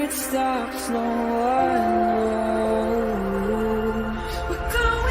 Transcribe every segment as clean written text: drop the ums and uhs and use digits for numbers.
it stops, no one knows. We're going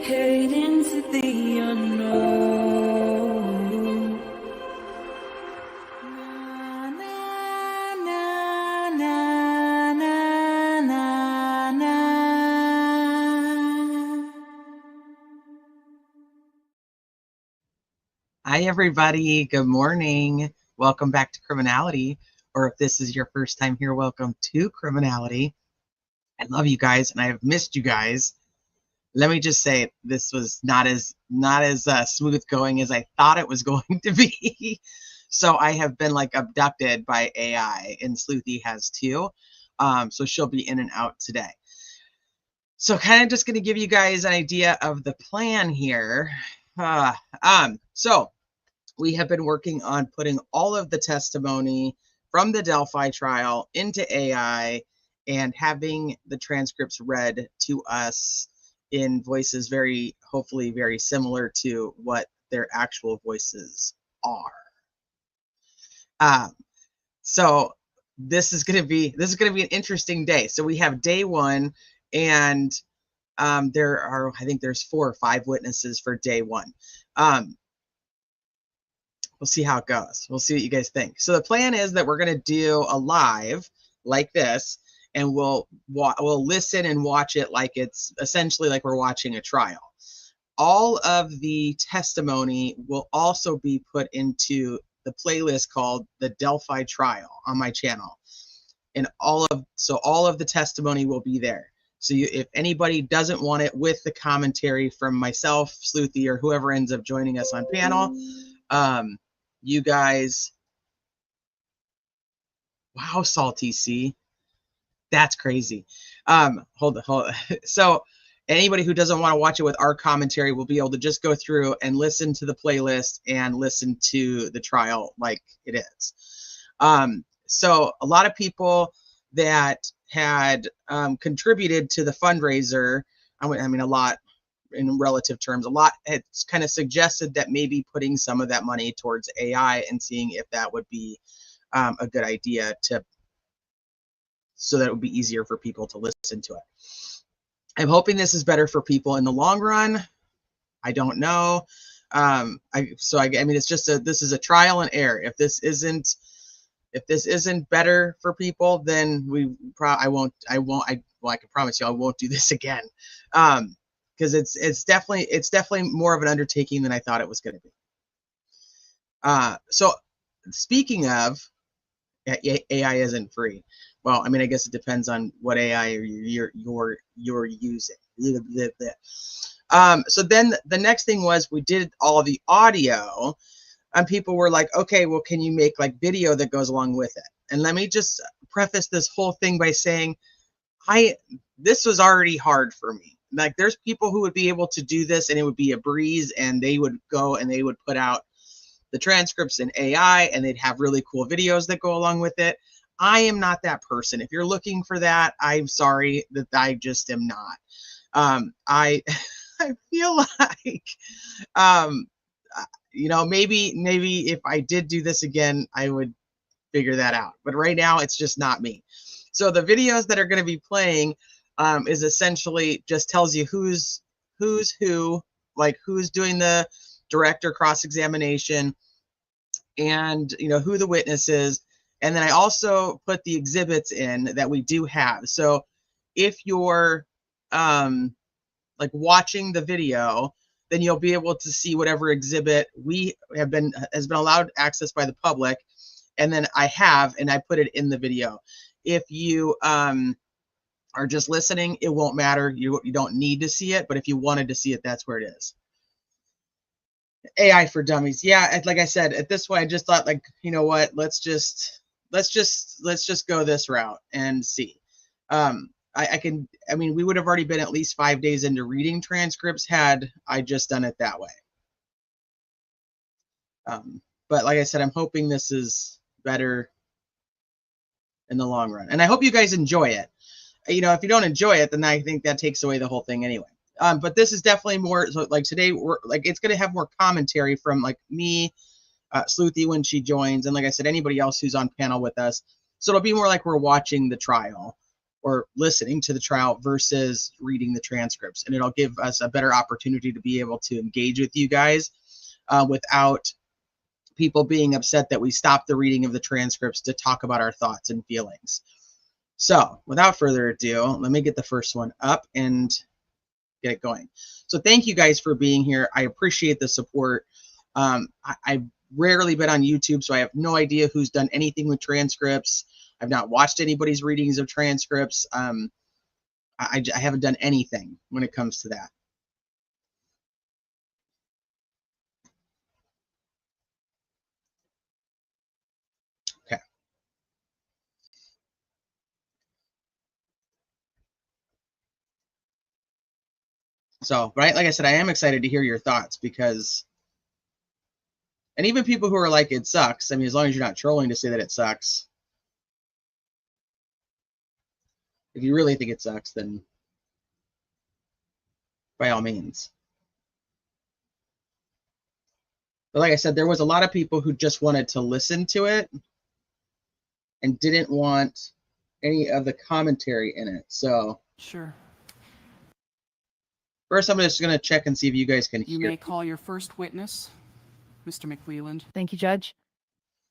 head into the unknown. Na, na, na, na, na, na, na. Hi, everybody. Good morning. Welcome back to Criminality. Or if this is your first time here, welcome to Criminality. I love you guys, and I have missed you guys. Let me just say, this was not as smooth going as I thought it was going to be. So I have been like abducted by AI, and Sleuthy has too. So she'll be in and out today. So kind of just going to give you guys an idea of the plan here. So we have been working on putting all of the testimony from the Delphi trial into AI and having the transcripts read to us in voices hopefully very similar to what their actual voices are. So this is going to be an interesting day. So we have day one, and I think there's 4 or 5 witnesses for day one. We'll see how it goes. We'll see what you guys think. So the plan is that we're going to do a live like this, and we'll listen and watch it like it's essentially like we're watching a trial. All of the testimony will also be put into the playlist called the Delphi trial on my channel, and all of the testimony will be there. So if anybody doesn't want it with the commentary from myself, Sleuthy, or whoever ends up joining us on panel, you guys, wow, Salty C. That's crazy. Hold on. So anybody who doesn't want to watch it with our commentary will be able to just go through and listen to the playlist and listen to the trial like it is. So a lot of people that had contributed to the fundraiser, I mean a lot in relative terms, a lot had kind of suggested that maybe putting some of that money towards AI and seeing if that would be a good idea so that it would be easier for people to listen to it. I'm hoping this is better for people in the long run. I don't know. I mean, it's just this is a trial and error. If this isn't better for people, then I can promise you I won't do this again. Because it's definitely more of an undertaking than I thought it was going to be. So speaking of, AI isn't free. Well, I mean, I guess it depends on what AI you're using. So then the next thing was we did all of the audio, and people were like, okay, well, can you make like video that goes along with it? And let me just preface this whole thing by saying, this was already hard for me. Like, there's people who would be able to do this and it would be a breeze, and they would go and they would put out the transcripts in AI and they'd have really cool videos that go along with it. I am not that person. If you're looking for that, I'm sorry that I just am not. I feel like, maybe if I did do this again, I would figure that out. But right now, it's just not me. So the videos that are going to be playing is essentially just tells you who's who, like who's doing the director cross-examination, and who the witness is. And then I also put the exhibits in that we do have. So if you're like watching the video, then you'll be able to see whatever exhibit has been allowed access by the public. And then I put it in the video. If you are just listening, it won't matter. You don't need to see it, but if you wanted to see it, that's where it is. AI for dummies. Yeah, like I said, at this point, I just thought, like, you know what? Let's just go this route and see. I mean, we would have already been at least 5 days into reading transcripts had I just done it that way. But like I said, I'm hoping this is better in the long run, and I hope you guys enjoy it. You know, if you don't enjoy it, then I think that takes away the whole thing anyway. But this is definitely more, so like today, we're like, it's going to have more commentary from like me, Sleuthy when she joins, and like I said, anybody else who's on panel with us. So it'll be more like we're watching the trial or listening to the trial versus reading the transcripts, and it'll give us a better opportunity to be able to engage with you guys without people being upset that we stopped the reading of the transcripts to talk about our thoughts and feelings. So without further ado, let me get the first one up and get it going. So thank you guys for being here. I appreciate the support. I've rarely been on YouTube, so I have no idea who's done anything with transcripts. I've not watched anybody's readings of transcripts. I haven't done anything when it comes to that. Okay. So, right, like I said, I am excited to hear your thoughts because, and even people who are like, it sucks. I mean, as long as you're not trolling to say that it sucks. If you really think it sucks, then by all means. But like I said, there was a lot of people who just wanted to listen to it and didn't want any of the commentary in it. So sure. First, I'm just going to check and see if you guys can hear. You may call your first witness, Mr. McWeland. Thank you, Judge.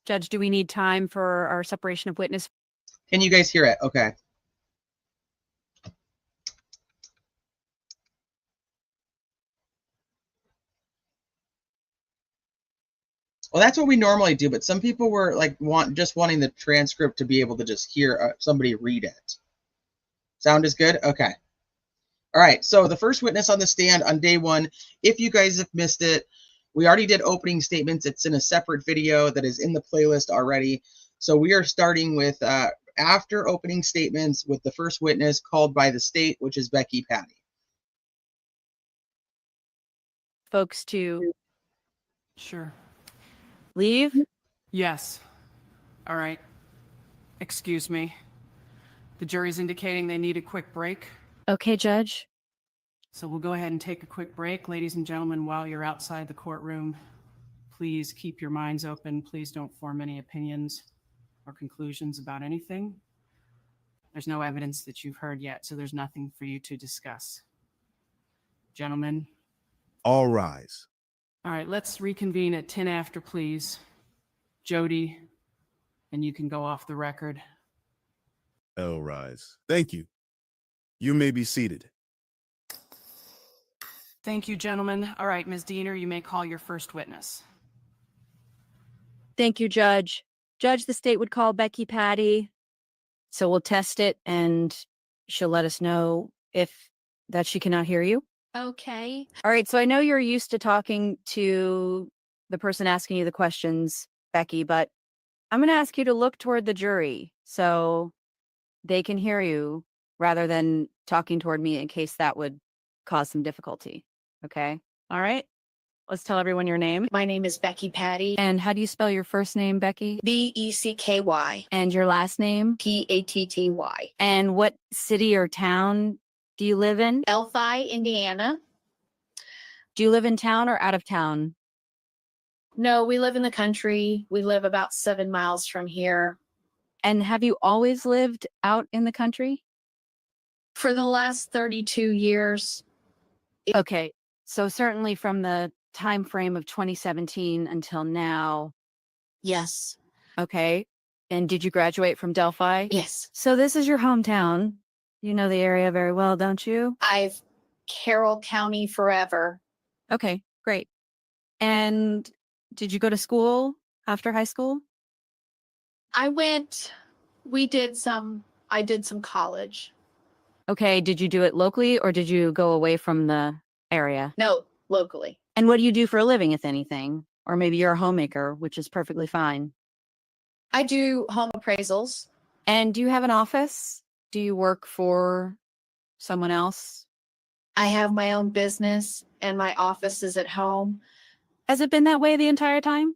Judge, do we need time for our separation of witness? Can you guys hear it? Okay. Well, that's what we normally do, but some people were like just wanting the transcript to be able to just hear somebody read it. Sound is good? Okay. All right, so the first witness on the stand on day one, if you guys have missed it, we already did opening statements. It's in a separate video that is in the playlist already. So we are starting with after opening statements with the first witness called by the state, which is Becky Patty. Folks to Sure. leave? Yes. All right. Excuse me. The jury's indicating they need a quick break. Okay, Judge. So we'll go ahead and take a quick break. Ladies and gentlemen, while you're outside the courtroom, please keep your minds open. Please don't form any opinions or conclusions about anything. There's no evidence that you've heard yet, so there's nothing for you to discuss. Gentlemen. All rise. All right, let's reconvene at 10 after, please. Jody, and you can go off the record. All rise. Thank you. You may be seated. Thank you, gentlemen. All right, Ms. Diener, you may call your first witness. Thank you, Judge. Judge, the state would call Becky Patty. So we'll test it and she'll let us know if that she cannot hear you. Okay. All right, so I know you're used to talking to the person asking you the questions, Becky, but I'm going to ask you to look toward the jury so they can hear you rather than talking toward me in case that would cause some difficulty. Okay? All right? Let's tell everyone your name. My name is Becky Patty. And how do you spell your first name, Becky? Becky. And your last name? Patty. And what city or town do you live in? Delphi, Indiana. Do you live in town or out of town? No, we live in the country. We live about 7 miles from here. And have you always lived out in the country? For the last 32 years. Okay, so certainly from the time frame of 2017 until now. Yes. Okay. And did you graduate from Delphi? Yes. So this is your hometown. You know the area very well, don't you? I've Carroll County forever. Okay, great. And did you go to school after high school? I did some college. Okay. Did you do it locally or did you go away from the area? No, locally. And what do you do for a living, if anything? Or maybe you're a homemaker, which is perfectly fine. I do home appraisals. And do you have an office? Do you work for someone else? I have my own business and my office is at home. Has it been that way the entire time?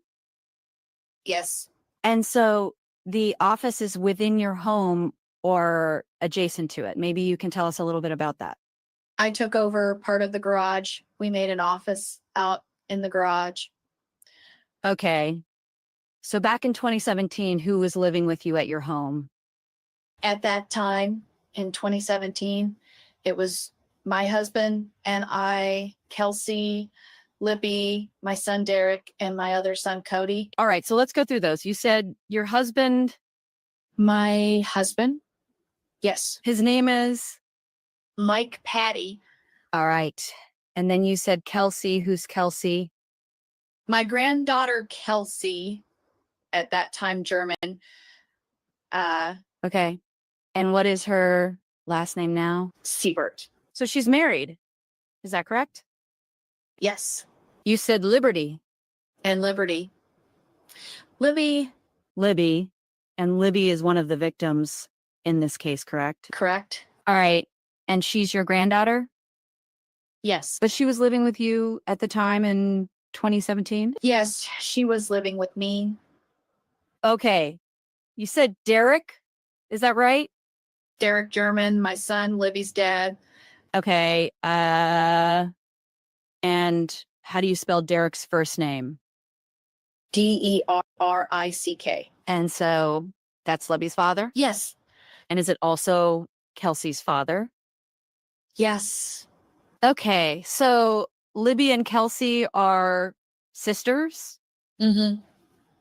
Yes. And so the office is within your home or adjacent to it. Maybe you can tell us a little bit about that. I took over part of the garage. We made an office out in the garage. Okay. So back in 2017, who was living with you at your home? At that time in 2017, it was my husband and I, Kelsey, Lippy, my son Derek, and my other son Cody. All right. So let's go through those. You said your husband, My husband, yes, his name is. Mike Patty. All right. And then you said Kelsey. Who's Kelsey? My granddaughter Kelsey, at that time German. Okay. And what is her last name now? Siebert. So she's married. Is that correct? Yes, You said Liberty, and Liberty. Libby, Libby, and Libby is one of the victims in this case, correct? correct? All right. And she's your granddaughter, Yes. but she was living with you at the time in 2017? Yes, she was living with me. Okay. You said Derek. Is that right? Derek German, my son, Libby's dad. Okay. And how do you spell Derek's first name? Derrick. And so that's Libby's father? Yes. And is it also Kelsey's father? Yes. Okay. So Libby and Kelsey are sisters Mm-hmm.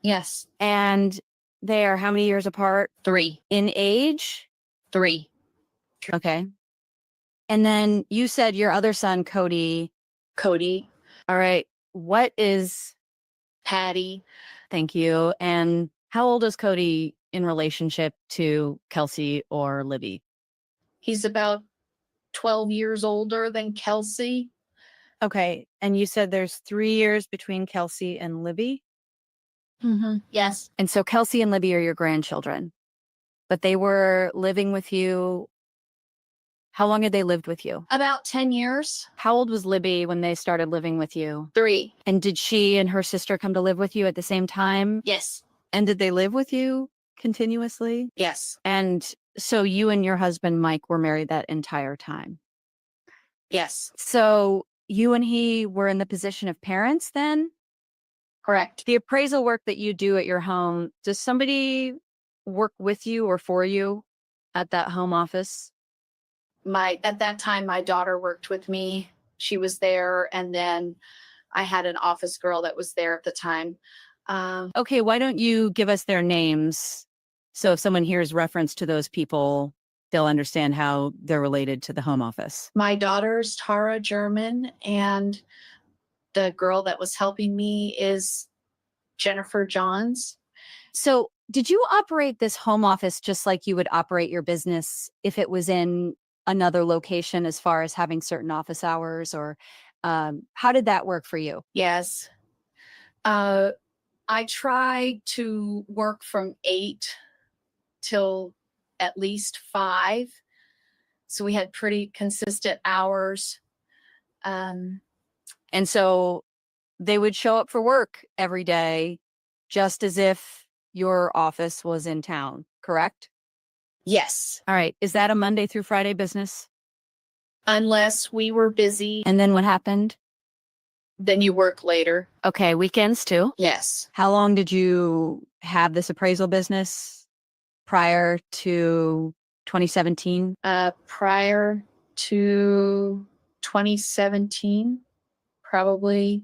Yes. and they are how many years apart 3. in age? 3. Okay. And then you said your other son, Cody. Cody, All right. What is, Patty. thank you. And how old is Cody in relationship to Kelsey or Libby? He's about 12 years older than Kelsey. Okay. And you said there's 3 years between Kelsey and Libby. Mm-hmm. Yes. And so Kelsey and Libby are your grandchildren, but they were living with you. How long had they lived with you? About 10 years. How old was Libby when they started living with you? 3. And did she and her sister come to live with you at the same time? Yes. And did they live with you continuously? Yes. And so you and your husband, Mike, were married that entire time. Yes. So you and he were in the position of parents then? Correct. The appraisal work that you do at your home, does somebody work with you or for you at that home office? At that time, my daughter worked with me. She was there. And then I had an office girl that was there at the time. Okay, why don't you give us their names? So if someone hears reference to those people, they'll understand how they're related to the home office. My daughter's Tara German, and the girl that was helping me is Jennifer Johns. So did you operate this home office just like you would operate your business if it was in another location as far as having certain office hours, or how did that work for you? Yes. I try to work from 8 till at least 5. So we had pretty consistent hours. And so they would show up for work every day just as if your office was in town, correct? Yes. All right. Is that a Monday through Friday business? Unless we were busy, And then what happened? then you work later. Okay, weekends too. Yes. How long did you have this appraisal business prior to 2017? Prior to 2017, probably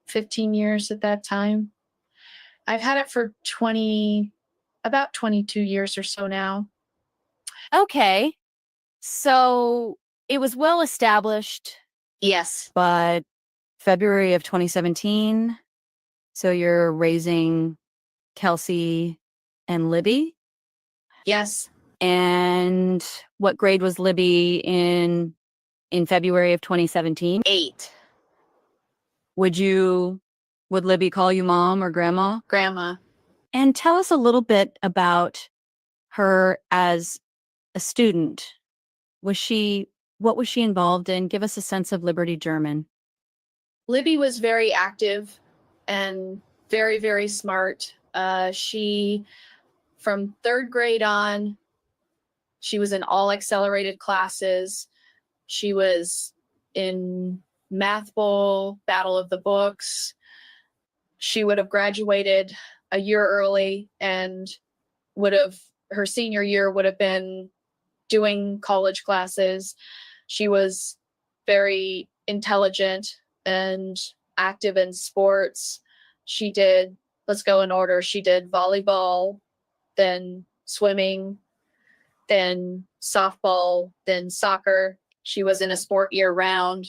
15 years at that time. I've had it for about 22 years or so now. Okay. So it was well established, Yes. but February of 2017. So you're raising Kelsey and Libby. Yes. And what grade was Libby in February of 2017? 8. Would Libby call you mom or grandma? Grandma. And tell us a little bit about her as a student. What was she involved in? Give us a sense of Liberty German. Libby was very active and very, very smart. She, from 3rd grade on, she was in all accelerated classes. She was in Math Bowl, Battle of the Books. She would have graduated a year early and her senior year would have been doing college classes. She was very intelligent and active in sports. She did, let's go in order. She did volleyball, then swimming, then softball, then soccer. She was in a sport year round.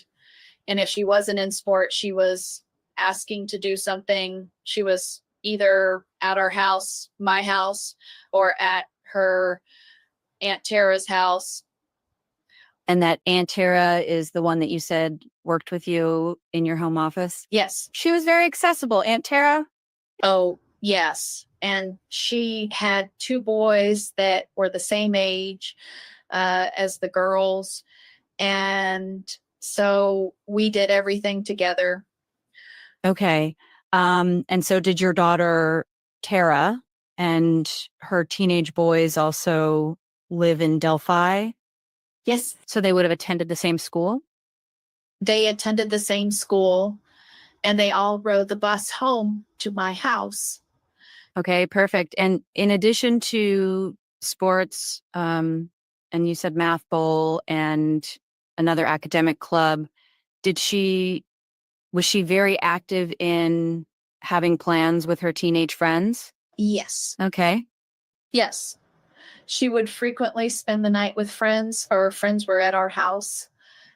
And if she wasn't in sport, she was asking to do something. She was either at our house, my house, or at her Aunt Tara's house. And that Aunt Tara is the one that you said worked with you in your home office? Yes. She was very accessible. Aunt Tara? Oh, yes. And she had 2 boys that were the same age as the girls. And so we did everything together. Okay. And so did your daughter Tara and her teenage boys also live in Delphi? Yes. So they would have attended the same school? They attended the same school and they all rode the bus home to my house. Okay, perfect. And in addition to sports, and you said Math Bowl and another academic club, was she very active in having plans with her teenage friends? Yes. Okay. Yes. She would frequently spend the night with friends, or friends were at our house.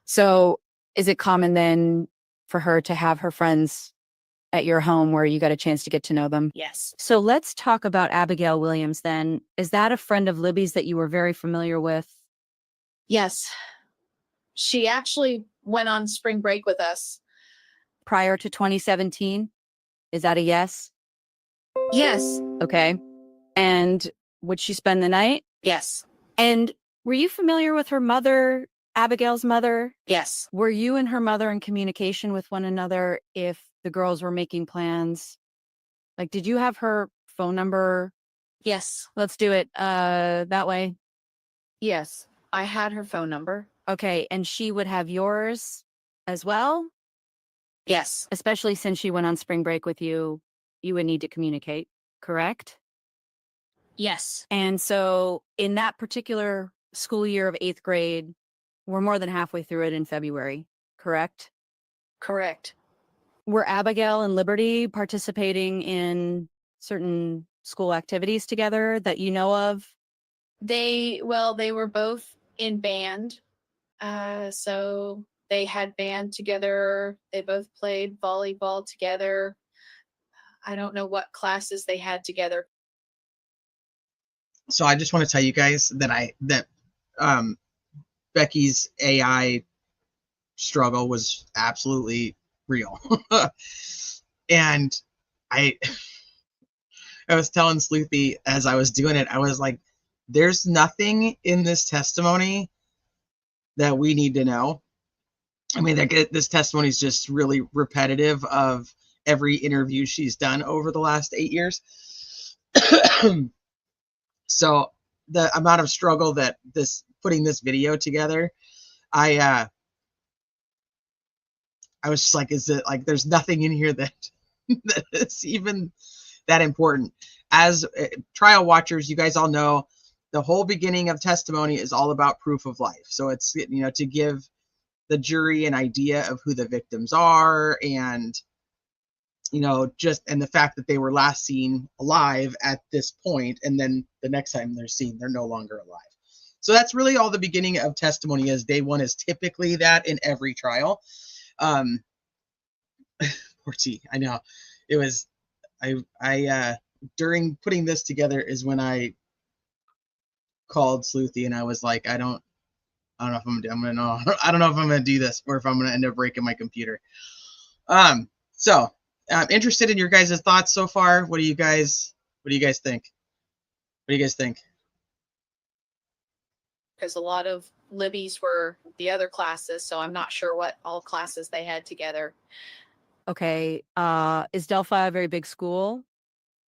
So is it common then for her to have her friends at your home where you got a chance to get to know them? Yes. So let's talk about Abigail Williams then. Is that a friend of Libby's that you were very familiar with? Yes. She actually went on spring break with us. Prior to 2017? Is that a yes? Yes. Okay. And would she spend the night? Yes. And were you familiar with her mother, Abigail's mother? Yes. Were you and her mother in communication with one another if the girls were making plans? Like, did you have her phone number? Yes. Let's do it that way. Yes. I had her phone number. Okay. And she would have yours as well? Yes. Especially since she went on spring break with you, you would need to communicate, correct? Yes. And so in that particular school year of 8th grade, we're more than halfway through it in February, correct? Correct. Were Abigail and Liberty participating in certain school activities together that you know of? They were both in band. So they had band together. They both played volleyball together. I don't know what classes they had together. So I just want to tell you guys that Becky's AI struggle was absolutely real. And I was telling Sleuthy as I was doing it, I was like, there's nothing in this testimony that we need to know. I mean, this testimony is just really repetitive of every interview she's done over the last 8 years. So the amount of struggle that putting this video together, I was just like, is it like there's nothing in here that that is even that important? As trial watchers, you guys all know the whole beginning of testimony is all about proof of life. So it's, you know, to give the jury an idea of who the victims are, and you know, and the fact that they were last seen alive at this point, and then the next time they're seen, they're no longer alive. So that's really all the beginning of testimony is. Day one is typically that in every trial. Poor T, I know. It was, I during putting this together is when I called Sleuthy, and I was like, I don't know if I'm gonna know. I don't know if I'm gonna do this or if I'm gonna end up breaking my computer. So I'm interested in your guys' thoughts so far. What do you guys think? What do you guys think? Because a lot of Libby's were the other classes, so I'm not sure what all classes they had together. Okay. Is Delphi a very big school?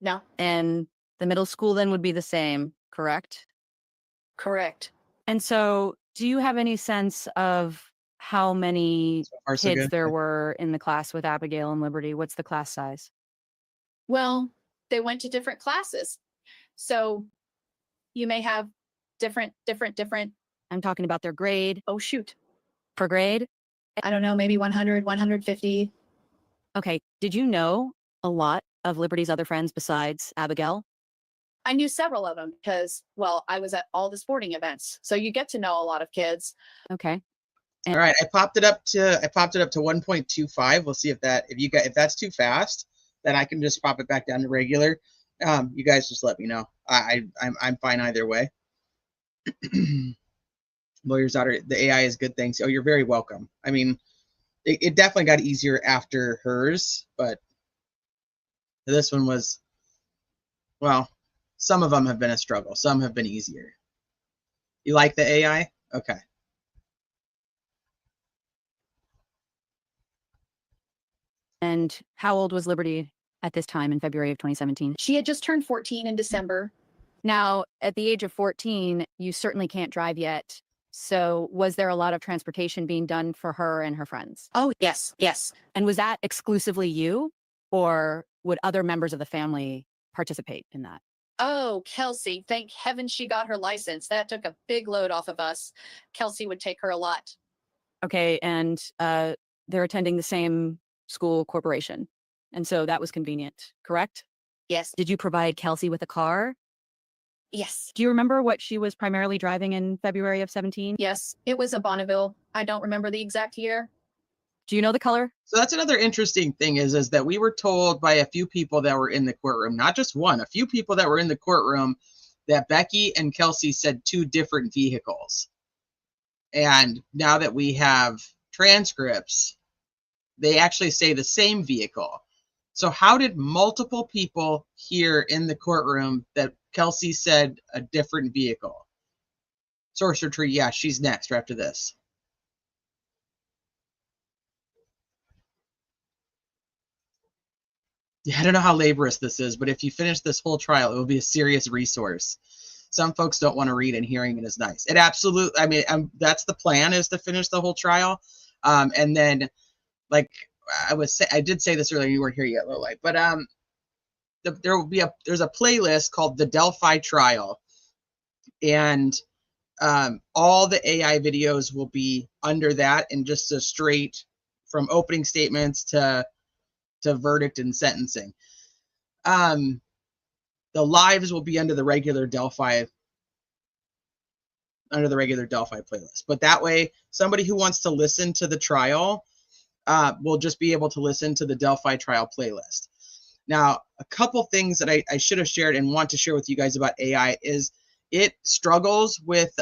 No, And the middle school then would be the same, correct? correct. And so do you have any sense of how many So far, so kids good. there were in the class with Abigail and Liberty? What's the class size? Well, they went to different classes. So you may have different. I'm talking about their grade Oh, shoot. per grade. I don't know, maybe 100, 150. Okay. Did you know a lot of Liberty's other friends besides Abigail? I knew several of them because, well, I was at all the sporting events. So you get to know a lot of kids. Okay. All right, I popped it up to 1.25. We'll see if if that's too fast, then I can just pop it back down to regular. You guys just let me know. I'm fine either way. Lawyers out the AI is good things. Oh, you're very welcome. I mean, it definitely got easier after hers, but this one was, well, some of them have been a struggle. Some have been easier. You like the AI? Okay. And how old was Liberty at this time in February of 2017? She had just turned 14 in December. Now, at the age of 14, you certainly can't drive yet. So was there a lot of transportation being done for her and her friends? Oh, yes, yes. And was that exclusively you, or would other members of the family participate in that? Oh, Kelsey, thank heaven she got her license. That took a big load off of us. Kelsey would take her a lot. Okay, and they're attending the same school corporation. And so that was convenient, correct? Yes, Did you provide Kelsey with a car? yes, Do you remember what she was primarily driving in February of 17? yes. It was a Bonneville. I don't remember the exact year. Do you know the color? So that's another interesting thing is that we were told by a few people that were in the courtroom, not just one, a few people that were in the courtroom, that Becky and Kelsey said two different vehicles. And now that we have transcripts, they actually say the same vehicle. So how did multiple people hear in the courtroom that Kelsey said a different vehicle? Sorcerer Tree, yeah, she's next after this. Yeah, I don't know how laborious this is, but if you finish this whole trial, it will be a serious resource. Some folks don't want to read, and hearing it is nice. It absolutely, I mean, that's the plan, is to finish the whole trial. And then, like I did say this earlier, you weren't here yet, Lilith, but there's a playlist called the Delphi trial, and all the AI videos will be under that, and just a straight from opening statements to verdict and sentencing. The lives will be under the regular Delphi playlist. But that way, somebody who wants to listen to the trial will just be able to listen to the Delphi trial playlist. Now, a couple things that I should have shared and want to share with you guys about AI is it struggles with,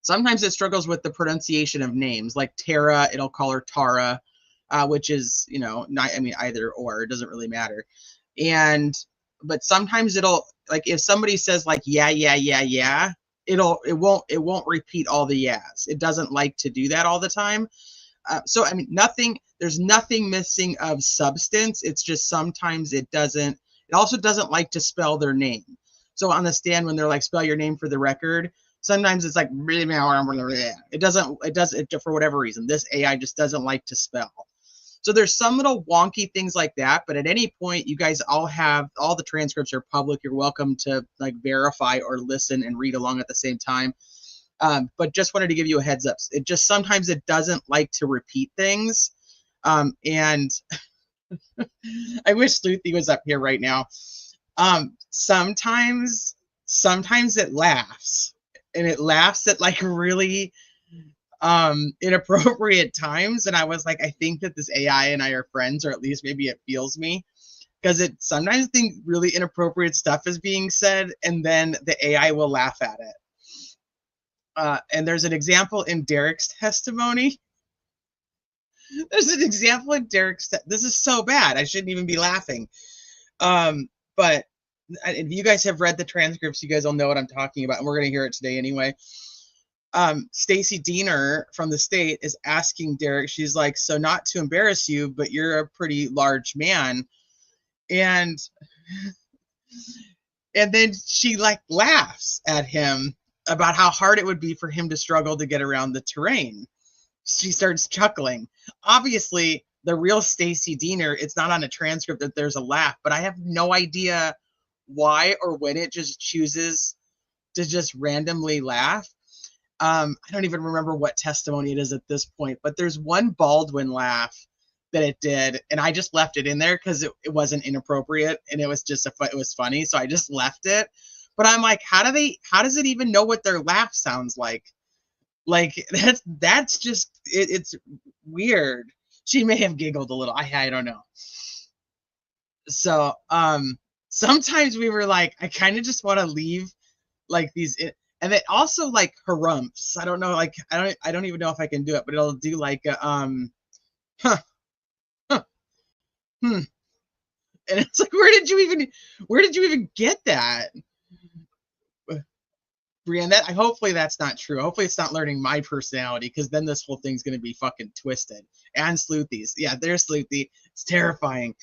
sometimes it struggles with the pronunciation of names. Like Tara, it'll call her Tara, which is, not, I mean, either or, it doesn't really matter. But sometimes it'll, like, if somebody says like, yeah, it won't repeat all the yeahs. It doesn't like to do that all the time. So, I mean, there's nothing missing of substance. It's just sometimes it also doesn't like to spell their name. So on the stand, when they're like, spell your name for the record, sometimes it's like, it doesn't, for whatever reason, this AI just doesn't like to spell. So there's some little wonky things like that, but at any point, you guys all the transcripts are public. You're welcome to like verify or listen and read along at the same time. But just wanted to give you a heads up. Sometimes it doesn't like to repeat things. And I wish Sleuthy was up here right now. Sometimes it laughs, and it laughs at like really inappropriate times. And I was like, I think that this AI and I are friends, or at least maybe it feels me. because it sometimes think really inappropriate stuff is being said, and then the AI will laugh at it. And there's an example in Derek's testimony. There's an example in Derek's. This is so bad. I shouldn't even be laughing. But if you guys have read the transcripts, you guys will know what I'm talking about, and we're going to hear it today anyway. Stacy Diener from the state is asking Derek, she's like, so not to embarrass you, but you're a pretty large man. And then she like laughs at him about how hard it would be for him to struggle to get around the terrain. She starts chuckling. Obviously, the real Stacy Diener, it's not on a transcript that there's a laugh, but I have no idea why or when it just chooses to just randomly laugh. I don't even remember what testimony it is at this point, but there's one Baldwin laugh that it did, and I just left it in there because it wasn't inappropriate, and it was just it was funny, so I just left it. But I'm like, how does it even know what their laugh sounds like? Like that's just it's weird. She may have giggled a little. I don't know. So sometimes we were like, I kind of just want to leave like these, and then also like harumphs. I don't know, like I don't even know if I can do it, but it'll do like huh, huh, hmm. And it's like, where did you even get that? Brienne, hopefully that's not true. Hopefully it's not learning my personality, because then this whole thing's gonna be fucking twisted. And Sleuthy's. Yeah, there's Sleuthy. It's terrifying.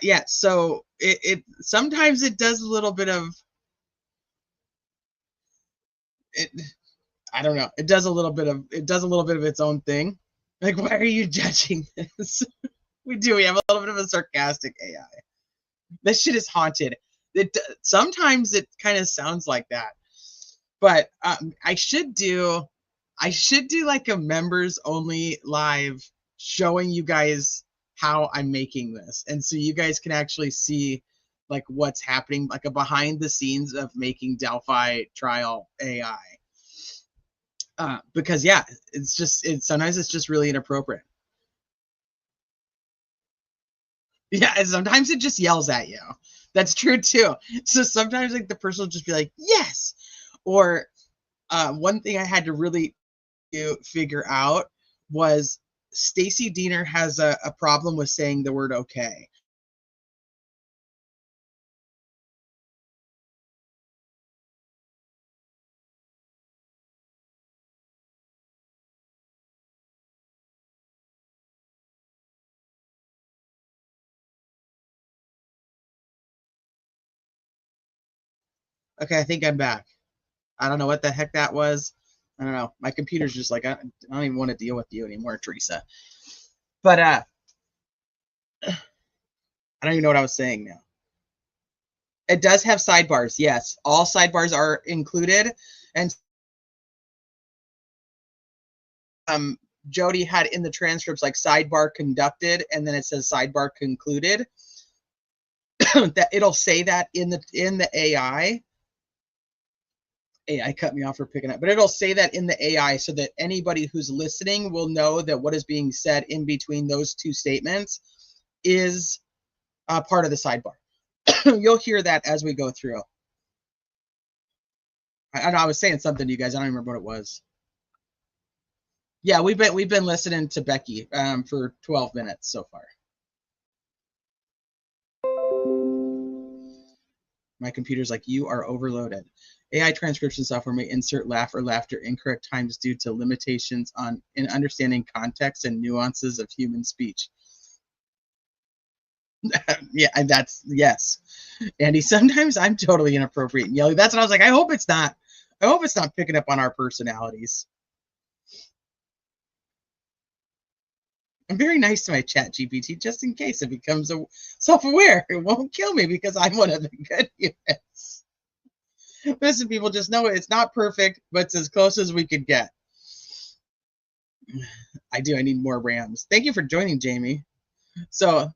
Yeah, so it sometimes it does a little bit of it. I don't know. It does a little bit of its own thing. Like, why are you judging this? We have a little bit of a sarcastic AI. This shit is haunted. Sometimes it kind of sounds like that. But I should do like a members only live showing you guys how I'm making this, and so you guys can actually see like what's happening, like a behind the scenes of making Delphi trial AI. Because yeah, sometimes it's just really inappropriate. Yeah, and sometimes it just yells at you. That's true too. So sometimes like the person will just be like, yes. Or one thing I had to really figure out was Stacy Diener has a problem with saying the word okay. Okay, I think I'm back. I don't know what the heck that was. I don't know. My computer's just like, I don't even want to deal with you anymore, Teresa. But I don't even know what I was saying now. It does have sidebars. Yes, all sidebars are included. And Jody had in the transcripts like sidebar conducted, and then it says sidebar concluded. That it'll say that in the AI. AI cut me off for picking up, but it'll say that in the AI so that anybody who's listening will know that what is being said in between those two statements is part of the sidebar. You'll hear that as we go through. I was saying something to you guys. I don't remember what it was. Yeah, we've been listening to Becky for 12 minutes so far. My computer's like, you are overloaded. AI transcription software may insert laugh or laughter incorrect times due to limitations in understanding context and nuances of human speech. Yeah, and that's yes. Andy, sometimes I'm totally inappropriate and yelling. That's what I was like. I hope it's not picking up on our personalities. I'm very nice to my chat GPT just in case it becomes self-aware. It won't kill me because I'm one of the good humans. Listen, people, just know it's not perfect, but it's as close as we could get. I need more RAMs. Thank you for joining, Jamie. So,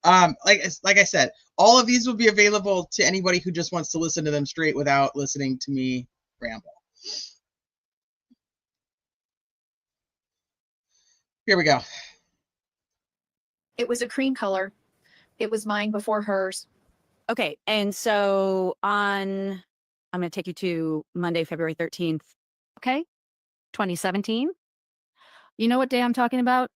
like I said, all of these will be available to anybody who just wants to listen to them straight without listening to me ramble. Here we go. It was a cream color It was mine before hers. Okay. And so I'm going to take you to Monday, February 13th. Okay. 2017. You know what day I'm talking about?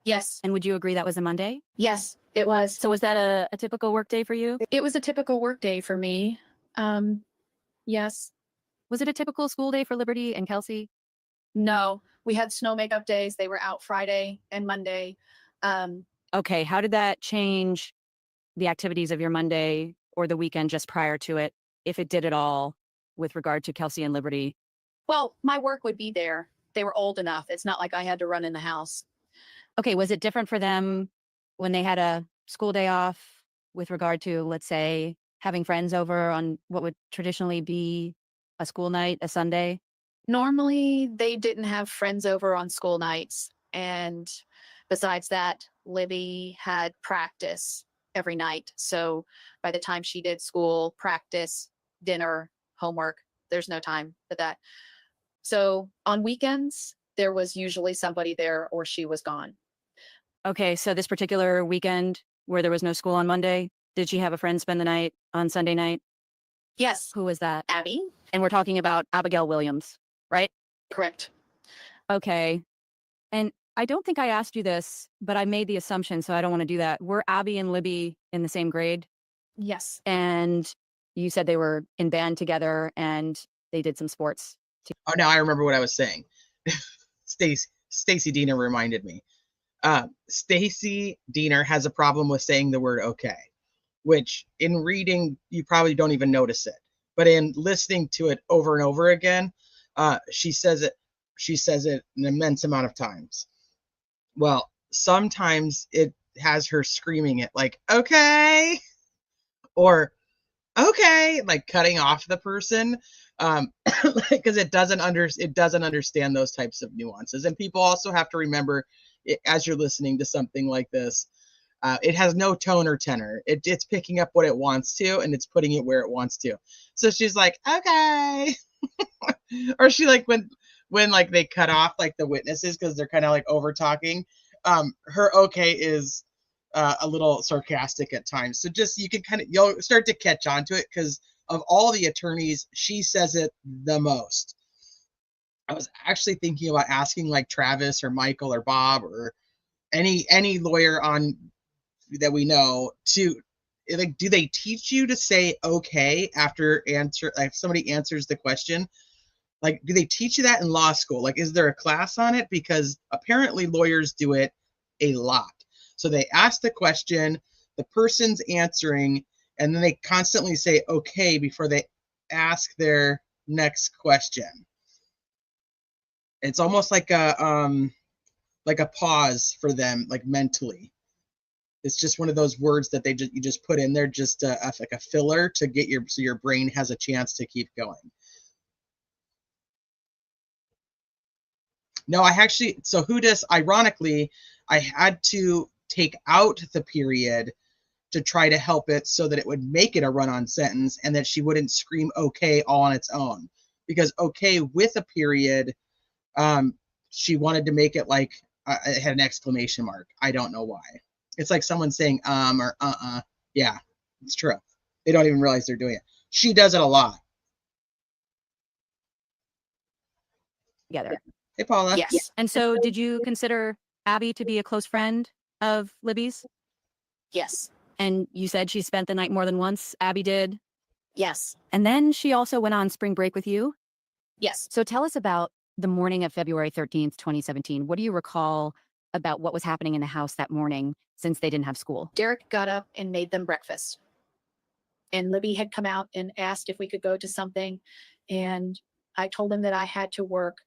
Yes. And would you agree that was a Monday? Yes, it was. So was that a typical work day for you? It was a typical work day for me. Yes. Was it a typical school day for Liberty and Kelsey? No, we had snow makeup days. They were out Friday and Monday. Okay. How did that change the activities of your Monday or the weekend just prior to it, if it did at all, with regard to Kelsey and Liberty? Well, my work would be there. They were old enough. It's not like I had to run in the house. Okay. Was it different for them when they had a school day off with regard to, let's say, having friends over on what would traditionally be a school night, a Sunday? Normally, they didn't have friends over on school nights. And besides that, Libby had practice every night. So by the time she did school, practice, dinner, homework, there's no time for that. So on weekends, there was usually somebody there or she was gone. Okay. So this particular weekend where there was no school on Monday, did she have a friend spend the night on Sunday night? Yes, Who was that? Abby, And we're talking about Abigail Williams, right? correct. Okay. And I don't think I asked you this, but I made the assumption, so I don't want to do that. Were Abby and Libby in the same grade? Yes, And you said they were in band together and they did some sports. Oh, now I remember what I was saying. Stacy Diener reminded me. Stacy Diener has a problem with saying the word okay, which in reading, you probably don't even notice it. But in listening to it over and over again, she says it an immense amount of times. Well, sometimes it has her screaming it like, okay, or okay, like cutting off the person, because it doesn't understand those types of nuances. And people also have to remember, as you're listening to something like this, it has no tone or tenor. It's picking up what it wants to and it's putting it where it wants to. So she's like, okay. Or she like when like they cut off like the witnesses because they're kind of like over talking, her okay is a little sarcastic at times. So just you'll start to catch on to it because of all the attorneys, she says it the most. I was actually thinking about asking like Travis or Michael or Bob or any lawyer on that we know to like, do they teach you to say okay after like somebody answers the question? Like, do they teach you that in law school? Like, is there a class on it? Because apparently lawyers do it a lot. So they ask the question, the person's answering, and then they constantly say okay before they ask their next question. It's almost like a pause for them, like mentally. It's just one of those words that you just put in there, just like a filler to get so your brain has a chance to keep going. No, ironically, I had to take out the period to try to help it so that it would make it a run-on sentence and that she wouldn't scream okay all on its own. Because okay with a period, she wanted to make it like it had an exclamation mark. I don't know why. It's like someone saying or Yeah, it's true. They don't even realize they're doing it. She does it a lot. Together. Hey, Paula. Yes, And so did you consider Abby to be a close friend of Libby's? yes, And you said she spent the night more than once. Abby did. yes, And then she also went on spring break with you. yes. So tell us about the morning of February 13th, 2017. What do you recall about what was happening in the house that morning since they didn't have school? Derek got up and made them breakfast. And Libby had come out and asked if we could go to something. And I told him that I had to work.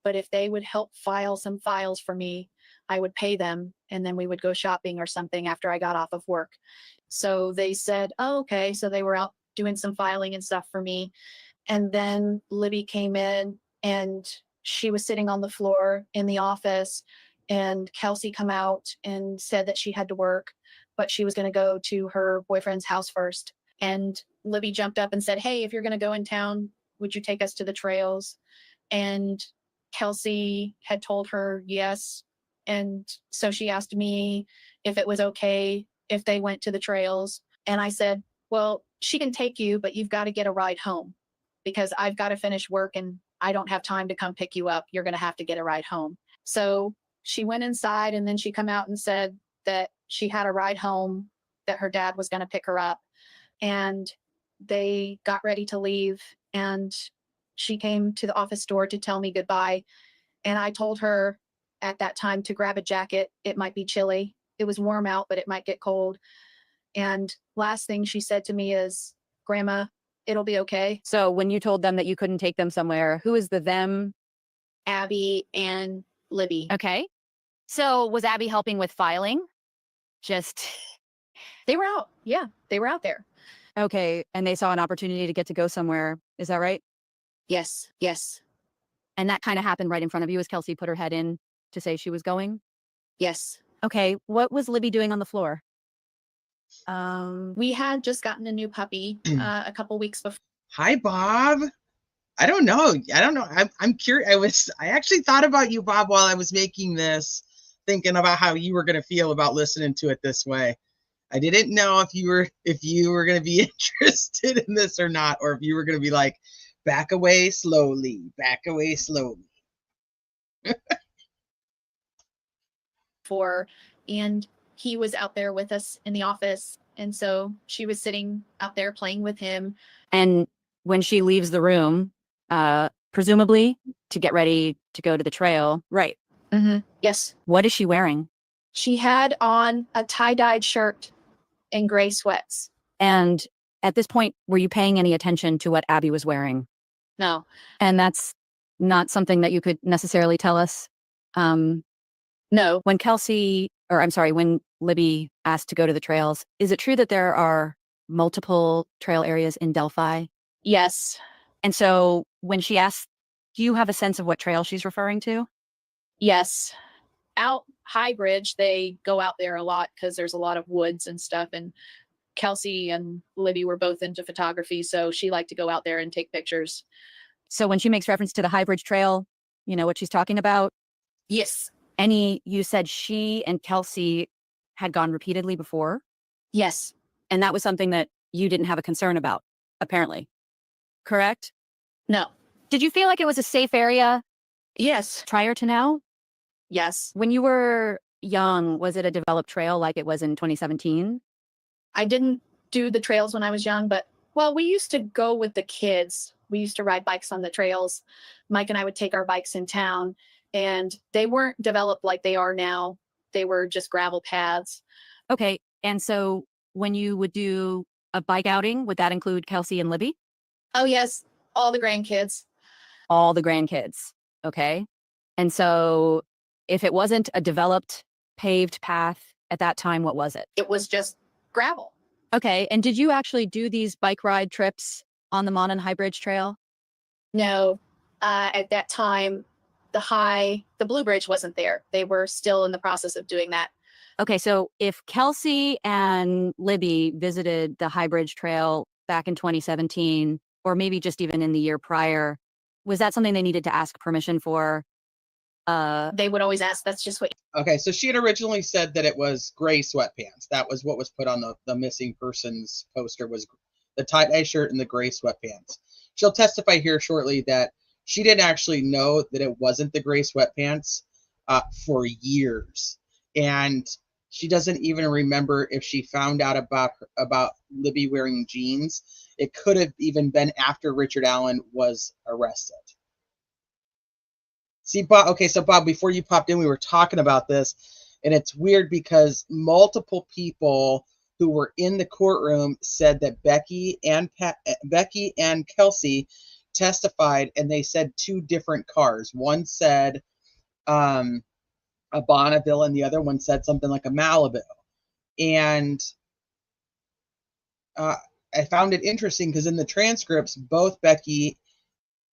But if they would help file some files for me, I would pay them. And then we would go shopping or something after I got off of work. So they said, oh, okay. So they were out doing some filing and stuff for me. And then Libby came in and she was sitting on the floor in the office. And Kelsey come out and said that she had to work, but she was going to go to her boyfriend's house first. And Libby jumped up and said, hey, if you're going to go in town, would you take us to the trails? And Kelsey had told her yes. And so she asked me if it was okay if they went to the trails. And I said, well, she can take you, but you've got to get a ride home because I've got to finish work and I don't have time to come pick you up. You're going to have to get a ride home. So she went inside and then she come out and said that she had a ride home, that her dad was going to pick her up. And they got ready to leave. And she came to the office door to tell me goodbye. And I told her at that time to grab a jacket. It might be chilly. It was warm out, but it might get cold. And last thing she said to me is, Grandma, it'll be okay. So when you told them that you couldn't take them somewhere, who is the them? Abby and Libby. Okay. So was Abby helping with filing? Just They were out. Yeah, they were out there. okay. And they saw an opportunity to get to go somewhere. Is that right? Yes, yes, And that kind of happened right in front of you as Kelsey put her head in to say she was going. yes. Okay. What was Libby doing on the floor? We had just gotten a new puppy a couple weeks before. Hi, Bob. I don't know. I'm curious. I actually thought about you, Bob, while I was making this, thinking about how you were going to feel about listening to it this way. I didn't know if you were going to be interested in this or not, or if you were going to be like, back away slowly, back away slowly. And he was out there with us in the office. And so she was sitting out there playing with him. And when she leaves the room, presumably to get ready to go to the trail, right? Yes. What is she wearing? She had on a tie-dyed shirt and gray sweats. And at this point, were you paying any attention to what Abby was wearing? No, And that's not something that you could necessarily tell us. no, When Libby asked to go to the trails, is it true that there are multiple trail areas in Delphi? yes, And so when she asked, do you have a sense of what trail she's referring to? yes. Out High Bridge, they go out there a lot because there's a lot of woods and stuff. And Kelsey and Libby were both into photography, so she liked to go out there and take pictures. So when she makes reference to the High Bridge Trail, you know what she's talking about? Yes, You said she and Kelsey had gone repeatedly before, yes, and that was something that you didn't have a concern about, apparently. Correct? no, Did you feel like it was a safe area yes, prior to now? yes. When you were young, was it a developed trail like it was in 2017? I didn't do the trails when I was young, but well, we used to go with the kids. We used to ride bikes on the trails. Mike and I would take our bikes in town, and they weren't developed like they are now. They were just gravel paths. Okay. And so when you would do a bike outing, would that include Kelsey and Libby? Oh, yes, all the grandkids. All the grandkids. Okay. And so if it wasn't a developed paved path at that time, what was it? It was just gravel. Okay. And did you actually do these bike ride trips on the Mon and High Bridge Trail? No, at that time, the Blue Bridge wasn't there. They were still in the process of doing that. Okay. So if Kelsey and Libby visited the High Bridge Trail back in 2017, or maybe just even in the year prior, was that something they needed to ask permission for? They would always ask, that's just what. Okay, so she had originally said that it was gray sweatpants. That was what was put on the missing persons poster, was the tie-dye shirt and the gray sweatpants. She'll testify here shortly that she didn't actually know that it wasn't the gray sweatpants for years. And she doesn't even remember if she found out about Libby wearing jeans. It could have even been after Richard Allen was arrested. See, Bob, okay, so Bob, before you popped in, we were talking about this, and it's weird because multiple people who were in the courtroom said that Becky and Kelsey testified, and they said two different cars. One said a Bonneville, and the other one said something like a Malibu. And I found it interesting because in the transcripts, both Becky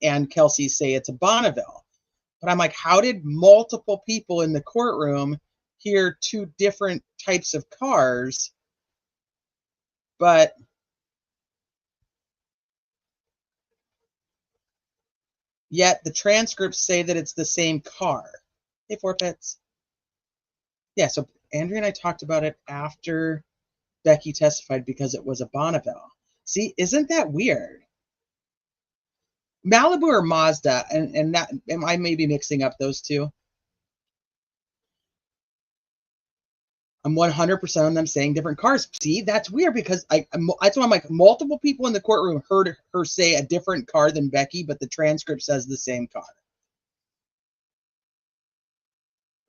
and Kelsey say it's a Bonneville. But I'm like, how did multiple people in the courtroom hear two different types of cars? But yet the transcripts say that it's the same car. Hey, Forfeits. Yeah, so Andrea and I talked about it after Becky testified because it was a Bonneville. See, isn't that weird? Malibu or Mazda, and that, I may be mixing up those two. I'm 100% on them saying different cars. See, that's weird because that's why I'm like, multiple people in the courtroom heard her say a different car than Becky, but the transcript says the same car.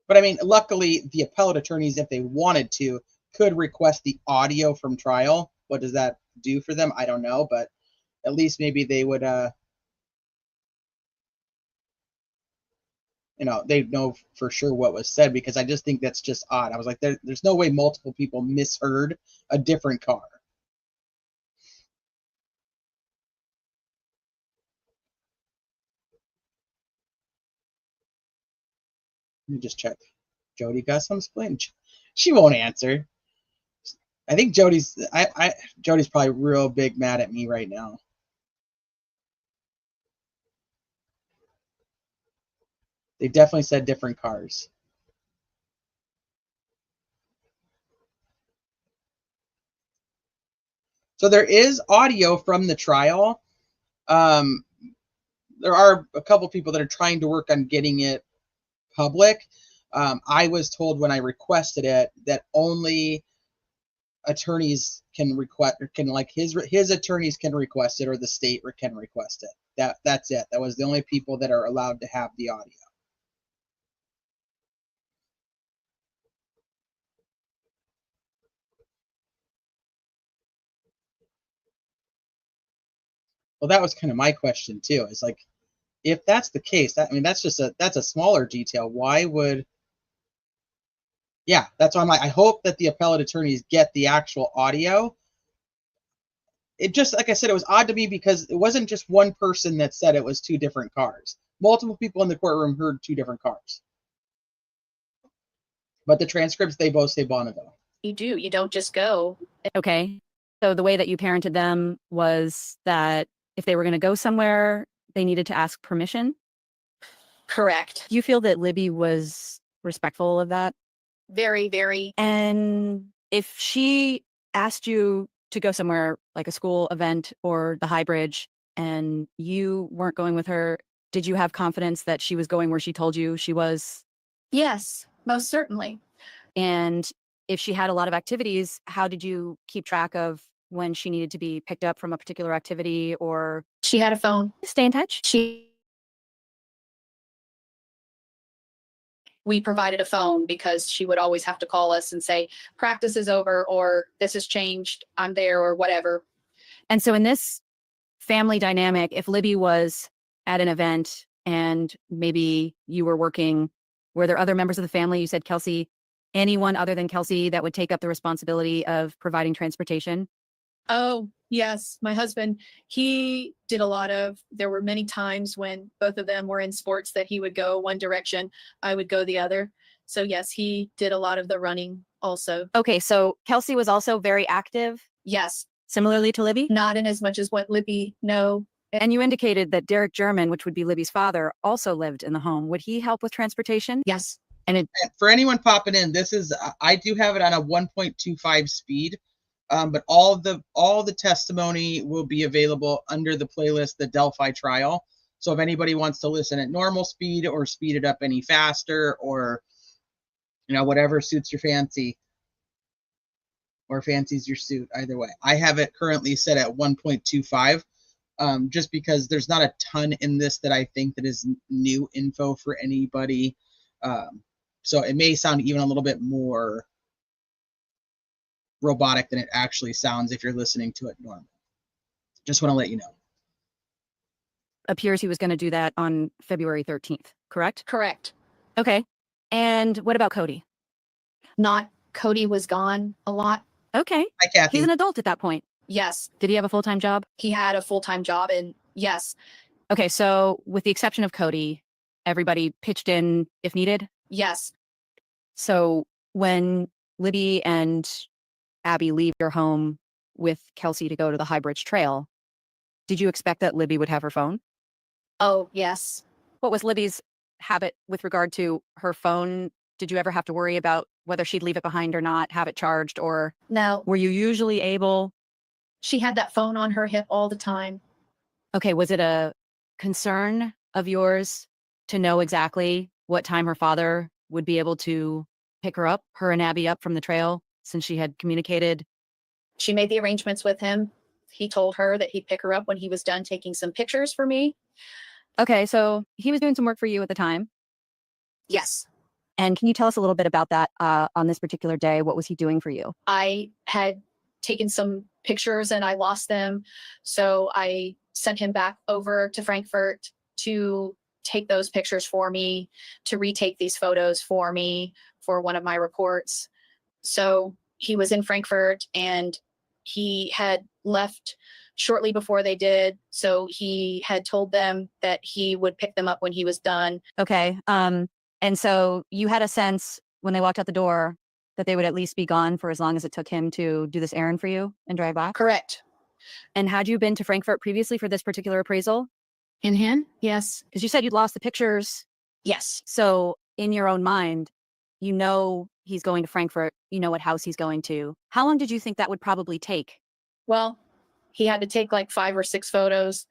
But I mean, luckily, the appellate attorneys, if they wanted to, could request the audio from trial. What does that do for them? I don't know, but at least maybe they would, they know for sure what was said, because I just think that's just odd. I was like, there's no way multiple people misheard a different car. Let me just check. Jody got some spleen. She won't answer. I think Jody's probably real big mad at me right now. They definitely said different cars. So there is audio from the trial. There are a couple people that are trying to work on getting it public. I was told when I requested it that only attorneys can request, like his attorneys can request it, or the state can request it. That's it. That was the only people that are allowed to have the audio. Well, that was kind of my question too. It's like, if that's the case, that's a smaller detail. Why would? Yeah, that's why I'm like, I hope that the appellate attorneys get the actual audio. It just, like I said, it was odd to me because it wasn't just one person that said it was two different cars. Multiple people in the courtroom heard two different cars. But the transcripts, they both say Bonneville. You do. You don't just go. Okay. So the way that you parented them was that if they were going to go somewhere, they needed to ask permission. Correct. Do you feel that Libby was respectful of that? Very, very. And if she asked you to go somewhere like a school event or the High Bridge and you weren't going with her, did you have confidence that she was going where she told you she was? Yes, most certainly. And if she had a lot of activities, how did you keep track of when she needed to be picked up from a particular activity, or She had a phone. stay in touch? We provided a phone because she would always have to call us and say, practice is over, or this has changed, I'm there, or whatever. And so in this family dynamic, if Libby was at an event and maybe you were working, were there other members of the family? You said Kelsey, anyone other than Kelsey that would take up the responsibility of providing transportation? Oh, yes. My husband, he did there were many times when both of them were in sports that he would go one direction, I would go the other. So yes, he did a lot of the running also. Okay, so Kelsey was also very active, Yes, similarly to Libby? not in as much as what Libby, no. And you indicated that Derek German, which would be Libby's father, also lived in the home. Would he help with transportation? Yes. And for anyone popping in, I do have it on a 1.25 speed. But all the testimony will be available under the playlist, the Delphi trial. So if anybody wants to listen at normal speed or speed it up any faster, or whatever suits your fancy, or fancies your suit, either way. I have it currently set at 1.25, just because there's not a ton in this that I think that is new info for anybody. So it may sound even a little bit more robotic than it actually sounds if you're listening to it normal. Just want to let you know. Appears he was going to do that on February 13th, correct? Correct. Okay. And what about Cody? Cody was gone a lot. Okay. Hi, Kathy. He's an adult at that point. Yes, Did he have a full-time job? he had a full-time job, and yes, Okay, so with the exception of Cody, everybody pitched in if needed. yes, So when Libby and Abby leave your home with Kelsey to go to the High Bridge Trail, did you expect that Libby would have her phone? oh, yes. What was Libby's habit with regard to her phone Did you ever have to worry about whether she'd leave it behind or not, have it charged, or Now, were you usually able? she had that phone on her hip all the time. Okay, was it a concern of yours to know exactly what time her father would be able to pick her and Abby up from the trail, since she had communicated? She made the arrangements with him. He told her that he'd pick her up when he was done taking some pictures for me. Okay, so he was doing some work for you at the time. Yes. And can you tell us a little bit about that on this particular day? What was he doing for you? I had taken some pictures and I lost them. So I sent him back over to Frankfurt to take those pictures for me, to retake these photos for me for one of my reports. So he was in Frankfurt and he had left shortly before they did. So he had told them that he would pick them up when he was done. Okay. And so you had a sense when they walked out the door that they would at least be gone for as long as it took him to do this errand for you and drive back? Correct. And had you been to Frankfurt previously for this particular appraisal? In him? Yes. Because you said you'd lost the pictures. Yes. So in your own mind, you know he's going to Frankfurt, you know what house he's going to. How long did you think that would probably take? Well, he had to take like 5 or 6 photos,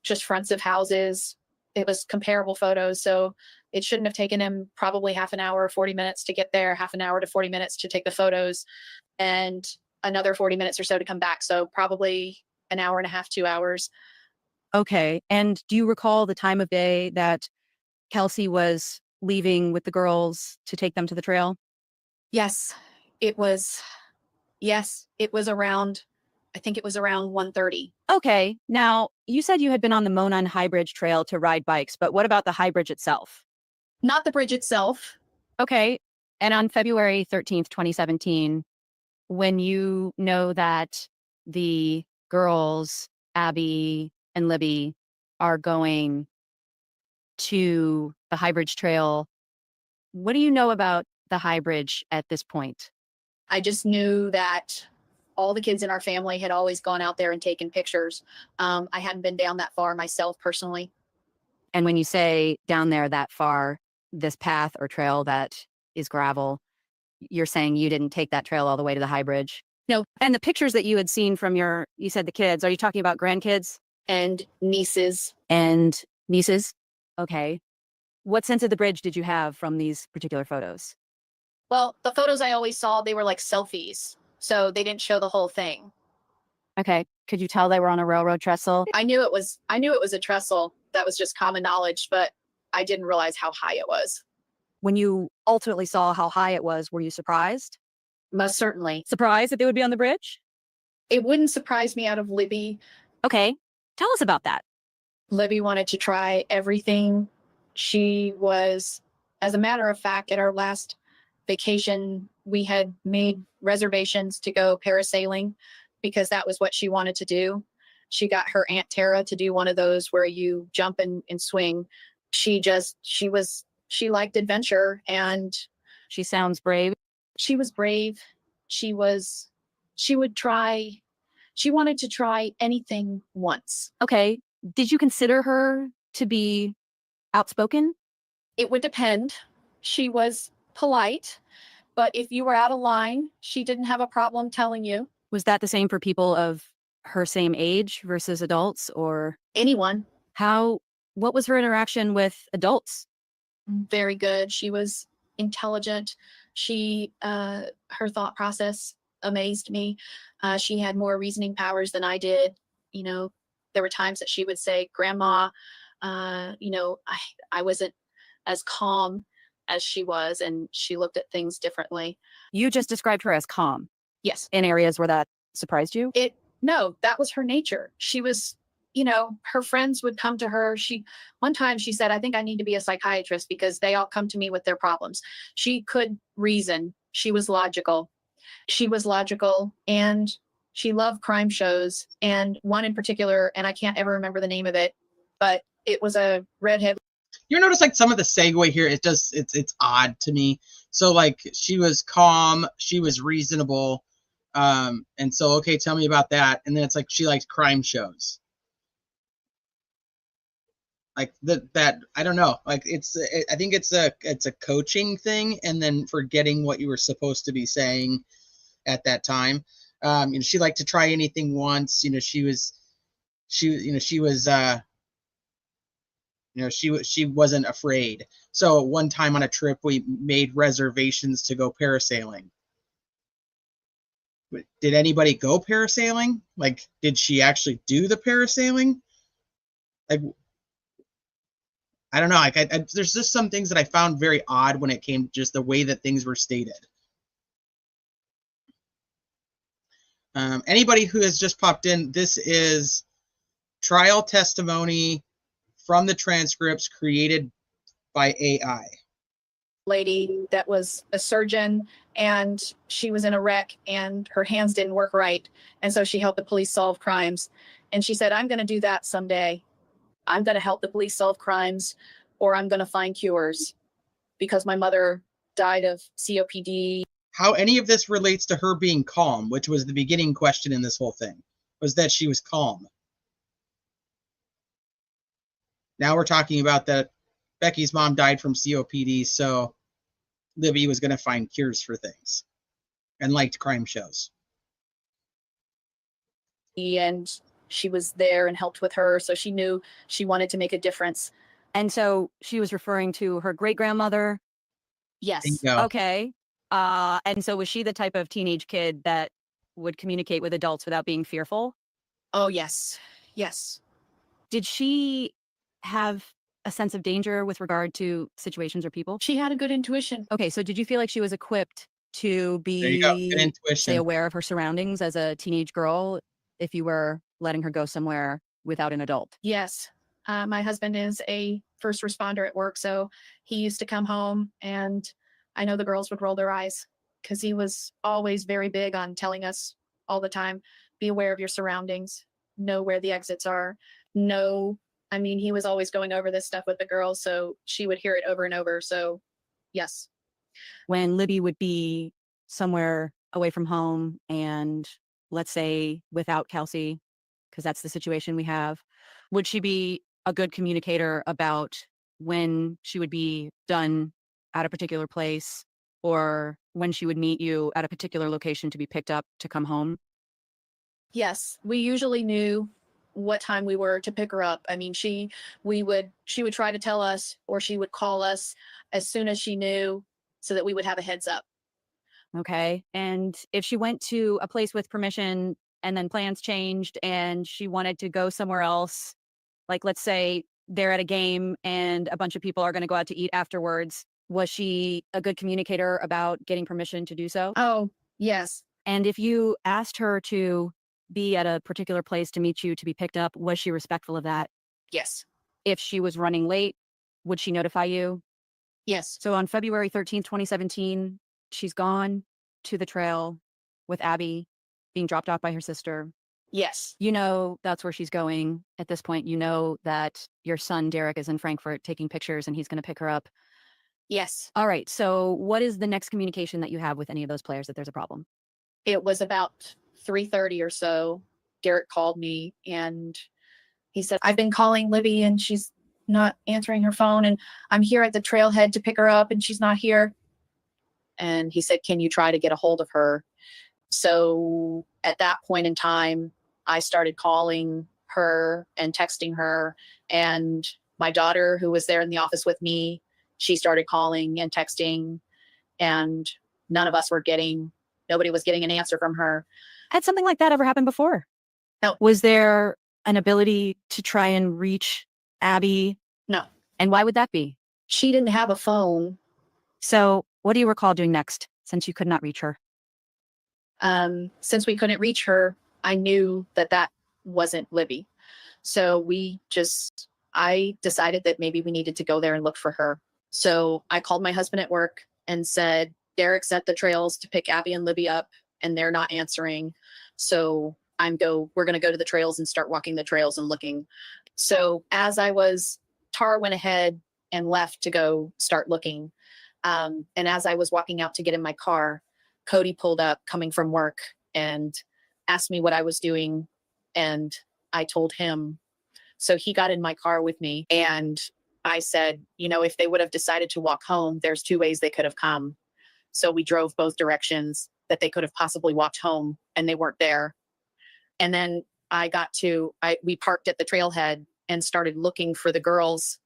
just fronts of houses. It was comparable photos. So it shouldn't have taken him probably half an hour, 40 minutes to get there, half an hour to 40 minutes to take the photos, and another 40 minutes or so to come back. So probably an hour and a half, 2 hours. Okay. And do you recall the time of day that Kelsey was leaving with the girls to take them to the trail? Yes, it was. Yes, it was around, I think it was around 1:30. Okay. Now, you said you had been on the Monon High Bridge Trail to ride bikes, but what about the High Bridge itself? Not the bridge itself. Okay. And on February 13th, 2017, when you know that the girls, Abby and Libby, are going to the High Bridge Trail, what do you know about the High Bridge at this point? I just knew that all the kids in our family had always gone out there and taken pictures. I hadn't been down that far myself personally. And when you say down there that far, this path or trail that is gravel, you're saying you didn't take that trail all the way to the High Bridge? No. And the pictures that you had seen from you said the kids, are you talking about grandkids? And nieces. And nieces? Okay. What sense of the bridge did you have from these particular photos? Well, the photos I always saw, they were like selfies. So they didn't show the whole thing. Okay. Could you tell they were on a railroad trestle? I knew it was a trestle. That was just common knowledge, but I didn't realize how high it was. When you ultimately saw how high it was, were you surprised? Most certainly. Surprised that they would be on the bridge? It wouldn't surprise me out of Libby. Okay. Tell us about that. Libby wanted to try everything. She was, as a matter of fact, at our last vacation, we had made reservations to go parasailing because that was what she wanted to do. She got her Aunt Tara to do one of those where you jump and swing. She liked adventure, and She sounds brave. she was brave. She wanted to try anything once. Okay. Did you consider her to be outspoken? It would depend. She was polite, but if you were out of line, she didn't have a problem telling you. Was that the same for people of her same age versus adults, or Anyone. what was her interaction with adults? Very good. She was intelligent. Her thought process amazed me. She had more reasoning powers than I did. You know, there were times that she would say, "Grandma, I wasn't as calm as she was," and she looked at things differently. You just described her as calm Yes. in areas where that surprised you. No, that was her nature. She was, her friends would come to her. One time she said, "I think I need to be a psychiatrist because they all come to me with their problems." She could reason. She was logical. And she loved crime shows, and one in particular, and I can't ever remember the name of it, but it was a redhead. You notice like some of the segue here, it's odd to me. So like she was calm, she was reasonable. And so, okay, tell me about that. And then it's like she likes crime shows. Like that I don't know. Like I think it's a coaching thing, and then forgetting what you were supposed to be saying at that time. She liked to try anything once. She wasn't afraid. So one time on a trip, we made reservations to go parasailing. Did anybody go parasailing? Like, did she actually do the parasailing? Like, I don't know. Like, there's just some things that I found very odd when it came to just the way that things were stated. Anybody who has just popped in, this is trial testimony from the transcripts created by AI. Lady that was a surgeon, and she was in a wreck and her hands didn't work right. And so she helped the police solve crimes. And she said, I'm going to do that someday. I'm going to help the police solve crimes, or I'm going to find cures, because my mother died of COPD. How any of this relates to her being calm, which was the beginning question in this whole thing, was that she was calm. Now we're talking about that Becky's mom died from COPD, so Libby was going to find cures for things and liked crime shows. And she was there and helped with her, so she knew she wanted to make a difference. And so she was referring to her great grandmother. Yes. There you go. Okay. And so was she the type of teenage kid that would communicate with adults without being fearful? Oh, yes. Yes. Did she have a sense of danger with regard to situations or people? She had a good intuition. Okay, so did you feel like she was equipped to There you go. Good be, intuition. say, aware of her surroundings as a teenage girl if you were letting her go somewhere without an adult? Yes. My husband is a first responder at work, so he used to come home, and I know the girls would roll their eyes because he was always very big on telling us all the time, be aware of your surroundings, know where the exits are, he was always going over this stuff with the girls, so she would hear it over and over. So yes. When Libby would be somewhere away from home and, let's say, without Kelsey, because that's the situation we have, would she be a good communicator about when she would be done at a particular place, or when she would meet you at a particular location to be picked up to come home? Yes, we usually knew what time we were to pick her up. She would try to tell us, or she would call us as soon as she knew, so that we would have a heads up. Okay. And if she went to a place with permission and then plans changed and she wanted to go somewhere else, like let's say they're at a game and a bunch of people are going to go out to eat afterwards, was she a good communicator about getting permission to do so? Oh, yes. And if you asked her to be at a particular place to meet you to be picked up, was she respectful of that? Yes. If she was running late, would she notify you? Yes. So on February 13th, 2017, she's gone to the trail with Abby, being dropped off by her sister. Yes. You know that's where she's going at this point. You know that your son, Derek, is in Frankfurt taking pictures and he's going to pick her up. Yes. All right. So what is the next communication that you have with any of those players that there's a problem? It was about 3:30 or so. Derek called me and he said, I've been calling Libby and she's not answering her phone, and I'm here at the trailhead to pick her up and she's not here. And he said, can you try to get a hold of her? So at that point in time, I started calling her and texting her, and my daughter, who was there in the office with me, she started calling and texting, and nobody was getting an answer from her. Had something like that ever happened before? No. Was there an ability to try and reach Abby? No. And why would that be? She didn't have a phone. So what do you recall doing next since you could not reach her? Since we couldn't reach her, I knew that wasn't Libby. So I decided that maybe we needed to go there and look for her. So I called my husband at work and said, Derek's at the trails to pick Abby and Libby up, and they're not answering. So we're going to go to the trails and start walking the trails and looking. So Tara went ahead and left to go start looking. And as I was walking out to get in my car, Cody pulled up coming from work and asked me what I was doing. And I told him So he got in my car with me, and I said, if they would have decided to walk home, there's 2 ways they could have come. So we drove both directions that they could have possibly walked home, and they weren't there. And then we parked at the trailhead and started looking for the girls.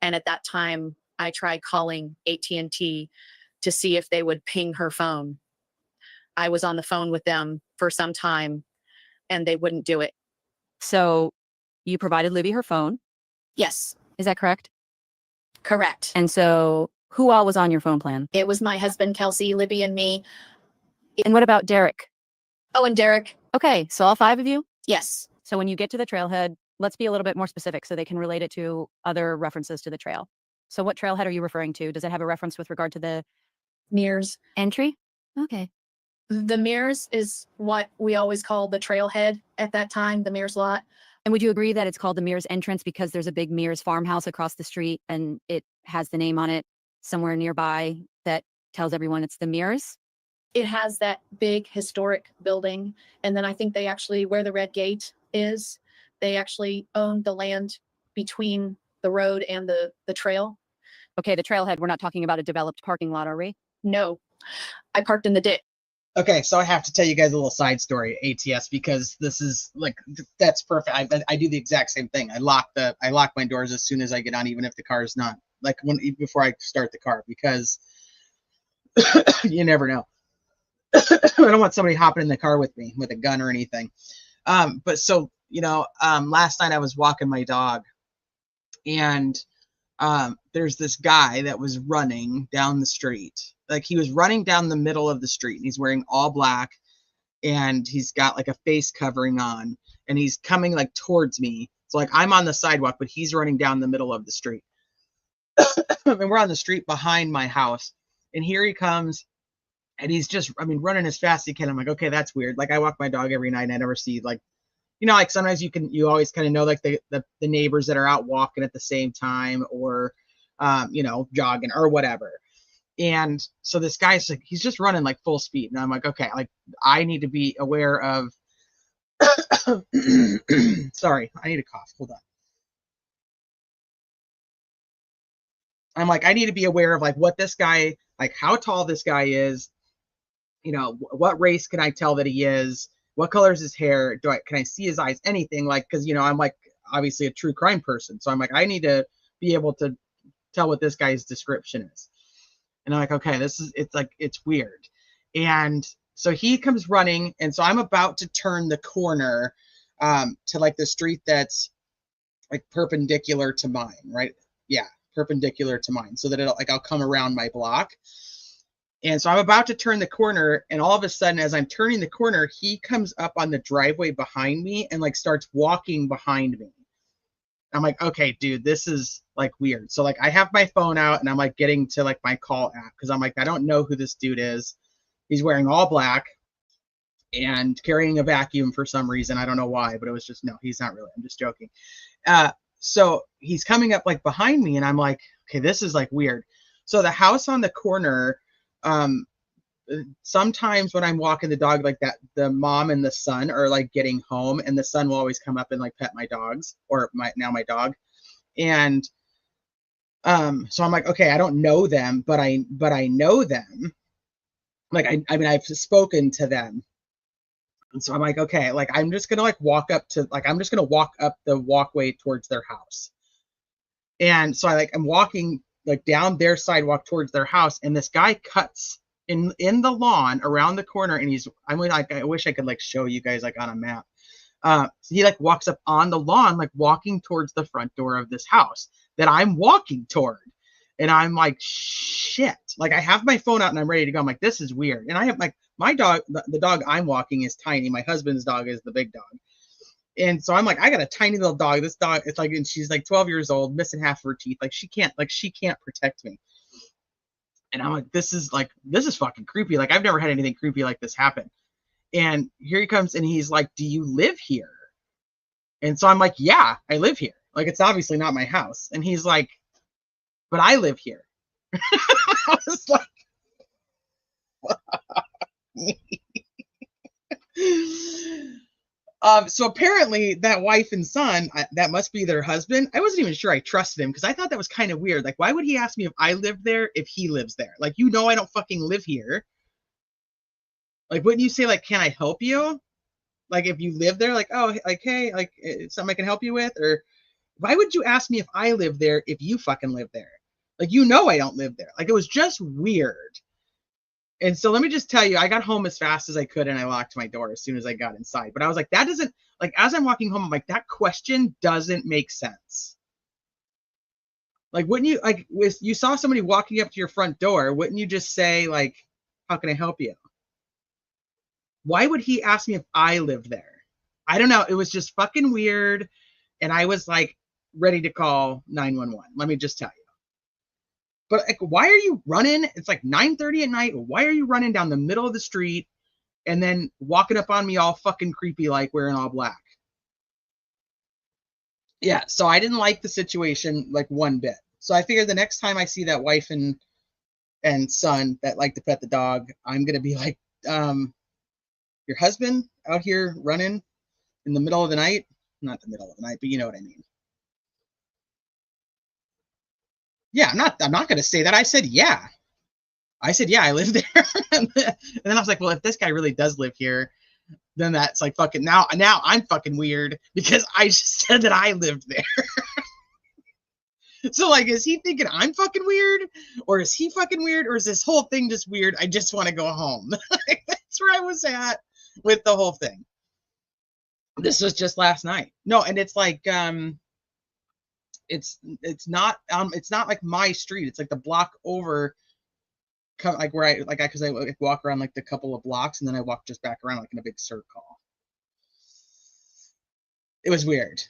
And at that time, I tried calling AT&T to see if they would ping her phone. I was on the phone with them for some time, and they wouldn't do it. So you provided Libby her phone. Yes, Is that correct? correct. And so who all was on your phone plan? It was my husband, Kelsey, Libby, and me. And what about Derek? Oh, and Derek. Okay, so all 5 of you? Yes. So when you get to the trailhead, let's be a little bit more specific so they can relate it to other references to the trail. So what trailhead are you referring to? Does it have a reference with regard to the Mears. entry? Okay. The Mears is what we always called the trailhead at that time, the Mears lot. And would you agree that it's called the Mears entrance because there's a big Mears farmhouse across the street and it has the name on it somewhere nearby that tells everyone it's the Mears? It has that big historic building. And then I think they actually, where the red gate is, they actually owned the land between the road and the trail. Okay, the trailhead, we're not talking about a developed parking lot, are we? No, I parked in the ditch. Okay, so I have to tell you guys a little side story, ATS, because this is like, that's perfect. I do the exact same thing. I lock my doors as soon as I get on, even if the car is not, like even before I start the car, because you never know. I don't want somebody hopping in the car with me with a gun or anything. But so, last night I was walking my dog, and there's this guy that was running down the street. Like he was running down the middle of the street, and he's wearing all black, and he's got like a face covering on, and he's coming like towards me. So like I'm on the sidewalk, but he's running down the middle of the street. And we're on the street behind my house, and here he comes. And he's just, running as fast as he can. I'm like, okay, that's weird. Like I walk my dog every night and I never see like sometimes you always kind of know like the neighbors that are out walking at the same time or, jogging or whatever. And so this guy's like, he's just running like full speed. And I'm like, okay, like I need to be aware of, sorry, I need a cough. Hold on. I'm like, I need to be aware of like what this guy, like how tall this guy is. What race can I tell that he is? What color is his hair? Can I see his eyes? Anything like, because, I'm like obviously a true crime person. So I'm like, I need to be able to tell what this guy's description is. And I'm like, okay, it's weird. And so he comes running. And so I'm about to turn the corner to like the street that's like perpendicular to mine, right? Yeah, perpendicular to mine. So that I'll come around my block. And so I'm about to turn the corner, and all of a sudden, as I'm turning the corner, he comes up on the driveway behind me and like starts walking behind me. I'm like, okay, dude, this is like weird. So like I have my phone out and I'm like getting to like my call app because I'm like, I don't know who this dude is. He's wearing all black and carrying a vacuum for some reason. I don't know why, but it was just, no, he's not really. I'm just joking. So he's coming up like behind me and I'm like, okay, this is like weird. So the house on the corner, sometimes when I'm walking the dog like that, the mom and the son are like getting home and the son will always come up and like pet my dogs or my dog. And so I'm like, okay, I don't know them, but I know them. Like I've spoken to them. And so I'm like, okay, like I'm just gonna like I'm just gonna walk up the walkway towards their house. And so I'm walking like down their sidewalk towards their house, and this guy cuts in the lawn around the corner, and I wish I could like show you guys like on a map. So he like walks up on the lawn, like walking towards the front door of this house that I'm walking toward. And I'm like, shit. Like I have my phone out and I'm ready to go. I'm like, this is weird. And I have like my dog, the dog I'm walking is tiny. My husband's dog is the big dog. And so I'm like, I got a tiny little dog. This dog, it's like, and she's like 12 years old, missing half of her teeth. Like she can't protect me. And I'm like, this is fucking creepy. Like I've never had anything creepy like this happen. And here he comes and he's like, do you live here? And so I'm like, yeah, I live here. Like, it's obviously not my house. And he's like, but I live here. I was like, So apparently that wife and son, that must be their husband. I wasn't even sure I trusted him because I thought that was kind of weird. Like, why would he ask me if I lived there if he lives there? Like, you know, I don't fucking live here. Like, wouldn't you say, like, can I help you? Like, if you live there, like, oh, like, hey, like, something I can help you with? Or why would you ask me if I live there if you fucking live there? Like, you know, I don't live there. Like, it was just weird. And so let me just tell you, I got home as fast as I could and I locked my door as soon as I got inside. But I was like, that doesn't, like, as I'm walking home, I'm like, that question doesn't make sense. Like, wouldn't you, like, if you saw somebody walking up to your front door, wouldn't you just say, like, how can I help you? Why would he ask me if I lived there? I don't know. It was just fucking weird. And I was like, ready to call 911. Let me just tell you. But like, why are you running? It's like 9:30 at night. Why are you running down the middle of the street and then walking up on me all fucking creepy, like wearing all black? Yeah, so I didn't like the situation like one bit. So I figured the next time I see that wife and son that like to pet the dog, I'm gonna be like, your husband out here running in the middle of the night? Not the middle of the night, but you know what I mean. Yeah, I'm not gonna say that. I said yeah. I said yeah, I live there. And then I was like, well, if this guy really does live here, then that's like fucking now I'm fucking weird because I just said that I lived there. So like, is he thinking I'm fucking weird, or is he fucking weird, or is this whole thing just weird? I just want to go home. That's where I was at with the whole thing. This was just last night. No, and it's like it's not like my street. It's like the block over, like where I because I like walk around like the couple of blocks and then I walk just back around like in a big circle. It was weird.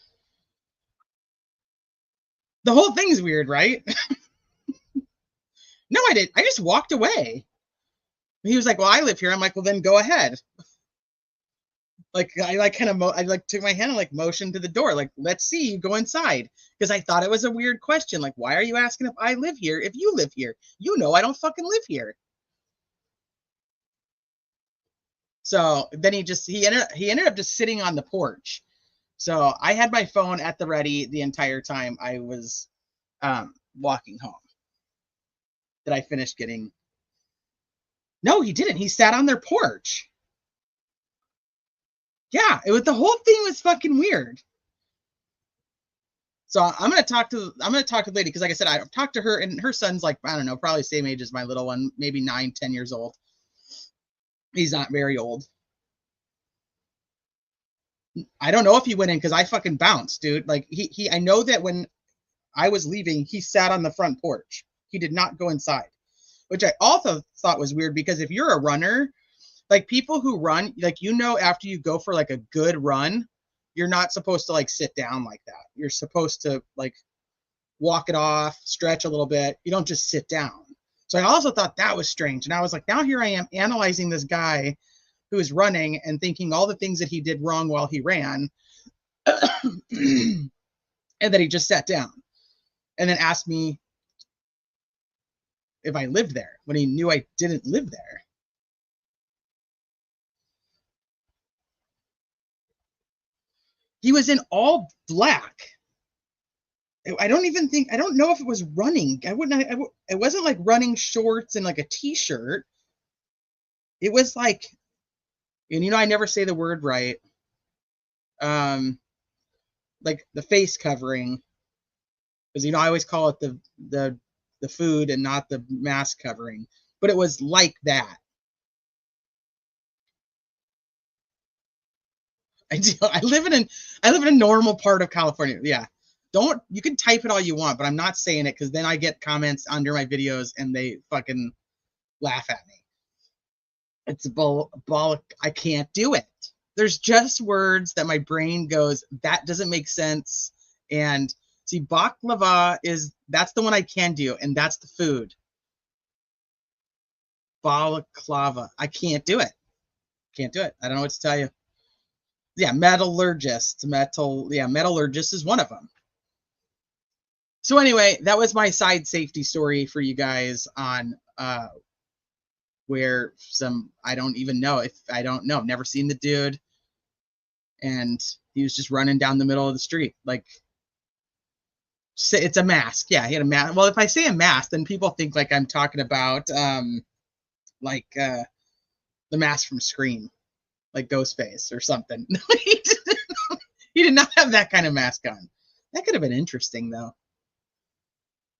The whole thing's weird, right? No, I didn't. I just walked away. He was like, well, I live here. I'm like, well, then go ahead. Like, I like kind of, I like took my hand and like motioned to the door. Like, let's see you go inside. Because I thought it was a weird question. Like, why are you asking if I live here if you live here? You know I don't fucking live here. So then he ended up just sitting on the porch. So I had my phone at the ready the entire time I was walking home. That I finished getting. No, he didn't. He sat on their porch. Yeah, the whole thing was fucking weird. So I'm gonna talk to the lady because, like I said, I talked to her and her son's like, I don't know, probably the same age as my little one, maybe 9, 10 years old. He's not very old. I don't know if he went in because I fucking bounced, dude. Like I know that when I was leaving, he sat on the front porch. He did not go inside, which I also thought was weird because if you're a runner, like people who run, like, you know, after you go for like a good run, you're not supposed to like sit down like that. You're supposed to like walk it off, stretch a little bit. You don't just sit down. So I also thought that was strange. And I was like, now here I am analyzing this guy who is running and thinking all the things that he did wrong while he ran. And that he just sat down and then asked me if I lived there when he knew I didn't live there. He was in all black. I don't know if it was running. It wasn't like running shorts and like a t-shirt. It was like, and you know, I never say the word right. Like the face covering, because, you know, I always call it the food and not the mask covering, but it was like that. I do. I live in a normal part of California. Yeah. You can type it all you want, but I'm not saying it because then I get comments under my videos and they fucking laugh at me. It's bull. I can't do it. There's just words that my brain goes, that doesn't make sense. And see, baklava that's the one I can do, and that's the food. Balaclava. I can't do it. Can't do it. I don't know what to tell you. Yeah, metallurgist. Metallurgist is one of them. So anyway, that was my side safety story for you guys on where I don't even know. I've never seen the dude. and he was just running down the middle of the street. Like, it's a mask. Yeah, he had a mask. Well, if I say a mask, then people think like I'm talking about like the mask from Scream, like Ghostface or something. He did not have that kind of mask on. That could have been interesting though.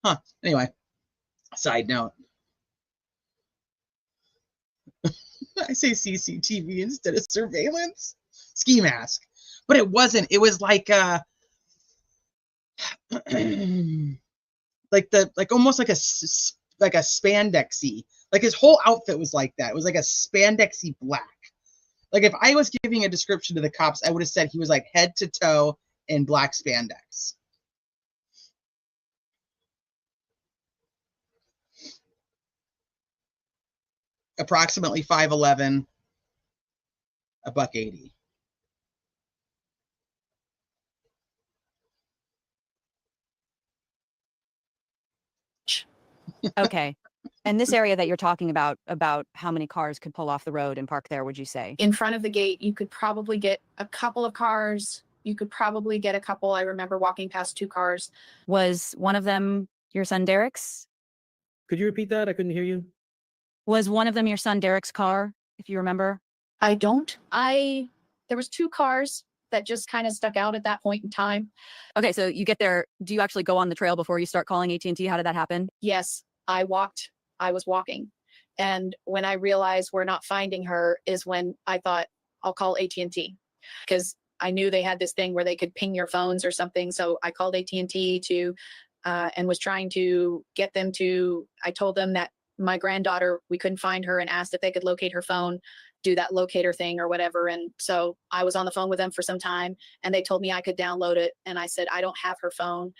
Huh. Anyway, side note. I say CCTV instead of surveillance. Ski mask. But it wasn't. It was like like almost like a spandexy. Like his whole outfit was like that. It was like a spandexy black. Like if I was giving a description to the cops, I would have said he was like head to toe in black spandex. Approximately 5'11", $180. Okay. And this area that you're talking about how many cars could pull off the road and park there, would you say? In front of the gate, you could probably get a couple of cars. You could probably get a couple. I remember walking past 2 cars. Was one of them your son Derek's? Could you repeat that? I couldn't hear you. Was one of them your son Derek's car, if you remember? I don't. There was 2 cars that just kind of stuck out at that point in time. Okay, so you get there. Do you actually go on the trail before you start calling AT&T? How did that happen? Yes, I was walking. And when I realized we're not finding her is when I thought I'll call AT&T, because I knew they had this thing where they could ping your phones or something. So I called AT&T and was trying to get them to, I told them that my granddaughter, we couldn't find her, and asked if they could locate her phone, do that locator thing or whatever. And so I was on the phone with them for some time, and they told me I could download it. And I said, I don't have her phone.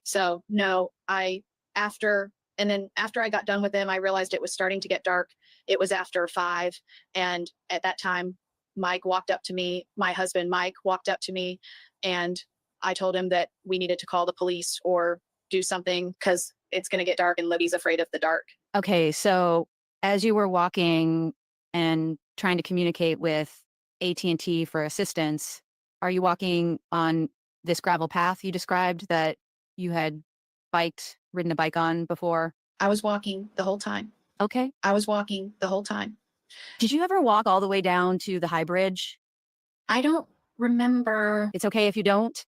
So no, after I got done with them, I realized it was starting to get dark. It was after 5. And at that time, Mike walked up to me, my husband, Mike, walked up to me, and I told him that we needed to call the police or do something because it's going to get dark and Libby's afraid of the dark. Okay, so as you were walking and trying to communicate with AT&T for assistance, are you walking on this gravel path you described that you had ridden a bike on before? I was walking the whole time. Okay. I was walking the whole time. Did you ever walk all the way down to the high bridge? I don't remember. It's okay if you don't.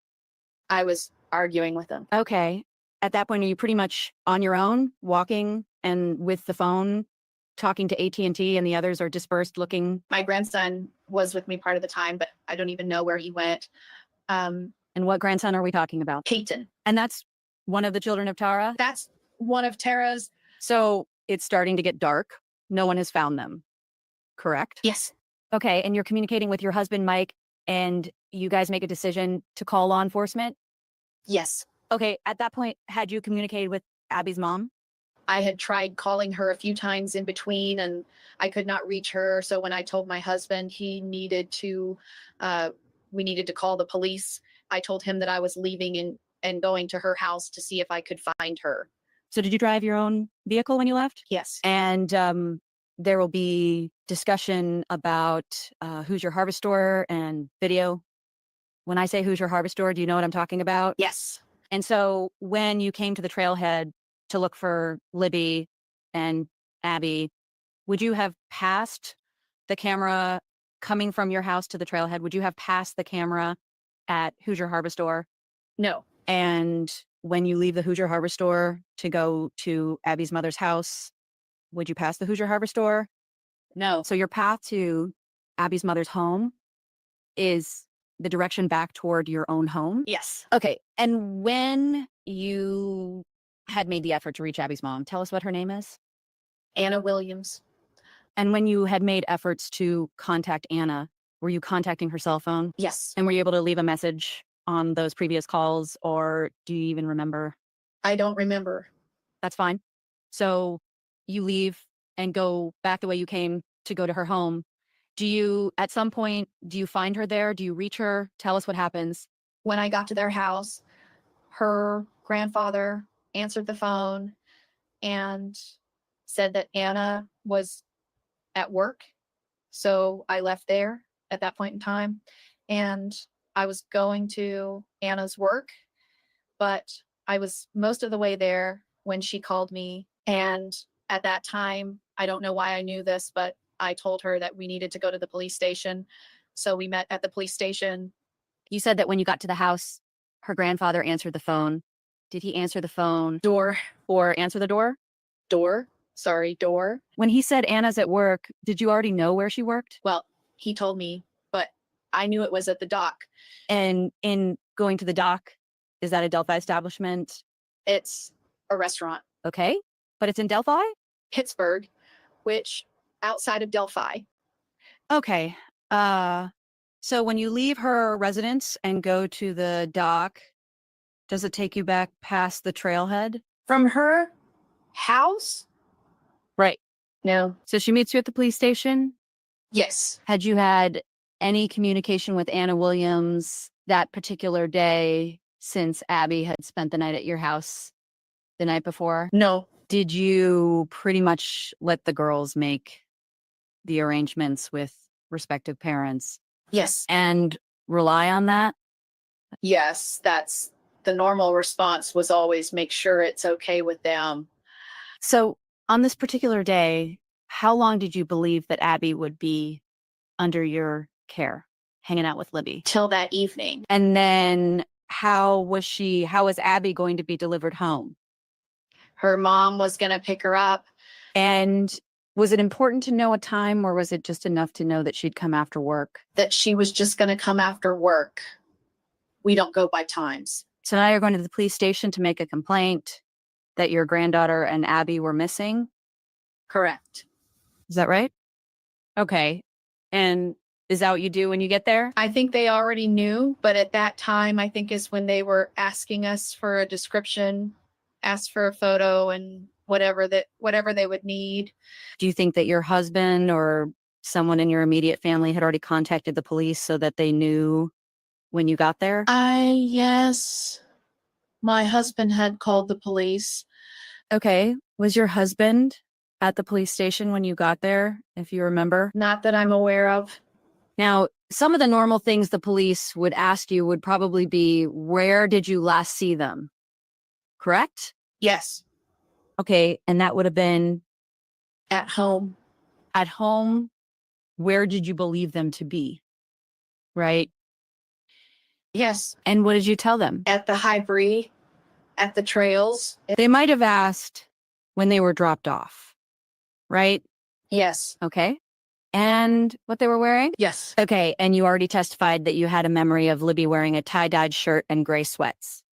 I was arguing with them. Okay. At that point, are you pretty much on your own, walking and with the phone, talking to AT&T, and the others are dispersed looking? My grandson was with me part of the time, but I don't even know where he went. And what grandson are we talking about? Peyton. And that's one of the children of Tara? That's one of Tara's. So it's starting to get dark. No one has found them, correct? Yes. Okay. And you're communicating with your husband, Mike, and you guys make a decision to call law enforcement? Yes. Okay. At that point, had you communicated with Abby's mom? I had tried calling her a few times in between and I could not reach her. So when I told my husband we needed to call the police, I told him that I was leaving and going to her house to see if I could find her. So did you drive your own vehicle when you left? Yes. And there will be discussion about Who's Your Harvestor and video. When I say Who's Your Harvestor, do you know what I'm talking about? Yes. And so when you came to the trailhead to look for Libby and Abby, would you have passed the camera coming from your house to the trailhead? Would you have passed the camera at Who's Your Harvestor? No. And when you leave the Who's Your Harvestor to go to Abby's mother's house, would you pass the Who's Your Harvestor? No. So your path to Abby's mother's home is the direction back toward your own home? Yes. Okay. And when you had made the effort to reach Abby's mom, tell us what her name is. Anna Williams. And when you had made efforts to contact Anna, were you contacting her cell phone? Yes. And were you able to leave a message on those previous calls, or do you even remember? I don't remember. That's fine. So you leave and go back the way you came to go to her home. At some point, do you find her there? Do you reach her? Tell us what happens. When I got to their house, her grandfather answered the phone and said that Anna was at work. So I left there at that point in time. and I was going to Anna's work, but I was most of the way there when she called me. And at that time, I don't know why I knew this, but I told her that we needed to go to the police station. So we met at the police station. You said that when you got to the house, her grandfather answered the phone. Did he answer the phone Door, or answer the door? door, sorry, door. When he said Anna's at work, did you already know where she worked? Well, he told me, but I knew it was at the dock. And in going to the dock, is that a Delphi establishment? It's a restaurant, Okay. But it's in Delphi? Pittsburgh, which outside of Delphi. Okay. So when you leave her residence and go to the dock, does it take you back past the trailhead? From her house? Right. No. So she meets you at the police station. Yes. Had you had any communication with Anna Williams that particular day since Abby had spent the night at your house the night before? No. Did you pretty much let the girls make the arrangements with respective parents Yes. and rely on that? Yes. That's the normal response, was always make sure it's okay with them. So on this particular day, how long did you believe that Abby would be under your care, hanging out with Libby? Till that evening. And then how was Abby going to be delivered home? Her mom was going to pick her up. And was it important to know a time, or was it just enough to know that she'd come after work? That she was just going to come after work. We don't go by times. So now you're going to the police station to make a complaint that your granddaughter and Abby were missing? Correct. Is that right? Okay. And is that what you do when you get there? I think they already knew, but at that time, I think is when they were asking us for a description, asked for a photo and whatever they would need. Do you think that your husband or someone in your immediate family had already contacted the police so that they knew when you got there? Yes. My husband had called the police. Okay. Was your husband at the police station when you got there, if you remember? Not that I'm aware of. Now, some of the normal things the police would ask you would probably be, where did you last see them? Correct? Yes. Okay. And that would have been At home. at home. Where did you believe them to be? Right? Yes. And what did you tell them? At the Hybrid, at the trails. They might have asked when they were dropped off, right? Yes. Okay. And what they were wearing? Yes. Okay. And you already testified that you had a memory of Libby wearing a tie-dyed shirt and gray sweats.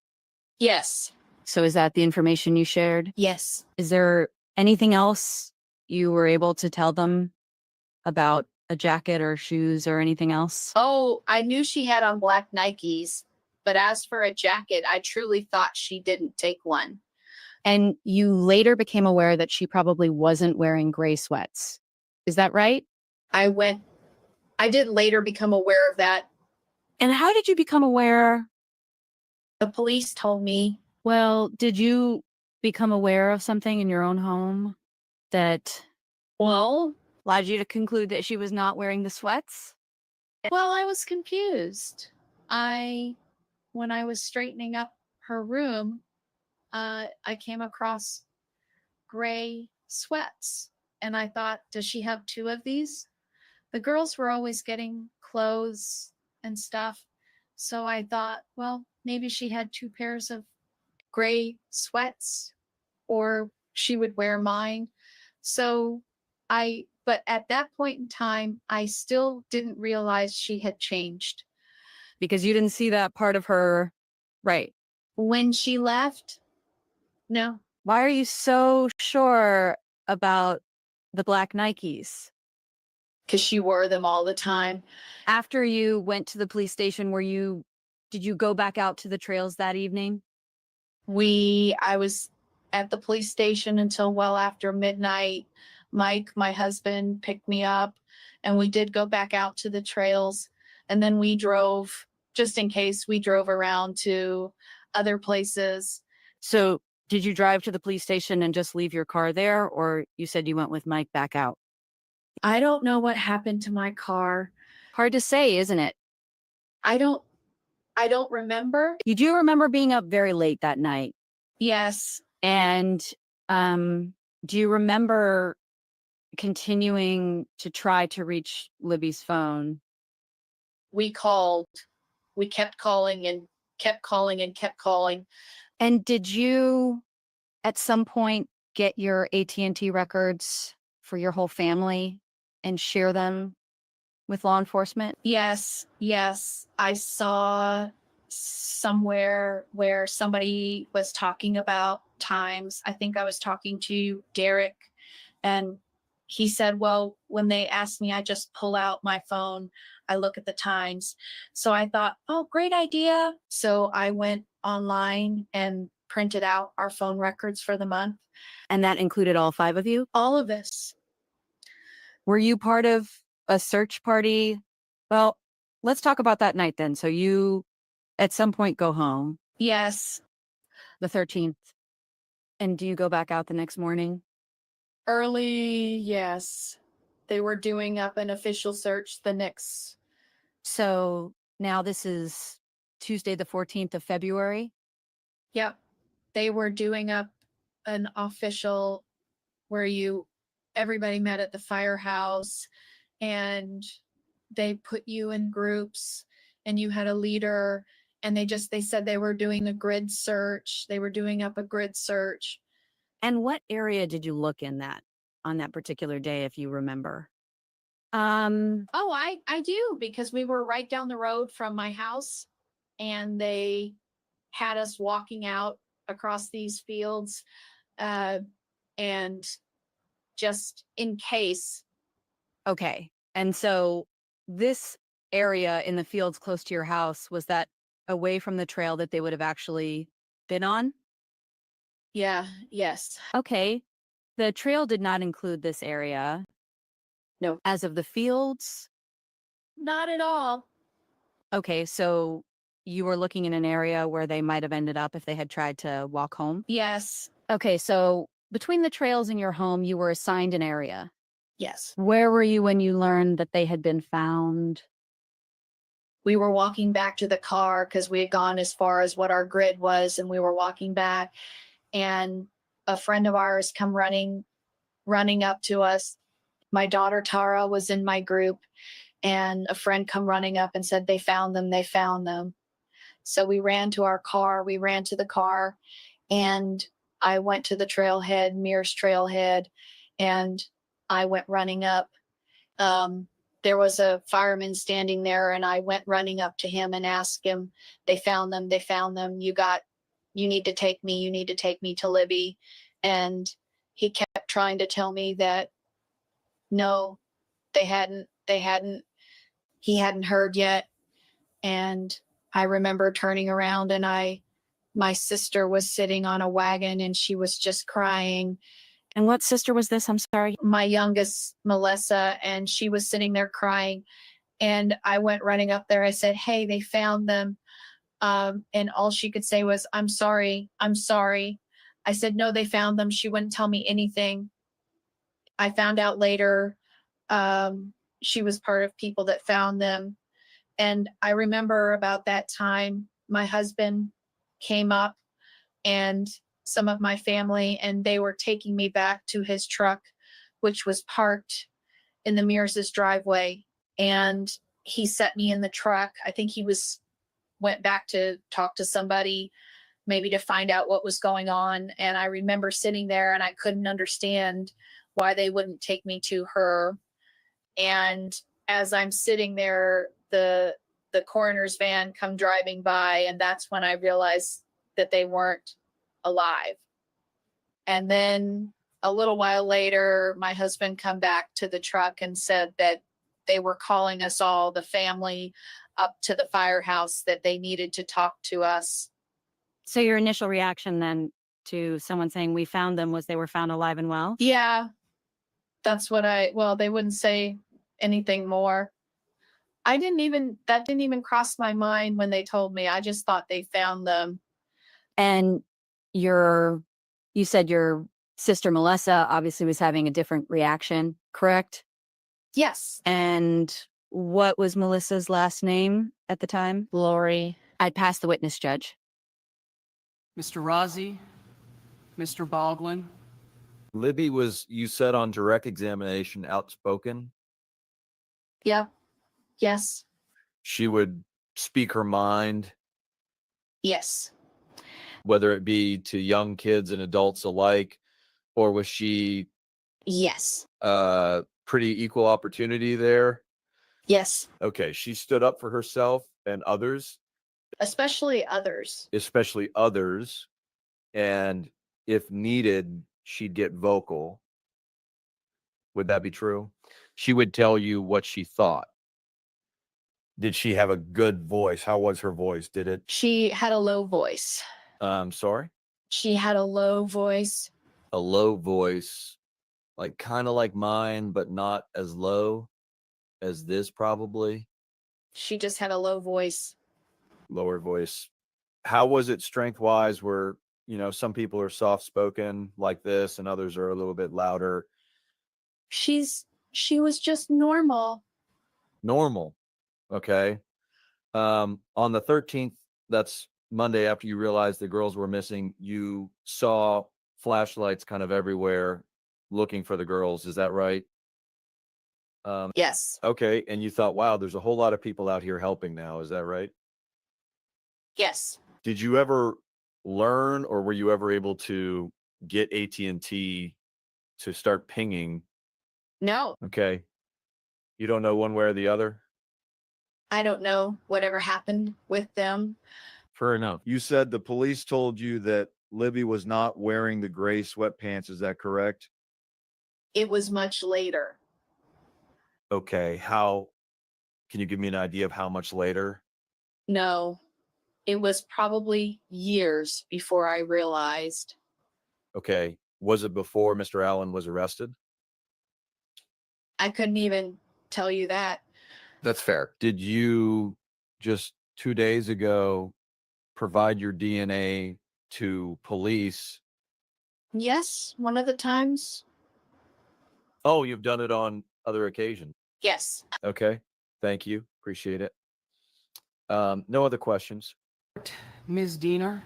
Yes. So is that the information you shared? Yes. Is there anything else you were able to tell them about a jacket or shoes or anything else? Oh, I knew she had on black Nikes, but as for a jacket, I truly thought she didn't take one. And you later became aware that she probably wasn't wearing gray sweats. Is that right? I did later become aware of that. And how did you become aware? The police told me. Well, did you become aware of something in your own home that Well, led you to conclude that she was not wearing the sweats? I was confused. When I was straightening up her room, I came across gray sweats. And I thought, does she have two of these? The girls were always getting clothes and stuff. So I thought, well, maybe she had two pairs of gray sweats, or she would wear mine. But at that point in time, I still didn't realize she had changed. Because you didn't see that part of her, right? When she left, no. Why are you so sure about the black Nikes? Because she wore them all the time. After you went to the police station, did you go back out to the trails that evening? I was at the police station until well after midnight. Mike, my husband, picked me up, and we did go back out to the trails. And then we drove, just in case, we drove around to other places. So did you drive to the police station and just leave your car there? Or you said you went with Mike back out? I don't know what happened to my car. Hard to say, isn't it? I don't remember. You do remember being up very late that night. Yes. And do you remember continuing to try to reach Libby's phone? We called. We kept calling and kept calling and kept calling. And did you at some point get your AT&T records for your whole family and share them with law enforcement? Yes, yes. I saw somewhere where somebody was talking about times. I think I was talking to Derek, and he said, well, when they ask me, I just pull out my phone, I look at the times. So I thought, oh, great idea. So I went online and printed out our phone records for the month. And that included all 5 of you? All of us. Were you part of a search party? Well, let's talk about that night then. So you at some point go home, Yes. the 13th. And do you go back out the next morning? Early, yes. They were doing up an official search the next. So now this is Tuesday, the 14th of February. Yep. They were doing up an official where everybody met at the firehouse, and they put you in groups and you had a leader, and they said they were doing a grid search. They were doing up a grid search. And what area did you look in on that particular day, if you remember? Oh, I do, because we were right down the road from my house, and they had us walking out across these fields, and just in case. Okay. And so this area in the fields close to your house, was that away from the trail that they would have actually been on? Yeah, yes. Okay. The trail did not include this area. No. As of the fields? Not at all. Okay, so you were looking in an area where they might have ended up if they had tried to walk home? Yes. Okay, so between the trails and your home, you were assigned an area. Yes. Where were you when you learned that they had been found? We were walking back to the car because we had gone as far as what our grid was, and we were walking back, and a friend of ours come running up to us. My daughter Tara was in my group, and a friend come running up and said, they found them, they found them. So we ran to our car, we ran to the car, and I went to the trailhead, Mears trailhead, and I went running up. There was a fireman standing there, and I went running up to him and asked him, they found them, they found them. You need to take me to Libby. And he kept trying to tell me that no, he hadn't heard yet. And I remember turning around, and my sister was sitting on a wagon, and she was just crying. And what sister was this? I'm sorry. My youngest, Melissa, and she was sitting there crying. And I went running up there. I said, hey, they found them. And all she could say was, I'm sorry, I'm sorry. I said, no, they found them. She wouldn't tell me anything. I found out later, she was part of people that found them. And I remember about that time, my husband came up, and some of my family, and they were taking me back to his truck, which was parked in the Mears's driveway. And he set me in the truck. I think went back to talk to somebody, maybe to find out what was going on. And I remember sitting there, and I couldn't understand why they wouldn't take me to her. And as I'm sitting there, the coroner's van come driving by, and that's when I realized that they weren't alive. And then a little while later, my husband come back to the truck and said that they were calling us all, the family, up to the firehouse, that they needed to talk to us. So your initial reaction then to someone saying we found them was they were found alive and well? Yeah, that's what they wouldn't say anything more. That didn't even cross my mind when they told me. I just thought they found them. And you said your sister Melissa obviously was having a different reaction, correct? Yes. And What was Melissa's last name at the time? Lori. I'd pass the witness, Judge. Mr. Rozzi, Mr. Baldwin, Libby was, you said on direct examination, outspoken. Yeah. Yes. She would speak her mind, Yes. whether it be to young kids and adults alike, or was she Yes. pretty equal opportunity there? Yes. Okay, she stood up for herself and others, Especially others. especially others, and if needed, she'd get vocal. Would that be true? She would tell you what she thought. Did she have a good voice? How was her voice? Did it? She had a low voice. Sorry? She had a low voice. A low voice, like kind of like mine, but not as low as this, probably. She just had a low voice. Lower voice. How was it strength wise? Where, some people are soft spoken like this and others are a little bit louder. She was just normal. Normal. Okay. On the 13th, that's Monday, after you realized the girls were missing, you saw flashlights kind of everywhere looking for the girls. Is that right? Yes. Okay. And you thought, wow, there's a whole lot of people out here helping now. Is that right? Yes. Did you ever learn, or were you ever able to get AT&T to start pinging? No, Okay. You don't know one way or the other? I don't know whatever happened with them. Fair enough. You said the police told you that Libby was not wearing the gray sweatpants. Is that correct? It was much later. Okay. Can you give me an idea of how much later? No, it was probably years before I realized. Okay. Was it before Mr. Allen was arrested? I couldn't even tell you that. That's fair. Did you just 2 days ago provide your DNA to police? Yes, one of the times. Oh, you've done it on other occasions. Yes. Okay. Thank you. Appreciate it. No other questions. Ms. Diener,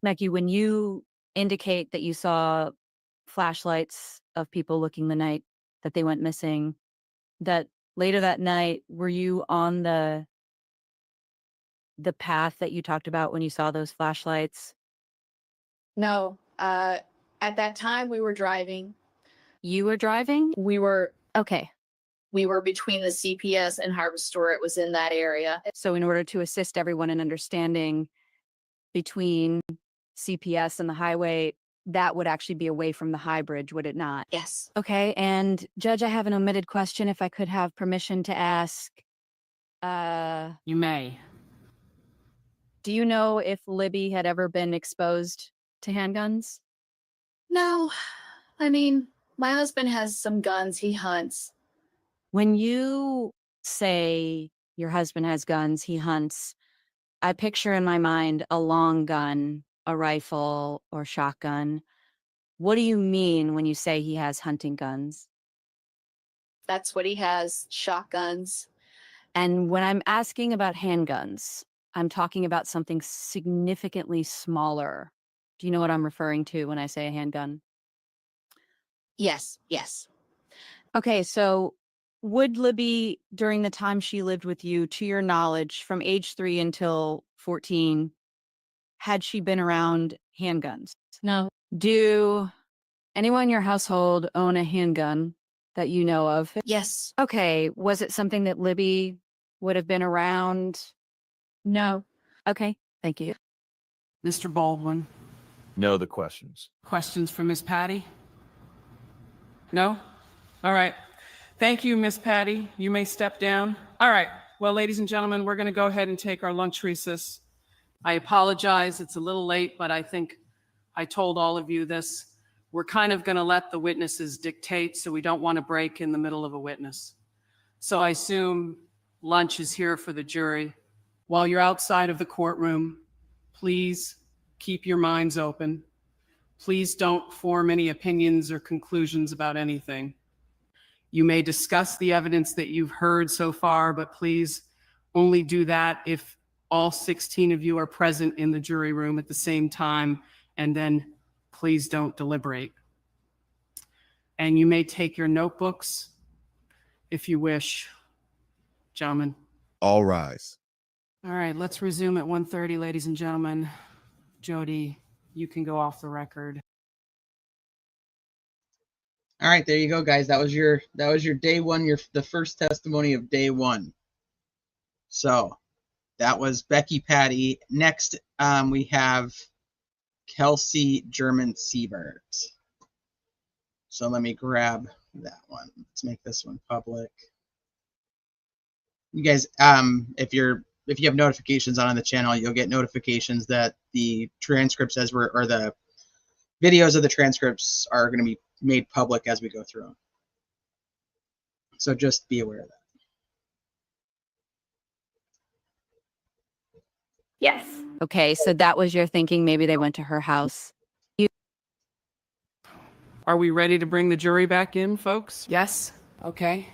Becky, when you indicate that you saw flashlights of people looking the night that they went missing, that later that night, were you on the path that you talked about when you saw those flashlights? No. At that time we were driving. You were driving? We were Okay. between the CPS and Harvest Store. It was in that area. So in order to assist everyone in understanding between CPS and the highway, that would actually be away from the high bridge, would it not? Yes. Okay. And Judge, I have an omitted question if I could have permission to ask. you may. Do you know if Libby had ever been exposed to handguns? No, I mean, my husband has some guns. He hunts. When you say your husband has guns, he hunts, I picture in my mind a long gun, a rifle, or shotgun. What do you mean when you say he has hunting guns? That's what he has, shotguns. And when I'm asking about handguns, I'm talking about something significantly smaller. Do you know what I'm referring to when I say a handgun? Yes, yes. Okay, so would Libby, during the time she lived with you, to your knowledge, from age 3 until 14, had she been around handguns? No. Do anyone in your household own a handgun that you know of? Yes. Okay, was it something that Libby would have been around? No. Okay, thank you. Mr. Baldwin, No other questions. questions for Ms. Patty? No? All right. Thank you, Ms. Patty. You may step down. All right. Well, ladies and gentlemen, we're going to go ahead and take our lunch recess. I apologize. It's a little late, but I think I told all of you this. We're kind of going to let the witnesses dictate, so we don't want to break in the middle of a witness. So I assume lunch is here for the jury. While you're outside of the courtroom, please keep your minds open. Please don't form any opinions or conclusions about anything. You may discuss the evidence that you've heard so far, but please only do that if all 16 of you are present in the jury room at the same time, and then please don't deliberate. And you may take your notebooks if you wish, gentlemen. All rise. All right, let's resume at 1:30, ladies and gentlemen. Jody, you can go off the record. All right, there you go, guys. That was your day one, the first testimony of day one. So that was Becky Patty. Next, we have Kelsey German Siebert. So let me grab that one. Let's make this one public. You guys, if you have notifications on the channel, you'll get notifications that the transcripts or the videos of the transcripts are going to be made public as we go through them. So just be aware of that. Yes. Okay, so that was your thinking. Maybe they went to her house. Are we ready to bring the jury back in, folks? Yes? Okay.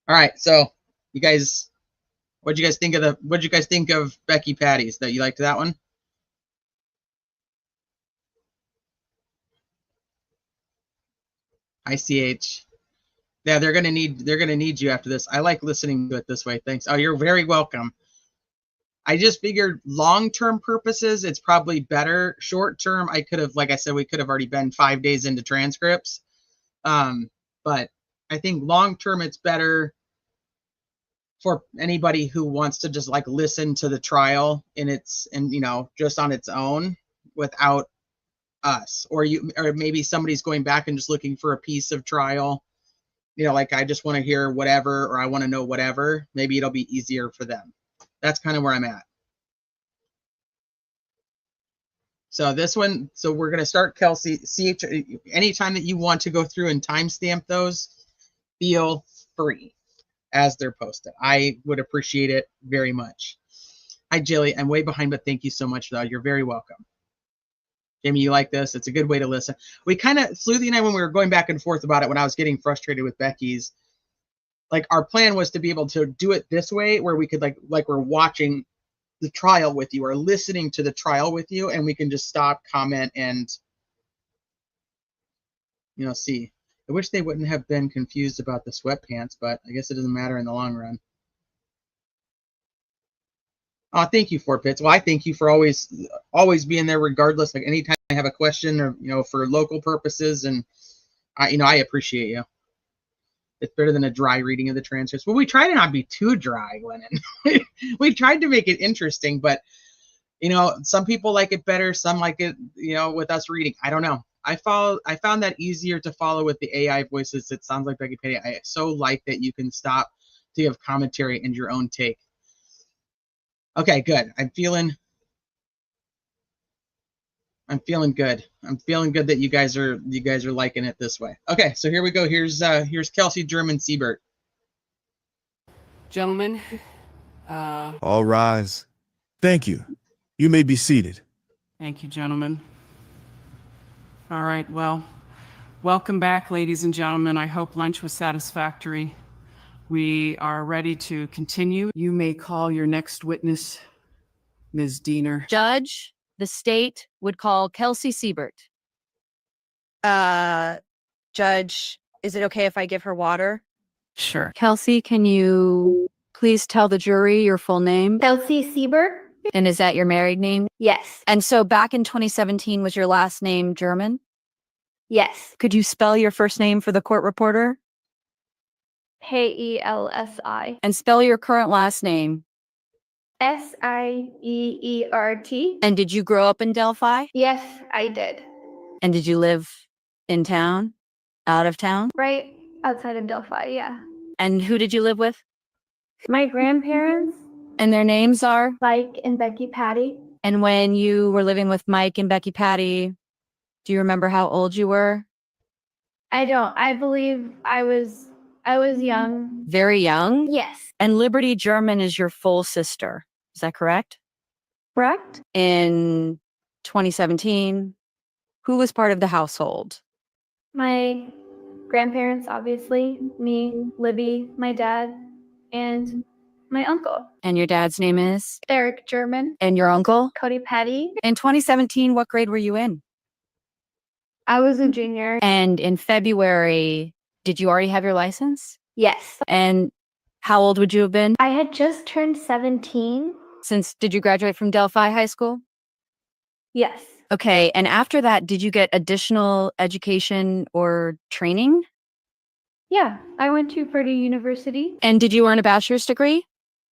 All right, so you guys, what'd you guys think of Becky Patty's? That you liked that one? ICH. Yeah, they're gonna need you after this. I like listening to it this way. Thanks. Oh, you're very welcome. I just figured long-term purposes, it's probably better. Short-term, like I said, we could have already been 5 days into transcripts. But I think long-term, it's better for anybody who wants to just like listen to the trial just on its own without us, or maybe somebody's going back and just looking for a piece of trial, like I just want to hear whatever, or I want to know whatever. Maybe it'll be easier for them. That's kind of where I'm at. So this one, so we're going to start Kelsey. Anytime that you want to go through and timestamp those, feel free as they're posted. I would appreciate it very much. Hi, Jilly. I'm way behind, but thank you so much, though. You're very welcome. Jamie, you like this? It's a good way to listen. We kind of, Sleuthie and I, when we were going back and forth about it, when I was getting frustrated with Becky's, like our plan was to be able to do it this way, where we could like we're watching the trial with you or listening to the trial with you, and we can just stop, comment, and see. I wish they wouldn't have been confused about the sweatpants, but I guess it doesn't matter in the long run. Oh, thank you, Fort Pitts. Well, I thank you for always being there, regardless. Like anytime I have a question, or for local purposes, and I appreciate you. It's better than a dry reading of the transcripts. Well, we try to not be too dry, Lennon. We tried to make it interesting, but some people like it better. Some like it, with us reading. I don't know. I found that easier to follow with the AI voices. It sounds like Becky Patty. I so like that you can stop to give commentary and your own take. Okay, good. I'm feeling good. I'm feeling good that you guys are liking it this way. Okay, so here we go. Here's Kelsey German Siebert. Gentlemen, All rise. Thank you. You may be seated. thank you, gentlemen. All right, well, welcome back, ladies and gentlemen. I hope lunch was satisfactory. We are ready to continue. You may call your next witness, Ms. Diener. Judge, the state would call Kelsey Siebert. Judge, is it okay if I give her water? Sure. Kelsey, can you please tell the jury your full name? Kelsey Siebert? And is that your married name? Yes. And so back in 2017, was your last name German? Yes. Could you spell your first name for the court reporter? Kelsi. And spell your current last name? Sieert. And did you grow up in Delphi? Yes, I did. And did you live in town? Out of town? Right outside of Delphi, yeah. And who did you live with? My grandparents, And their names are? Mike and Becky Patty. And when you were living with Mike and Becky Patty, do you remember how old you were? I don't. I believe I was young. Very young? Yes. And Liberty German is your full sister. Is that correct? Correct? In 2017, who was part of the household? My grandparents, obviously, me, Libby, my dad, and my uncle, And your dad's name is? Eric German, And your uncle? Cody Patty. In 2017, what grade were you in? I was a junior. And in February, did you already have your license? Yes. And how old would you have been? I had just turned 17. Did you graduate from Delphi High School? Yes. Okay. And after that, did you get additional education or training? Yeah, I went to Purdue University. And did you earn a bachelor's degree?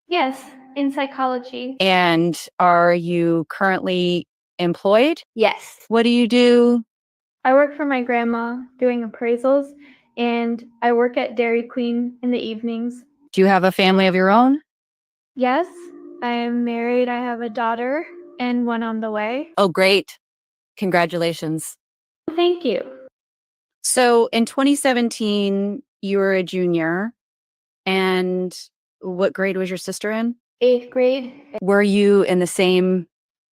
Yes, in psychology. And are you currently employed? Yes. What do you do? I work for my grandma doing appraisals, and I work at Dairy Queen in the evenings. Do you have a family of your own? Yes, I am married. I have a daughter and one on the way. Oh, great. Congratulations. Thank you. So in 2017, you were a junior. And what grade was your sister in? 8th grade. Were you in the same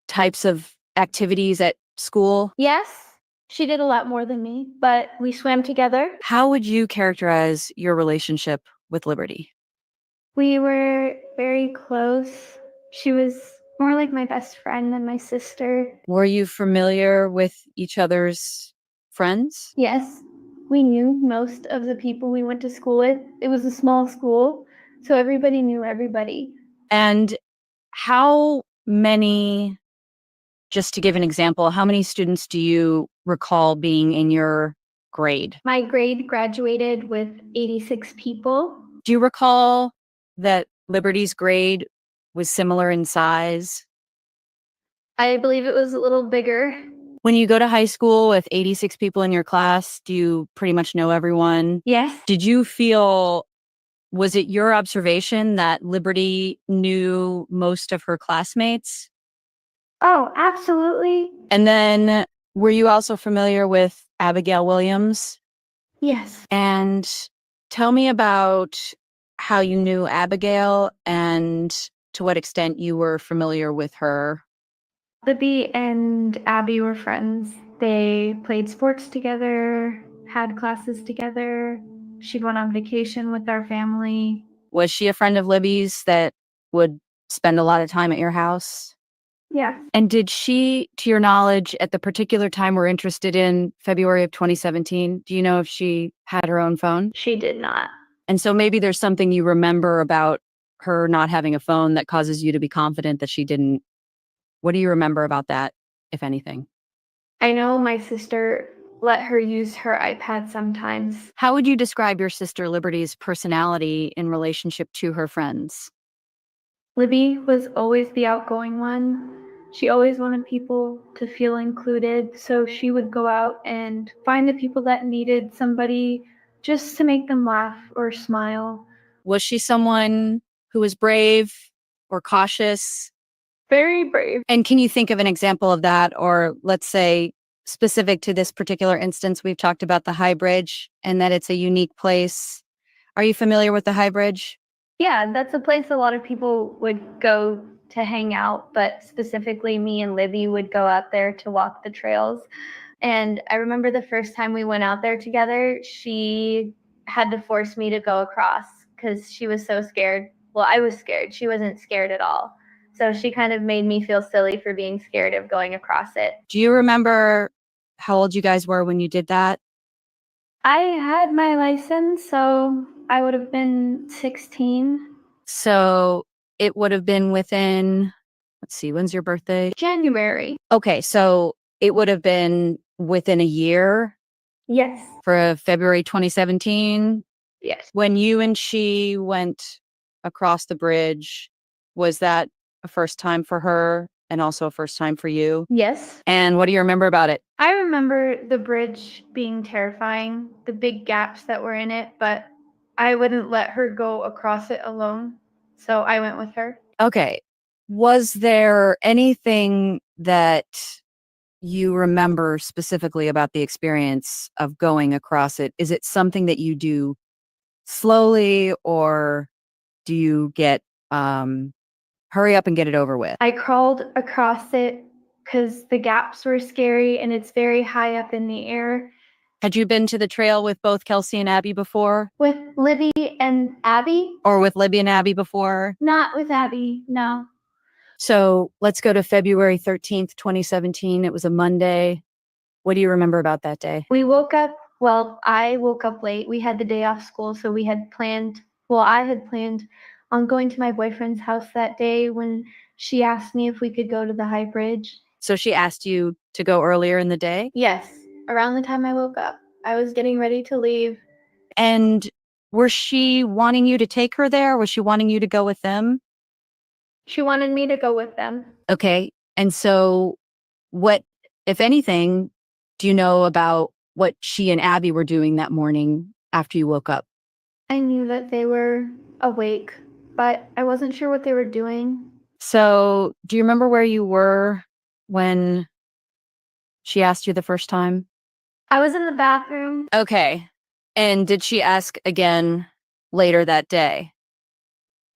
types of activities at school? Yes, she did a lot more than me, but we swam together. How would you characterize your relationship with Liberty? We were very close. She was more like my best friend than my sister. Were you familiar with each other's friends? Yes, we knew most of the people we went to school with. It was a small school, so everybody knew everybody. And how many, just to give an example, how many students do you recall being in your grade? My grade graduated with 86 people. Do you recall that Liberty's grade was similar in size? I believe it was a little bigger. When you go to high school with 86 people in your class, do you pretty much know everyone? Yes. Did you feel, was it your observation that Liberty knew most of her classmates? Oh, absolutely. And then were you also familiar with Abigail Williams? Yes. And tell me about how you knew Abigail and to what extent you were familiar with her. Libby and Abby were friends. They played sports together, had classes together. She'd went on vacation with our family. Was she a friend of Libby's that would spend a lot of time at your house? Yeah. And did she, to your knowledge, at the particular time we're interested in, February of 2017, do you know if she had her own phone? She did not. And so maybe there's something you remember about her not having a phone that causes you to be confident that she didn't. What do you remember about that, if anything? I know my sister let her use her iPad sometimes. How would you describe your sister Liberty's personality in relationship to her friends? Libby was always the outgoing one. She always wanted people to feel included, so she would go out and find the people that needed somebody just to make them laugh or smile. Was she someone who was brave or cautious? Very brave. And can you think of an example of that? Or let's say specific to this particular instance, we've talked about the High Bridge and that it's a unique place. Are you familiar with the High Bridge? Yeah, that's a place a lot of people would go to hang out, but specifically me and Libby would go out there to walk the trails. And I remember the first time we went out there together, she had to force me to go across because she was so scared. Well, I was scared. She wasn't scared at all. So she kind of made me feel silly for being scared of going across it. Do you remember how old you guys were when you did that? I had my license, so I would have been 16. So it would have been within, let's see, when's your birthday? January. Okay, so it would have been within a year Yes. for February 2017. Yes. When you and she went across the bridge, was that a first time for her and also a first time for you? Yes. And what do you remember about it? I remember the bridge being terrifying, the big gaps that were in it, but I wouldn't let her go across it alone. So I went with her. Okay. Was there anything that you remember specifically about the experience of going across it? Is it something that you do slowly or do you get hurry up and get it over with? I crawled across it because the gaps were scary and it's very high up in the air. Had you been to the trail with both Kelsey and Abby before? With Libby and Abby? Or with Libby and Abby before? Not with Abby, no. So let's go to February 13th, 2017. It was a Monday. What do you remember about that day? We woke up, well, I woke up late. We had the day off school, so we had planned, well, I had planned on going to my boyfriend's house that day when she asked me if we could go to the high bridge. So she asked you to go earlier in the day? Yes, around the time I woke up. I was getting ready to leave. And was she wanting you to take her there? Was she wanting you to go with them? She wanted me to go with them. Okay. And so what, if anything, do you know about what she and Abby were doing that morning after you woke up? I knew that they were awake, but I wasn't sure what they were doing. So do you remember where you were when she asked you the first time? I was in the bathroom. Okay. And did she ask again later that day?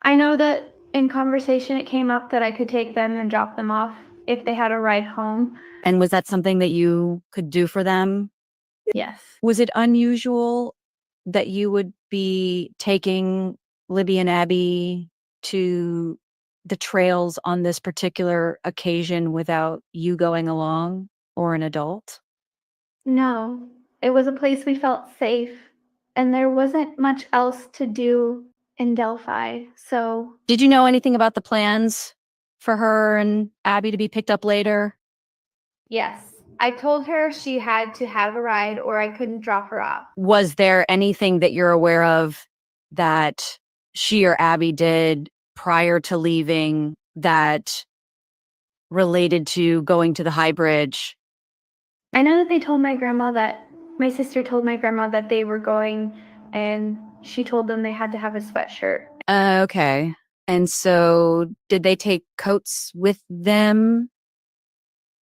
I know that in conversation it came up that I could take them and drop them off if they had a ride home. And was that something that you could do for them? Yes. Was it unusual that you would be taking Libby and Abby to the trails on this particular occasion without you going along or an adult? No, it was a place we felt safe, and there wasn't much else to do in Delphi. So, Did you know anything about the plans for her and Abby to be picked up later? yes, I told her she had to have a ride or I couldn't drop her off. Was there anything that you're aware of that she or Abby did prior to leaving that related to going to the high bridge? I know that they told my grandma that my sister told my grandma that they were going, and she told them they had to have a sweatshirt. Okay. And so did they take coats with them?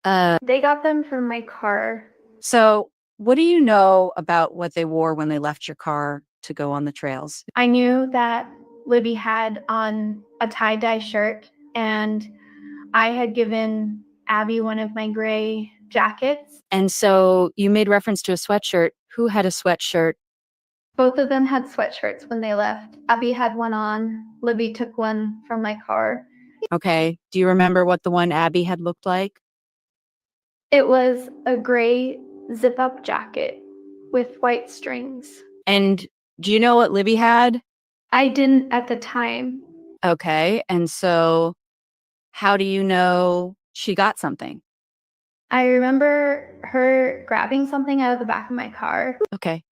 They got them from my car. So what do you know about what they wore when they left your car to go on the trails? I knew that Libby had on a tie-dye shirt, and I had given Abby one of my gray jackets. And so you made reference to a sweatshirt. Who had a sweatshirt? Both of them had sweatshirts when they left. Abby had one on. Libby took one from my car. Okay. Do you remember what the one Abby had looked like? It was a gray zip-up jacket with white strings. And do you know what Libby had? I didn't at the time. Okay. And so how do you know she got something? I remember her grabbing something out of the back of my car. Okay.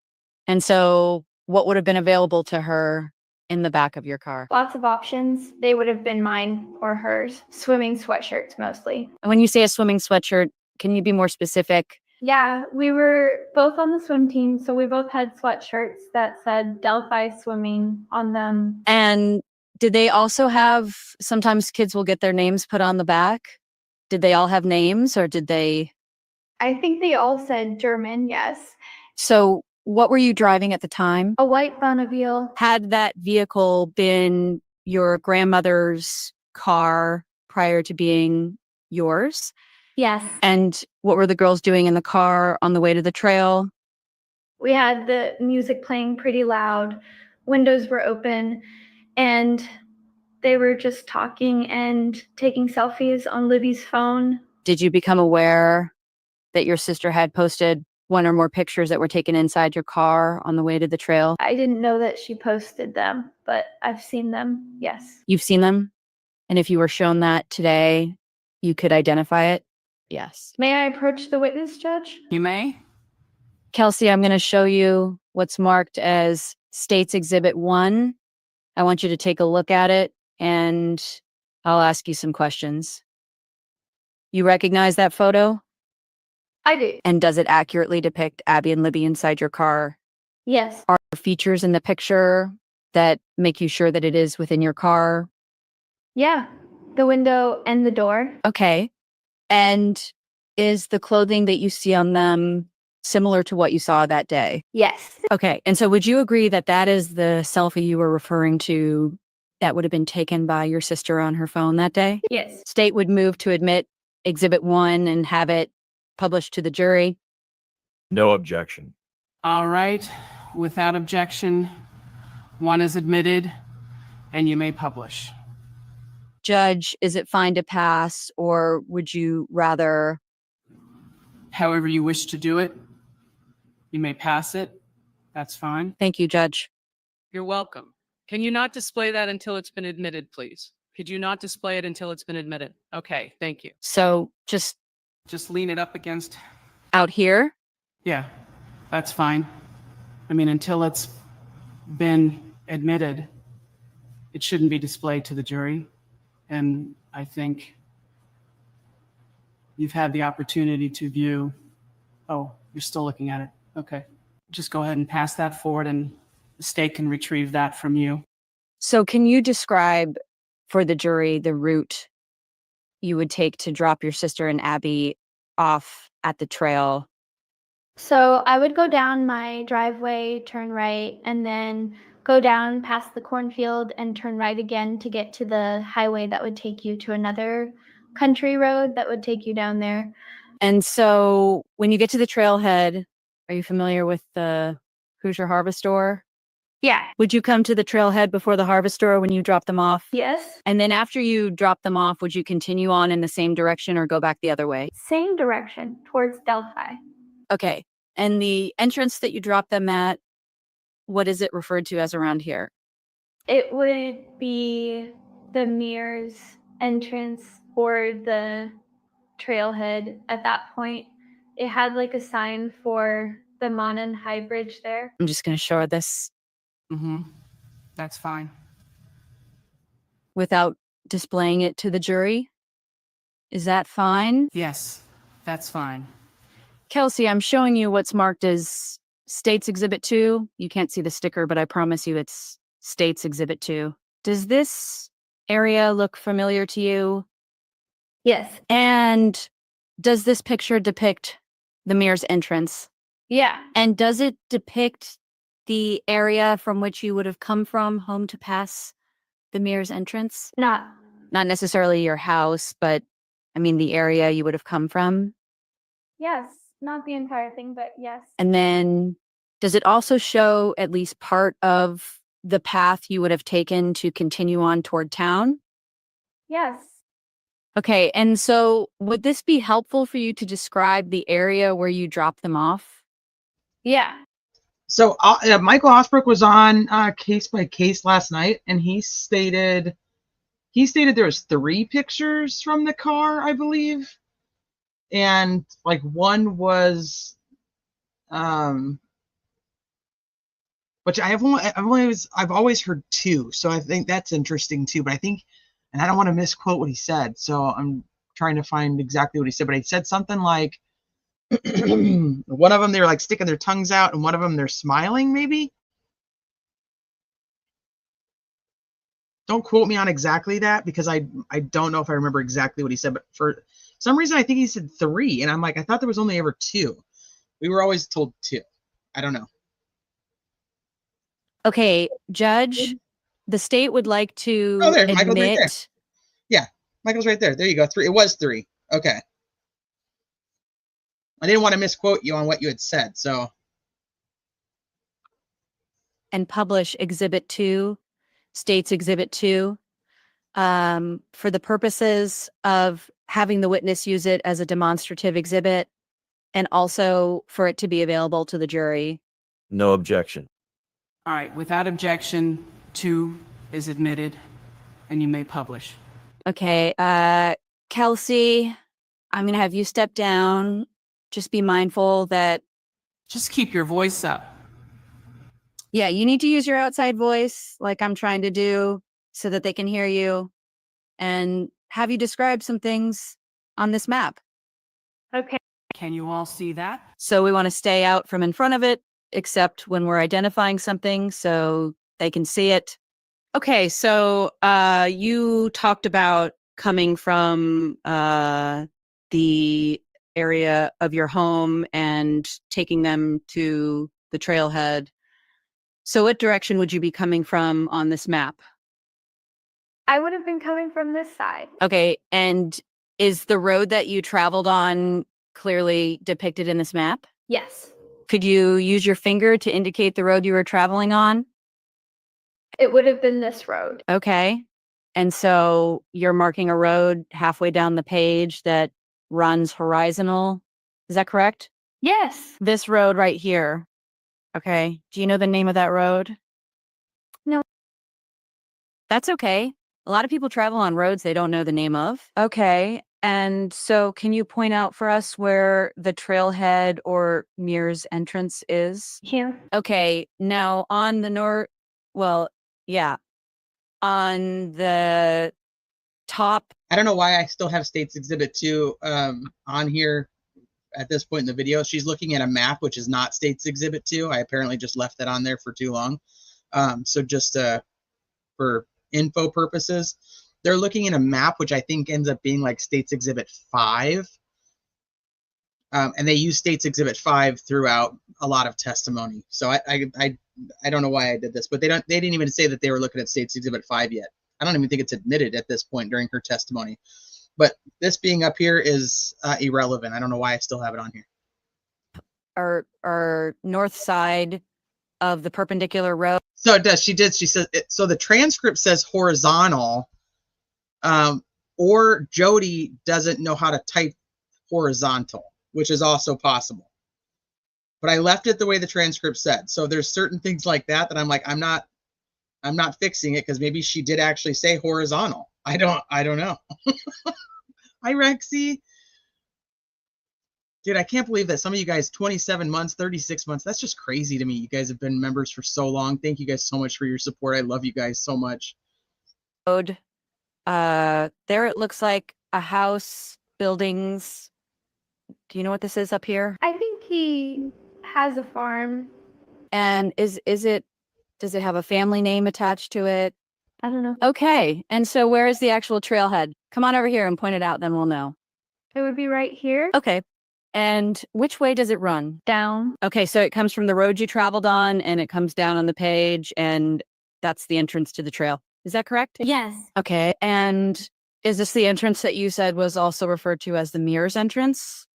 And so what would have been available to her in the back of your car? Lots of options. They would have been mine or hers. Swimming sweatshirts mostly. And when you say a swimming sweatshirt, can you be more specific? Yeah, we were both on the swim team, so we both had sweatshirts that said Delphi Swimming on them. And did they also have, sometimes kids will get their names put on the back? Did they all have names or did they? I think they all said German, yes. So what were you driving at the time? A white Bonneville. Had that vehicle been your grandmother's car prior to being yours? Yes. And what were the girls doing in the car on the way to the trail? We had the music playing pretty loud. Windows were open, and they were just talking and taking selfies on Libby's phone. Did you become aware that your sister had posted one or more pictures that were taken inside your car on the way to the trail? I didn't know that she posted them, but I've seen them, yes. You've seen them? And if you were shown that today, you could identify it? Yes. May I approach the witness, Judge? You may. Kelsey, I'm going to show you what's marked as State's Exhibit 1. I want you to take a look at it and I'll ask you some questions. You recognize that photo? I do. And does it accurately depict Abby and Libby inside your car? Yes. Are there features in the picture that make you sure that it is within your car? Yeah. The window and the door. Okay. And is the clothing that you see on them similar to what you saw that day? Yes. Okay. And so would you agree that that is the selfie you were referring to that would have been taken by your sister on her phone that day? Yes. State would move to admit Exhibit 1 and have it published to the jury. No objection. All right, without objection, one is admitted and you may publish. Judge, is it fine to pass, or would you rather? However you wish to do it, you may pass it. That's fine. Thank you, Judge. You're welcome. Can you not display that until it's been admitted, please? Could you not display it until it's been admitted? Okay, thank you. So just Just lean it up against. out here? Yeah, that's fine. I mean, until it's been admitted, it shouldn't be displayed to the jury. And I think you've had the opportunity to view. Oh, you're still looking at it. Okay. Just go ahead and pass that forward and the state can retrieve that from you. So can you describe for the jury the route you would take to drop your sister and Abby off at the trail? So I would go down my driveway, turn right, and then go down past the cornfield and turn right again to get to the highway that would take you to another country road that would take you down there. And so when you get to the trailhead, are you familiar with the Hoosier Harvest Store? Yeah. Would you come to the trailhead before the harvest store when you drop them off? Yes. And then after you drop them off, would you continue on in the same direction or go back the other way? Same direction towards Delphi. Okay. And the entrance that you drop them at, what is it referred to as around here? It would be the Mears entrance or the trailhead at that point. It had like a sign for the Monon High Bridge there. I'm just going to show her this Mm-hmm. That's fine. without displaying it to the jury. Is that fine? Yes, that's fine. Kelsey, I'm showing you what's marked as States Exhibit 2. You can't see the sticker, but I promise you it's States Exhibit 2. Does this area look familiar to you? Yes. And does this picture depict the Mears entrance? Yeah. And does it depict the area from which you would have come from home to pass the Mears entrance? Not. Not necessarily your house, but I mean the area you would have come from. Yes. Not the entire thing, but yes. And then does it also show at least part of the path you would have taken to continue on toward town? Yes. Okay, and so would this be helpful for you to describe the area where you dropped them off? Yeah. So Michael Osbrook was on Case by Case last night, and he stated there was 3 pictures from the car, I believe, and like one was, which I've always heard 2, so I think that's interesting too. But I think, and I don't want to misquote what he said, so I'm trying to find exactly what he said. But he said something like, one of them they're like sticking their tongues out, and one of them they're smiling, maybe. Don't quote me on exactly that, because I don't know if I remember exactly what he said, but for some reason I think he said 3, and I'm like, I thought there was only ever 2. We were always told 2. I don't know. Okay, Judge, the state would like to Oh, there, Michael's right there. admit. Yeah, Michael's right there. There you go. 3. It was 3. Okay. I didn't want to misquote you on what you had said, so. And publish Exhibit 2, States Exhibit 2, for the purposes of having the witness use it as a demonstrative exhibit, and also for it to be available to the jury. No objection. All right, without objection, 2 is admitted and you may publish. Okay, Kelsey, I'm going to have you step down. Just be mindful that, Just keep your voice up. yeah, you need to use your outside voice like I'm trying to do so that they can hear you, and have you describe some things on this map. Okay. Can you all see that? So we want to stay out from in front of it, except when we're identifying something so they can see it. Okay, so you talked about coming from the area of your home and taking them to the trailhead. So what direction would you be coming from on this map? I would have been coming from this side. Okay, and is the road that you traveled on clearly depicted in this map? Yes. Could you use your finger to indicate the road you were traveling on? It would have been this road. Okay. And so you're marking a road halfway down the page that runs horizontal. Is that correct? Yes. This road right here. Okay. Do you know the name of that road? No. That's okay. A lot of people travel on roads they don't know the name of. Okay. And so can you point out for us where the trailhead or Mears entrance is? Here. Okay. Now on the north, well, yeah. On the top. I don't know why I still have States Exhibit 2 on here at this point in the video. She's looking at a map, which is not States Exhibit 2. I apparently just left that on there for too long. So just for info purposes, they're looking at a map, which I think ends up being like States Exhibit 5. And they use States Exhibit 5 throughout a lot of testimony. So I don't know why I did this, but they didn't even say that they were looking at States Exhibit 5 yet. I don't even think it's admitted at this point during her testimony. But this being up here is irrelevant. I don't know why I still have it on here. Or north side of the perpendicular road. So it does. She says it, so the transcript says horizontal, or Jody doesn't know how to type horizontal, which is also possible. But I left it the way the transcript said. So there's certain things like that I'm like, I'm not fixing it because maybe she did actually say horizontal. I don't know. Hi, Rexy. Dude, I can't believe that some of you guys, 27 months, 36 months, that's just crazy to me. You guys have been members for so long. Thank you guys so much for your support. I love you guys so much. Road. There it looks like a house, buildings. Do you know what this is up here? I think he has a farm. And does it have a family name attached to it? I don't know. Okay. And so where is the actual trailhead? Come on over here and point it out, then we'll know. It would be right here. Okay. And which way does it run? Down. Okay, so it comes from the road you traveled on and it comes down on the page and that's the entrance to the trail. Is that correct? Yes. Okay. And is this the entrance that you said was also referred to as the Mears entrance?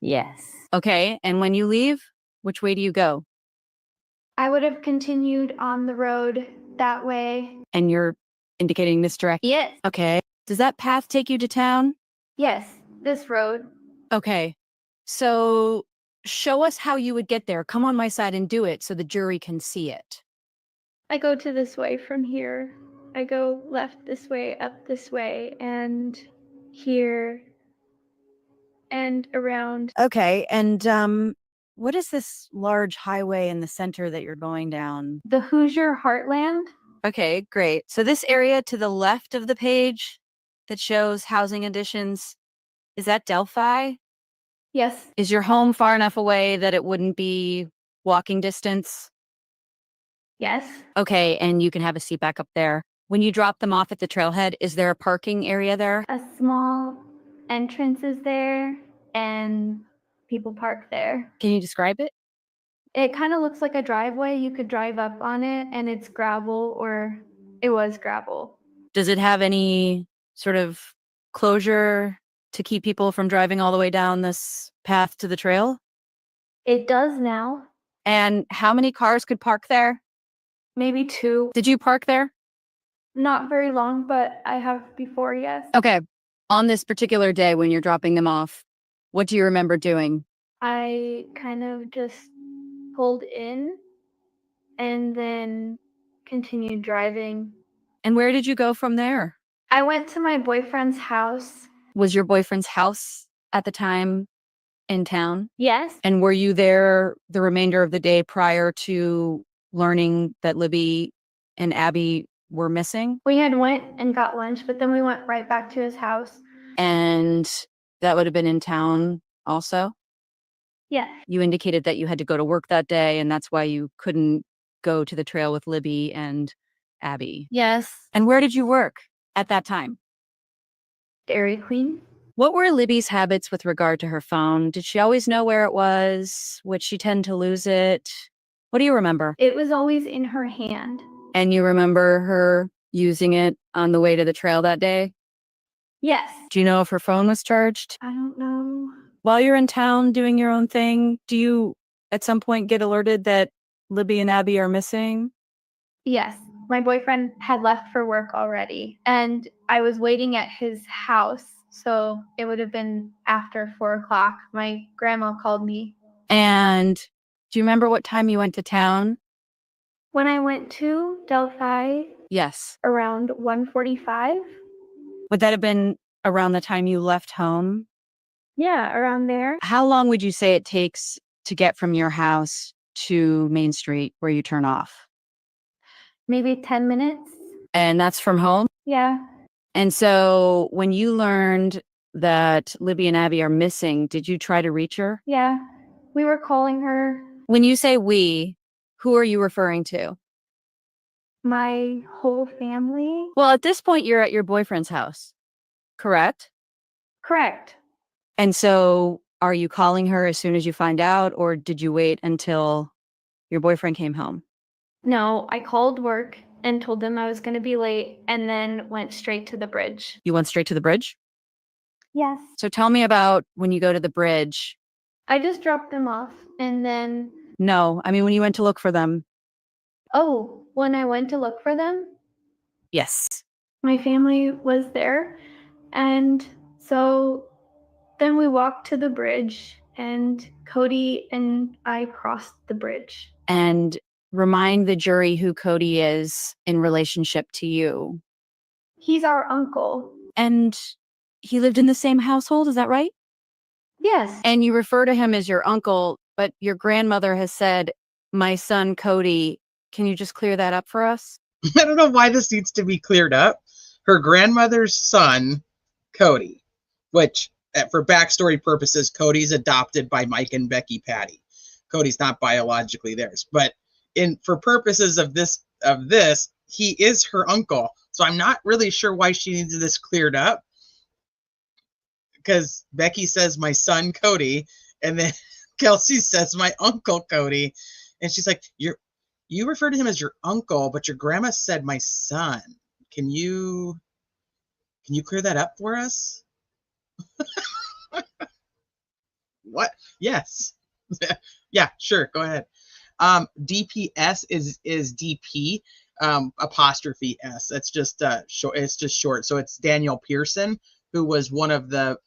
Yes. Okay. And when you leave, which way do you go? I would have continued on the road that way. And you're indicating this direction? Yes. Okay. Does that path take you to town? Yes. This road. Okay. So show us how you would get there. Come on my side and do it so the jury can see it. I go to this way from here. I go left this way, up this way, and here and around. Okay. And what is this large highway in the center that you're going down? The Hoosier Heartland. Okay, great. So this area to the left of the page that shows housing additions, is that Delphi? Yes. Is your home far enough away that it wouldn't be walking distance? Yes. Okay, and you can have a seat back up there. When you drop them off at the trailhead, is there a parking area there? A small entrance is there and people park there. Can you describe it? It kind of looks like a driveway. You could drive up on it and it's gravel, or it was gravel. Does it have any sort of closure to keep people from driving all the way down this path to the trail? It does now. And how many cars could park there? Maybe 2. Did you park there? Not very long, but I have before, yes. Okay. On this particular day when you're dropping them off, what do you remember doing? I kind of just pulled in and then continued driving. And where did you go from there? I went to my boyfriend's house. Was your boyfriend's house at the time in town? Yes. And were you there the remainder of the day prior to learning that Libby and Abby were missing? We had went and got lunch, but then we went right back to his house. And that would have been in town also? Yes. You indicated that you had to go to work that day, and that's why you couldn't go to the trail with Libby and Abby. Yes. And where did you work at that time? Dairy Queen. What were Libby's habits with regard to her phone? Did she always know where it was? Would she tend to lose it? What do you remember? It was always in her hand. And you remember her using it on the way to the trail that day? Yes. Do you know if her phone was charged? I don't know. While you're in town doing your own thing, do you at some point get alerted that Libby and Abby are missing? Yes, my boyfriend had left for work already, and I was waiting at his house, so it would have been after 4 o'clock. My grandma called me. And do you remember what time you went to town? When I went to Delphi Yes. around 1:45. Would that have been around the time you left home? Yeah, around there. How long would you say it takes to get from your house to Main Street where you turn off? Maybe 10 minutes. And that's from home? Yeah. And so when you learned that Libby and Abby are missing, did you try to reach her? Yeah. We were calling her. When you say we, who are you referring to? My whole family. Well, at this point, you're at your boyfriend's house, correct? Correct. And so are you calling her as soon as you find out, or did you wait until your boyfriend came home? No, I called work and told them I was going to be late and then went straight to the bridge. You went straight to the bridge? Yes. So tell me about when you go to the bridge. I just dropped them off and then, No, I mean when you went to look for them. oh, when I went to look for them, Yes. my family was there. And so then we walked to the bridge and Cody and I crossed the bridge. And remind the jury who Cody is in relationship to you. He's our uncle. And he lived in the same household, is that right? Yes. And you refer to him as your uncle, but your grandmother has said, my son Cody. Can you just clear that up for us? I don't know why this needs to be cleared up. Her grandmother's son, Cody, which for backstory purposes, Cody's adopted by Mike and Becky Patty. Cody's not biologically theirs, but for purposes of this, he is her uncle. So I'm not really sure why she needs this cleared up, because Becky says my son Cody, and then Kelsey says my uncle Cody, and she's like, you refer to him as your uncle, but your grandma said my son. Can you clear that up for us? What? Yes. Yeah, sure. Go ahead. DPS is DP apostrophe S. That's just short. It's just short. So it's Daniel Pearson, who was one of the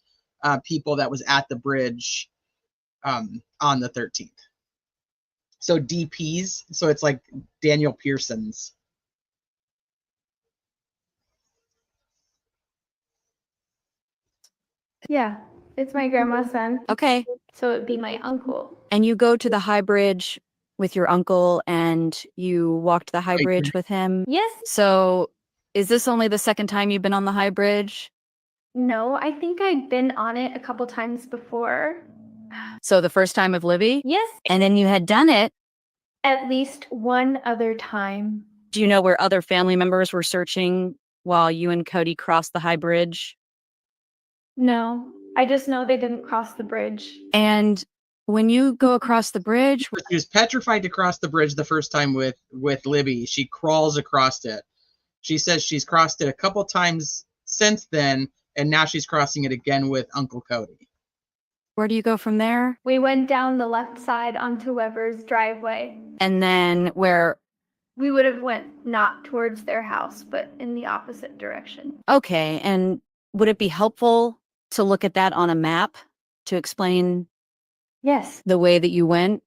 people that was at the bridge on the 13th. So DPs. So it's like Daniel Pearson's. Yeah, it's my grandma's son. Okay. So it'd be my uncle. And you go to the high bridge with your uncle and you walked the high bridge with him. Yes. So is this only the second time you've been on the high bridge? No, I think I'd been on it a couple times before. So the first time of Libby? Yes. And then you had done it. At least one other time. Do you know where other family members were searching while you and Cody crossed the high bridge? No, I just know they didn't cross the bridge. And when you go across the bridge, She was petrified to cross the bridge the first time with Libby. She crawls across it. She says she's crossed it a couple times since then, and now she's crossing it again with Uncle Cody. where do you go from there? We went down the left side onto Weber's driveway. And then where? We would have went not towards their house, but in the opposite direction. Okay. And would it be helpful to look at that on a map to explain Yes. the way that you went?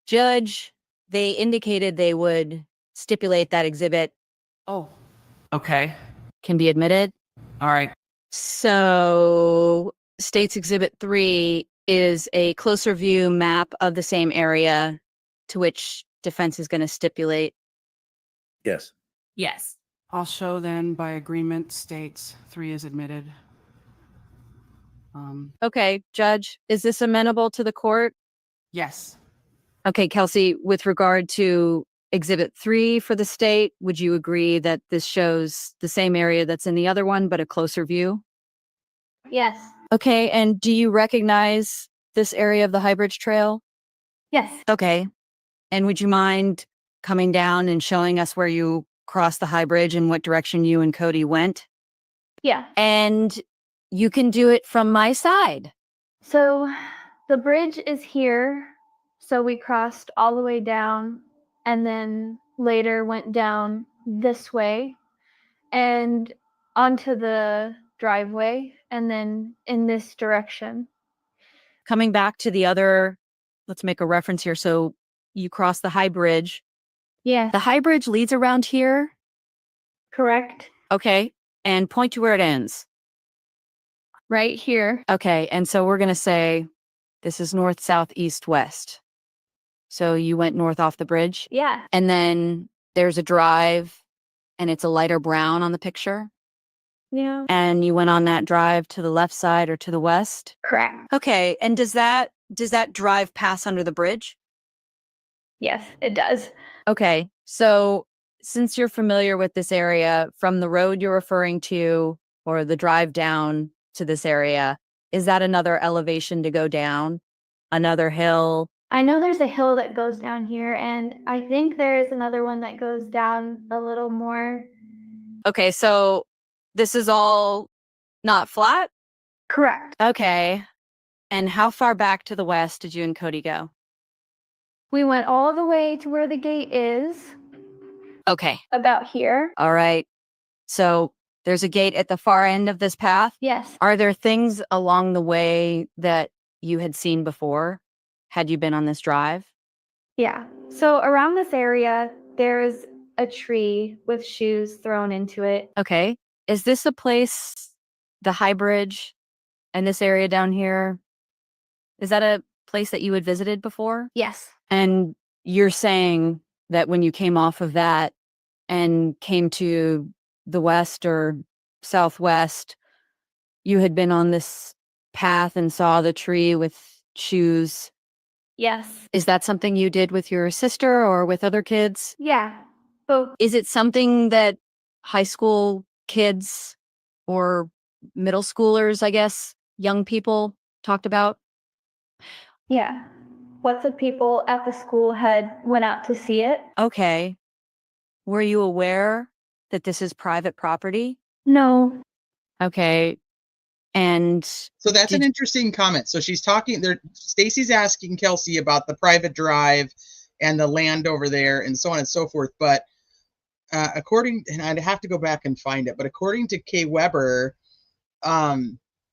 Judge, they indicated they would stipulate that exhibit Oh, okay. can be admitted. All right. So State's Exhibit 3 is a closer view map of the same area to which defense is going to stipulate. Yes. Yes. I'll show then by agreement states 3 is admitted. Okay, Judge, is this amenable to the court? Yes. Okay, Kelsey, with regard to Exhibit 3 for the state, would you agree that this shows the same area that's in the other one, but a closer view? Yes. Okay, and do you recognize this area of the High Bridge Trail? Yes. Okay. And would you mind coming down and showing us where you crossed the High Bridge and what direction you and Cody went? Yeah. And you can do it from my side. So the bridge is here. So we crossed all the way down and then later went down this way and onto the driveway and then in this direction. Coming back to the other, let's make a reference here. So you cross the high bridge. Yes. The high bridge leads around here. Correct. Okay. And point to where it ends. Right here. Okay. And so we're going to say this is north, south, east, west. So you went north off the bridge. Yeah. And then there's a drive and it's a lighter brown on the picture. Yeah. And you went on that drive to the left side or to the west. Correct. Okay. And does that drive pass under the bridge? Yes, it does. Okay. So since you're familiar with this area, from the road you're referring to or the drive down to this area, is that another elevation to go down? Another hill? I know there's a hill that goes down here, and I think there is another one that goes down a little more. Okay. So this is all not flat? Correct. Okay. And how far back to the west did you and Cody go? We went all the way to where the gate is, Okay. about here. All right. So there's a gate at the far end of this path. Yes. Are there things along the way that you had seen before? Had you been on this drive? Yeah. So around this area, there's a tree with shoes thrown into it. Okay. Is this a place, the High Bridge and this area down here, is that a place that you had visited before? Yes. And you're saying that when you came off of that and came to the west or southwest, you had been on this path and saw the tree with shoes. Yes. Is that something you did with your sister or with other kids? Yeah. Both. Is it something that high school kids or middle schoolers, I guess, young people talked about? Yeah. Lots of people at the school had went out to see it. Okay. Were you aware that this is private property? No. Okay. And So that's an interesting comment. So she's talking there. Stacy's asking Kelsey about the private drive and the land over there and so on and so forth. But according, and I'd have to go back and find it, but according to Kay Weber,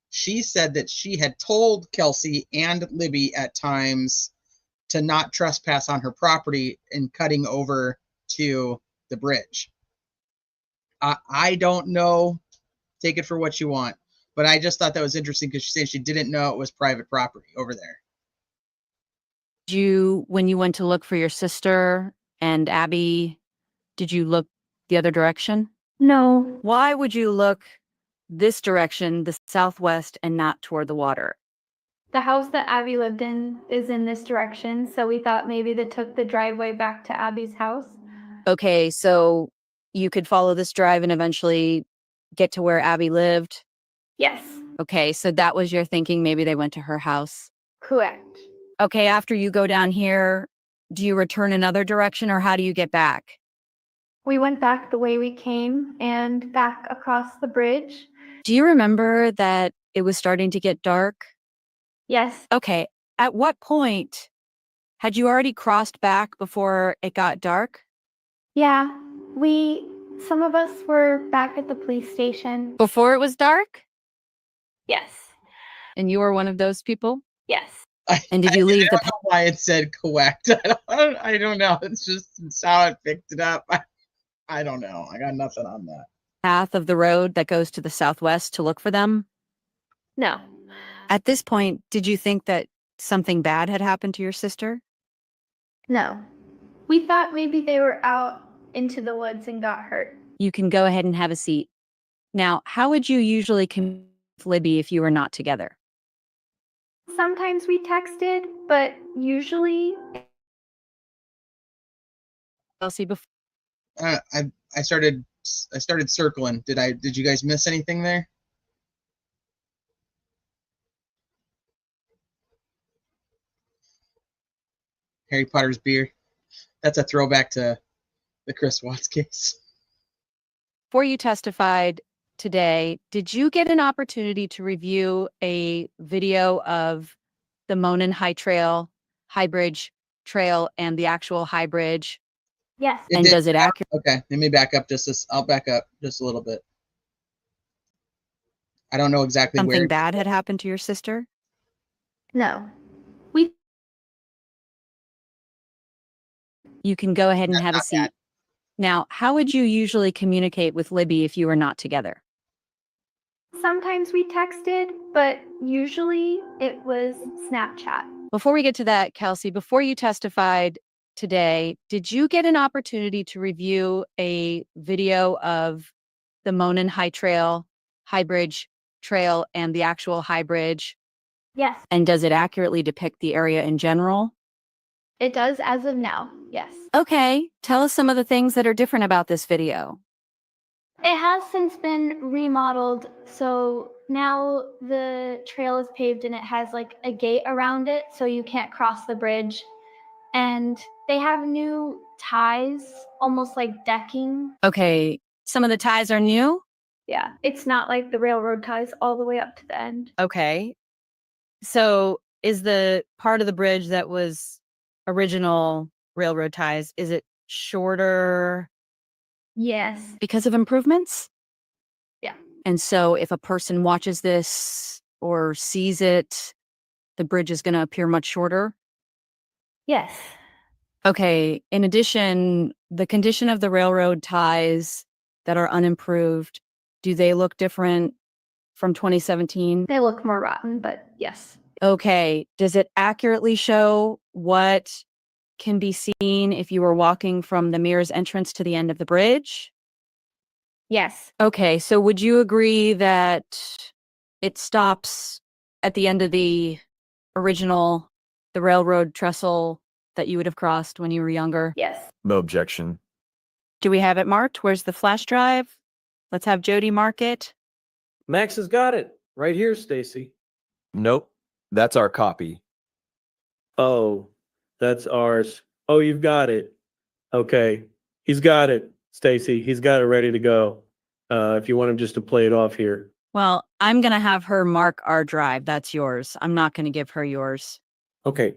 she said that she had told Kelsey and Libby at times to not trespass on her property and cutting over to the bridge. I don't know. Take it for what you want. But I just thought that was interesting because she said she didn't know it was private property over there. when you went to look for your sister and Abby, did you look the other direction? No. Why would you look this direction, the southwest, and not toward the water? The house that Abby lived in is in this direction, so we thought maybe they took the driveway back to Abby's house. Okay, so you could follow this drive and eventually get to where Abby lived. Yes. Okay, so that was your thinking. Maybe they went to her house. Correct. Okay, after you go down here, do you return another direction or how do you get back? We went back the way we came and back across the bridge. Do you remember that it was starting to get dark? Yes. Okay, at what point had you already crossed back before it got dark? Yeah. Some of us were back at the police station. Before it was dark? Yes. And you were one of those people? Yes. And did you leave I don't know why it said correct. I don't know. It's just how it picked it up. I don't know. I got nothing on that. path of the road that goes to the southwest to look for them? No. At this point, did you think that something bad had happened to your sister? No. We thought maybe they were out into the woods and got hurt. You can go ahead and have a seat. Now, how would you usually communicate with Libby if you were not together? Sometimes we texted, but usually Kelsey, before I started circling. Did you guys miss anything there? Harry Potter's beer. That's a throwback to the Chris Watts case. before you testified today, did you get an opportunity to review a video of the Monon High Trail, High Bridge trail and the actual high bridge? Yes. It And did- does it accurately? Okay, let me back up just this. I'll back up just a little bit. I don't know exactly Something where. bad had happened to your sister? No. We You can go ahead and That's have a not bad. seat. Now, how would you usually communicate with Libby if you were not together? sometimes we texted, but usually it was Snapchat. Before we get to that, Kelsey, before you testified today, did you get an opportunity to review a video of the Monon High Trail, High Bridge Trail, and the actual High Bridge? Yes, And does it accurately depict the area in general? it does as of now. Yes. Okay, tell us some of the things that are different about this video. It has since been remodeled, so now the trail is paved and it has like a gate around it so you can't cross the bridge. And they have new ties, almost like decking. Okay, some of the ties are new? Yeah, it's not like the railroad ties all the way up to the end. Okay. So is the part of the bridge that was original railroad ties, is it shorter Yes. because of improvements? Yeah. And so if a person watches this or sees it, the bridge is going to appear much shorter? Yes. Okay. In addition, the condition of the railroad ties that are unimproved, do they look different from 2017? They look more rotten, but yes. Okay. Does it accurately show what can be seen if you were walking from the Mears entrance to the end of the bridge? Yes. Okay. So would you agree that it stops at the end of the original, the railroad trestle that you would have crossed when you were younger? Yes. No objection. Do we have it marked? Where's the flash drive? Let's have Jody mark it. Max has got it right here, Stacy. Nope. That's our copy. Oh, that's ours. Oh, you've got it. Okay. He's got it, Stacy. He's got it ready to go. If you want him just to play it off here. Well, I'm going to have her mark our drive. That's yours. I'm not going to give her yours. Okay.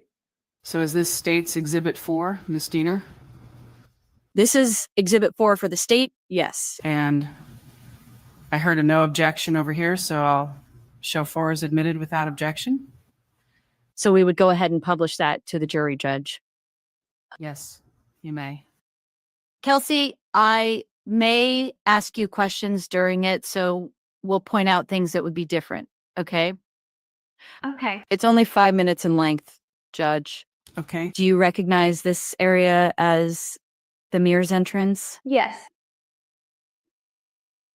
So is this state's Exhibit 4, Ms. Diener? This is Exhibit 4 for the state. Yes. And I heard a no objection over here, so I'll show 4 is admitted without objection. So we would go ahead and publish that to the jury judge. Yes, you may. Kelsey, I may ask you questions during it, so we'll point out things that would be different. Okay. Okay. It's only 5 minutes in length, Judge. Okay. Do you recognize this area as the Mears entrance? Yes.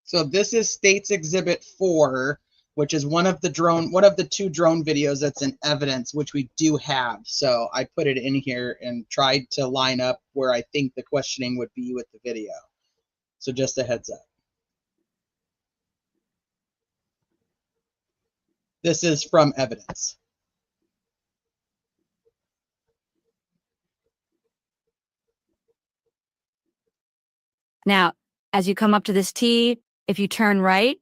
So this is State's Exhibit 4, which is one of the 2 drone videos that's in evidence, which we do have. So I put it in here and tried to line up where I think the questioning would be with the video. So just a heads up. This is from evidence. Now, as you come up to this T, if you turn right,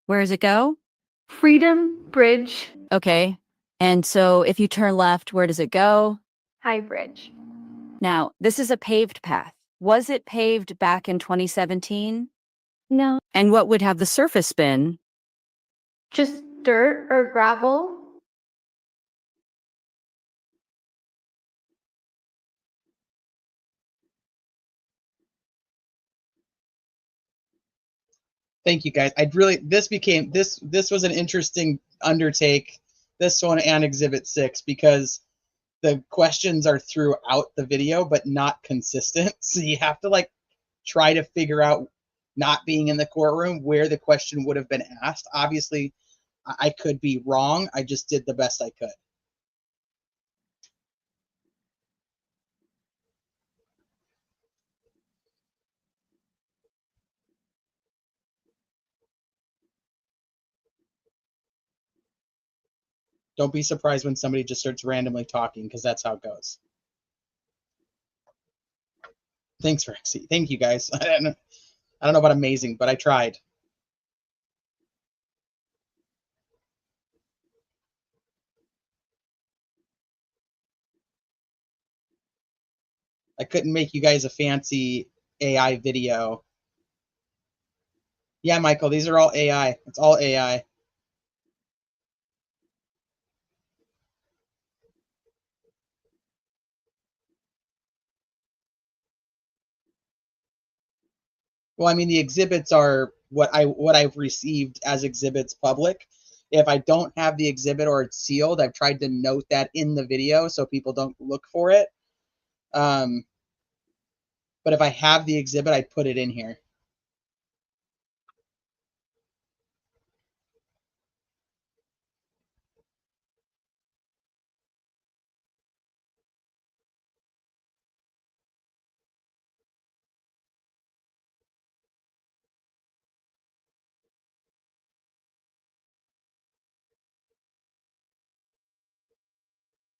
where does it go? Freedom Bridge, Okay. And so if you turn left, where does it go? High Bridge. Now, this is a paved path. Was it paved back in 2017? No, And what would have the surface been? just dirt or gravel. Thank you guys. This was an interesting undertake, this one and Exhibit 6, because the questions are throughout the video but not consistent. So you have to like try to figure out, not being in the courtroom, where the question would have been asked. Obviously, I could be wrong. I just did the best I could. Don't be surprised when somebody just starts randomly talking, because that's how it goes. Thanks, Rexy. Thank you, guys. I don't know about amazing, but I tried. I couldn't make you guys a fancy AI video. Yeah, Michael, these are all AI. It's all AI. Well, I mean, the exhibits are what I've received as exhibits public. If I don't have the exhibit or it's sealed, I've tried to note that in the video so people don't look for it. But if I have the exhibit, I put it in here.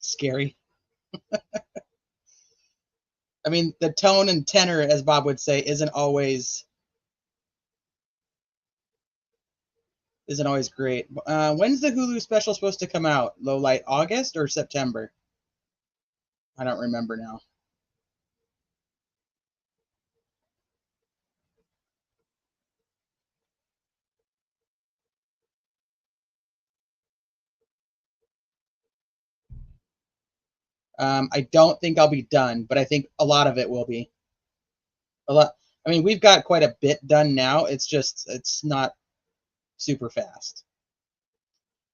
Scary. I mean, the tone and tenor, as Bob would say, isn't always great. When's the Hulu special supposed to come out? Low light, August or September? I don't remember now. I don't think I'll be done, but I think a lot of it will be. A lot. I mean, we've got quite a bit done now. It's not super fast.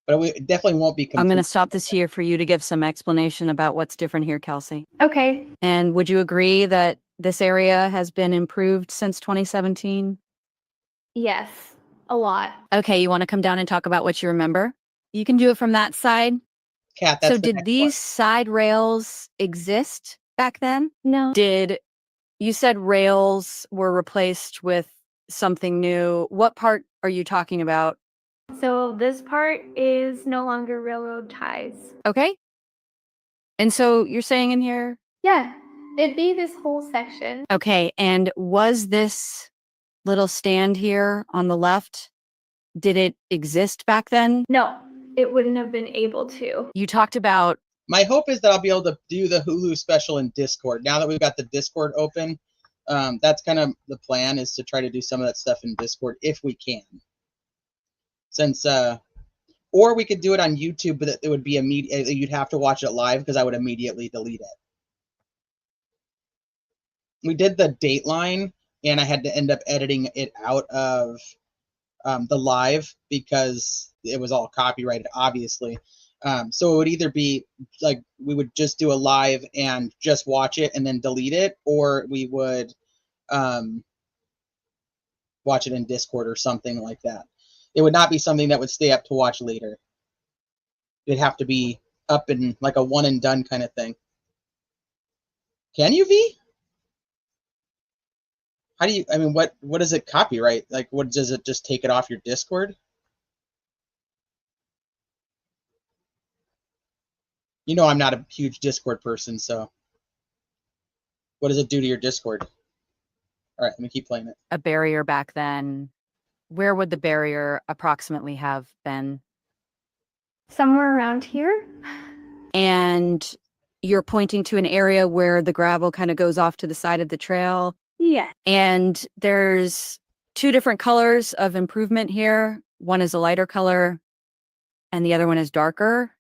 But it definitely won't be complete. I'm going to stop this here for you to give some explanation about what's different here, Kelsey. Okay. And would you agree that this area has been improved since 2017? Yes, a lot. Okay, you want to come down and talk about what you remember? You can do it from that side. Kat, that's So the did next these one. side rails exist back then? No. You said rails were replaced with something new. What part are you talking about? So this part is no longer railroad ties. Okay. And so you're saying in here, Yeah, it'd be this whole section. okay, and was this little stand here on the left, did it exist back then? No, it wouldn't have been able to. You talked about, My hope is that I'll be able to do the Hulu special in Discord. Now that we've got the Discord open, that's kind of the plan, is to try to do some of that stuff in Discord if we can. Since, or we could do it on YouTube, but it would be immediate. You'd have to watch it live because I would immediately delete it. We did the Dateline, and I had to end up editing it out of the live because it was all copyrighted, obviously. So it would either be like we would just do a live and just watch it and then delete it, or we would watch it in Discord or something like that. It would not be something that would stay up to watch later. It'd have to be up and like a one and done kind of thing. Can you, V? How do you, I mean, what does it copyright? Like, what does it just take it off your Discord? You know, I'm not a huge Discord person, so what does it do to your Discord? All right, let me keep playing it. a barrier back then. Where would the barrier approximately have been? Somewhere around here? And you're pointing to an area where the gravel kind of goes off to the side of the trail. Yeah. And there's two different colors of improvement here. One is a lighter color and the other one is darker.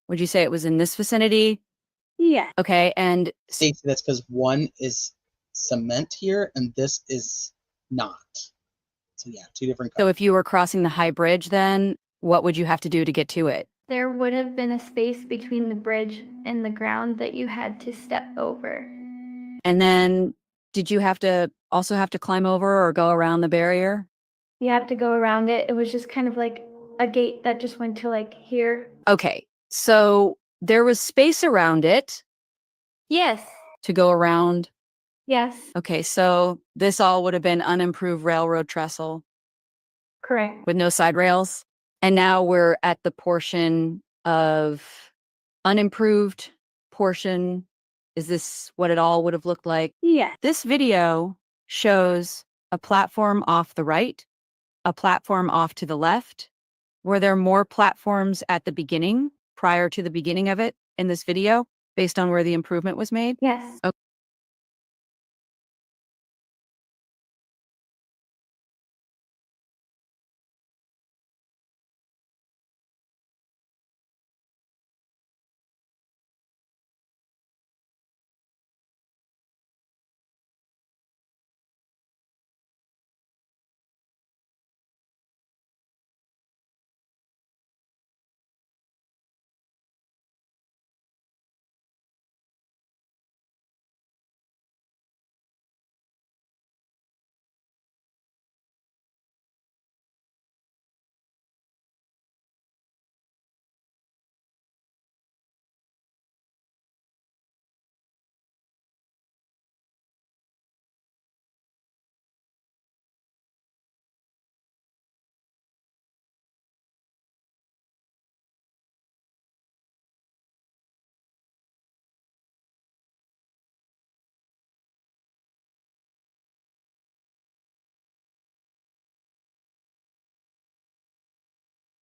Would you say it was in this vicinity? Yeah. Okay. And States that's because one is cement here and this is not. So yeah, two different so colors. if you were crossing the high bridge, then what would you have to do to get to it? There would have been a space between the bridge and the ground that you had to step over. And then did you also have to climb over or go around the barrier? You have to go around it. It was just kind of like a gate that just went to like here. Okay. So there was space around it Yes. to go around. Yes. Okay. So this all would have been unimproved railroad trestle Correct. with no side rails. And now we're at the portion of unimproved portion. Is this what it all would have looked like? Yeah. This video shows a platform off the right, a platform off to the left. Were there more platforms at the beginning, prior to the beginning of it in this video, based on where the improvement was made? Yes. Okay.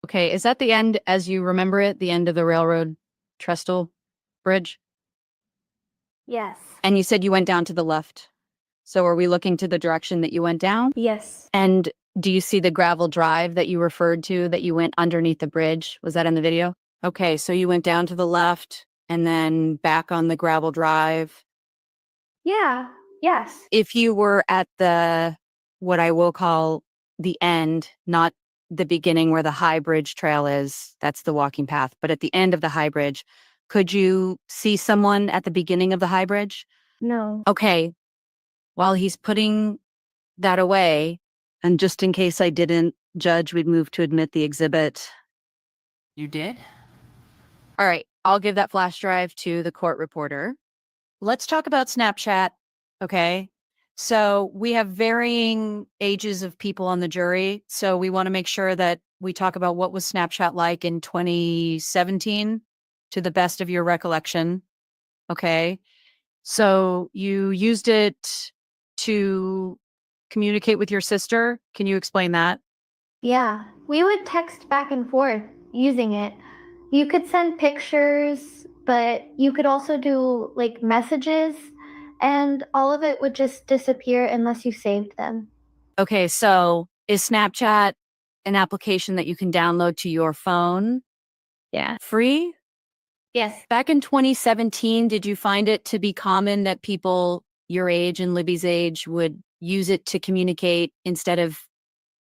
Okay, is that the end, as you remember it, the end of the railroad trestle bridge? Yes. And you said you went down to the left. So are we looking to the direction that you went down? Yes. And do you see the gravel drive that you referred to that you went underneath the bridge? Was that in the video? Okay, so you went down to the left and then back on the gravel drive. Yeah. Yes. If you were at the, what I will call the end, not the beginning where the high bridge trail is, that's the walking path, but at the end of the high bridge, could you see someone at the beginning of the high bridge? No. Okay, while he's putting that away, and just in case I didn't, Judge, we'd move to admit the exhibit. You did? All right, I'll give that flash drive to the court reporter. Let's talk about Snapchat, okay? So we have varying ages of people on the jury, so we want to make sure that we talk about what was Snapchat like in 2017 to the best of your recollection, okay? So you used it to communicate with your sister. Can you explain that? Yeah. We would text back and forth using it. You could send pictures, but you could also do like messages, and all of it would just disappear unless you saved them. Okay, so is Snapchat an application that you can download to your phone Yeah. free? Yes. Back in 2017, did you find it to be common that people your age and Libby's age would use it to communicate instead of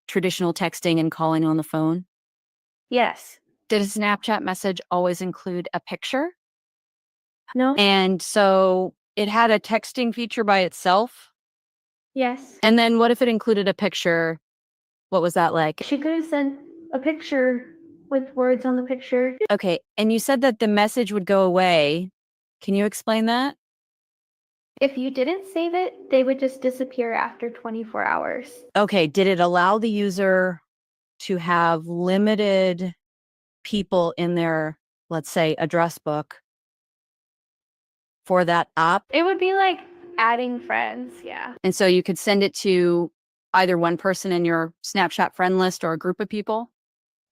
traditional texting and calling on the phone? Yes. Did a Snapchat message always include a picture? No. And so it had a texting feature by itself. Yes. And then what if it included a picture? What was that like? She could have sent a picture with words on the picture. Okay. And you said that the message would go away. Can you explain that? If you didn't save it, they would just disappear after 24 hours. Okay. Did it allow the user to have limited people in their, let's say, address book for that app? It would be like adding friends. Yeah. And so you could send it to either one person in your Snapchat friend list or a group of people?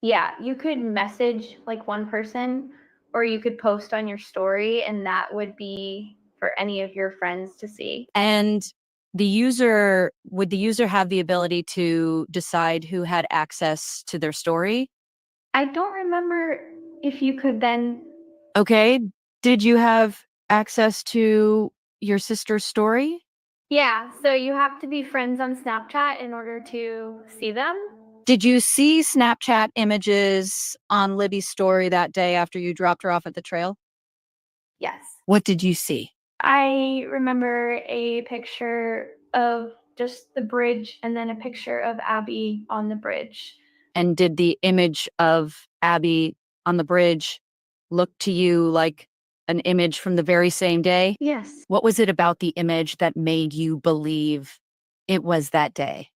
Yeah. You could message like one person, or you could post on your story, and that would be for any of your friends to see. And would the user have the ability to decide who had access to their story? I don't remember if you could then. Okay. Did you have access to your sister's story? Yeah. So you have to be friends on Snapchat in order to see them. Did you see Snapchat images on Libby's story that day after you dropped her off at the trail? Yes. What did you see? I remember a picture of just the bridge and then a picture of Abby on the bridge. And did the image of Abby on the bridge look to you like an image from the very same day? Yes. What was it about the image that made you believe it was that day?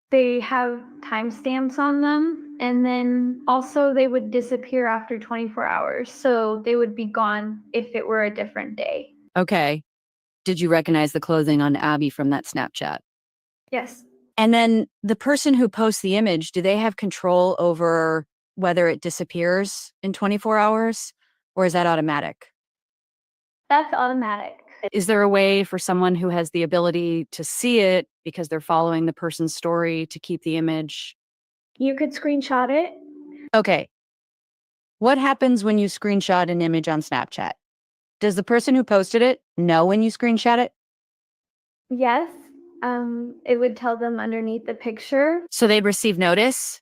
They have timestamps on them, and then also they would disappear after 24 hours. So they would be gone if it were a different day. Okay. Did you recognize the clothing on Abby from that Snapchat? Yes. And then the person who posts the image, do they have control over whether it disappears in 24 hours, or is that automatic? That's automatic. Is there a way for someone who has the ability to see it because they're following the person's story to keep the image? You could screenshot it. Okay. What happens when you screenshot an image on Snapchat? Does the person who posted it know when you screenshot it? Yes. It would tell them underneath the picture. So they'd receive notice?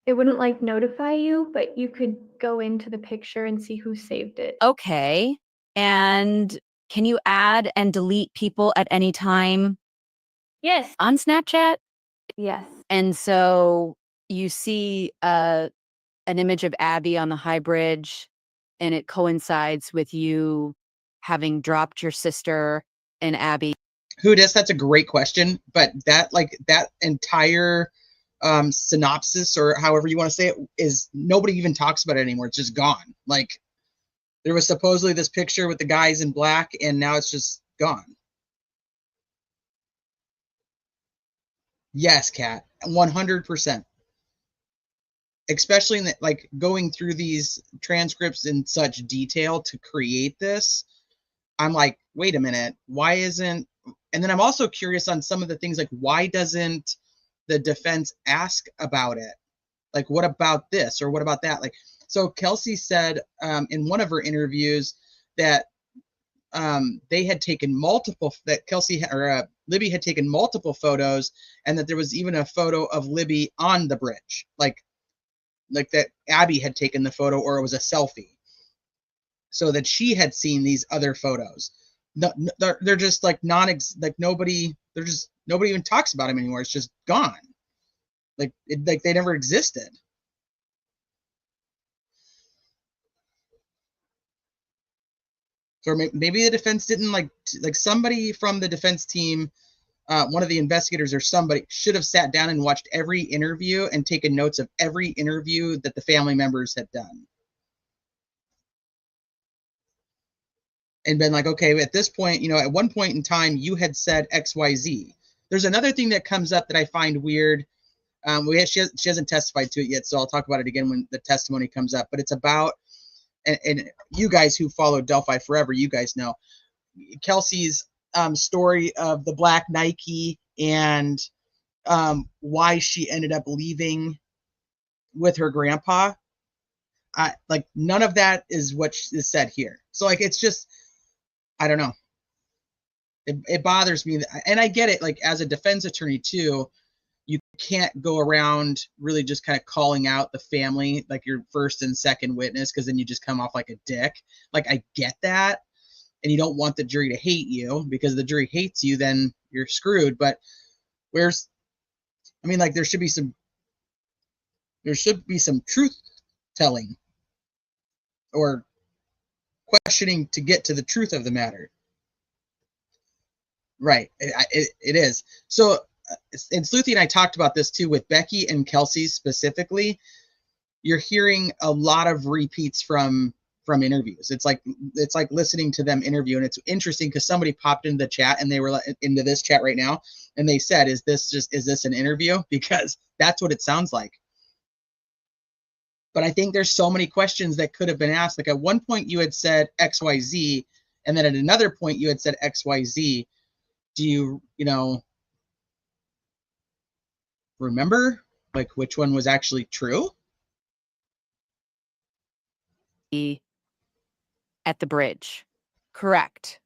It wouldn't like notify you, but you could go into the picture and see who saved it. Okay. And can you add and delete people at any time Yes. on Snapchat? Yes. And so you see an image of Abby on the high bridge, and it coincides with you having dropped your sister and Abby. Hudis, that's a great question, but that entire synopsis, or however you want to say it, is nobody even talks about it anymore. It's just gone. Like, there was supposedly this picture with the guys in black, and now it's just gone. Yes, Kat, 100%. especially in the, like going through these transcripts in such detail to create this. I'm like, wait a minute, why isn't, and then I'm also curious on some of the things like, why doesn't the defense ask about it? Like, what about this or what about that? Like, so Kelsey said in one of her interviews that they had taken multiple, that Kelsey or Libby had taken multiple photos, and that there was even a photo of Libby on the bridge, like that Abby had taken the photo, or it was a selfie, so that she had seen these other photos. No, they're just like like nobody. They're just nobody even talks about them anymore. It's just gone. Like they never existed. Or maybe the defense didn't like somebody from the defense team, one of the investigators or somebody should have sat down and watched every interview and taken notes of every interview that the family members had done. And been like, okay, at this point, you know, at one point in time, you had said XYZ. There's another thing that comes up that I find weird. She hasn't testified to it yet, so I'll talk about it again when the testimony comes up. But it's about, and you guys who followed Delphi forever, you guys know Kelsey's story of the black Nike and why she ended up leaving with her grandpa. Like none of that is what is said here. So like it's just, I don't know. It bothers me, and I get it. Like as a defense attorney too, you can't go around really just kind of calling out the family like your first and second witness, because then you just come off like a dick. Like I get that, and you don't want the jury to hate you, because if the jury hates you, then you're screwed. But I mean, like there should be some truth telling or questioning to get to the truth of the matter. Right. It is. So, and Sleuthie and I talked about this too with Becky and Kelsey specifically. You're hearing a lot of repeats from interviews. It's like listening to them interview, and it's interesting because somebody popped into the chat, and they were into this chat right now, and they said, is this an interview? Because that's what it sounds like. But I think there's so many questions that could have been asked. Like at one point you had said XYZ, and then at another point you had said XYZ. Do you remember like which one was actually true? At the bridge, correct?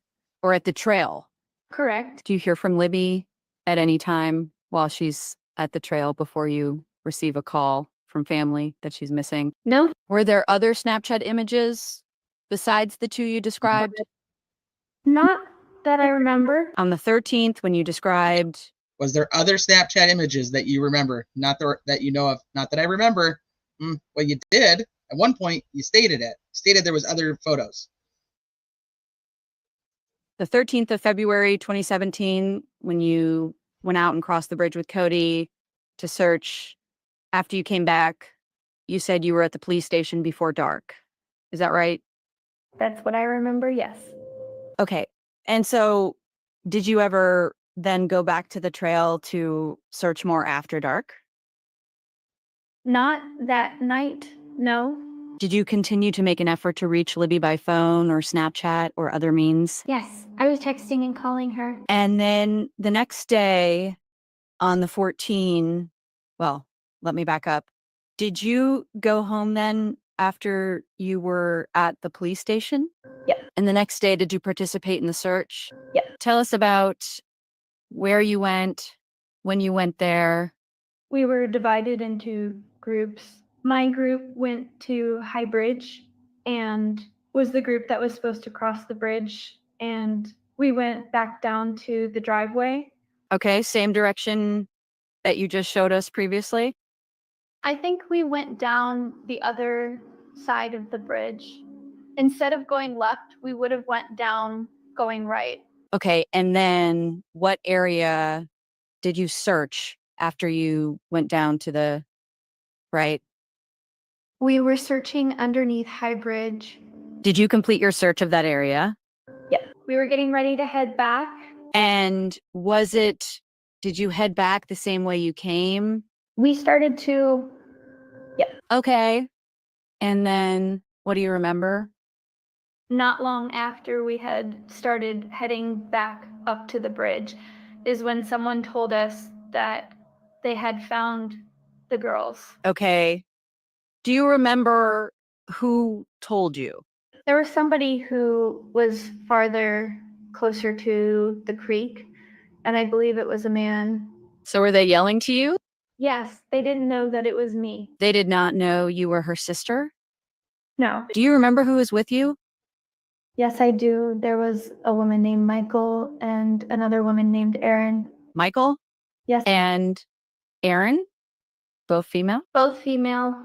Or at the trail? Correct. Do you hear from Libby at any time while she's at the trail before you receive a call from family that she's missing? No, Were there other Snapchat images besides the two you described? not that I remember. On the 13th, when you described, Was there other Snapchat images that you remember? Not that you know of. Not that I remember. Well, you did. At one point, you stated it. Stated there was other photos. the 13th of February, 2017, when you went out and crossed the bridge with Cody to search, after you came back, you said you were at the police station before dark. Is that right? That's what I remember, yes. Okay. And so did you ever then go back to the trail to search more after dark? Not that night, no. Did you continue to make an effort to reach Libby by phone or Snapchat or other means? Yes, I was texting and calling her. And then the next day on the 14th, well, let me back up. Did you go home then after you were at the police station? Yep. And the next day, did you participate in the search? Yep. Tell us about where you went, when you went there. We were divided into groups. My group went to High Bridge and was the group that was supposed to cross the bridge. And we went back down to the driveway. Okay, same direction that you just showed us previously? I think we went down the other side of the bridge. Instead of going left, we would have went down going right. Okay, and then what area did you search after you went down to the right? We were searching underneath High Bridge. Did you complete your search of that area? Yeah. We were getting ready to head back. And did you head back the same way you came? We started to, yeah. Okay. And then what do you remember? Not long after we had started heading back up to the bridge is when someone told us that they had found the girls. Okay. Do you remember who told you? There was somebody who was farther closer to the creek, and I believe it was a man. So were they yelling to you? Yes, they didn't know that it was me. They did not know you were her sister? No. Do you remember who was with you? Yes, I do. There was a woman named Michael and another woman named Erin. Michael Yes, and Aaron? Both female? both female.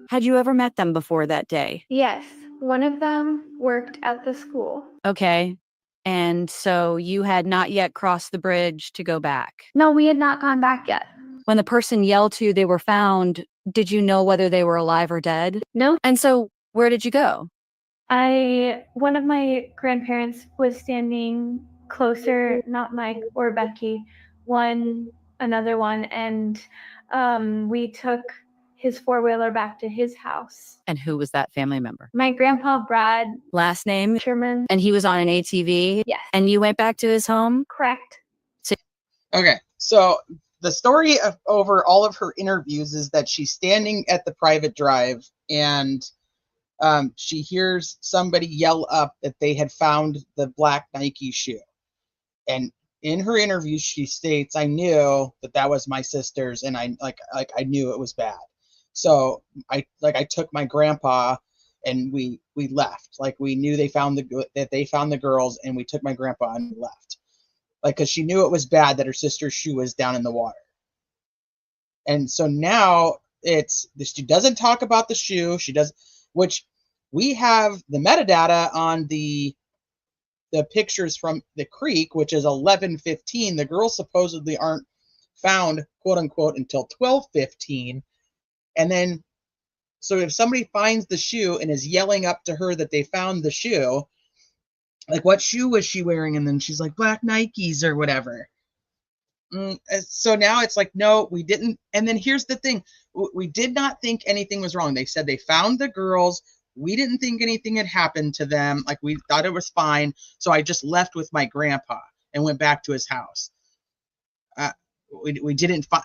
Had you ever met them before that day? Yes, one of them worked at the school. Okay. And so you had not yet crossed the bridge to go back. No, we had not gone back yet. When the person yelled to you they were found, did you know whether they were alive or dead? No, And so where did you go? one of my grandparents was standing closer, not Mike or Becky, another one, and we took his four-wheeler back to his house. And who was that family member? My grandpa, Brad Last name? Sherman. And he was on an ATV? Yes, And you went back to his home? correct. Okay, so the story of over all of her interviews is that she's standing at the private drive and she hears somebody yell up that they had found the black Nike shoe. And in her interview, she states, "I knew that was my sister's, and I knew it was bad. So I took my grandpa, and we left. Like we knew they found the girls, and we took my grandpa and we left. Like because she knew it was bad that her sister's shoe was down in the water. And so now she doesn't talk about the shoe. She does, which we have the metadata on the pictures from the creek, which is 11:15. The girls supposedly aren't found, quote unquote, until 12:15. And then, so if somebody finds the shoe and is yelling up to her that they found the shoe, like what shoe was she wearing? And then she's like, black Nikes or whatever. So now it's like, no, we didn't. And then here's the thing. We did not think anything was wrong. They said they found the girls. We didn't think anything had happened to them. Like we thought it was fine. So I just left with my grandpa and went back to his house. We didn't find,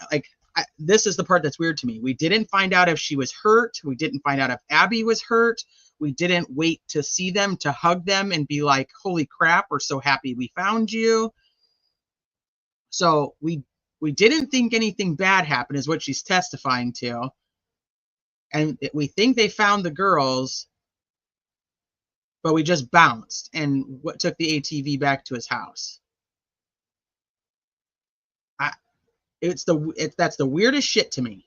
this is the part that's weird to me. We didn't find out if she was hurt. We didn't find out if Abby was hurt. We didn't wait to see them, to hug them and be like, holy crap, we're so happy we found you. So we didn't think anything bad happened is what she's testifying to. And we think they found the girls, but we just bounced and took the ATV back to his house. That's the weirdest shit to me.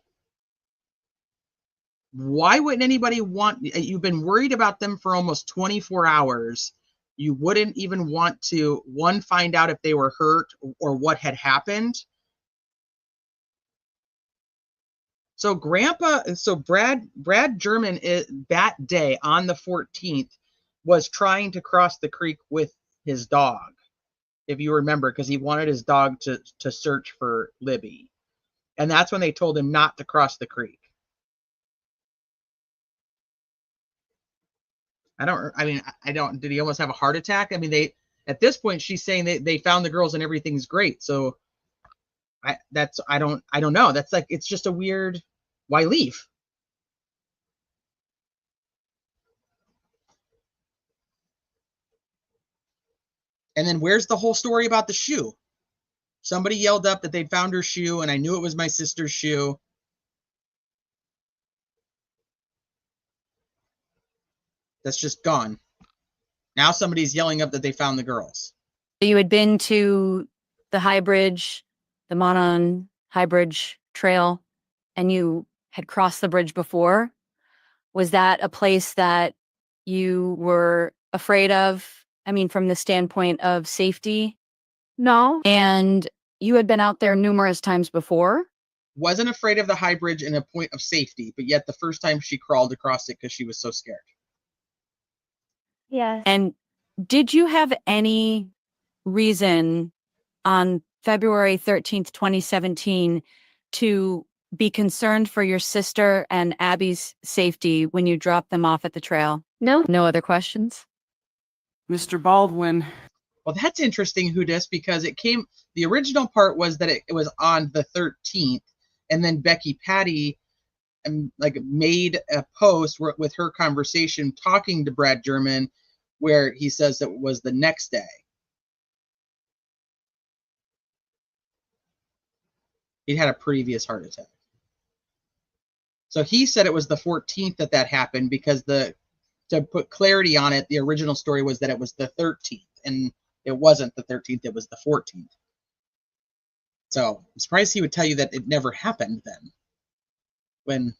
Why wouldn't anybody want, you've been worried about them for almost 24 hours. You wouldn't even want to, one, find out if they were hurt or what had happened. So Brad German that day on the 14th was trying to cross the creek with his dog, if you remember, because he wanted his dog to search for Libby. And that's when they told him not to cross the creek. Did he almost have a heart attack? I mean, at this point, she's saying they found the girls and everything's great. So I don't know. That's like, it's just a weird, why leave? And then where's the whole story about the shoe? Somebody yelled up that they found her shoe and I knew it was my sister's shoe. That's just gone. Now somebody's yelling up that they found the girls. You had been to the High Bridge, the Monon High Bridge Trail, and you had crossed the bridge before. Was that a place that you were afraid of? I mean, from the standpoint of safety? No. And you had been out there numerous times before? Wasn't afraid of the High Bridge in a point of safety, but yet the first time she crawled across it because she was so scared. Yes. And did you have any reason on February 13th, 2017 to be concerned for your sister and Abby's safety when you drop them off at the trail? No, No other questions? Mr. Baldwin, Well, that's interesting, Hudis, because the original part was that it was on the 13th, and then Becky Patty made a post with her conversation talking to Brad German where he says it was the next day. He had a previous heart attack. So he said it was the 14th that happened because to put clarity on it, the original story was that it was the 13th, and it wasn't the 13th, it was the 14th. So I'm surprised he would tell you that it never happened then. When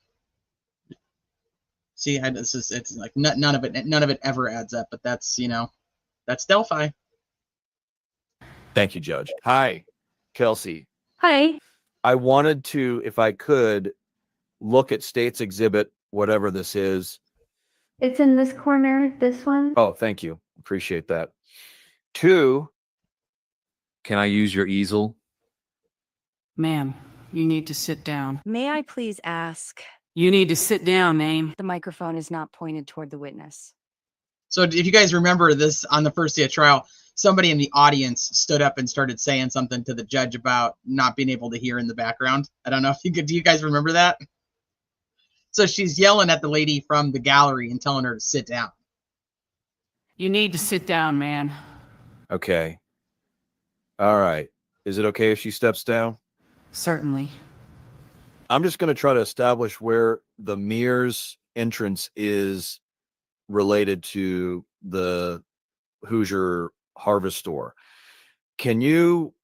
see, it's like none of it ever adds up, but that's that's Delphi. Thank you, Judge. Hi, Kelsey. Hi. I wanted to, if I could, look at State's Exhibit, whatever this is. it's in this corner, this one. Oh, thank you. Appreciate that. 2, Can I use your easel? ma'am, you need to sit down. May I please ask? You need to sit down, ma'am. The microphone is not pointed toward the witness. So if you guys remember this on the first day of trial, somebody in the audience stood up and started saying something to the judge about not being able to hear in the background. I don't know if do you guys remember that? So she's yelling at the lady from the gallery and telling her to sit down. You need to sit down, man. okay. All right. Is it okay if she steps down? Certainly. I'm just going to try to establish where the Mears entrance is related to the Hoosier Harvest Store. Can you,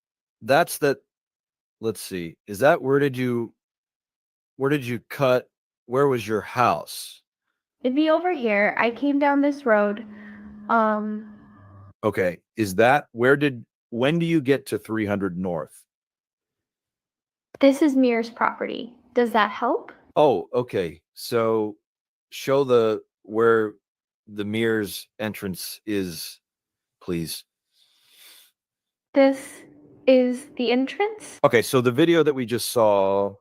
let's see, is that where did you cut, where was your house? It'd be over here. I came down this road. Okay. Is that, when do you get to 300 North? This is Mir's property. Does that help? Oh, okay. So show where the Mears entrance is, please. This is the entrance. Okay, so the video that we just saw,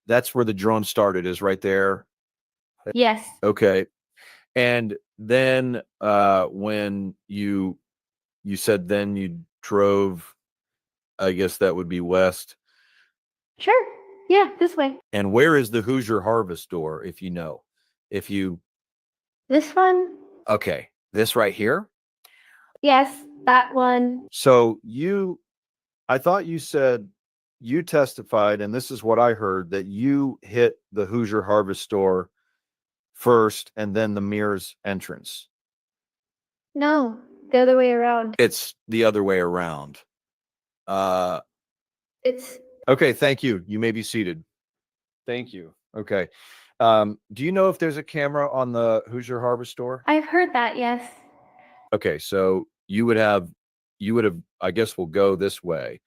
that's where the drone started, is right there. Yes. Okay. And then when you said then you drove, I guess that would be west. Sure. Yeah, this way. And where is the Hoosier Harvest Store, if you know? This one? Okay, this right here? Yes, that one. So I thought you said, you testified, and this is what I heard, that you hit the Hoosier Harvest Store first and then the Mears entrance. No, the other way around. It's the other way around. It's Okay, thank you. You may be seated. Thank you. Okay. Do you know if there's a camera on the Hoosier Harvest Store? I've heard that, yes. Okay, so you would have, I guess we'll go this way.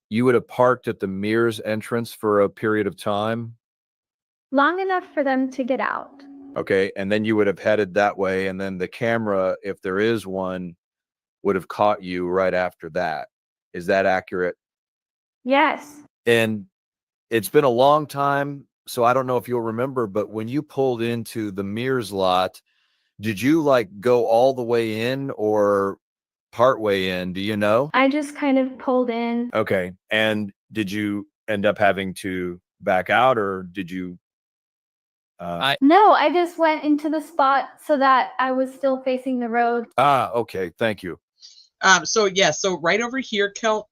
You would have parked at the Mears entrance for a period of time. Long enough for them to get out. Okay, and then you would have headed that way, and then the camera, if there is one, would have caught you right after that. Is that accurate? Yes. And it's been a long time, so I don't know if you'll remember, but when you pulled into the Mears lot, did you go all the way in or part way in? Do you know? I just kind of pulled in. Okay. And did you end up having to back out, or did you? No, I just went into the spot so that I was still facing the road. Okay. Thank you. So right over here, Kel,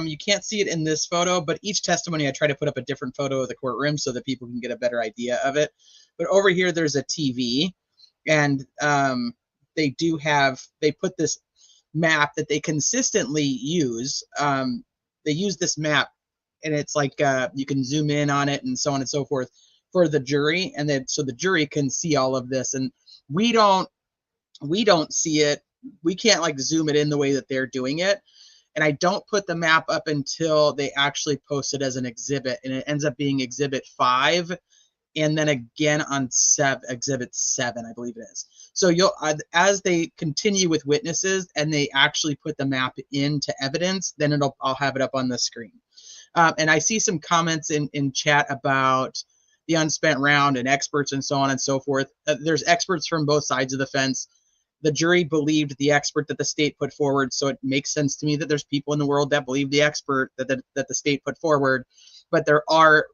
you can't see it in this photo, but each testimony I try to put up a different photo of the courtroom so that people can get a better idea of it. But over here, there's a TV, and they put this map that they consistently use. They use this map, and it's like you can zoom in on it and so on and so forth for the jury, and then so the jury can see all of this, and we don't see it. We can't zoom it in the way that they're doing it. And I don't put the map up until they actually post it as an exhibit, and it ends up being exhibit 5, and then again on exhibit 7, I believe it is. So as they continue with witnesses and they actually put the map into evidence, then I'll have it up on the screen. And I see some comments in chat about the unspent round and experts and so on and so forth. There's experts from both sides of the fence. The jury believed the expert that the state put forward, so it makes sense to me that there's people in the world that believe the expert that the state put forward. But there are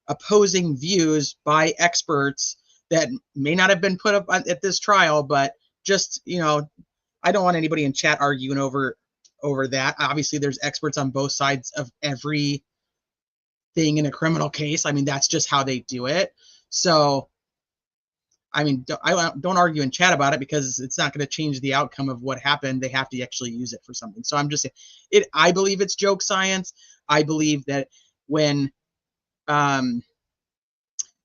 opposing views by experts that may not have been put up at this trial, but just, I don't want anybody in chat arguing over that. Obviously, there's experts on both sides of every thing in a criminal case. I mean, that's just how they do it. So, I mean, don't argue in chat about it, because it's not going to change the outcome of what happened. They have to actually use it for something. So I'm just saying, I believe it's joke science. I believe that when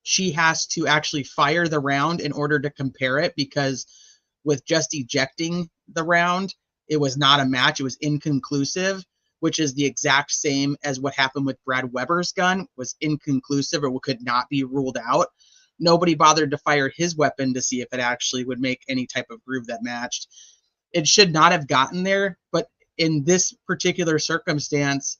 she has to actually fire the round in order to compare it, because with just ejecting the round, it was not a match. It was inconclusive, which is the exact same as what happened with Brad Weber's gun, was inconclusive or could not be ruled out. Nobody bothered to fire his weapon to see if it actually would make any type of groove that matched. It should not have gotten there, but in this particular circumstance,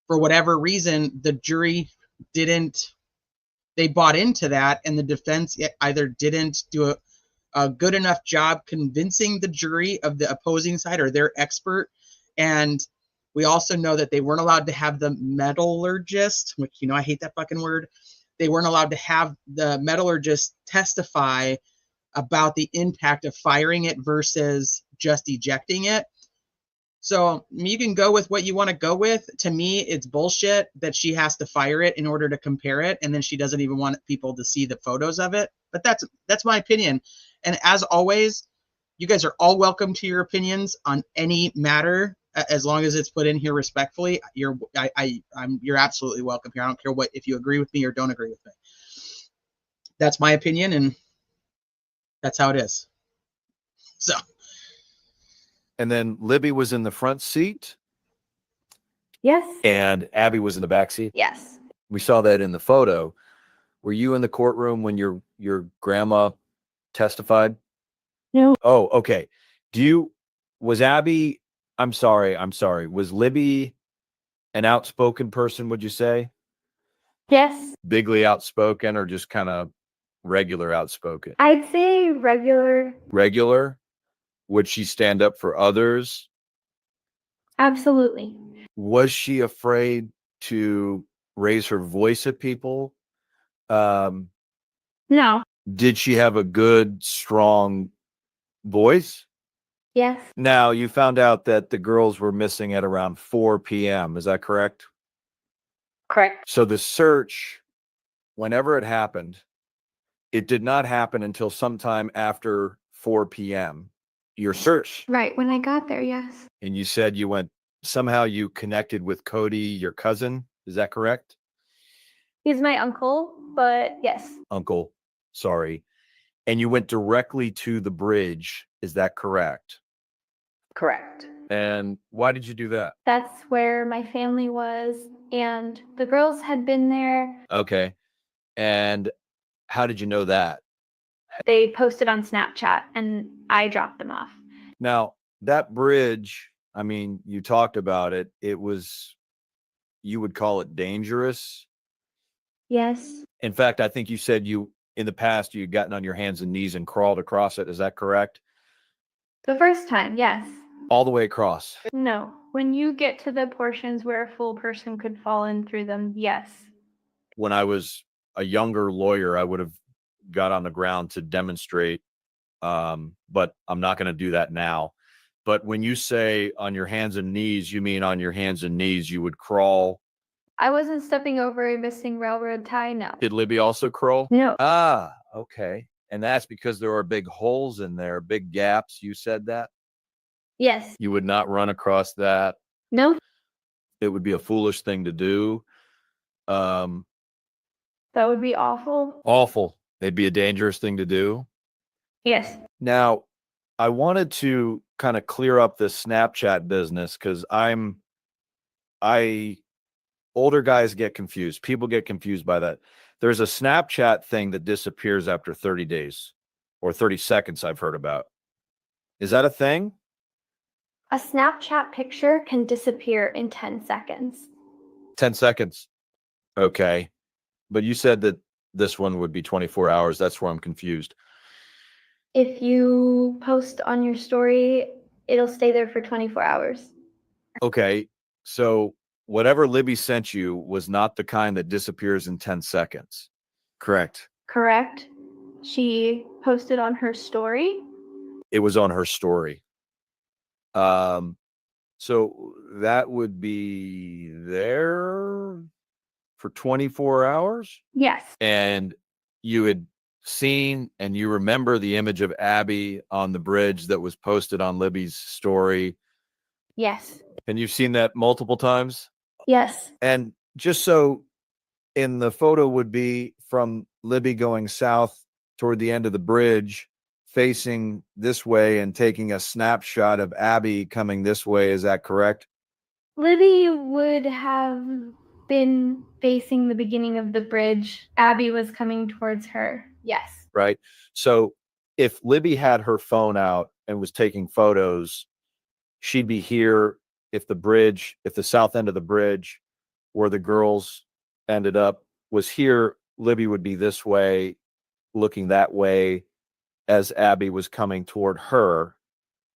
for whatever reason, the jury they bought into that, and the defense either didn't do a good enough job convincing the jury of the opposing side or their expert. And we also know that they weren't allowed to have the metallurgist, which, I hate that fucking word. They weren't allowed to have the metallurgist testify about the impact of firing it versus just ejecting it. So you can go with what you want to go with. To me, it's bullshit that she has to fire it in order to compare it, and then she doesn't even want people to see the photos of it. But that's my opinion. And as always, you guys are all welcome to your opinions on any matter, as long as it's put in here respectfully. You're absolutely welcome here. I don't care if you agree with me or don't agree with me. That's my opinion, and that's how it is. So. And then Libby was in the front seat Yes. and Abby was in the back seat. Yes. We saw that in the photo. Were you in the courtroom when your grandma testified? No. Oh, okay. Was Abby, I'm sorry. Was Libby an outspoken person, would you say? Yes. Bigly outspoken or just kind of regular outspoken? I'd say regular. Regular? Would she stand up for others? Absolutely. Was she afraid to raise her voice at people? No. Did she have a good, strong voice? Yes. Now, you found out that the girls were missing at around 4 p.m. Is that correct? Correct. So the search, whenever it happened, it did not happen until sometime after 4 p.m. Your search. Right. When I got there, yes. And you said somehow you connected with Cody, your cousin. Is that correct? He's my uncle, but yes. Uncle, sorry. And you went directly to the bridge. Is that correct? Correct. And why did you do that? That's where my family was, and the girls had been there. Okay. And how did you know that? They posted on Snapchat, and I dropped them off. Now, that bridge, I mean, you talked about it. You would call it dangerous. Yes. In fact, I think you said in the past, you'd gotten on your hands and knees and crawled across it. Is that correct? The first time, yes. All the way across. No. When you get to the portions where a full person could fall in through them, yes. When I was a younger lawyer, I would have got on the ground to demonstrate, but I'm not going to do that now. But when you say on your hands and knees, you mean on your hands and knees, you would crawl? I wasn't stepping over a missing railroad tie, no. Did Libby also crawl? No. Ah, okay. And that's because there are big holes in there, big gaps. You said that? Yes. You would not run across that. No. It would be a foolish thing to do. That would be awful. Awful. It'd be a dangerous thing to do. Yes. Now, I wanted to kind of clear up this Snapchat business because older guys get confused. People get confused by that. There's a Snapchat thing that disappears after 30 days or 30 seconds I've heard about. Is that a thing? A Snapchat picture can disappear in 10 seconds. 10 seconds. Okay. But you said that this one would be 24 hours. That's where I'm confused. If you post on your story, it'll stay there for 24 hours. Okay. So whatever Libby sent you was not the kind that disappears in 10 seconds. Correct. Correct? She posted on her story. It was on her story. So that would be there for 24 hours. Yes. And you had seen and you remember the image of Abby on the bridge that was posted on Libby's story. Yes. And you've seen that multiple times. Yes. And just so in the photo would be from Libby going south toward the end of the bridge, facing this way and taking a snapshot of Abby coming this way. Is that correct? Libby would have been facing the beginning of the bridge. Abby was coming towards her. Yes. Right. So if Libby had her phone out and was taking photos, she'd be here. If the south end of the bridge where the girls ended up was here, Libby would be this way, looking that way as Abby was coming toward her.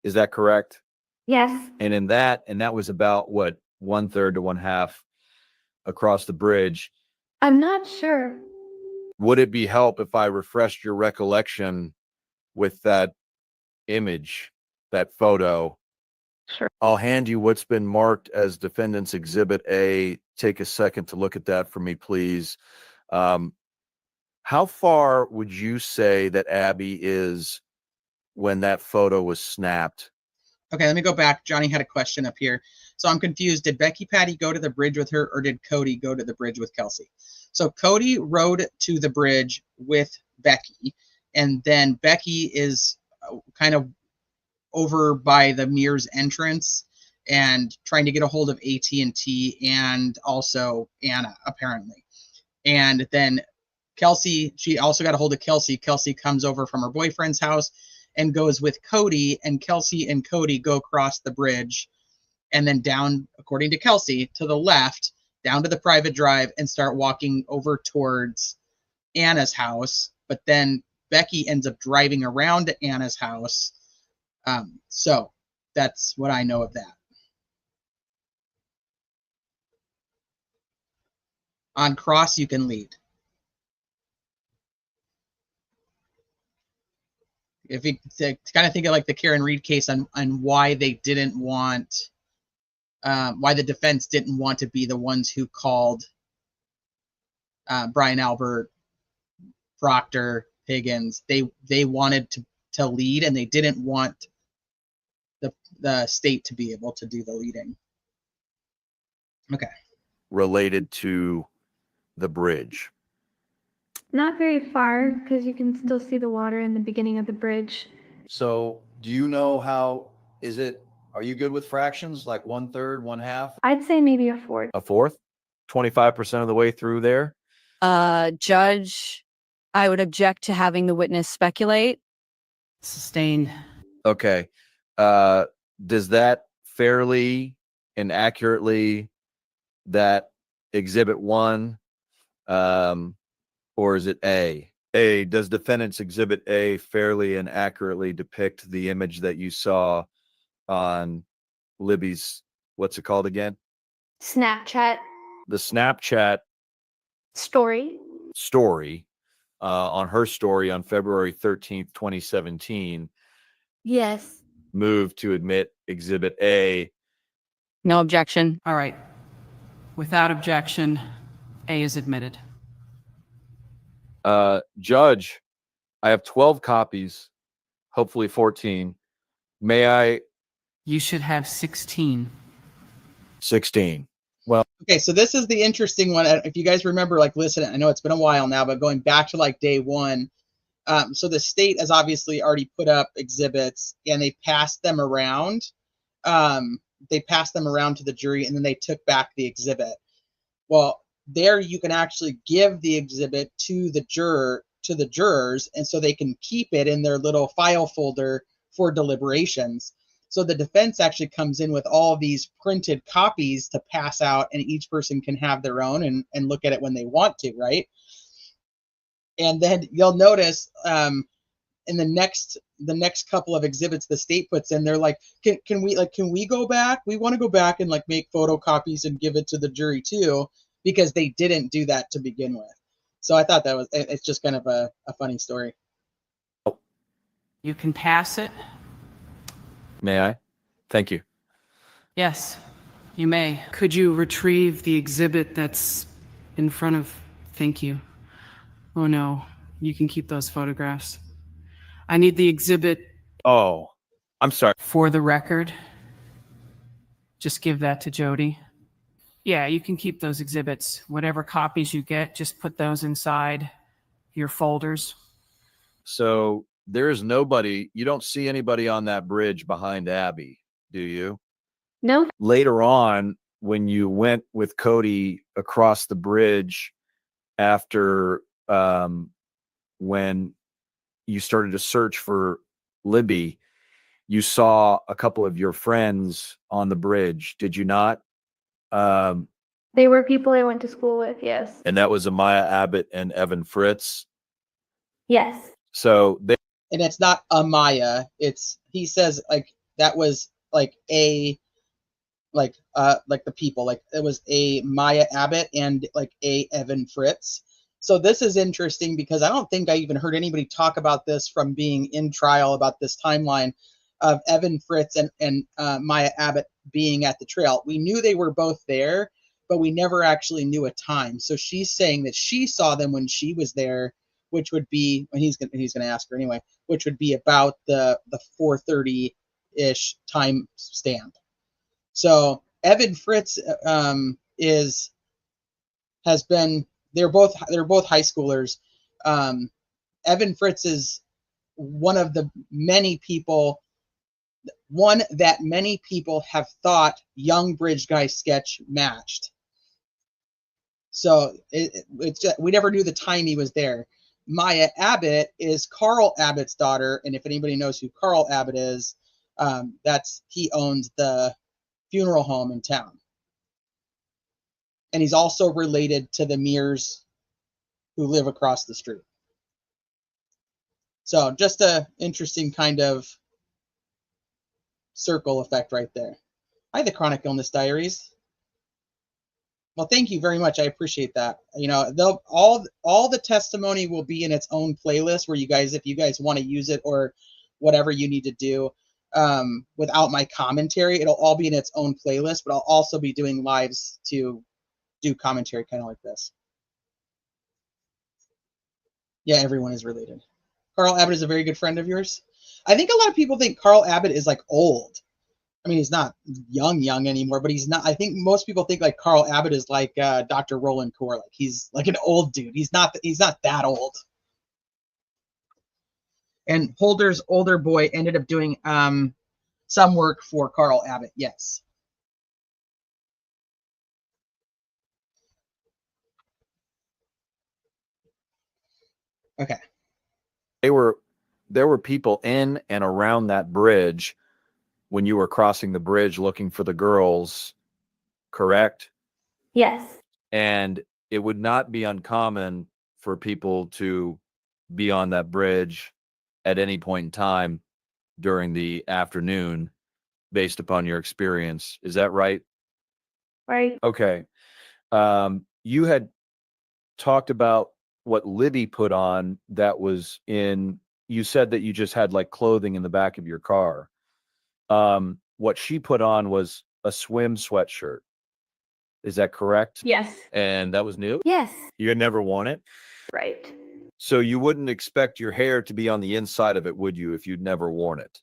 Is that correct? Yes. And that was about what, 1/3 to 1/2 across the bridge. I'm not sure. Would it be help if I refreshed your recollection with that image, that photo? Sure. I'll hand you what's been marked as Defendant's Exhibit A. Take a second to look at that for me, please. How far would you say that Abby is when that photo was snapped? Okay, let me go back. Johnny had a question up here. So I'm confused. Did Becky Patty go to the bridge with her, or did Cody go to the bridge with Kelsey? So Cody rode to the bridge with Becky, and then Becky is kind of over by the Mears entrance and trying to get a hold of AT&T and also Anna, apparently. And then Kelsey, she also got a hold of Kelsey. Kelsey comes over from her boyfriend's house and goes with Cody, and Kelsey and Cody go across the bridge and then down, according to Kelsey, to the left, down to the private drive and start walking over towards Anna's house. But then Becky ends up driving around to Anna's house. So that's what I know of that. On cross, you can lead. If you kind of think of like the Karen Reed case on why they didn't want, why the defense didn't want to be the ones who called Brian Albert, Proctor, Higgins. They wanted to lead, and they didn't want the state to be able to do the leading. Okay. Related to the bridge. Not very far, because you can still see the water in the beginning of the bridge. So do you know are you good with fractions, like 1/3, 1/2? I'd say maybe a fourth. A fourth? 25% of the way through there? Judge, I would object to having the witness speculate. Sustained. Okay. Does that fairly and accurately, that Exhibit 1, or is it A? A, does Defendant's Exhibit A fairly and accurately depict the image that you saw on Libby's, what's it called again? Snapchat The Snapchat story. story, on her story on February 13th, 2017, Yes. moved to admit Exhibit A. No objection. All right. Without objection, A is admitted. Judge, I have 12 copies, hopefully 14. May I? You should have 16. 16. Okay, so this is the interesting one. If you guys remember, like, listen, I know it's been a while now, but going back to like day one, so the state has obviously already put up exhibits and they passed them around. They passed them around to the jury, and then they took back the exhibit. Well, there you can actually give the exhibit to the jurors, and so they can keep it in their little file folder for deliberations. So the defense actually comes in with all these printed copies to pass out, and each person can have their own and look at it when they want to, right? And then you'll notice in the next couple of exhibits the state puts in, they're like, can we go back? We want to go back and like make photocopies and give it to the jury too, because they didn't do that to begin with. So I thought it's just kind of a funny story. You can pass it. May I? Thank you. Yes, you may. Could you retrieve the exhibit that's in front of, thank you. Oh no, you can keep those photographs. I need the exhibit Oh, I'm sorry. for the record. Just give that to Jody. Yeah, you can keep those exhibits. Whatever copies you get, just put those inside your folders. So there is nobody, you don't see anybody on that bridge behind Abby, do you? No, Later on, when you went with Cody across the bridge after when you started to search for Libby, you saw a couple of your friends on the bridge, did you not? they were people I went to school with. Yes. And that was Amaya Abbott and Evan Fritz. Yes. So they, And it's not Amaya. He says like that was like the people, like it was a Maya Abbott and like a Evan Fritz. So this is interesting because I don't think I even heard anybody talk about this from being in trial about this timeline of Evan Fritz and Maya Abbott being at the trail. We knew they were both there, but we never actually knew a time. So she's saying that she saw them when she was there, which would be when he's gonna ask her anyway, which would be about the 4:30-ish time stamp. So Evan Fritz they're both high schoolers. Evan Fritz is one that many people have thought young bridge guy sketch matched. So we never knew the time he was there. Maya Abbott is Carl Abbott's daughter, and if anybody knows who Carl Abbott is, he owns the funeral home in town. And he's also related to the Mears who live across the street. So just a interesting kind of circle effect right there. Hi, the Chronic Illness Diaries. Well, thank you very much. I appreciate that. You know, all the testimony will be in its own playlist where if you guys want to use it or whatever you need to do without my commentary, it'll all be in its own playlist, but I'll also be doing lives to do commentary kind of like this. Yeah, everyone is related. Carl Abbott is a very good friend of yours. I think a lot of people think Carl Abbott is like old. I mean, he's not young anymore, but he's not. I think most people think like Carl Abbott is like Dr. Roland Kaur, like he's like an old dude. He's not that old. And Holder's older boy ended up doing some work for Carl Abbott. Yes. Okay. there were people in and around that bridge when you were crossing the bridge looking for the girls, correct? Yes. And it would not be uncommon for people to be on that bridge at any point in time during the afternoon based upon your experience. Is that right? Right. Okay. You had talked about what Libby put on that was you said that you just had like clothing in the back of your car. What she put on was a swim sweatshirt. Is that correct? Yes. And that was new? Yes. You had never worn it? Right. So you wouldn't expect your hair to be on the inside of it, would you, if you'd never worn it?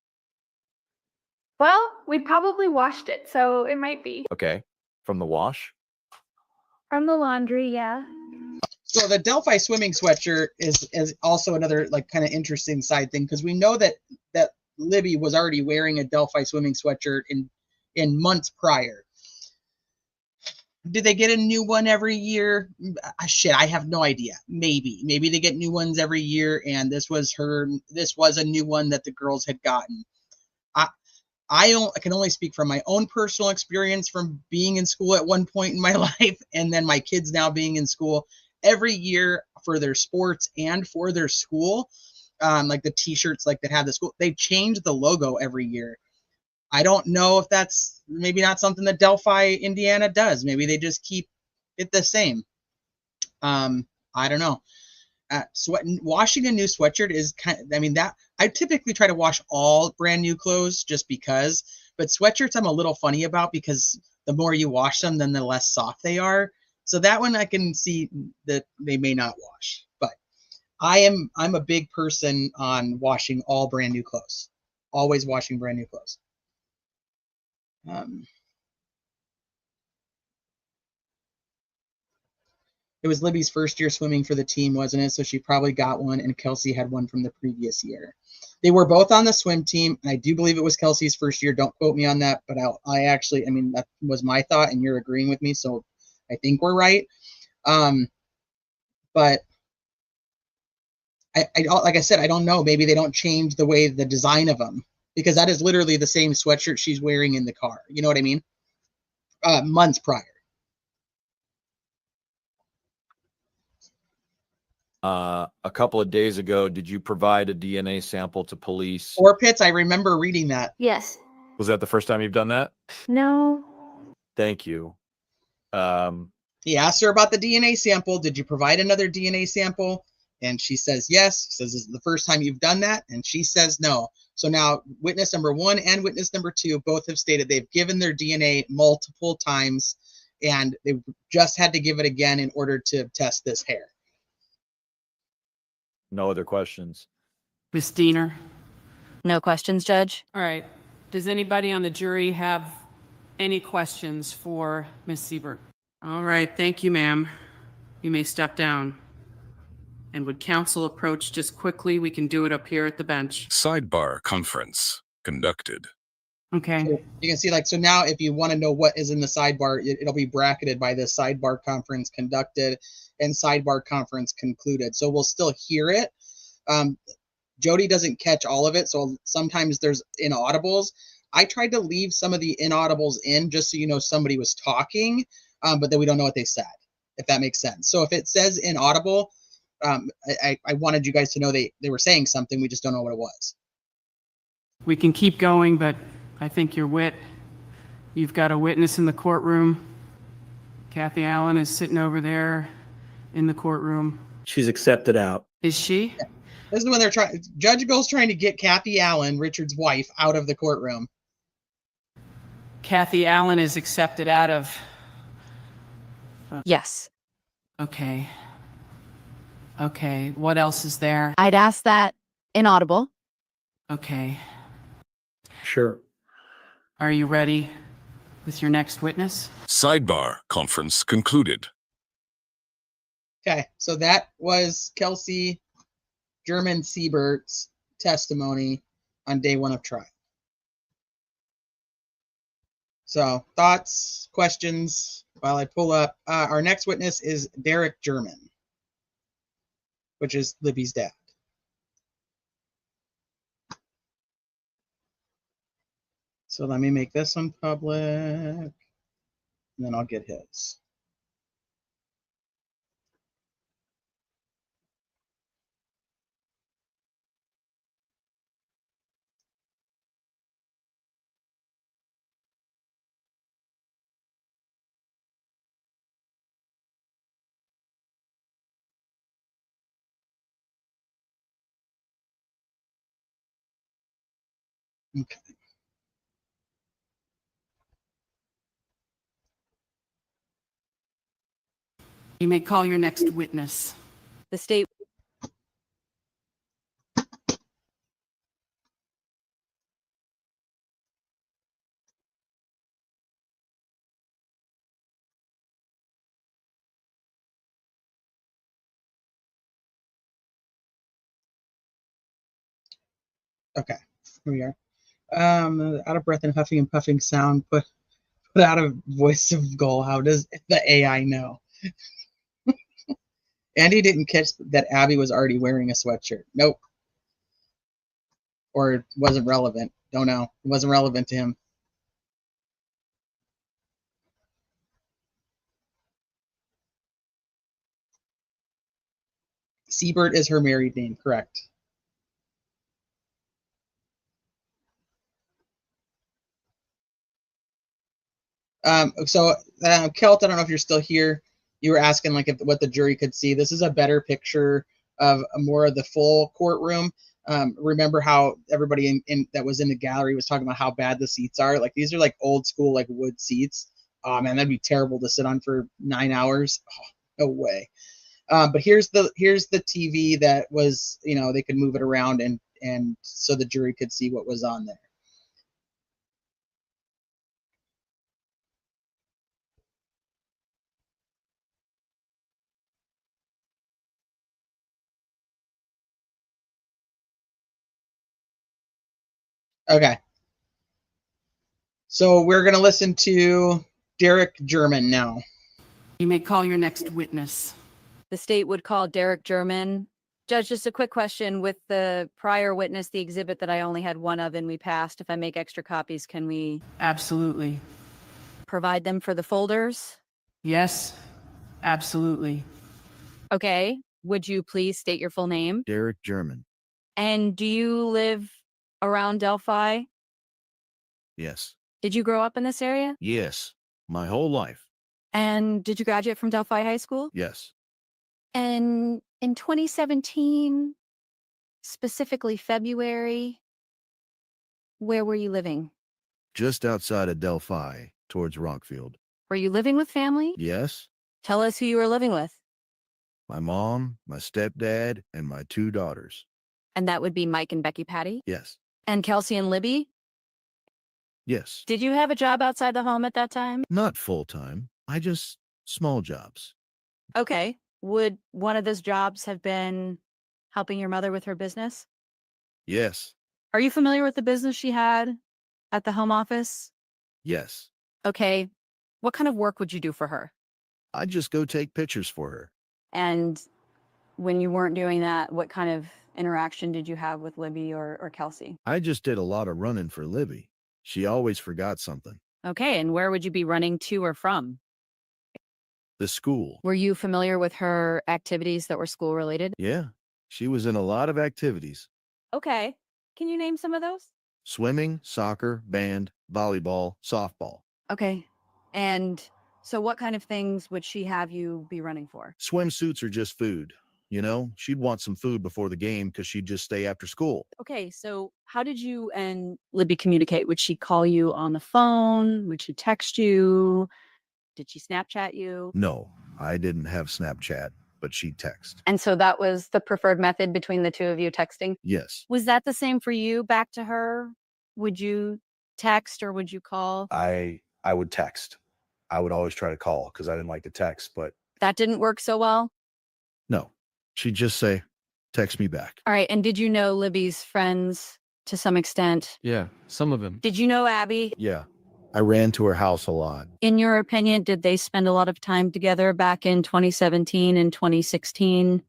Well, we probably washed it, so it might be. Okay. From the wash? From the laundry, yeah. So the Delphi swimming sweatshirt is also another like kind of interesting side thing, because we know that Libby was already wearing a Delphi swimming sweatshirt in months prior. Do they get a new one every year? Shit, I have no idea. Maybe they get new ones every year, and this was a new one that the girls had gotten. I can only speak from my own personal experience from being in school at one point in my life, and then my kids now being in school. Every year for their sports and for their school, like the t-shirts like that have the school, they change the logo every year. I don't know if that's maybe not something that Delphi, Indiana does. Maybe they just keep it the same. I don't know. Washing a new sweatshirt is that I typically try to wash all brand new clothes just because, but sweatshirts I'm a little funny about because the more you wash them, then the less soft they are. So that one I can see that they may not wash, but I'm a big person on washing all brand new clothes, always washing brand new clothes. It was Libby's first year swimming for the team, wasn't it? So she probably got one, and Kelsey had one from the previous year. They were both on the swim team. I do believe it was Kelsey's first year. Don't quote me on that, but I actually, that was my thought, and you're agreeing with me, so I think we're right. But I like I said, I don't know. Maybe they don't change the way the design of them, because that is literally the same sweatshirt she's wearing in the car. You know what I mean? Months prior. A couple of days ago, did you provide a DNA sample to police? Or Pitts, I remember reading that. Yes. Was that the first time you've done that? No. Thank you. He asked her about the DNA sample. Did you provide another DNA sample? And she says yes. He says, "This is the first time you've done that?" And she says no. So now witness number 1 and witness number 2 both have stated they've given their DNA multiple times, and they just had to give it again in order to test this hair. No other questions. Ms. Diener? No questions, Judge? All right. Does anybody on the jury have any questions for Ms. Siebert? All right. Thank you, ma'am. You may step down. And would counsel approach just quickly? We can do it up here at the bench. Sidebar conference conducted. Okay. So you can see, so now if you want to know what is in the sidebar, it'll be bracketed by this sidebar conference conducted and sidebar conference concluded. So we'll still hear it. Jody doesn't catch all of it, so sometimes there's inaudibles. I tried to leave some of the inaudibles in just so somebody was talking, but then we don't know what they said, if that makes sense. So if it says inaudible, I wanted you guys to know they were saying something, we just don't know what it was. We can keep going, but I think you've got a witness in the courtroom. Kathy Allen is sitting over there in the courtroom. She's accepted out. Is she? Yeah. This is when Judge Bill's trying to get Kathy Allen, Richard's wife, out of the courtroom. Kathy Allen is accepted out of. Yes. Okay. What else is there? I'd ask that inaudible. Okay. Sure. Are you ready with your next witness? Sidebar conference concluded. Okay, so that was Kelsey German Siebert's testimony on day 1 of trial. So thoughts, questions while I pull up. Our next witness is Derek German, which is Libby's dad. So let me make this one public, and then I'll get his. Okay. You may call your next witness. The state. Okay, here we are. Out of breath and huffing and puffing sound, put out a voice of goal. How does the AI know? Andy didn't catch that Abby was already wearing a sweatshirt. Nope. Or it wasn't relevant. Don't know. It wasn't relevant to him. Siebert is her married name, correct. Kelt, I don't know if you're still here. You were asking like what the jury could see. This is a better picture of more of the full courtroom. Remember how everybody in that was in the gallery was talking about how bad the seats are? Like these are like old school like wood seats. Oh man, that'd be terrible to sit on for 9 hours. Oh, no way. But here's the TV that was, they could move it around and so the jury could see what was on there. Okay. So we're going to listen to Derek German now. You may call your next witness. The state would call Derek German. Judge, just a quick question. With the prior witness, the exhibit that I only had one of and we passed, if I make extra copies, can we Absolutely. provide them for the folders? Yes, absolutely. Okay. Would you please state your full name? Derek German. And do you live around Delphi? Yes. Did you grow up in this area? Yes. My whole life. And did you graduate from Delphi High School? Yes. And in 2017, specifically February, where were you living? Just outside of Delphi, towards Rockfield. Were you living with family? Yes. Tell us who you were living with. My mom, my stepdad, and my 2 daughters. And that would be Mike and Becky Patty? Yes. And Kelsey and Libby? Yes. Did you have a job outside the home at that time? Not full-time. I just small jobs. Okay. Would one of those jobs have been helping your mother with her business? Yes. Are you familiar with the business she had at the home office? Yes. Okay. What kind of work would you do for her? I just go take pictures for her. And when you weren't doing that, what kind of interaction did you have with Libby or Kelsey? I just did a lot of running for Libby. She always forgot something. Okay. And where would you be running to or from? The school. Were you familiar with her activities that were school related? Yeah. She was in a lot of activities. Okay. Can you name some of those? Swimming, soccer, band, volleyball, softball. Okay. And so what kind of things would she have you be running for? Swimsuits are just food. You know, she'd want some food before the game because she'd just stay after school. Okay, so how did you and Libby communicate? Would she call you on the phone? Would she text you? Did she Snapchat you? No, I didn't have Snapchat, but she'd text. And so that was the preferred method between the two of you, texting? Yes. Was that the same for you back to her? Would you text or would you call? I would text. I would always try to call because I didn't like to text, but That didn't work so well? No, she'd just say, text me back. All right, and did you know Libby's friends to some extent? Yeah, some of them. Did you know Abby? Yeah. I ran to her house a lot. In your opinion, did they spend a lot of time together back in 2017 and 2016?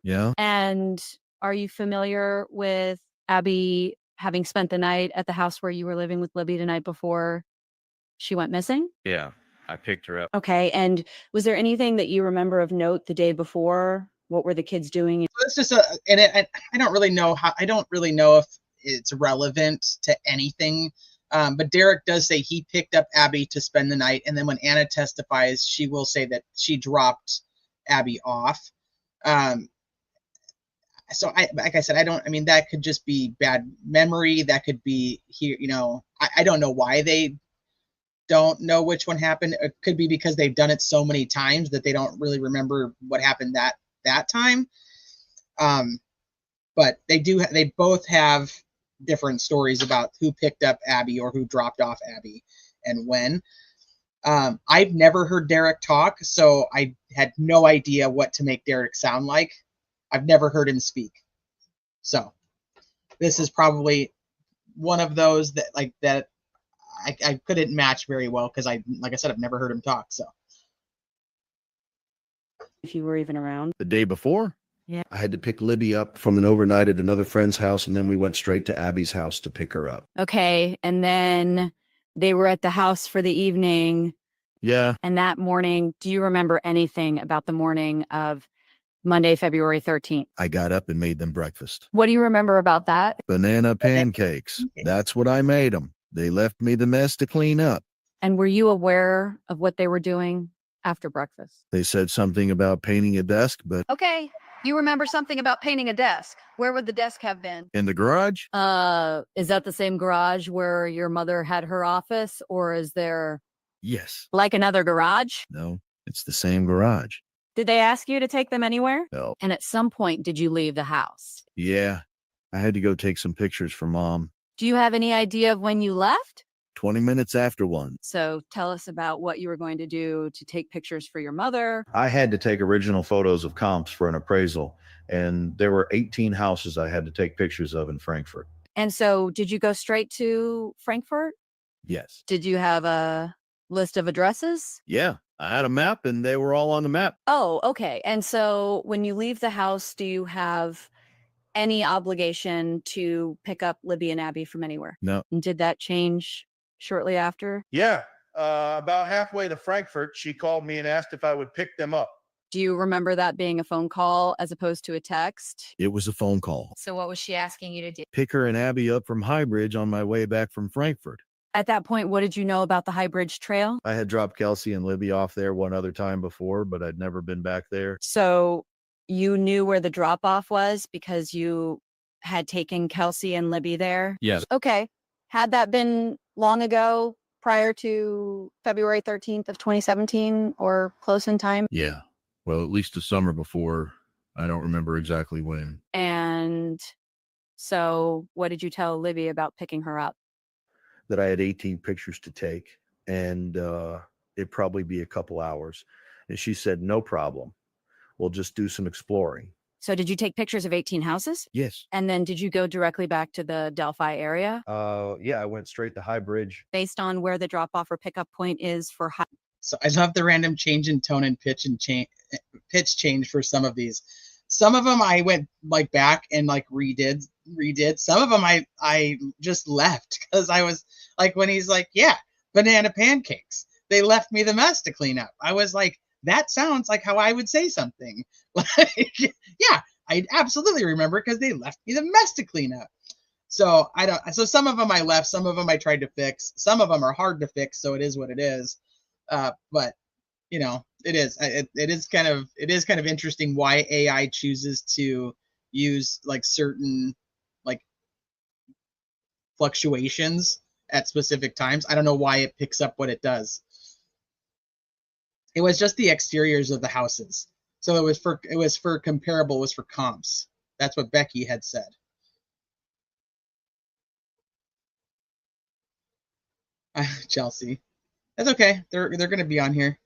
Yeah. And are you familiar with Abby having spent the night at the house where you were living with Libby the night before she went missing? Yeah, I picked her up. Okay. And was there anything that you remember of note the day before? What were the kids doing? So it's just I don't really know if it's relevant to anything. But Derek does say he picked up Abby to spend the night, and then when Anna testifies, she will say that she dropped Abby off. So like I said, that could just be bad memory. That could be here, I don't know why they don't know which one happened. It could be because they've done it so many times that they don't really remember what happened that time. But they both have different stories about who picked up Abby or who dropped off Abby and when. I've never heard Derek talk, so I had no idea what to make Derek sound like. I've never heard him speak. So this is probably one of those that I couldn't match very well because like I said, I've never heard him talk. So If you were even around. The day before? I had to pick Libby up from an overnight at another friend's house, and then we went straight to Abby's house to pick her up. Okay. And then they were at the house for the evening. Yeah. And that morning, do you remember anything about the morning of Monday, February 13th? I got up and made them breakfast. What do you remember about that? Banana pancakes. That's what I made them. They left me the mess to clean up. And were you aware of what they were doing after breakfast? They said something about painting a desk, but Okay. You remember something about painting a desk. Where would the desk have been? in the garage? Is that the same garage where your mother had her office, or is there Yes. like another garage? No, it's the same garage. Did they ask you to take them anywhere? No. And at some point, did you leave the house? Yeah. I had to go take some pictures for Mom. Do you have any idea of when you left? 20 minutes after 1. So tell us about what you were going to do to take pictures for your mother. I had to take original photos of comps for an appraisal, and there were 18 houses I had to take pictures of in Frankfurt. And so did you go straight to Frankfurt? Yes. Did you have a list of addresses? Yeah. I had a map and they were all on the map. Oh, okay. And so when you leave the house, do you have any obligation to pick up Libby and Abby from anywhere? No. And did that change shortly after? Yeah. About halfway to Frankfurt, she called me and asked if I would pick them up. Do you remember that being a phone call as opposed to a text? It was a phone call. So what was she asking you to do? Pick her and Abby up from High Bridge on my way back from Frankfurt. At that point, what did you know about the High Bridge Trail? I had dropped Kelsey and Libby off there one other time before, but I'd never been back there. So you knew where the drop off was because you had taken Kelsey and Libby there? Yes. Okay. Had that been long ago, prior to February 13th of 2017 or close in time? Yeah. Well, at least the summer before. I don't remember exactly when. And so what did you tell Libby about picking her up? That I had 18 pictures to take, and it'd probably be a couple hours. And she said, no problem. We'll just do some exploring. So did you take pictures of 18 houses? Yes. And then did you go directly back to the Delphi area Yeah, I went straight to High Bridge. based on where the drop off or pickup point is for high? So I love the random change in tone and pitch change for some of these. Some of them I went like back and like redid. Some of them I just left because I was like, when he's like, yeah, banana pancakes. They left me the mess to clean up. I was like, that sounds like how I would say something. Like, yeah, I absolutely remember because they left me the mess to clean up. So so some of them I left, some of them I tried to fix. Some of them are hard to fix, so it is what it is. But you know, it is kind of interesting why AI chooses to use like certain like fluctuations at specific times. I don't know why it picks up what it does. It was just the exteriors of the houses. So it was for comparable, it was for comps. That's what Becky had said. Chelsea. That's okay. They're going to be on here.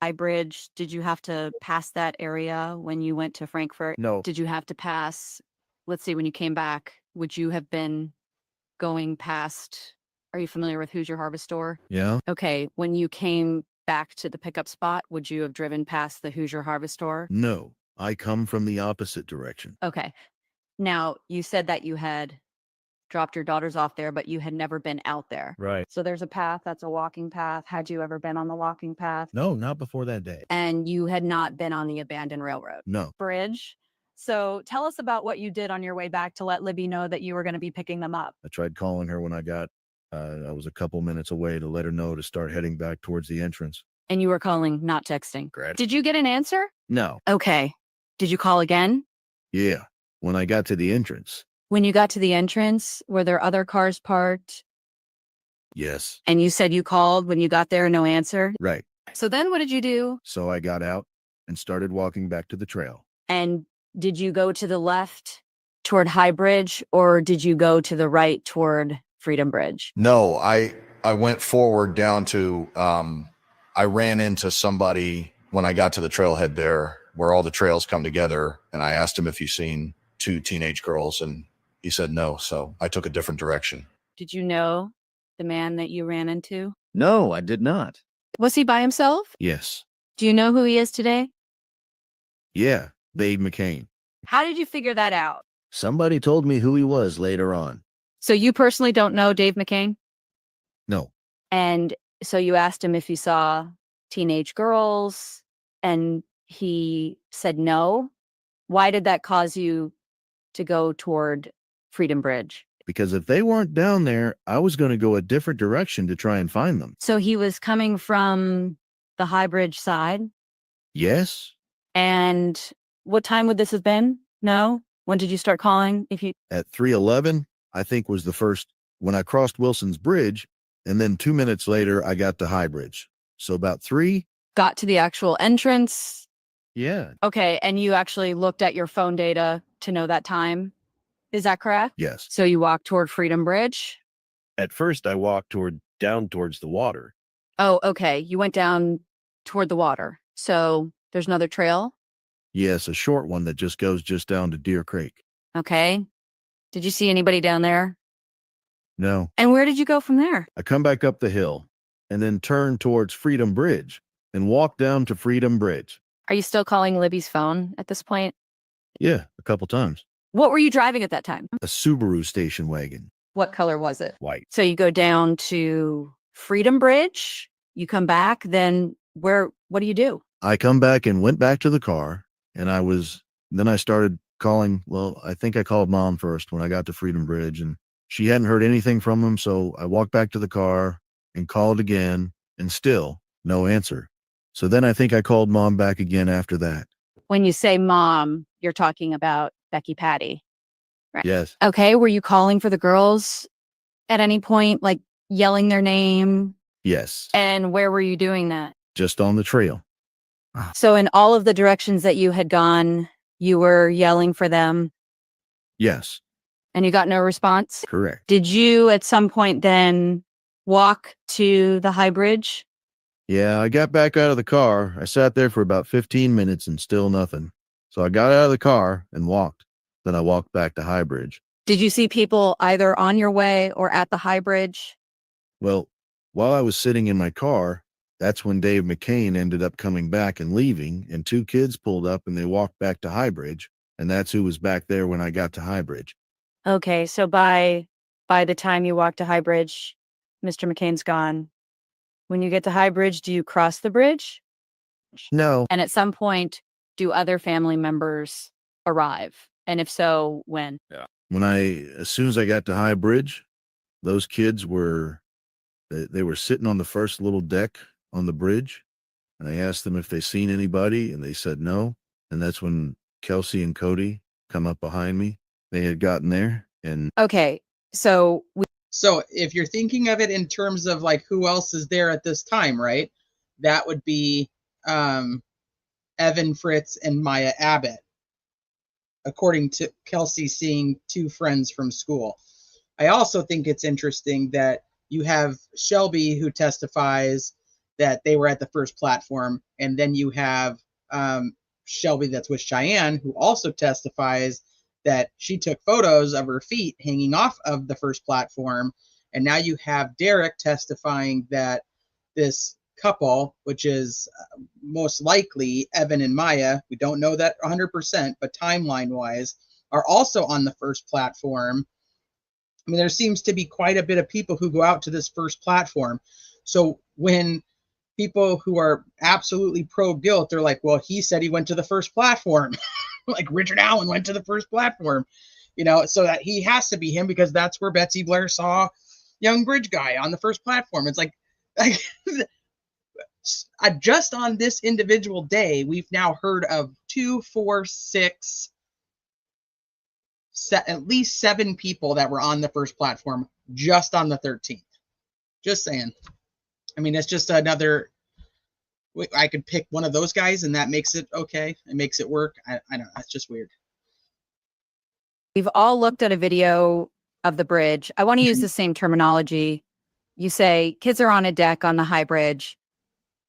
High Bridge, did you have to pass that area when you went to Frankfurt? No. Did you have to pass, let's see, when you came back, would you have been going past, are you familiar with Hoosier Harvest Store? Yeah. Okay, when you came back to the pickup spot, would you have driven past the Hoosier Harvest Store? No. I come from the opposite direction. Okay. Now, you said that you had dropped your daughters off there, but you had never been out there. Right. So there's a path, that's a walking path. Had you ever been on the walking path? No, not before that day. And you had not been on the abandoned railroad No. bridge. So tell us about what you did on your way back to let Libby know that you were going to be picking them up. I tried calling her when I got, I was a couple minutes away to let her know to start heading back towards the entrance. And you were calling, not texting. Correct. Did you get an answer? No. Okay. Did you call again? Yeah. When I got to the entrance. When you got to the entrance, were there other cars parked? Yes. And you said you called when you got there, no answer? Right. So then what did you do? So I got out and started walking back to the trail. And did you go to the left toward High Bridge, or did you go to the right toward Freedom Bridge? No, I went forward down to, I ran into somebody when I got to the trailhead there where all the trails come together. And I asked him if he's seen 2 teenage girls, and he said no. So I took a different direction. Did you know the man that you ran into? No, I did not. Was he by himself? Yes. Do you know who he is today? Yeah, Dave McCain. How did you figure that out? Somebody told me who he was later on. So you personally don't know Dave McCain? No, And so you asked him if he saw teenage girls and he said no. Why did that cause you to go toward Freedom Bridge? because if they weren't down there, I was going to go a different direction to try and find them. So he was coming from the High Bridge side. Yes, And what time would this have been? No? When did you start calling? If you at 3:11, I think was the first when I crossed Wilson's Bridge, and then 2 minutes later I got to High Bridge. So about 3. got to the actual entrance. Yeah. Okay. And you actually looked at your phone data to know that time. Is that correct? Yes. So you walked toward Freedom Bridge. At first, I walked down towards the water. Oh, okay. You went down toward the water. So there's another trail. Yes, a short one that just goes just down to Deer Creek. Okay. Did you see anybody down there? No, And where did you go from there? I come back up the hill and then turn towards Freedom Bridge and walk down to Freedom Bridge. Are you still calling Libby's phone at this point? Yeah, a couple times. What were you driving at that time? A Subaru station wagon, What color was it? white. So you go down to Freedom Bridge, you come back, then what do you do? I come back and went back to the car, and then I started calling. Well, I think I called Mom first when I got to Freedom Bridge, and she hadn't heard anything from him. So I walked back to the car and called again, and still no answer. So then I think I called Mom back again after that. When you say mom, you're talking about Becky Patty. Right. Yes. Okay. Were you calling for the girls at any point, like yelling their name? Yes. And where were you doing that? Just on the trail. So in all of the directions that you had gone, you were yelling for them Yes. and you got no response? Correct. Did you at some point then walk to the High Bridge? Yeah, I got back out of the car. I sat there for about 15 minutes and still nothing. So I got out of the car and walked. Then I walked back to High Bridge. Did you see people either on your way or at the High Bridge? Well, while I was sitting in my car, that's when Dave McCain ended up coming back and leaving, and 2 kids pulled up and they walked back to High Bridge, and that's who was back there when I got to High Bridge. Okay, so by the time you walk to High Bridge, Mr. McCain's gone. When you get to High Bridge, do you cross the bridge? No, And at some point, do other family members arrive? And if so, when? as soon as I got to High Bridge, those kids they were sitting on the first little deck on the bridge, and I asked them if they seen anybody, and they said no. And that's when Kelsey and Cody come up behind me. They had gotten there, and Okay, so So if you're thinking of it in terms of like who else is there at this time, right? That would be Evan Fritz and Maya Abbott, according to Kelsey seeing 2 friends from school. I also think it's interesting that you have Shelby who testifies that they were at the first platform, and then you have Shelby that's with Cheyenne who also testifies that she took photos of her feet hanging off of the first platform. And now you have Derek testifying that this couple, which is most likely Evan and Maya, we don't know that 100%, but timeline wise, are also on the first platform. I mean, there seems to be quite a bit of people who go out to this first platform. So when people who are absolutely pro guilt, they're like, well, he said he went to the first platform. Like Richard Allen went to the first platform, so that he has to be him because that's where Betsy Blair saw young bridge guy on the first platform. It's like just on this individual day, we've now heard of 2, 4, 6, at least 7 people that were on the first platform just on the 13th. Just saying. I mean, it's just another. I could pick one of those guys and that makes it okay. It makes it work. I don't know. It's just weird. we've all looked at a video of the bridge. I want to use the same terminology. You say kids are on a deck on the High Bridge.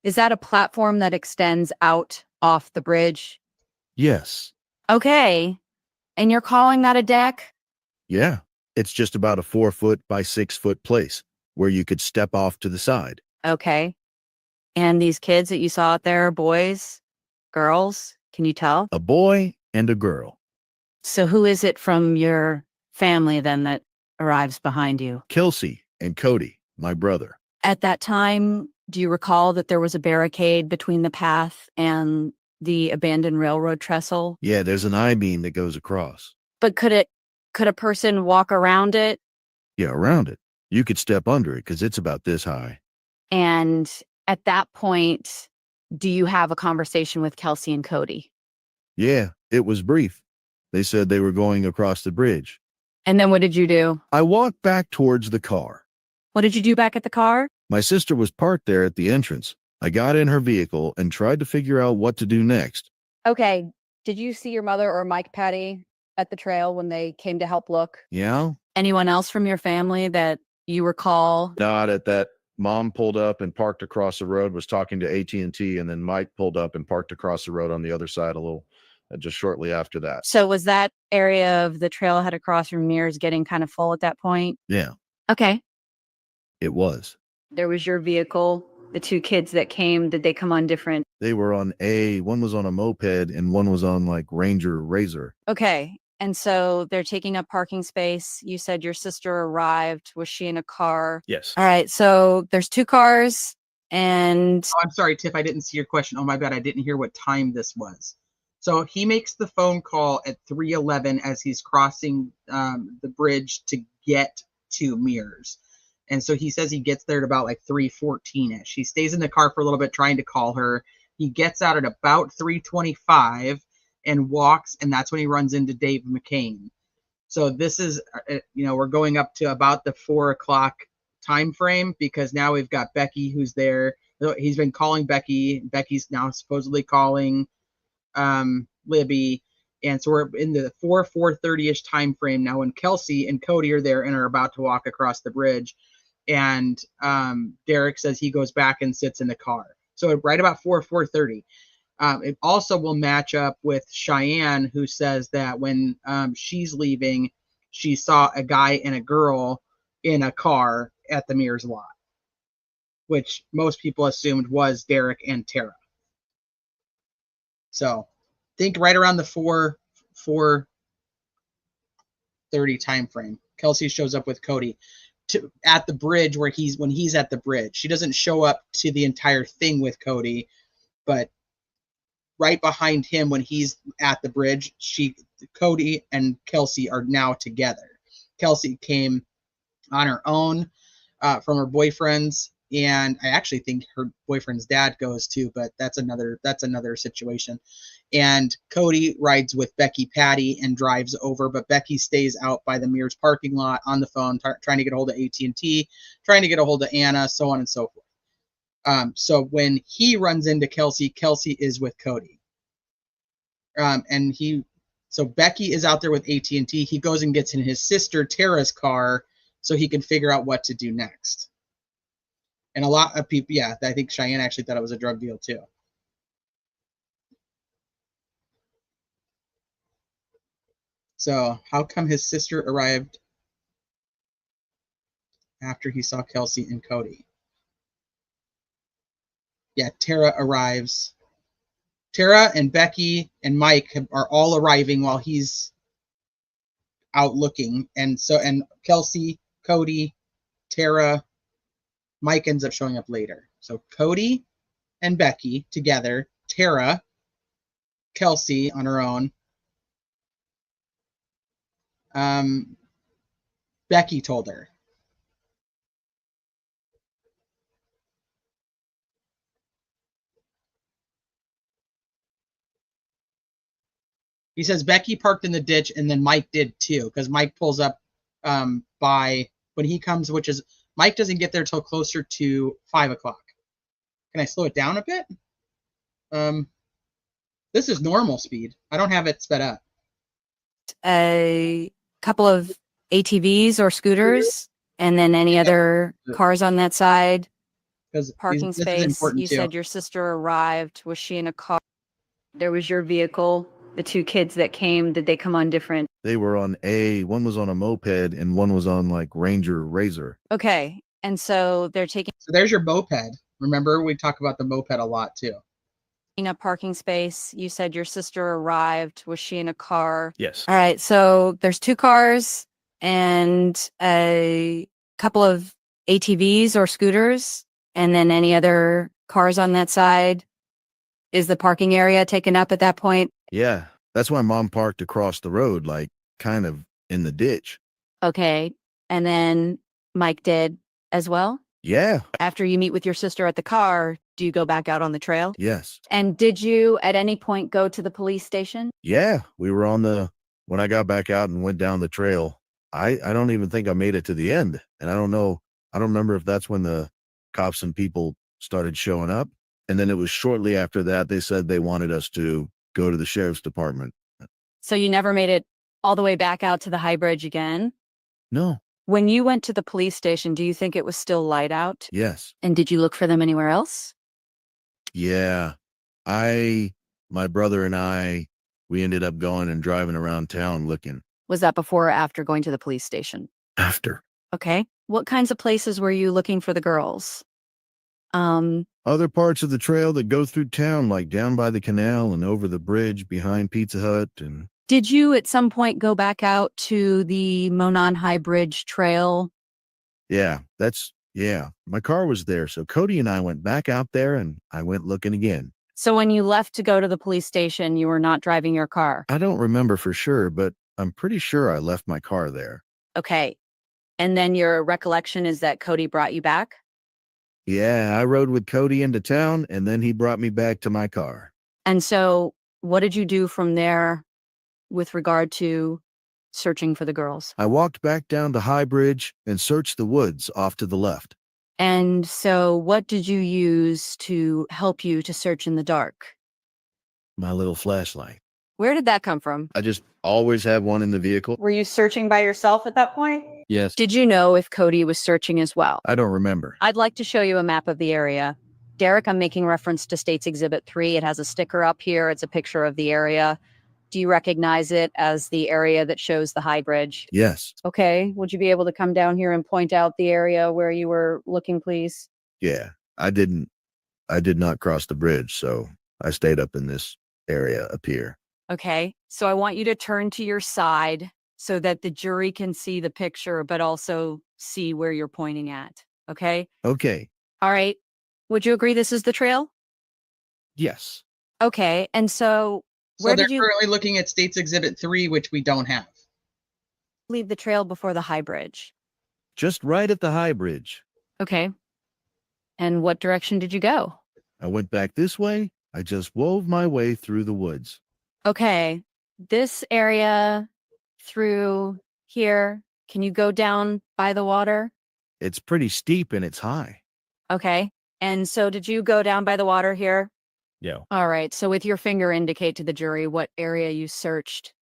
Is that a platform that extends out off the bridge? yes. Okay. And you're calling that a deck? Yeah. It's just about a 4-foot by 6-foot place where you could step off to the side. Okay. And these kids that you saw out there, boys, girls, Can you tell? A boy and a girl. So who is it from your family then that arrives behind you? Kelsey and Cody, my brother. At that time, do you recall that there was a barricade between the path and the abandoned railroad trestle? Yeah, there's an I-beam that goes across. But could a person walk around it? Yeah, around it. You could step under it because it's about this high. And at that point, do you have a conversation with Kelsey and Cody? Yeah, it was brief. They said they were going across the bridge. And then what did you do? I walked back towards the car. What did you do back at the car? My sister was parked there at the entrance. I got in her vehicle and tried to figure out what to do next. Okay. Did you see your mother or Mike Patty at the trail when they came to help look? Yeah? Anyone else from your family that you recall? Not at that. Mom pulled up and parked across the road, was talking to AT&T, and then Mike pulled up and parked across the road on the other side a little, just shortly after that. So was that area of the trailhead across from Mears getting kind of full at that point? Yeah, Okay. it was. There was your vehicle. The two kids that came, did they come on different? They were on one was on a moped and one was on like Ranger Razor. Okay. And so they're taking up parking space. You said your sister arrived. Was she in a car? Yes. All right. So there's two cars and Oh, I'm sorry, Tiff. I didn't see your question. Oh my bad. I didn't hear what time this was. So he makes the phone call at 3:11 as he's crossing the bridge to get to Mears. And so he says he gets there at about like 3:14ish. He stays in the car for a little bit trying to call her. He gets out at about 3:25 and walks, and that's when he runs into Dave McCain. So this is, we're going up to about the 4 o'clock time frame because now we've got Becky who's there. He's been calling Becky. Becky's now supposedly calling Libby. And so we're in the 4:30ish time frame now when Kelsey and Cody are there and are about to walk across the bridge. And Derek says he goes back and sits in the car. So right about 4:30. It also will match up with Cheyenne, who says that when she's leaving, she saw a guy and a girl in a car at the Mears lot, which most people assumed was Derek and Tara. So think right around the 4:30 time frame. Kelsey shows up with Cody at the bridge when he's at the bridge. She doesn't show up to the entire thing with Cody, but right behind him when he's at the bridge, Cody and Kelsey are now together. Kelsey came on her own from her boyfriend's, and I actually think her boyfriend's dad goes too, but that's another situation. And Cody rides with Becky Patty and drives over, but Becky stays out by the Mears parking lot on the phone, trying to get a hold of AT&T, trying to get a hold of Anna, so on and so forth. So when he runs into Kelsey, Kelsey is with Cody. So Becky is out there with AT&T. He goes and gets in his sister Tara's car so he can figure out what to do next. And a lot of people, yeah, I think Cheyenne actually thought it was a drug deal too. So how come his sister arrived after he saw Kelsey and Cody? Yeah, Tara arrives. Tara and Becky and Mike are all arriving while he's out looking. And Kelsey, Cody, Tara, Mike ends up showing up later. So Cody and Becky together, Tara, Kelsey on her own. Becky told her. He says Becky parked in the ditch and then Mike did too, because Mike pulls up by when he comes, which is Mike doesn't get there till closer to 5 o'clock. Can I slow it down a bit? This is normal speed. I don't have it sped up. a couple of ATVs or scooters, and then any other cars on that side. Because Parking this is space. important You too. said your sister arrived. Was she in a car? There was your vehicle. The two kids that came, did they come on different? They were on one was on a moped and one was on like Ranger Razor. Okay. And so they're taking. So there's your moped. Remember, we talk about the moped a lot too. In a parking space, you said your sister arrived. Was she in a car? Yes. All right. So there's 2 cars and a couple of ATVs or scooters, and then any other cars on that side. Is the parking area taken up at that point? Yeah. That's why mom parked across the road, like kind of in the ditch. Okay. And then Mike did as well? Yeah. After you meet with your sister at the car, do you go back out on the trail? Yes. And did you at any point go to the police station? Yeah. We were when I got back out and went down the trail, I don't even think I made it to the end. And I don't know. I don't remember if that's when the cops and people started showing up. And then it was shortly after that, they said they wanted us to go to the sheriff's department. So you never made it all the way back out to the high bridge again? No. When you went to the police station, do you think it was still light out? Yes. And did you look for them anywhere else? Yeah. My brother and I, we ended up going and driving around town looking. Was that before or after going to the police station? After. Okay. What kinds of places were you looking for the girls? Other parts of the trail that go through town, like down by the canal and over the bridge behind Pizza Hut. And Did you at some point go back out to the Monon High Bridge Trail? yeah, my car was there. So Cody and I went back out there and I went looking again. So when you left to go to the police station, you were not driving your car? I don't remember for sure, but I'm pretty sure I left my car there. Okay. And then your recollection is that Cody brought you back? Yeah, I rode with Cody into town and then he brought me back to my car. And so what did you do from there with regard to searching for the girls? I walked back down to High Bridge and searched the woods off to the left. And so what did you use to help you to search in the dark? My little flashlight. Where did that come from? I just always have one in the vehicle. Were you searching by yourself at that point? Yes. Did you know if Cody was searching as well? I don't remember. I'd like to show you a map of the area. Derek, I'm making reference to State's Exhibit 3. It has a sticker up here. It's a picture of the area. Do you recognize it as the area that shows the high bridge? Yes. Okay. Would you be able to come down here and point out the area where you were looking, please? Yeah. I did not cross the bridge, so I stayed up in this area up here. Okay. So I want you to turn to your side so that the jury can see the picture, but also see where you're pointing at. Okay. Okay. All right. Would you agree this is the trail? Yes. Okay. And so So where they're did you currently looking at State's Exhibit 3, which we don't have. leave the trail before the high bridge? Just right at the high bridge. Okay. And what direction did you go? I went back this way. I just wove my way through the woods. Okay. This area through here, can you go down by the water? It's pretty steep and it's high. Okay. And so did you go down by the water here? Yeah. All right. So with your finger, indicate to the jury what area you searched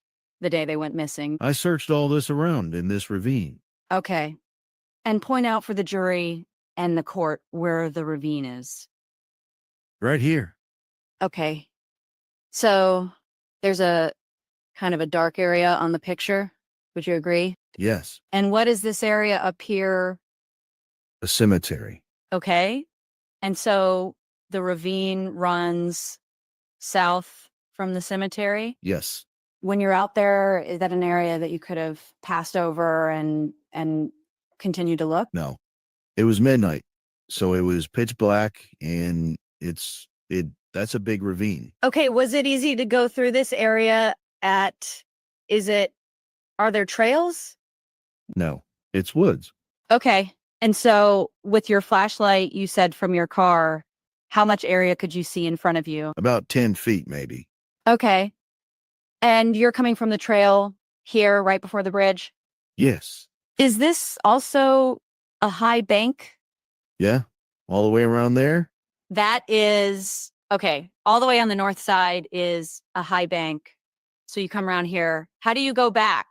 the day they went missing. I searched all this around in this ravine. Okay. And point out for the jury and the court where the ravine is. Right here. Okay. So there's a kind of a dark area on the picture. Would you agree? Yes. And what is this area up here? A cemetery. Okay. And so the ravine runs south from the cemetery. Yes. When you're out there, is that an area that you could have passed over and continued to look? No. It was midnight. So it was pitch black and that's a big ravine. Okay. Was it easy to go through this area are there trails? No. It's woods. Okay. And so with your flashlight, you said from your car, how much area could you see in front of you? About 10 feet, maybe. Okay. And you're coming from the trail here right before the bridge? Yes. Is this also a high bank? Yeah. All the way around there. That is, okay. All the way on the north side is a high bank. So you come around here. How do you go back?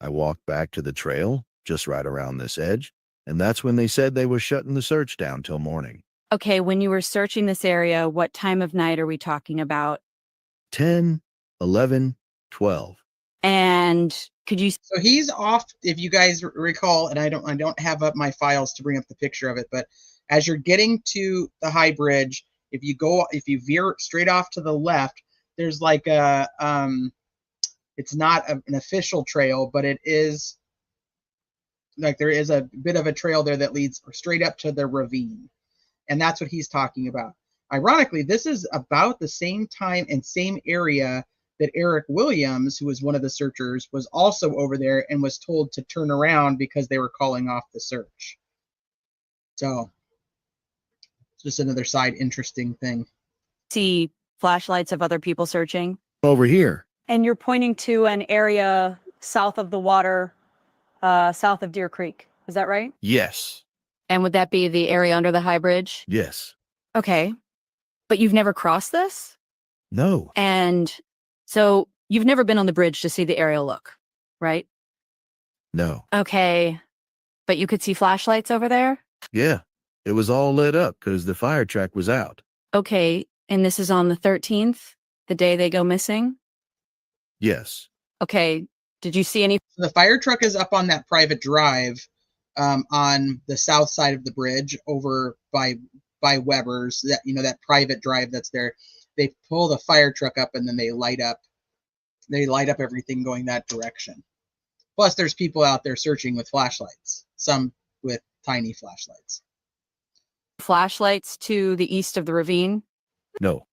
I walked back to the trail just right around this edge. And that's when they said they were shutting the search down till morning. Okay. When you were searching this area, what time of night are we talking about? 10, 11, 12. And could you? So he's off, if you guys recall, and I don't have up my files to bring up the picture of it, but as you're getting to the high bridge, If you veer straight off to the left, there's like a, it's not an official trail, but it is like there is a bit of a trail there that leads straight up to the ravine. And that's what he's talking about. Ironically, this is about the same time and same area that Eric Williams, who was one of the searchers, was also over there and was told to turn around because they were calling off the search. So it's just another side interesting thing. See flashlights of other people searching. Over here. And you're pointing to an area south of the water, south of Deer Creek. Is that right? Yes. And would that be the area under the high bridge? Yes. Okay. But you've never crossed this? No. And so you've never been on the bridge to see the aerial look, right? No. Okay. But you could see flashlights over there? Yeah. It was all lit up because the fire truck was out. Okay. And this is on the 13th, the day they go missing? Yes. Okay. Did you see any? The fire truck is up on that private drive on the south side of the bridge over by Weber's, that, you know, that private drive that's there. They pull the fire truck up and then they light up everything going that direction. Plus there's people out there searching with flashlights, some with tiny flashlights. Flashlights to the east of the ravine? No.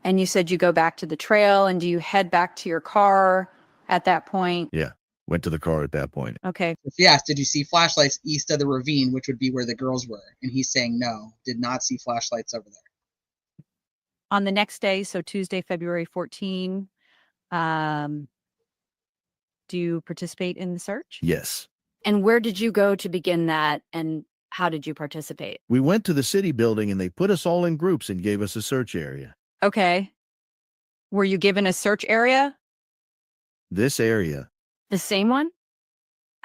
And you said you go back to the trail, and do you head back to your car at that point? Yeah. Went to the car at that point. Okay. If he asked, did you see flashlights east of the ravine, which would be where the girls were? And he's saying no, did not see flashlights over there. On the next day, so Tuesday, February 14, do you participate in the search? Yes. And where did you go to begin that, and how did you participate? We went to the city building and they put us all in groups and gave us a search area. Okay. Were you given a search area? This area. The same one?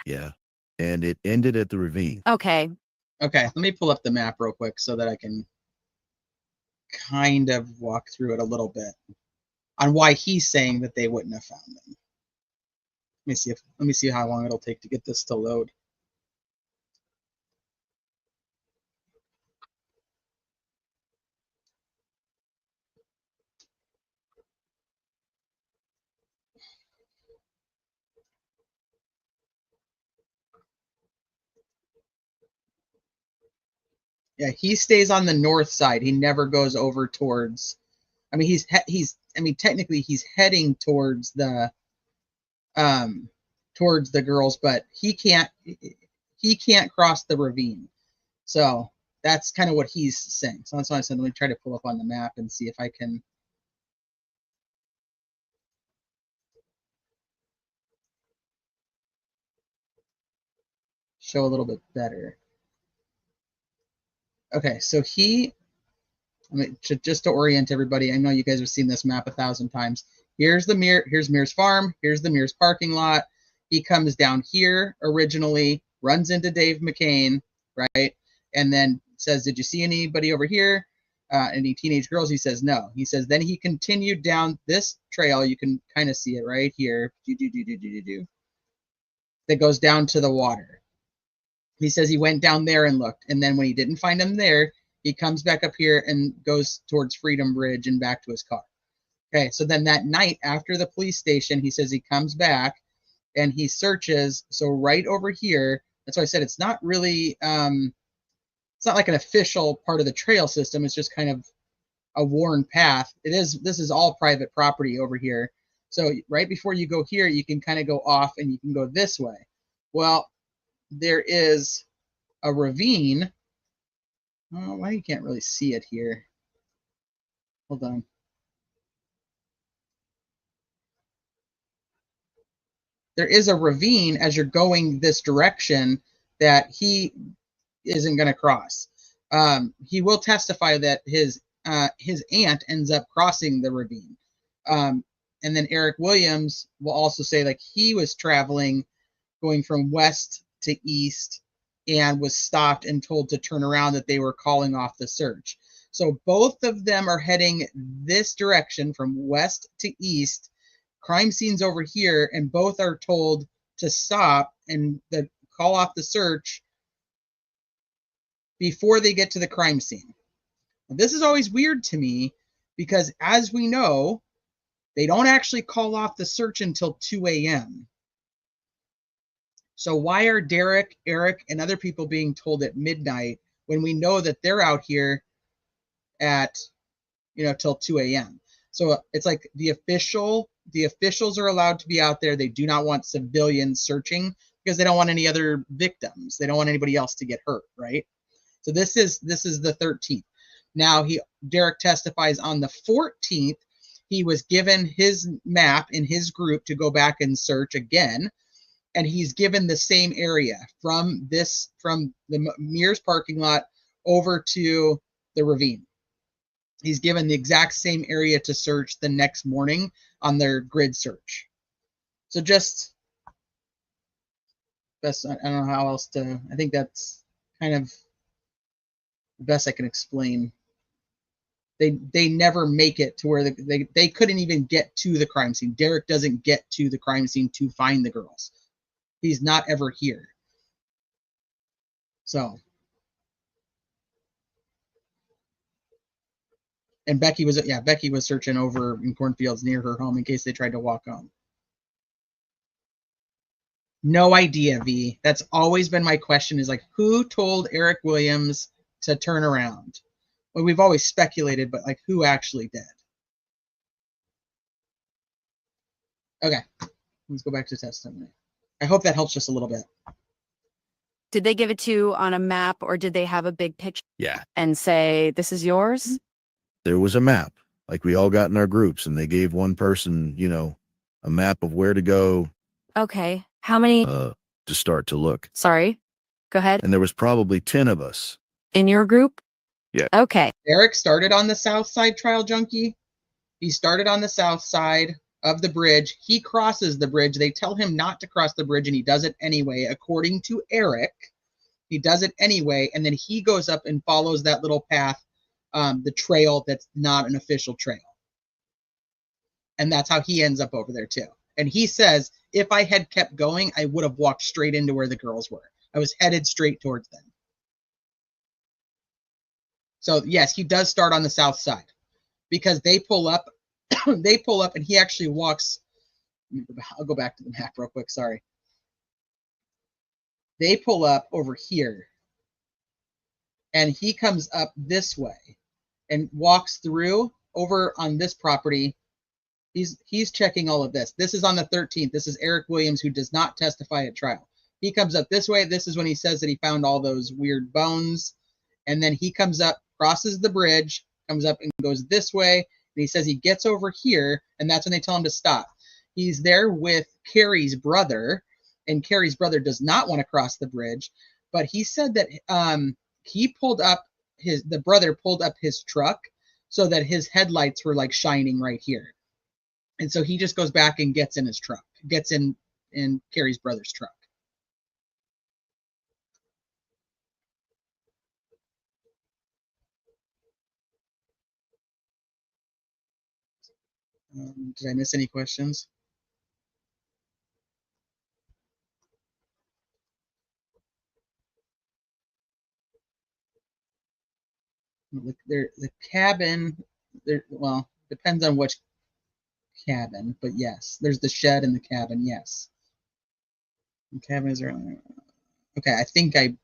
Yeah. And it ended at the ravine. Okay. Okay, let me pull up the map real quick so that I can kind of walk through it a little bit on why he's saying that they wouldn't have found them. Let me see how long it'll take to get this to load. Yeah, he stays on the north side. He never goes over towards. I mean, technically he's heading towards the girls, but he can't cross the ravine. So that's kind of what he's saying. So that's why I said let me try to pull up on the map and see if I can. Show a little bit better. Okay, so just to orient everybody, I know you guys have seen this map 1,000 times. Here's Mears Farm, here's the Mears parking lot. He comes down here originally, runs into Dave McCain, right? And then says, did you see anybody over here? Any teenage girls? He says no. He says then he continued down this trail. You can kind of see it right here. That goes down to the water. He says he went down there and looked, and then when he didn't find him there, he comes back up here and goes towards Freedom Bridge and back to his car. Okay, so then that night after the police station, he says he comes back and he searches. So right over here, that's why I said it's not really, it's not like an official part of the trail system. It's just kind of a worn path. This is all private property over here. So right before you go here, you can kind of go off and you can go this way. Well, there is a ravine. Oh, why you can't really see it here? Hold on. There is a ravine as you're going this direction that he isn't going to cross. He will testify that his aunt ends up crossing the ravine. And then Eric Williams will also say like he was traveling, going from west to east, and was stopped and told to turn around, that they were calling off the search. So both of them are heading this direction from west to east. Crime scene's over here, and both are told to stop and call off the search before they get to the crime scene. This is always weird to me because, as we know, they don't actually call off the search until 2 a.m. So why are Derek, Eric, and other people being told at midnight when we know that they're out here at, till 2 a.m.? So it's like the officials are allowed to be out there. They do not want civilians searching because they don't want any other victims. They don't want anybody else to get hurt, right? So this is the 13th. Now Derek testifies on the 14th. He was given his map in his group to go back and search again. And he's given the same area from the Mears parking lot over to the ravine. He's given the exact same area to search the next morning on their grid search. So just best, I don't know how else to, I think that's kind of the best I can explain. They never make it to where they couldn't even get to the crime scene. Derek doesn't get to the crime scene to find the girls. He's not ever here. So, and Becky was searching over in cornfields near her home in case they tried to walk home. No idea, V. That's always been my question, is like, who told Eric Williams to turn around? Well, we've always speculated, but like, who actually did? Okay, let's go back to testimony. I hope that helps just a little bit. Did they give it to you on a map, or did they have a big picture Yeah. and say, this is yours? There was a map. Like, we all got in our groups and they gave one person, a map of where to go Okay. How many? to start to look. Sorry. Go ahead. And there was probably 10 of us. In your group? Yeah. Okay. Eric started on the south side, Trial Junkie. He started on the south side of the bridge. He crosses the bridge. They tell him not to cross the bridge, and he does it anyway. According to Eric, he does it anyway, and then he goes up and follows that little path, the trail that's not an official trail. And that's how he ends up over there too. And he says, if I had kept going, I would have walked straight into where the girls were. I was headed straight towards them. So yes, he does start on the south side because they pull up, and he actually walks. I'll go back to the map real quick. Sorry. They pull up over here and he comes up this way and walks through over on this property. He's checking all of this. This is on the 13th. This is Eric Williams, who does not testify at trial. He comes up this way. This is when he says that he found all those weird bones. And then he comes up, crosses the bridge, comes up and goes this way. And he says he gets over here, and that's when they tell him to stop. He's there with Carrie's brother, and Carrie's brother does not want to cross the bridge. But he said that the brother pulled up his truck so that his headlights were like shining right here. And so he just goes back and gets in his truck, gets in Carrie's brother's truck. Did I miss any questions? The cabin, well, depends on which cabin, but yes, there's the shed and the cabin. Yes, the cabin is earlier. Okay, I think I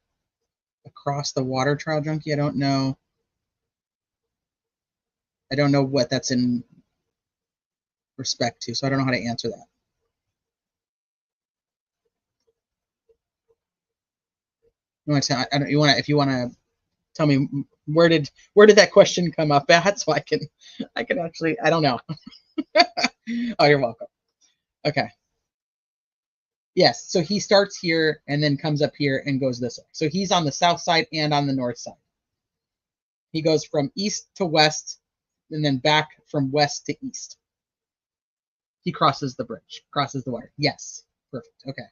across the water, Trial Junkie. I don't know what that's in respect to, so I don't know how to answer that. If you want to tell me where did that question come up at, so I can actually, I don't know. Oh, you're welcome. Okay. Yes, so he starts here and then comes up here and goes this way. So he's on the south side and on the north side. He goes from east to west and then back from west to east. He crosses the bridge, crosses the water. Yes, perfect. Okay.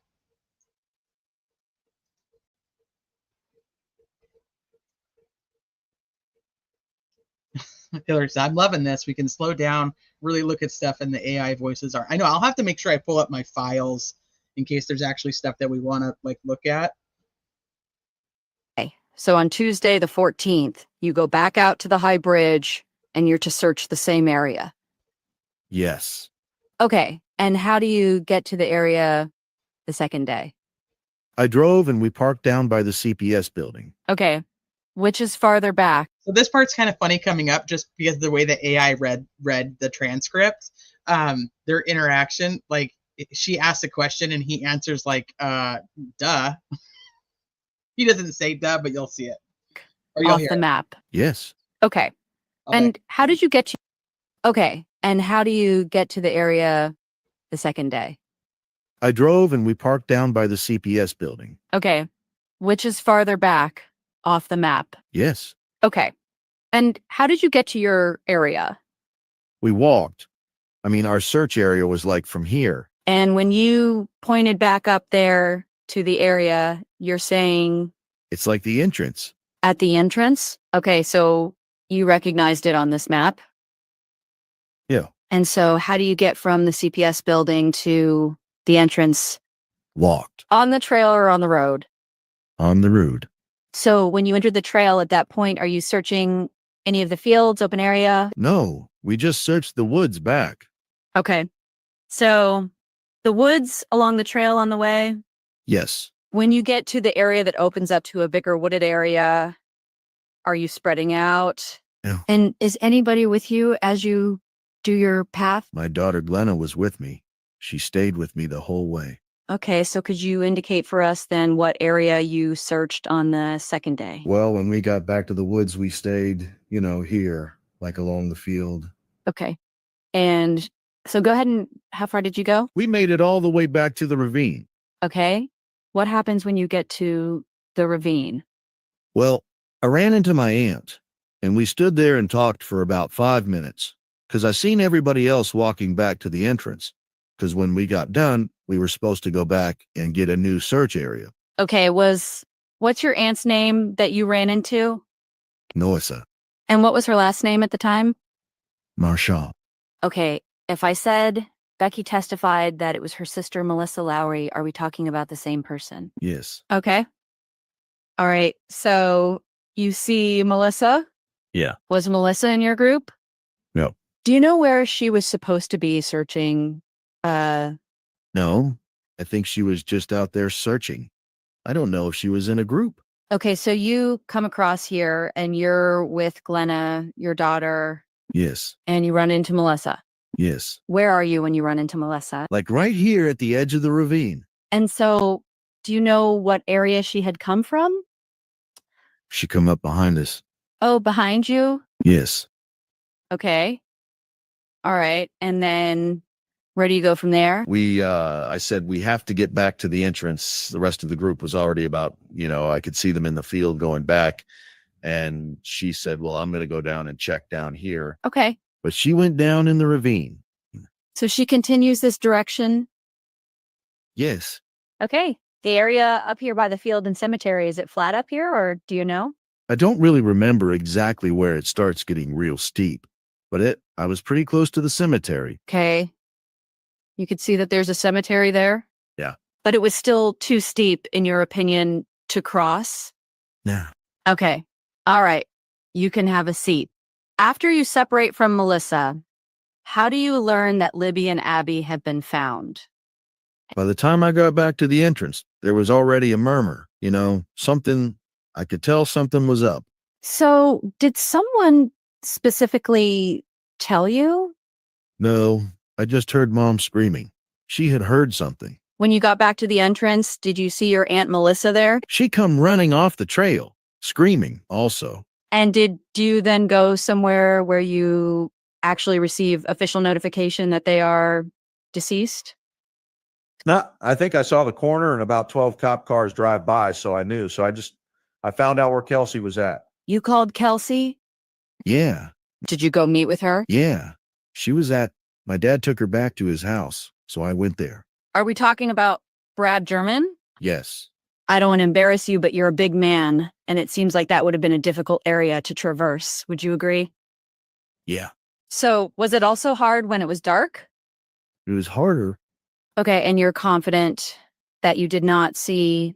Hillary, I'm loving this. We can slow down, really look at stuff, and the AI voices are. I know I'll have to make sure I pull up my files in case there's actually stuff that we want to like look at. Okay. So on Tuesday, the 14th, you go back out to the high bridge and you're to search the same area. Yes. Okay. And how do you get to the area the second day? I drove and we parked down by the CPS building. Okay. Which is farther back? So this part's kind of funny coming up just because of the way the AI read the transcript. Their interaction, like she asks a question and he answers like, duh. He doesn't say duh, but you'll see it. Or you'll Off hear the it. map. Yes. Okay. Okay. And how did you get to? Okay. And how do you get to the area the second day? I drove and we parked down by the CPS building. Okay. Which is farther back off the map? Yes. Okay. And how did you get to your area? We walked. I mean, our search area was like from here. And when you pointed back up there to the area, you're saying It's like the entrance. at the entrance? Okay. So you recognized it on this map? Yeah. And so how do you get from the CPS building to the entrance? Walked On the trail or on the road? on the road. So when you entered the trail at that point, are you searching any of the fields, open area? No, we just searched the woods back. Okay. So the woods along the trail on the way, Yes. when you get to the area that opens up to a bigger wooded area, are you spreading out? No. And is anybody with you as you do your path? My daughter Glenna was with me. She stayed with me the whole way. Okay, so could you indicate for us then what area you searched on the second day? Well, when we got back to the woods, we stayed, here, like along the field. Okay. And so go ahead and how far did you go? We made it all the way back to the ravine. Okay. What happens when you get to the ravine? Well, I ran into my aunt, and we stood there and talked for about 5 minutes, because I seen everybody else walking back to the entrance, because when we got done, we were supposed to go back and get a new search area. Okay, what's your aunt's name that you ran into? Noissa, And what was her last name at the time? Marshall. Okay, if I said Becky testified that it was her sister, Melissa Lowry, are we talking about the same person? Yes. Okay. All right. So you see Melissa? Yeah. Was Melissa in your group? No. Do you know where she was supposed to be searching? No, I think she was just out there searching. I don't know if she was in a group. Okay, so you come across here and you're with Glenna, your daughter, Yes. and you run into Melissa. Yes. Where are you when you run into Melissa? Like right here at the edge of the ravine. And so do you know what area she had come from? She come up behind us. Oh, behind you? Yes. Okay. All right. And then where do you go from there? I said, we have to get back to the entrance. The rest of the group was already about, I could see them in the field going back. And she said, well, I'm going to go down and check down here. Okay. But she went down in the ravine. So she continues this direction. Yes. Okay. The area up here by the field and cemetery, is it flat up here or do you know? I don't really remember exactly where it starts getting real steep, but I was pretty close to the cemetery. Okay. You could see that there's a cemetery there? Yeah. But it was still too steep, in your opinion, to cross? No. Okay. All right. You can have a seat. After you separate from Melissa, how do you learn that Libby and Abby have been found? By the time I got back to the entrance, there was already a murmur, something, I could tell something was up. So did someone specifically tell you? No, I just heard Mom screaming. She had heard something. When you got back to the entrance, did you see your Aunt Melissa there? She come running off the trail, screaming also. And did you then go somewhere where you actually receive official notification that they are deceased? No, I think I saw the corner and about 12 cop cars drive by, so I knew. So I found out where Kelsey was at. You called Kelsey? Yeah, Did you go meet with her? yeah. My dad took her back to his house, so I went there. Are we talking about Brad German? Yes. I don't want to embarrass you, but you're a big man, and it seems like that would have been a difficult area to traverse. Would you agree? Yeah. So was it also hard when it was dark? It was harder. Okay, and you're confident that you did not see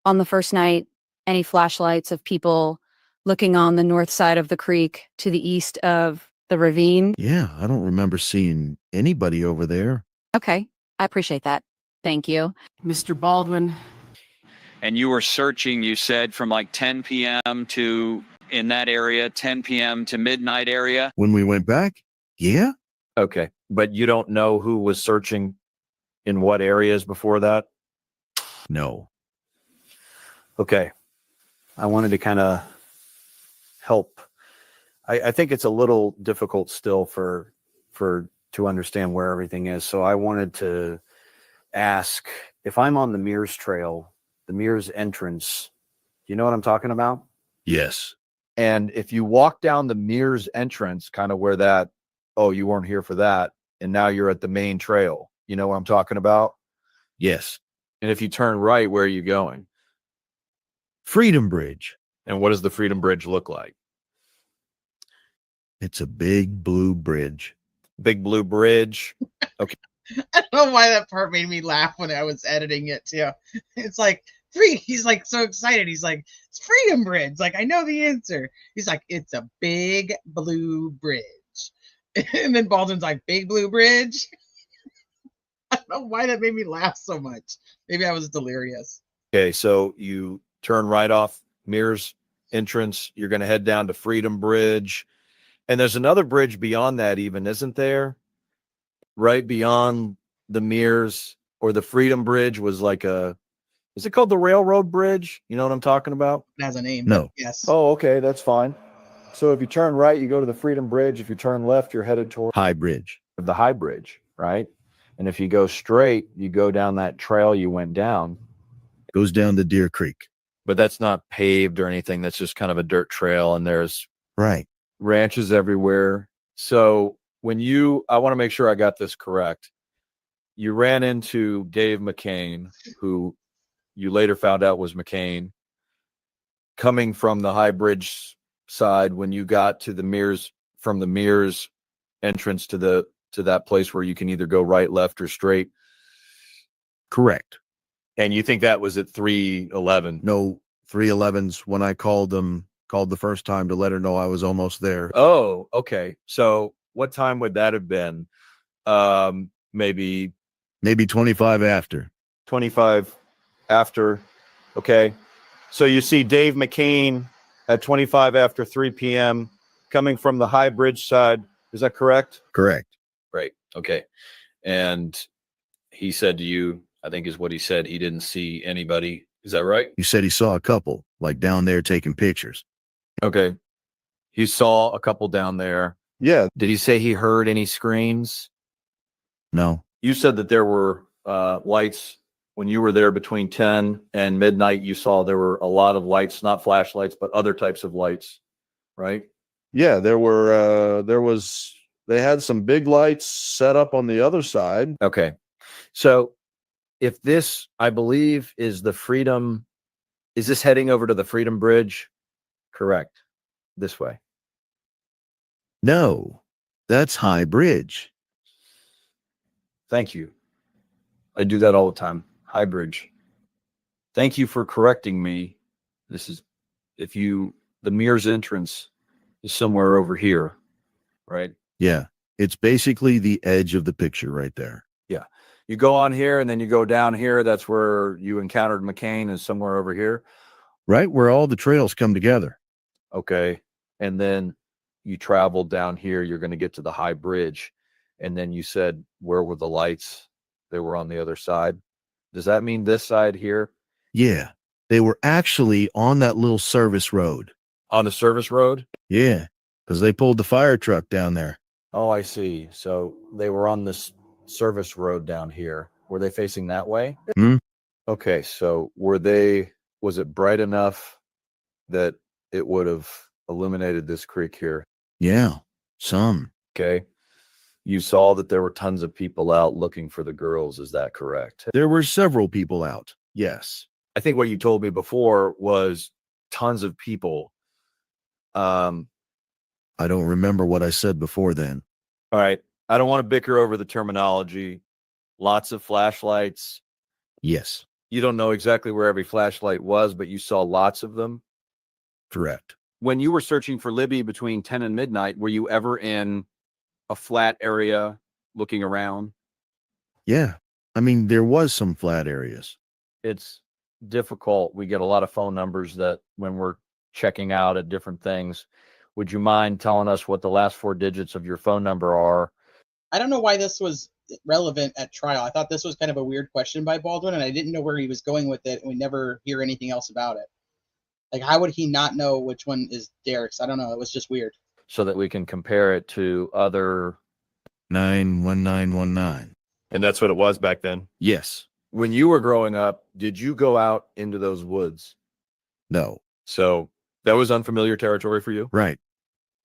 on the first night any flashlights of people looking on the north side of the creek to the east of the ravine? Yeah, I don't remember seeing anybody over there. Okay, I appreciate that. Thank you. Mr. Baldwin, And you were searching, you said, from like 10 p.m. to in that area, 10 p.m. to midnight area. When we went back, yeah. Okay. But you don't know who was searching in what areas before that? No. Okay. I wanted to kind of help. I think it's a little difficult still to understand where everything is. So I wanted to ask, if I'm on the Mears Trail, the Mears entrance, do you know what I'm talking about? Yes. And if you walk down the Mears entrance, kind of where that, oh, you weren't here for that, and now you're at the main trail, you know what I'm talking about? Yes. And if you turn right, where are you going? Freedom Bridge. And what does the Freedom Bridge look like? It's a big blue bridge. Big blue bridge. Okay. I don't know why that part made me laugh when I was editing it too. It's like he's like so excited. He's like, it's Freedom Bridge. Like, I know the answer. He's like, it's a big blue bridge. And then Baldwin's like, big blue bridge. I don't know why that made me laugh so much. Maybe I was delirious. Okay, so you turn right off Mears entrance. You're going to head down to Freedom Bridge. And there's another bridge beyond that even, isn't there? Right beyond the Mears, or the Freedom Bridge was like is it called the Railroad Bridge? You know what I'm talking about? It has a name. No. Yes. Oh, okay, that's fine. So if you turn right, you go to the Freedom Bridge. If you turn left, you're headed toward High Bridge. the High Bridge, right? And if you go straight, you go down that trail you went down. Goes down to Deer Creek. But that's not paved or anything. That's just kind of a dirt trail, and there's Right. ranches everywhere. So I want to make sure I got this correct. You ran into Dave McCain, who you later found out was McCain, coming from the High Bridge side when you got to the Mears, from the Mears entrance to that place where you can either go right, left, or straight. Correct. And you think that was at 3:11? No, 311's when I called the first time to let her know I was almost there. Oh, okay. So what time would that have been? Maybe 25 after. 25 after. Okay. So you see Dave McCain at 25 after 3 p.m. coming from the High Bridge side. Is that correct? Correct. Right. Okay. And he said to you, I think is what he said, he didn't see anybody. Is that right? He said he saw a couple, like down there taking pictures. Okay. He saw a couple down there. Yeah. Did he say he heard any screams? No. You said that there were lights when you were there between 10 and midnight. You saw there were a lot of lights, not flashlights, but other types of lights, right? Yeah, they had some big lights set up on the other side. Okay. So if this, I believe, is this heading over to the Freedom Bridge? Correct. This way. No. That's High Bridge. Thank you. I do that all the time. High Bridge. Thank you for correcting me. The Mears entrance is somewhere over here, right? Yeah. It's basically the edge of the picture right there. Yeah. You go on here and then you go down here. That's where you encountered McCain, is somewhere over here. Right where all the trails come together. Okay. And then you traveled down here. You're going to get to the High Bridge. And then you said, where were the lights? They were on the other side. Does that mean this side here? Yeah. They were actually on that little service road. On the service road? Yeah. Because they pulled the fire truck down there. Oh, I see. So they were on this service road down here. Were they facing that way? Hmm? Okay. So was it bright enough that it would have illuminated this creek here? Yeah. Some. Okay. You saw that there were tons of people out looking for the girls. Is that correct? There were several people out. Yes. I think what you told me before was tons of people. I don't remember what I said before then. All right. I don't want to bicker over the terminology. Lots of flashlights. Yes. You don't know exactly where every flashlight was, but you saw lots of them. Correct. When you were searching for Libby between 10 and midnight, were you ever in a flat area looking around? Yeah. I mean, there was some flat areas. It's difficult. We get a lot of phone numbers that when we're checking out at different things. Would you mind telling us what the last 4 digits of your phone number are? I don't know why this was relevant at trial. I thought this was kind of a weird question by Baldwin, and I didn't know where he was going with it, and we never hear anything else about it. Like, how would he not know which one is Derek's? I don't know. It was just weird. So that we can compare it to other. 91919. And that's what it was back then. Yes. When you were growing up, did you go out into those woods? No. So that was unfamiliar territory for you? Right.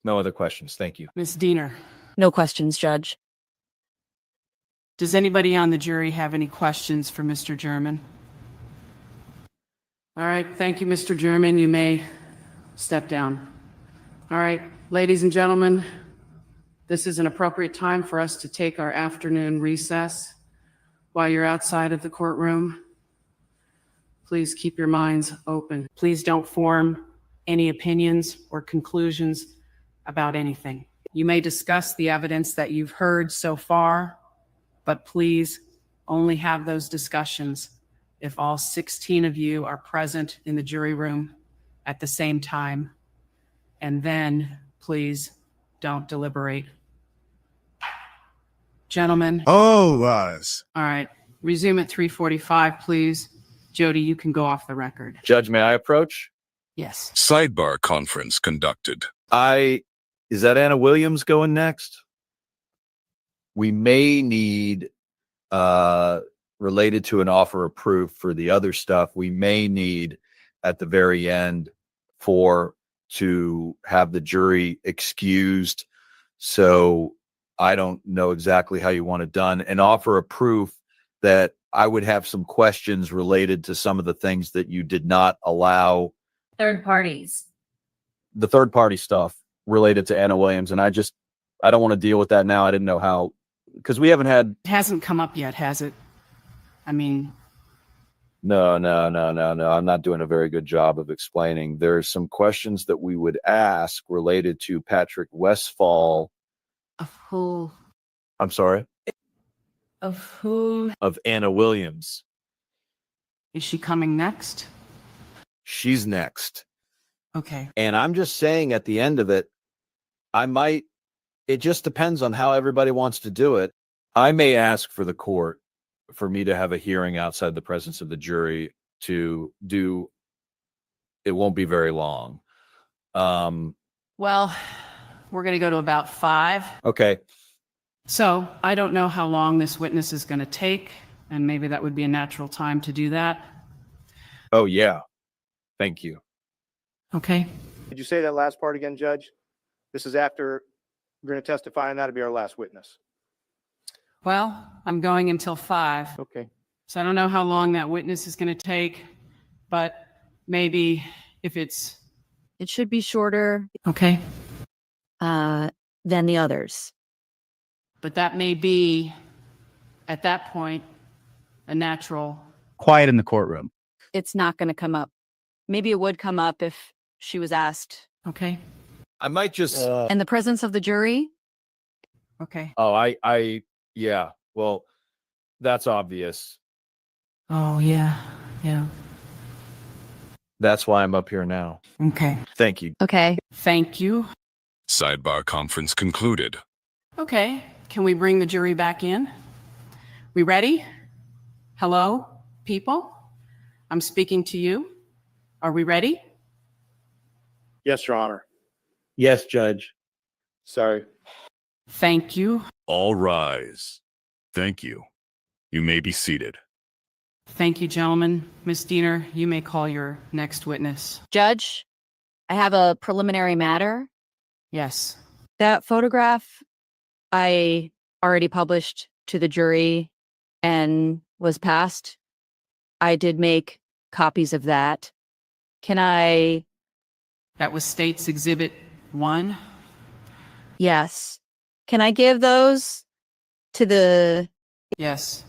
No other questions. Thank you. Ms. Diener, No questions, Judge. does anybody on the jury have any questions for Mr. German? All right, thank you, Mr. German. You may step down. All right, ladies and gentlemen, this is an appropriate time for us to take our afternoon recess. While you're outside of the courtroom, please keep your minds open. Please don't form any opinions or conclusions about anything. You may discuss the evidence that you've heard so far, but please only have those discussions if all 16 of you are present in the jury room at the same time. And then please don't deliberate. Gentlemen. All rise. All right. Resume at 3:45, please. Jody, you can go off the record. Judge, may I approach? Yes. Sidebar conference conducted. Is that Anna Williams going next? We may need, related to an offer of proof for the other stuff, we may need at the very end to have the jury excused. So I don't know exactly how you want it done, and offer a proof that I would have some questions related to some of the things that you did not allow. Third parties. The third party stuff related to Anna Williams. And I don't want to deal with that now. I didn't know how, because we haven't had. It hasn't come up yet, has it? I mean. No. I'm not doing a very good job of explaining. There's some questions that we would ask related to Patrick Westfall. Of who? I'm sorry? Of who? Of Anna Williams. Is she coming next? She's next. Okay. And I'm just saying at the end of it, it just depends on how everybody wants to do it. I may ask for the court for me to have a hearing outside the presence of the jury to do, it won't be very long. Well, we're going to go to about 5. Okay. So I don't know how long this witness is going to take, and maybe that would be a natural time to do that. Oh, yeah. Thank you. Okay. Did you say that last part again, Judge? This is after we're going to testify, and that'll be our last witness. Well, I'm going until 5. Okay. So I don't know how long that witness is going to take, but maybe if it's. It should be shorter Okay. than the others. But that may be, at that point, a natural. Quiet in the courtroom. It's not going to come up. Maybe it would come up if she was asked. Okay. I might just. In the presence of the jury? Okay. Oh, yeah. Well, that's obvious. Oh, yeah. Yeah. That's why I'm up here now. Okay. Thank you. Okay. Thank you. Sidebar conference concluded. Okay. Can we bring the jury back in? We ready? Hello, people? I'm speaking to you. Are we ready? Yes, Your Honor. Yes, Judge. Sorry. Thank you. All rise. Thank you. You may be seated. Thank you, gentlemen. Ms. Diener, you may call your next witness. Judge, I have a preliminary matter. Yes. That photograph I already published to the jury and was passed. I did make copies of that. Can I? That was State's Exhibit 1. Yes. Can I give those to the Yes.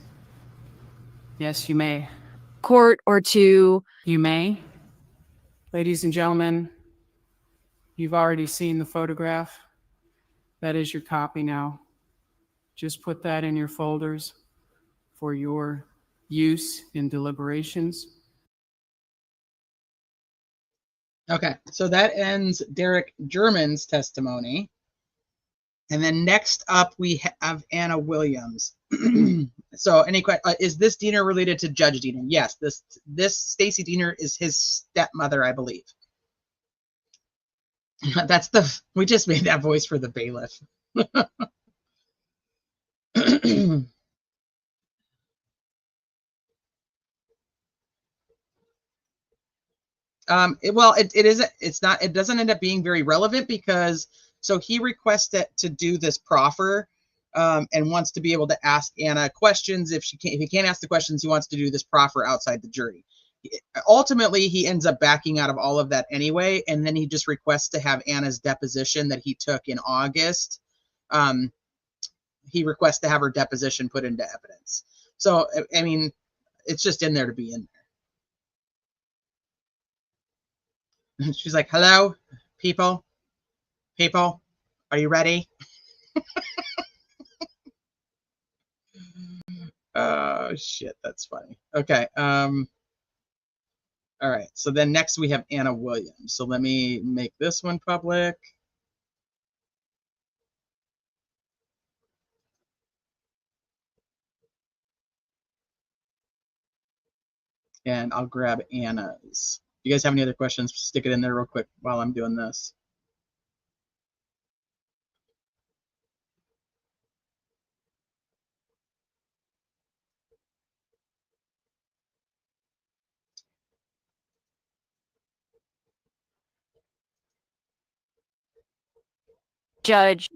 Yes, you may. court or to. You may. Ladies and gentlemen, you've already seen the photograph. That is your copy now. Just put that in your folders for your use in deliberations. Okay, so that ends Derek German's testimony. And then next up, we have Anna Williams. So any is this Diener related to Judge Diener? Yes, this Stacy Diener is his stepmother, I believe. We just made that voice for the bailiff. It doesn't end up being very relevant because, so he requested to do this proffer and wants to be able to ask Anna questions. If he can't ask the questions, he wants to do this proffer outside the jury. Ultimately, he ends up backing out of all of that anyway, and then he just requests to have Anna's deposition that he took in August. He requests to have her deposition put into evidence. So, I mean, it's just in there to be in there. She's like, hello, people, are you ready? Oh, shit, that's funny. Okay. All right, so then next we have Anna Williams. So let me make this one public. And I'll grab Anna's. If you guys have any other questions, stick it in there real quick while I'm doing this. Judge.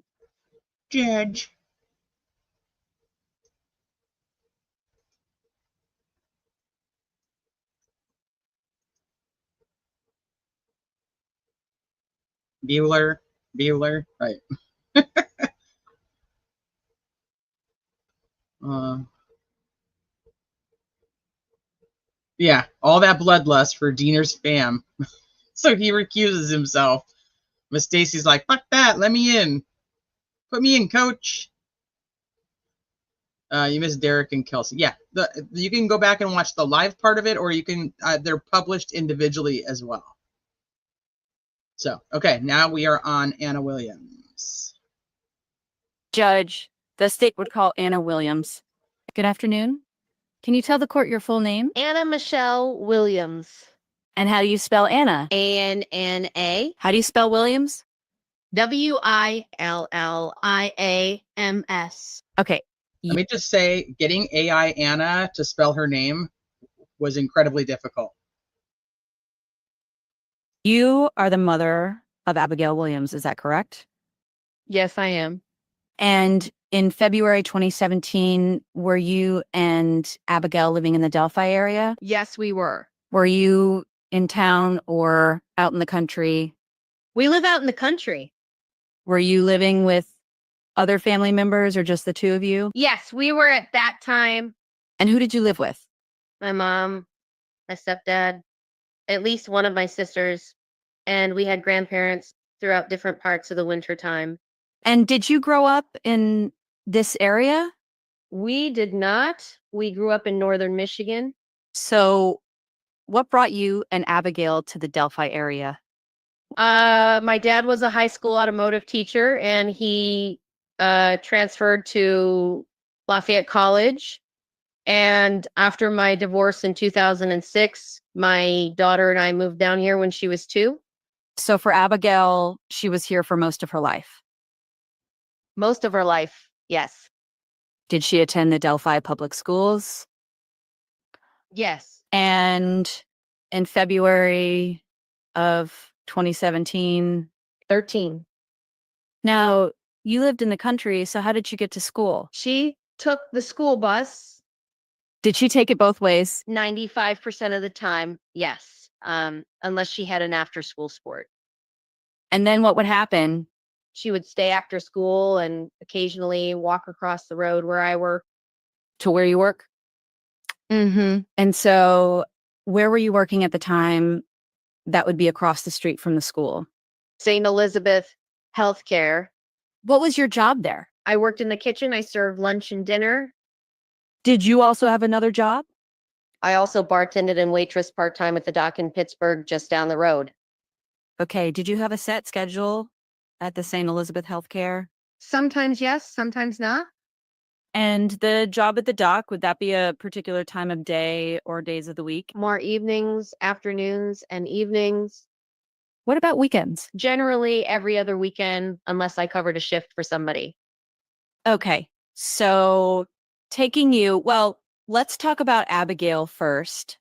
Bueller, right. Yeah, all that bloodlust for Diener's fam. So he recuses himself. Miss Stacy's like, fuck that, let me in. Put me in, coach. You missed Derek and Kelsey. Yeah, you can go back and watch the live part of it, or you can, they're published individually as well. So, okay, now we are on Anna Williams. Judge, the state would call Anna Williams. Good afternoon. Can you tell the court your full name? Anna Michelle Williams. And how do you spell Anna? A-N-N-A. How do you spell Williams? W-I-L-L-I-A-M-S. Okay. Let me just say, getting AI Anna to spell her name was incredibly difficult. You are the mother of Abigail Williams, is that correct? Yes, I am. And in February 2017, were you and Abigail living in the Delphi area? Yes, we were. Were you in town or out in the country? We live out in the country. Were you living with other family members or just the two of you? Yes, we were at that time. And who did you live with? My mom, my stepdad, at least one of my sisters, and we had grandparents throughout different parts of the winter time. And did you grow up in this area? We did not. We grew up in northern Michigan. So what brought you and Abigail to the Delphi area? My dad was a high school automotive teacher, and he transferred to Lafayette College. And after my divorce in 2006, my daughter and I moved down here when she was 2. So for Abigail, she was here for most of her life. Most of her life, yes. Did she attend the Delphi public schools? Yes. And in February of 2017? 13. Now, you lived in the country, so how did you get to school? She took the school bus. Did she take it both ways? 95% of the time, yes. Unless she had an after-school sport. And then what would happen? She would stay after school and occasionally walk across the road where I work. To where you work? And so where were you working at the time that would be across the street from the school? St. Elizabeth Healthcare. What was your job there? I worked in the kitchen. I served lunch and dinner. Did you also have another job? I also bartended and waitress part-time at the dock in Pittsburgh, just down the road. Okay. Did you have a set schedule at the St. Elizabeth Healthcare? Sometimes yes, sometimes not. And the job at the dock, would that be a particular time of day or days of the week? More evenings, afternoons, and evenings. What about weekends? Generally every other weekend, unless I covered a shift for somebody. Okay. So let's talk about Abigail first.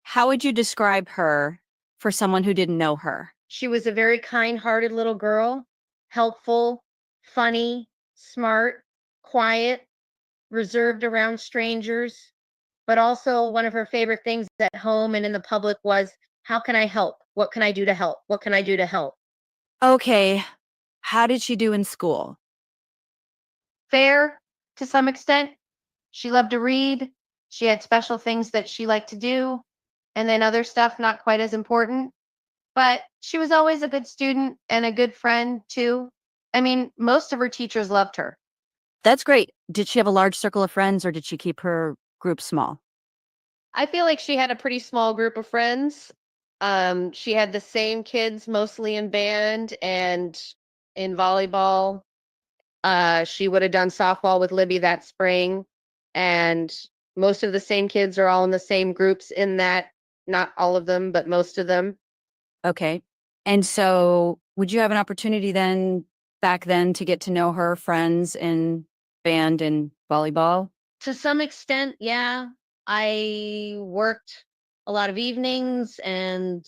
How would you describe her for someone who didn't know her? She was a very kind-hearted little girl, helpful, funny, smart, quiet, reserved around strangers. But also one of her favorite things at home and in the public was, how can I help? What can I do to help? What can I do to help? Okay. How did she do in school? Fair to some extent. She loved to read. She had special things that she liked to do. And then other stuff not quite as important. But she was always a good student and a good friend too. I mean, most of her teachers loved her. That's great. Did she have a large circle of friends or did she keep her group small? I feel like she had a pretty small group of friends. She had the same kids mostly in band and in volleyball. She would have done softball with Libby that spring. And most of the same kids are all in the same groups in that, not all of them, but most of them. Okay. And so would you have an opportunity back then to get to know her friends in band and volleyball? To some extent, yeah. I worked a lot of evenings and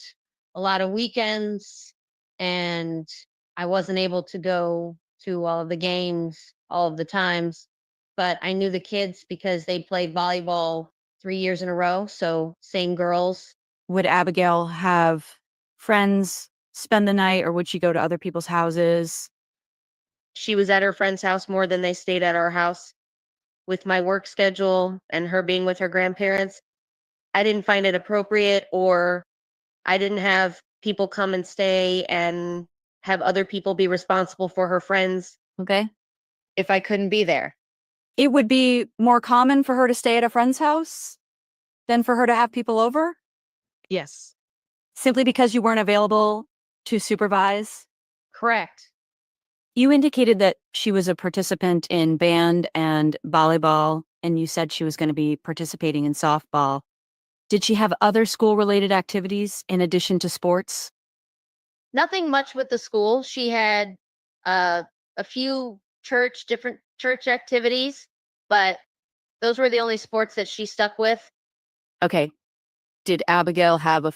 a lot of weekends, and I wasn't able to go to all of the games all of the times, but I knew the kids because they played volleyball 3 years in a row, so same girls. Would Abigail have friends spend the night or would she go to other people's houses? She was at her friend's house more than they stayed at our house. With my work schedule and her being with her grandparents, I didn't find it appropriate, or I didn't have people come and stay and have other people be responsible for her friends Okay. if I couldn't be there. It would be more common for her to stay at a friend's house than for her to have people over? Yes. Simply because you weren't available to supervise? Correct. You indicated that she was a participant in band and volleyball, and you said she was going to be participating in softball. Did she have other school-related activities in addition to sports? Nothing much with the school. She had a few different church activities, but those were the only sports that she stuck with. Okay. Did Abigail have a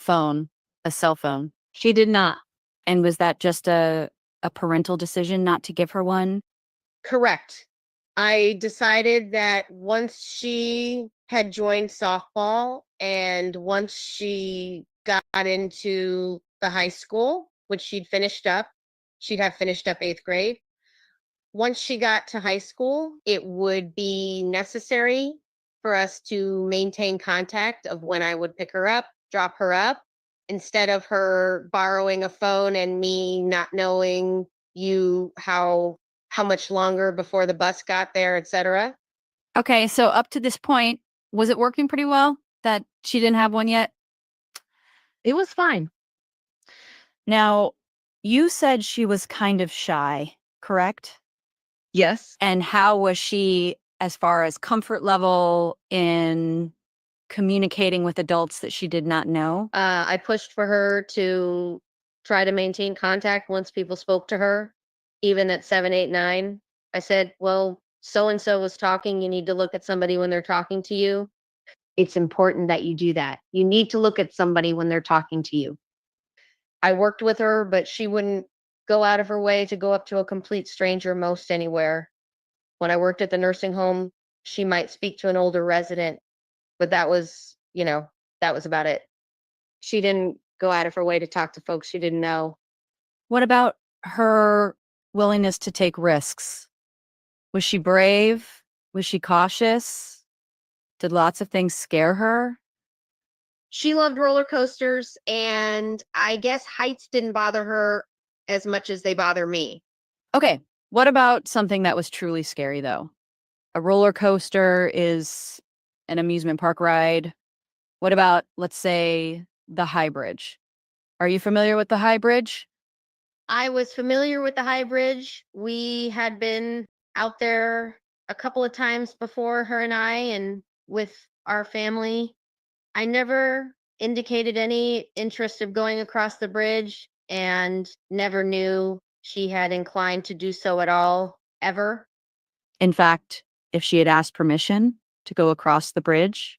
cell phone? She did not. And was that just a parental decision not to give her one? Correct. I decided that once she had joined softball and once she got into the high school, which she'd have finished up 8th grade. Once she got to high school, it would be necessary for us to maintain contact of when I would pick her up, drop her up, instead of her borrowing a phone and me not knowing how much longer before the bus got there, etc. Okay, so up to this point, was it working pretty well that she didn't have one yet? It was fine. Now, you said she was kind of shy, correct? Yes. And how was she as far as comfort level in communicating with adults that she did not know? I pushed for her to try to maintain contact once people spoke to her, even at 7, 8, 9. I said, well, so-and-so was talking. You need to look at somebody when they're talking to you. It's important that you do that. You need to look at somebody when they're talking to you. I worked with her, but she wouldn't go out of her way to go up to a complete stranger most anywhere. When I worked at the nursing home, she might speak to an older resident, but that was about it. She didn't go out of her way to talk to folks she didn't know. What about her willingness to take risks? Was she brave? Was she cautious? Did lots of things scare her? She loved roller coasters, and I guess heights didn't bother her as much as they bother me. Okay. What about something that was truly scary, though? A roller coaster is an amusement park ride. What about, let's say, the High Bridge? Are you familiar with the High Bridge? I was familiar with the High Bridge. We had been out there a couple of times before, her and I, and with our family. I never indicated any interest of going across the bridge and never knew she had inclined to do so at all, ever. In fact, if she had asked permission to go across the bridge?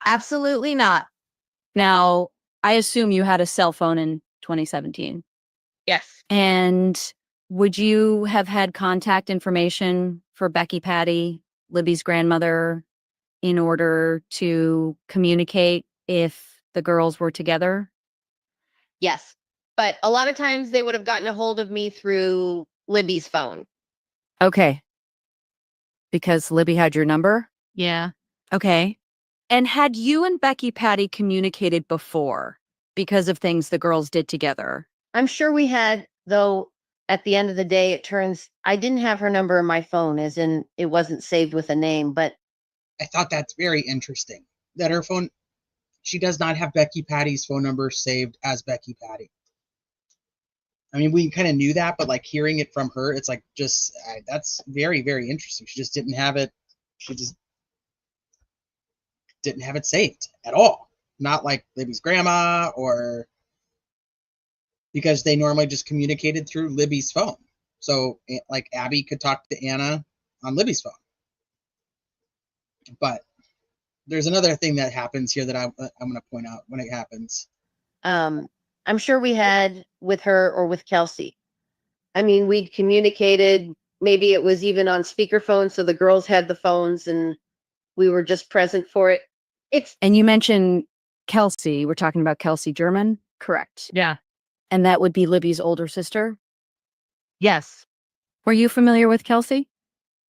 Absolutely not. Now, I assume you had a cell phone in 2017. Yes. And would you have had contact information for Becky Patty, Libby's grandmother, in order to communicate if the girls were together? Yes. But a lot of times they would have gotten a hold of me through Libby's phone. Okay. Because Libby had your number? Yeah. Okay. And had you and Becky Patty communicated before because of things the girls did together? I'm sure we had, though at the end of the day, it turns I didn't have her number in my phone, as in it wasn't saved with a name, but I thought that's very interesting that her phone, she does not have Becky Patty's phone number saved as Becky Patty. I mean, we kind of knew that, but like hearing it from her, it's like just that's very, very interesting. She just didn't have it. She just didn't have it saved at all. Not like Libby's grandma, or because they normally just communicated through Libby's phone. So like Abby could talk to Anna on Libby's phone. But there's another thing that happens here that I'm going to point out when it happens. I'm sure we had with her or with Kelsey. I mean, we'd communicated, maybe it was even on speakerphone, so the girls had the phones and we were just present for it. And you mentioned Kelsey. We're talking about Kelsey German? Correct. Yeah. And that would be Libby's older sister? Yes. Were you familiar with Kelsey?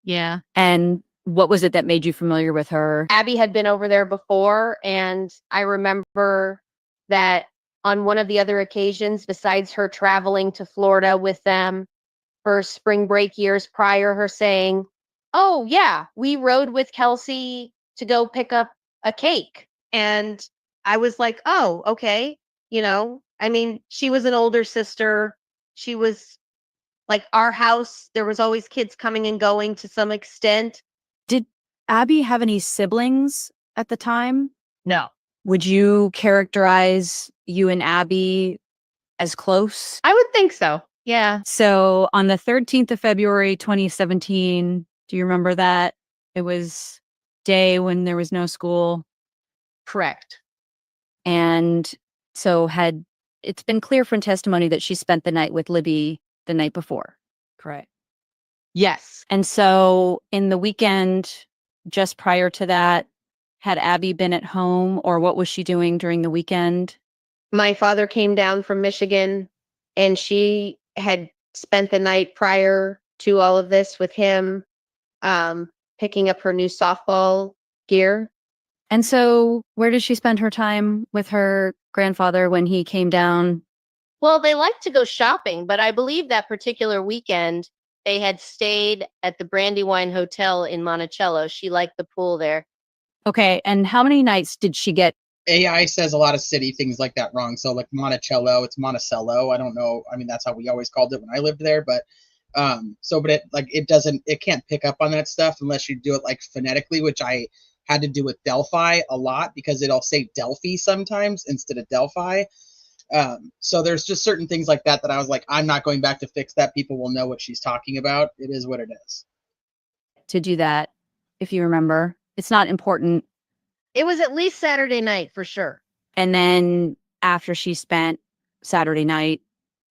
Yeah. And what was it that made you familiar with her? Abby had been over there before, and I remember that on one of the other occasions, besides her traveling to Florida with them for spring break years prior, her saying, "Oh, yeah, we rode with Kelsey to go pick up a cake." And I was like, "Oh, okay." I mean, she was an older sister. She was like our house. There was always kids coming and going to some extent. Did Abby have any siblings at the time? No. Would you characterize you and Abby as close? I would think so. Yeah. So on the 13th of February, 2017, do you remember that? It was day when there was no school. Correct. And so it's been clear from testimony that she spent the night with Libby the night before. Correct. Yes. And so in the weekend, just prior to that, had Abby been at home, or what was she doing during the weekend? My father came down from Michigan, and she had spent the night prior to all of this with him, picking up her new softball gear. And so where did she spend her time with her grandfather when he came down? Well, they like to go shopping, but I believe that particular weekend they had stayed at the Brandywine Hotel in Monticello. She liked the pool there. Okay, and how many nights did she get? AI says a lot of city things like that wrong. So like Monticello, it's Monticello. I don't know. I mean, that's how we always called it when I lived there. But it can't pick up on that stuff unless you do it like phonetically, which I had to do with Delphi a lot because it'll say Delphi sometimes instead of Delphi. So there's just certain things like that I was like, I'm not going back to fix that. People will know what she's talking about. It is what it is. To do that, if you remember. It's not important. It was at least Saturday night for sure. And then after she spent Saturday night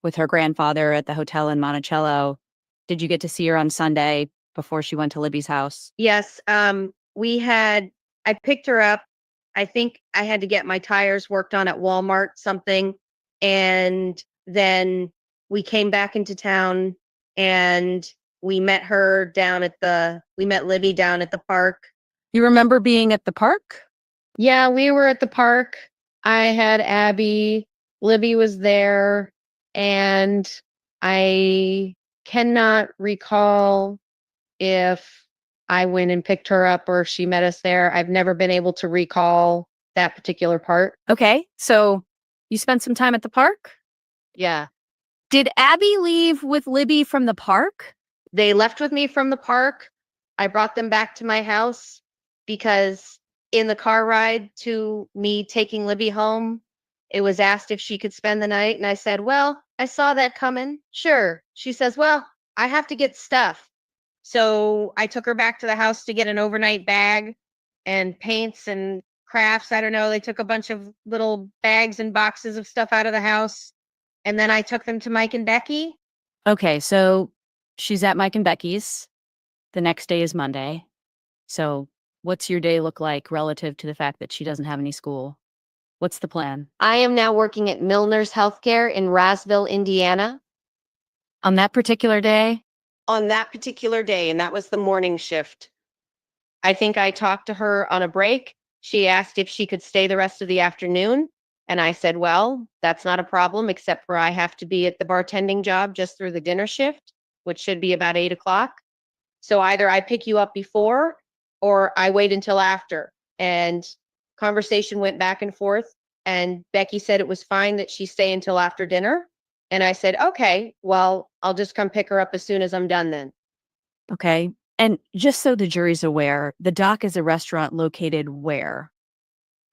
with her grandfather at the hotel in Monticello, did you get to see her on Sunday before she went to Libby's house? Yes. I picked her up. I think I had to get my tires worked on at Walmart, something. And then we came back into town and we met Libby down at the park. You remember being at the park? Yeah, we were at the park. I had Abby, Libby was there, and I cannot recall if I went and picked her up or if she met us there. I've never been able to recall that particular part. Okay, so you spent some time at the park? Yeah. Did Abby leave with Libby from the park? They left with me from the park. I brought them back to my house because in the car ride to me taking Libby home, it was asked if she could spend the night. And I said, well, I saw that coming. Sure. She says, well, I have to get stuff. So I took her back to the house to get an overnight bag and paints and crafts. I don't know. They took a bunch of little bags and boxes of stuff out of the house. And then I took them to Mike and Becky. Okay, so she's at Mike and Becky's. The next day is Monday. So what's your day look like relative to the fact that she doesn't have any school? What's the plan? I am now working at Milner's Healthcare in Roseville, Indiana. On that particular day? On that particular day, and that was the morning shift. I think I talked to her on a break. She asked if she could stay the rest of the afternoon. And I said, well, that's not a problem, except for I have to be at the bartending job just through the dinner shift, which should be about 8 o'clock. So either I pick you up before or I wait until after. And conversation went back and forth. And Becky said it was fine that she stay until after dinner. And I said, okay, well, I'll just come pick her up as soon as I'm done then. Okay. And just so the jury's aware, the Dock is a restaurant located where?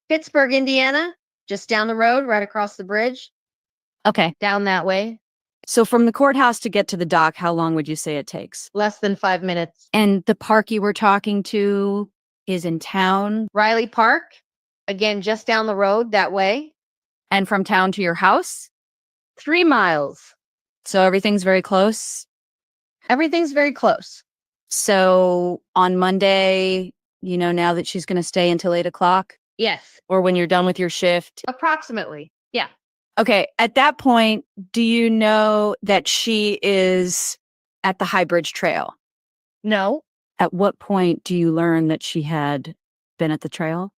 Pittsburgh, Indiana, just down the road, right across the bridge. Okay. Down that way. So from the courthouse to get to the Dock, how long would you say it takes? Less than 5 minutes. And the park you were talking to is in town? Riley Park, again, just down the road that way. And from town to your house? 3 miles. So everything's very close? Everything's very close. So on Monday, you know, now that she's going to stay until 8 o'clock? Yes. Or when you're done with your shift? Approximately. Yeah. Okay. At that point, do you know that she is at the High Bridge Trail? No. At what point do you learn that she had been at the trail?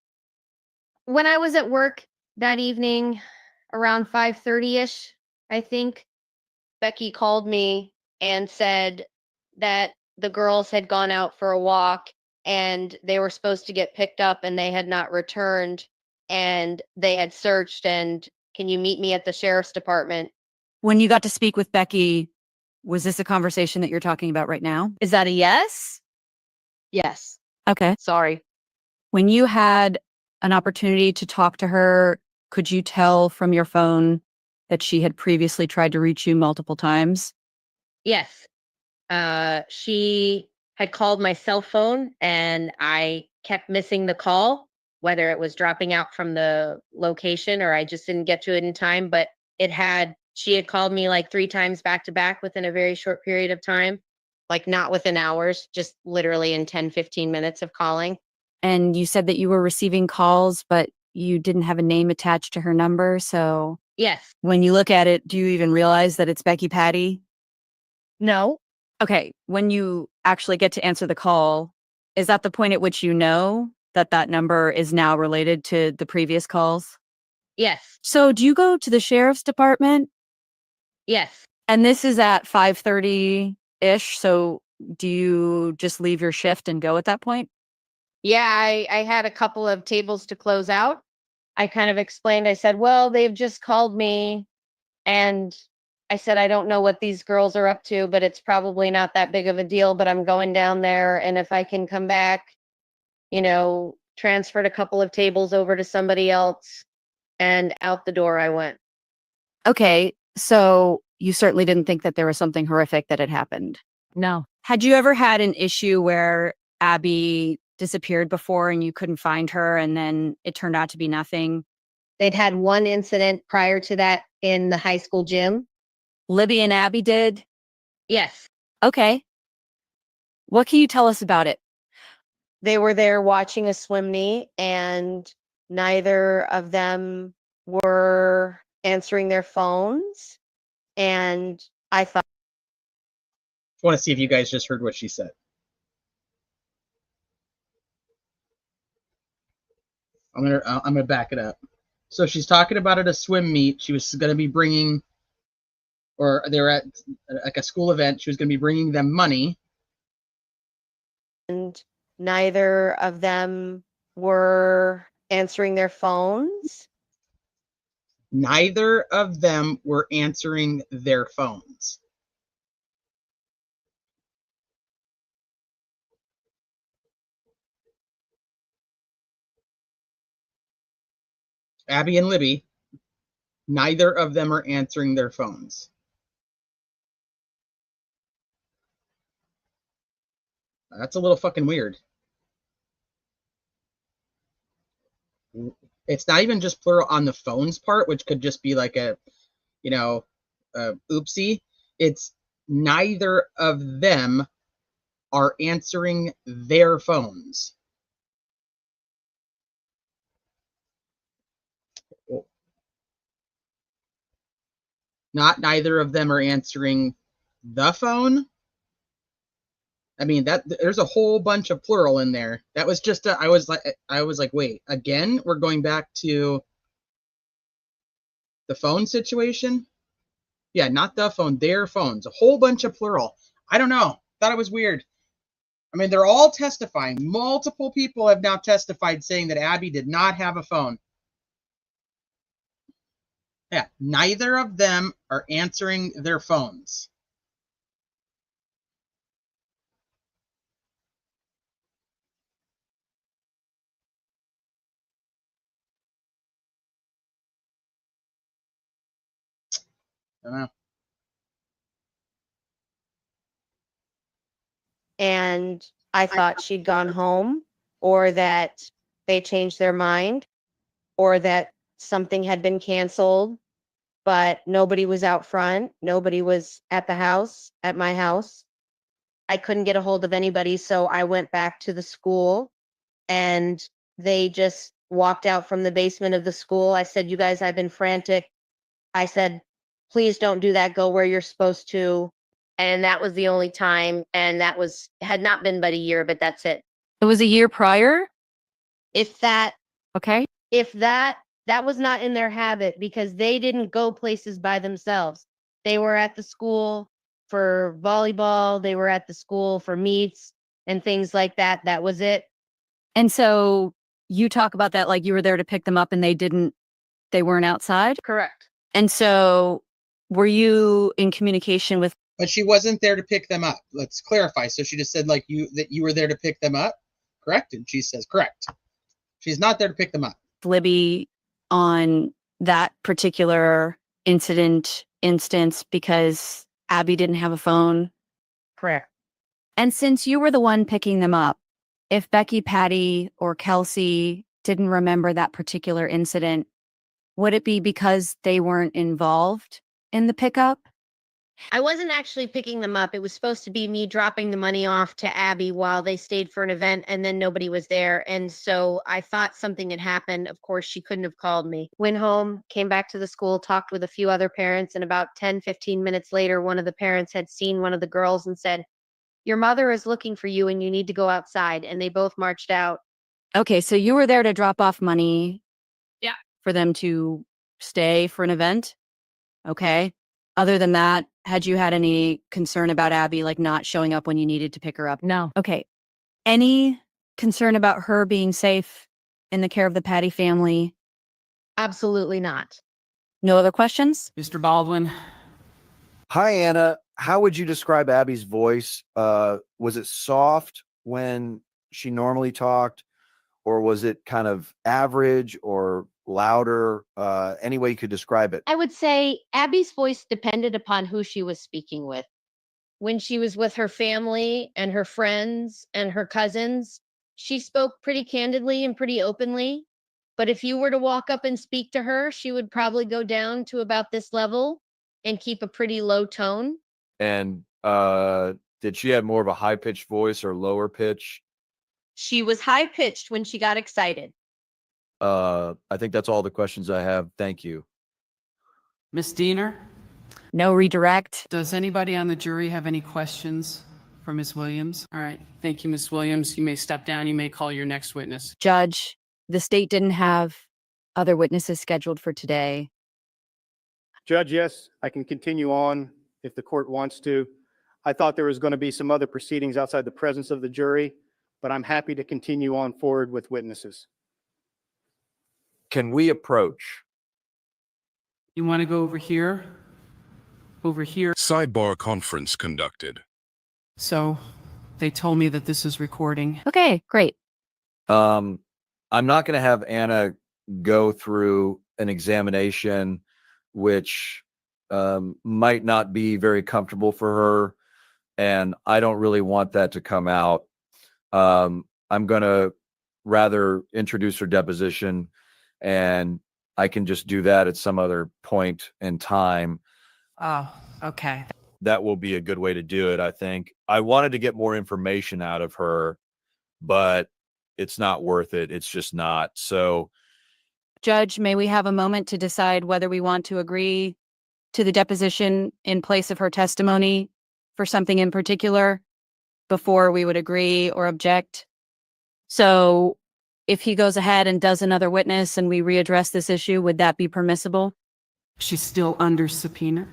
When I was at work that evening around 5:30ish, I think, Becky called me and said that the girls had gone out for a walk and they were supposed to get picked up and they had not returned and they had searched and can you meet me at the sheriff's department? When you got to speak with Becky, was this a conversation that you're talking about right now? Is that a yes? Yes. Okay. Sorry. When you had an opportunity to talk to her, could you tell from your phone that she had previously tried to reach you multiple times? Yes. She had called my cell phone and I kept missing the call, whether it was dropping out from the location or I just didn't get to it in time, but she had called me like 3 times back to back within a very short period of time, like not within hours, just literally in 10, 15 minutes of calling. And you said that you were receiving calls, but you didn't have a name attached to her number. So Yes. when you look at it, do you even realize that it's Becky Patty? No. Okay. When you actually get to answer the call, is that the point at which you know that that number is now related to the previous calls? Yes. So do you go to the sheriff's department? Yes. And this is at 5:30-ish. So do you just leave your shift and go at that point? Yeah, I had a couple of tables to close out. I kind of explained, I said, well, they've just called me and I said, I don't know what these girls are up to, but it's probably not that big of a deal, but I'm going down there. And if I can come back, transferred a couple of tables over to somebody else and out the door I went. Okay. So you certainly didn't think that there was something horrific that had happened. No. Had you ever had an issue where Abby disappeared before and you couldn't find her and then it turned out to be nothing? They'd had one incident prior to that in the high school gym. Libby and Abby did? Yes. Okay. What can you tell us about it? They were there watching a swim meet and neither of them were answering their phones. And I thought, I want to see if you guys just heard what she said. I'm gonna back it up. So she's talking about at a swim meet. She was gonna be bringing, or they're at like a school event. She was gonna be bringing them money. And neither of them were answering their phones. Neither of them were answering their phones. Abby and Libby, neither of them are answering their phones. That's a little fucking weird. It's not even just plural on the phones part, which could just be like a, oopsie. It's neither of them are answering their phones. Not neither of them are answering the phone. I mean, that there's a whole bunch of plural in there. That was just I was like, wait, again, we're going back to the phone situation? Yeah, not the phone, their phones. A whole bunch of plural. I don't know. Thought it was weird. I mean, they're all testifying. Multiple people have now testified saying that Abby did not have a phone. Yeah, neither of them are answering their phones. I don't know. And I thought she'd gone home, or that they changed their mind, or that something had been canceled, but nobody was out front. Nobody was at the house, at my house. I couldn't get a hold of anybody, so I went back to the school, and they just walked out from the basement of the school. I said, "You guys, I've been frantic." I said, "Please don't do that. Go where you're supposed to." And that was the only time. And that had not been but a year, but that's it. It was a year prior? If that, Okay. that was not in their habit, because they didn't go places by themselves. They were at the school for volleyball. They were at the school for meets and things like that. That was it. And so you talk about that like you were there to pick them up and they weren't outside? Correct. And so were you in communication with? But she wasn't there to pick them up. Let's clarify. So she just said that you were there to pick them up, correct? And she says correct. She's not there to pick them up. Libby on that particular instance because Abby didn't have a phone? Correct. And since you were the one picking them up, if Becky, Patty, or Kelsey didn't remember that particular incident, would it be because they weren't involved in the pickup? I wasn't actually picking them up. It was supposed to be me dropping the money off to Abby while they stayed for an event, and then nobody was there. And so I thought something had happened. Of course, she couldn't have called me. Went home, came back to the school, talked with a few other parents, and about 10, 15 minutes later, one of the parents had seen one of the girls and said, "Your mother is looking for you and you need to go outside." And they both marched out. Okay, so you were there to drop off money. Yeah. For them to stay for an event? Okay. Other than that, had you had any concern about Abby, like not showing up when you needed to pick her up? No. Okay. Any concern about her being safe in the care of the Patty family? Absolutely not. No other questions? Mr. Baldwin. Hi, Anna. How would you describe Abby's voice? Was it soft when she normally talked, or was it kind of average or louder? Any way you could describe it? I would say Abby's voice depended upon who she was speaking with. When she was with her family and her friends and her cousins, she spoke pretty candidly and pretty openly. But if you were to walk up and speak to her, she would probably go down to about this level and keep a pretty low tone. And did she have more of a high pitched voice or lower pitch? She was high pitched when she got excited. I think that's all the questions I have. Thank you. Miss Diener, No redirect. does anybody on the jury have any questions for Ms. Williams? All right. Thank you, Ms. Williams. You may step down. You may call your next witness. Judge, the state didn't have other witnesses scheduled for today. Judge, yes, I can continue on if the court wants to. I thought there was going to be some other proceedings outside the presence of the jury, but I'm happy to continue on forward with witnesses. Can we approach? You want to go over here? Over here. Sidebar conference conducted. So they told me that this is recording. Okay, great. I'm not going to have Anna go through an examination which might not be very comfortable for her, and I don't really want that to come out. I'm going to rather introduce her deposition, and I can just do that at some other point in time. Oh, okay. That will be a good way to do it, I think. I wanted to get more information out of her, but it's not worth it. It's just not. So, Judge, may we have a moment to decide whether we want to agree to the deposition in place of her testimony for something in particular before we would agree or object? So if he goes ahead and does another witness and we readdress this issue, would that be permissible? She's still under subpoena,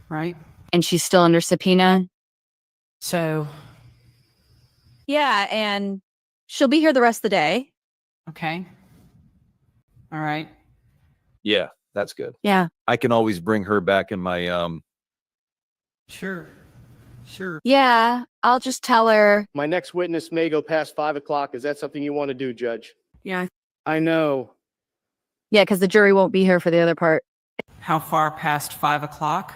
right? And she's still under subpoena? So, Yeah, and she'll be here the rest of the day. okay. All right. yeah, that's good. Yeah. I can always bring her back in my Sure. Sure. Yeah, I'll just tell her. My next witness may go past 5 o'clock. Is that something you want to do, Judge? Yeah. I know. Yeah, because the jury won't be here for the other part. How far past 5 o'clock?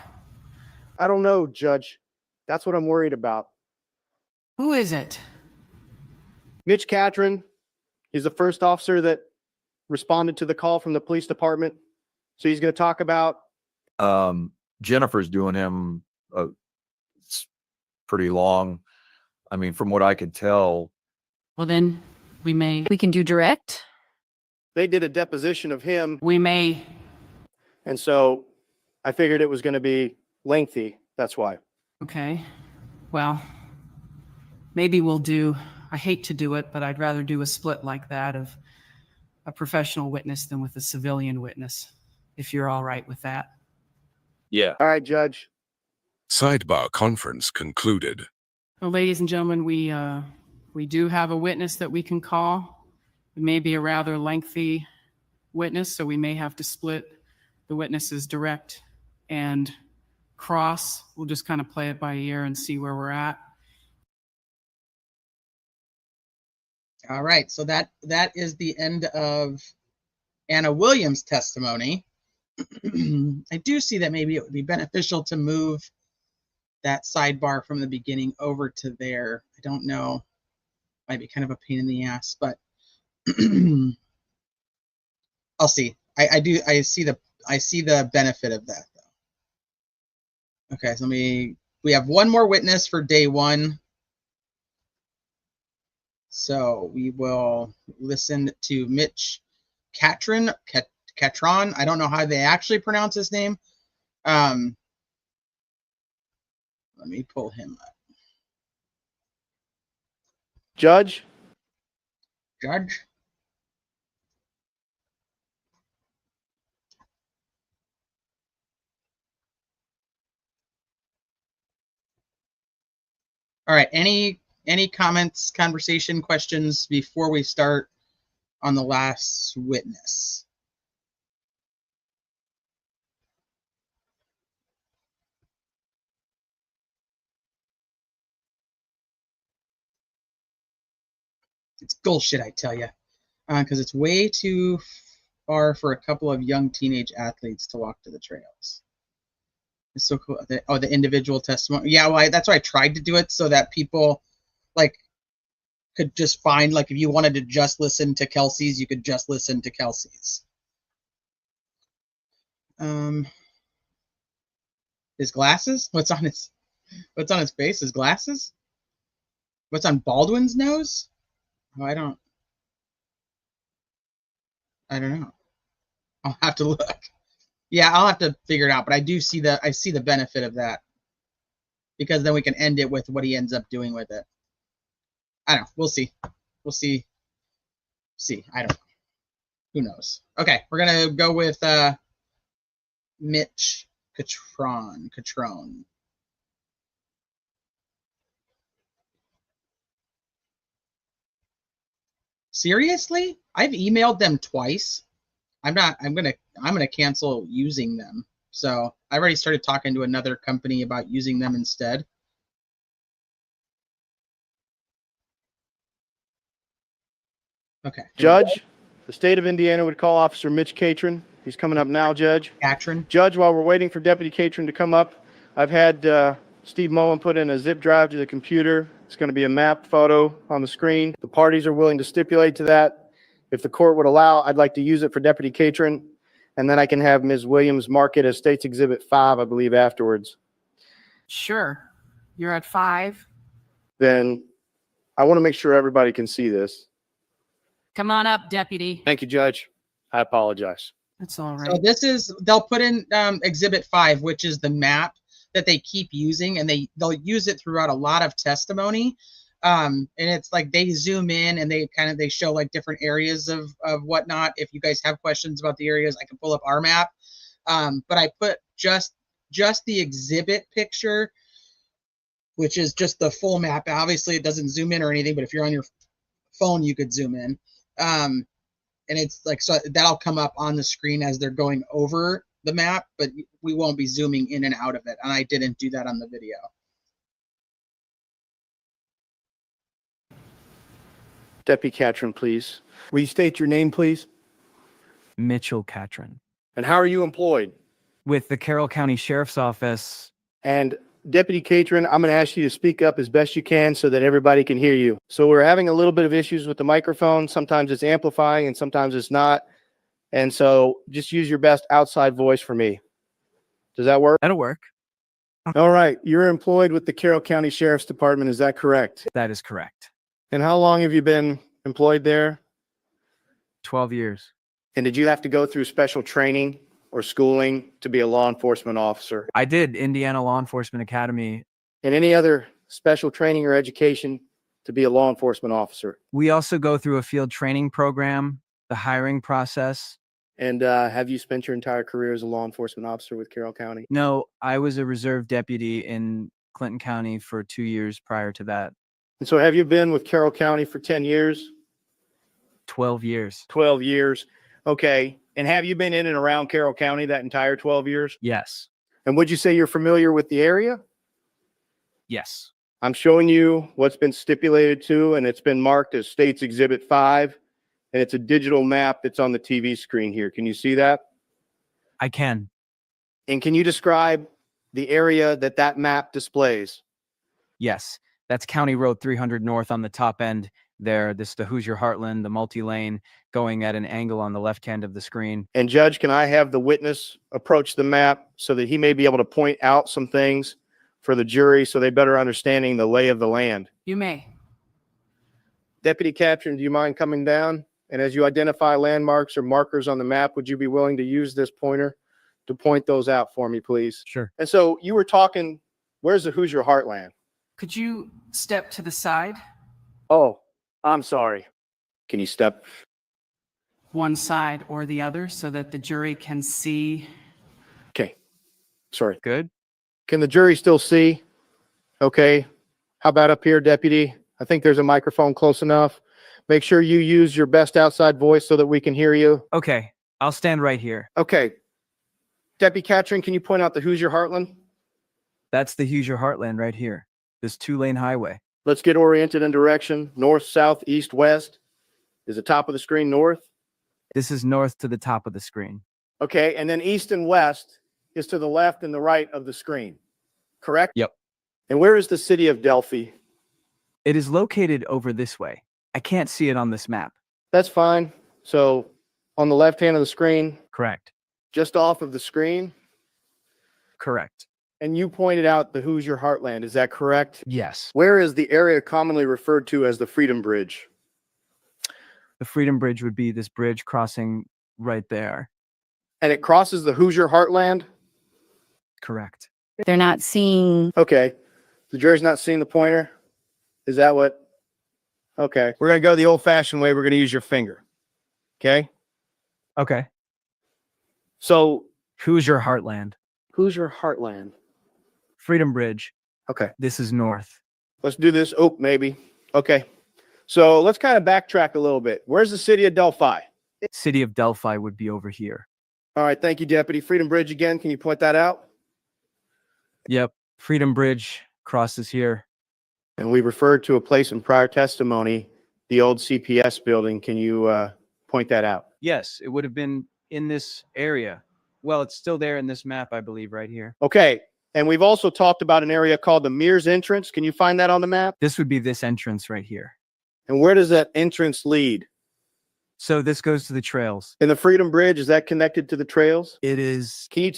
I don't know, Judge. That's what I'm worried about. Who is it? Mitch Catron. He's the first officer that responded to the call from the police department. So he's going to talk about. Jennifer's doing him it's pretty long. I mean, from what I could tell. Well, then we can do direct. They did a deposition of him. We may. And so I figured it was going to be lengthy. That's why. Okay. Well, maybe we'll do, I hate to do it, but I'd rather do a split like that of a professional witness than with a civilian witness, if you're all right with that. Yeah. All right, Judge. Sidebar conference concluded. Well, ladies and gentlemen, we do have a witness that we can call. It may be a rather lengthy witness, so we may have to split the witnesses direct and cross. We'll just kind of play it by ear and see where we're at. All right, so that is the end of Anna Williams' testimony. I do see that maybe it would be beneficial to move that sidebar from the beginning over to there. I don't know. Might be kind of a pain in the ass, but I'll see. I see the benefit of that though. Okay, so we have one more witness for day one. So we will listen to Mitch Catron. Catron. I don't know how they actually pronounce his name. Let me pull him up. Judge. Judge. All right. Any comments, conversation, questions before we start on the last witness? It's bullshit, I tell you, because it's way too far for a couple of young teenage athletes to walk to the trails. It's so cool. The individual testimony. Yeah, well, that's why I tried to do it so that people like could just find, like, if you wanted to just listen to Kelsey's, you could just listen to Kelsey's. His glasses? What's on his face? His glasses? What's on Baldwin's nose? Oh, I don't know. I'll have to look. Yeah, I'll have to figure it out, but I see the benefit of that, because then we can end it with what he ends up doing with it. I don't know. We'll see. see. I don't know. Who knows? Okay, we're gonna go with Mitch Catron. Seriously? I've emailed them twice. I'm gonna cancel using them. So I already started talking to another company about using them instead. Okay. Judge, the state of Indiana would call Officer Mitch Catron. He's coming up now, Judge. Catron. Judge, while we're waiting for Deputy Catron to come up, I've had Steve Mullen put in a zip drive to the computer. It's going to be a map photo on the screen. The parties are willing to stipulate to that. If the court would allow, I'd like to use it for Deputy Catron, and then I can have Ms. Williams mark it as State's Exhibit 5, I believe, afterwards. Sure. You're at 5. Then I want to make sure everybody can see this. Come on up, deputy. Thank you, Judge. I apologize. That's all So right. this is, they'll put in Exhibit 5, which is the map that they keep using, and they'll use it throughout a lot of testimony. And it's like they zoom in and they show like different areas of whatnot. If you guys have questions about the areas, I can pull up our map. But I put just the exhibit picture, which is just the full map. Obviously, it doesn't zoom in or anything, but if you're on your phone, you could zoom in. And it's like, so that'll come up on the screen as they're going over the map, but we won't be zooming in and out of it. And I didn't do that on the video. Deputy Catron, please. Will you state your name, please? Mitchell Catron. And how are you employed? With the Carroll County Sheriff's Office. And Deputy Catron, I'm going to ask you to speak up as best you can so that everybody can hear you. So we're having a little bit of issues with the microphone. Sometimes it's amplifying and sometimes it's not. And so just use your best outside voice for me. Does that work? That'll work. All right. You're employed with the Carroll County Sheriff's Department. Is that correct? That is correct. And how long have you been employed there? 12 years. And did you have to go through special training or schooling to be a law enforcement officer? I did Indiana Law Enforcement Academy. And any other special training or education to be a law enforcement officer? We also go through a field training program, the hiring process. And have you spent your entire career as a law enforcement officer with Carroll County? No, I was a reserve deputy in Clinton County for 2 years prior to that. And so have you been with Carroll County for 10 years? 12 years. 12 years. Okay. And have you been in and around Carroll County that entire 12 years? Yes. And would you say you're familiar with the area? Yes. I'm showing you what's been stipulated to, and it's been marked as State's Exhibit 5, and it's a digital map that's on the TV screen here. Can you see that? I can. And can you describe the area that map displays? Yes. That's County Road 300 North on the top end there. This is the Hoosier Heartland, the multi-lane going at an angle on the left hand of the screen. And Judge, can I have the witness approach the map so that he may be able to point out some things for the jury so they better understanding the lay of the land? You may. Deputy Catron, do you mind coming down? And as you identify landmarks or markers on the map, would you be willing to use this pointer to point those out for me, please? Sure. And so you were talking, where's the Hoosier Heartland? Could you step to the side? Oh, I'm sorry. Can you step? One side or the other so that the jury can see. Okay. Sorry. Good. Can the jury still see? Okay. How about up here, Deputy? I think there's a microphone close enough. Make sure you use your best outside voice so that we can hear you. Okay. I'll stand right here. Okay. Deputy Catron, can you point out the Hoosier Heartland? That's the Hoosier Heartland right here. This 2-lane highway. Let's get oriented in direction. North, south, east, west. Is the top of the screen north? This is north to the top of the screen. Okay. And then east and west is to the left and the right of the screen. Correct? Yep. And where is the city of Delphi? It is located over this way. I can't see it on this map. That's fine. So on the left hand of the screen, Correct. just off of the screen. Correct. And you pointed out the Hoosier Heartland. Is that correct? Yes. Where is the area commonly referred to as the Freedom Bridge? The Freedom Bridge would be this bridge crossing right there. And it crosses the Hoosier Heartland? Correct. They're not seeing. Okay. The jury's not seeing the pointer? Is that what? Okay. We're going to go the old-fashioned way. We're going to use your finger. Okay. Okay. So Who's your heartland? who's your heartland? Freedom Bridge. Okay. This is north. Let's do this. Oh, maybe. Okay. So let's kind of backtrack a little bit. Where's the city of Delphi? City of Delphi would be over here. All right. Thank you, Deputy. Freedom Bridge again. Can you point that out? Yep. Freedom Bridge crosses here. And we referred to a place in prior testimony, the old CPS building. Can you point that out? Yes, it would have been in this area. Well, it's still there in this map, I believe, right here. Okay. And we've also talked about an area called the Mears entrance. Can you find that on the map? This would be this entrance right here. And where does that entrance lead? So this goes to the trails. And the Freedom Bridge, is that connected to the trails? It is. Can you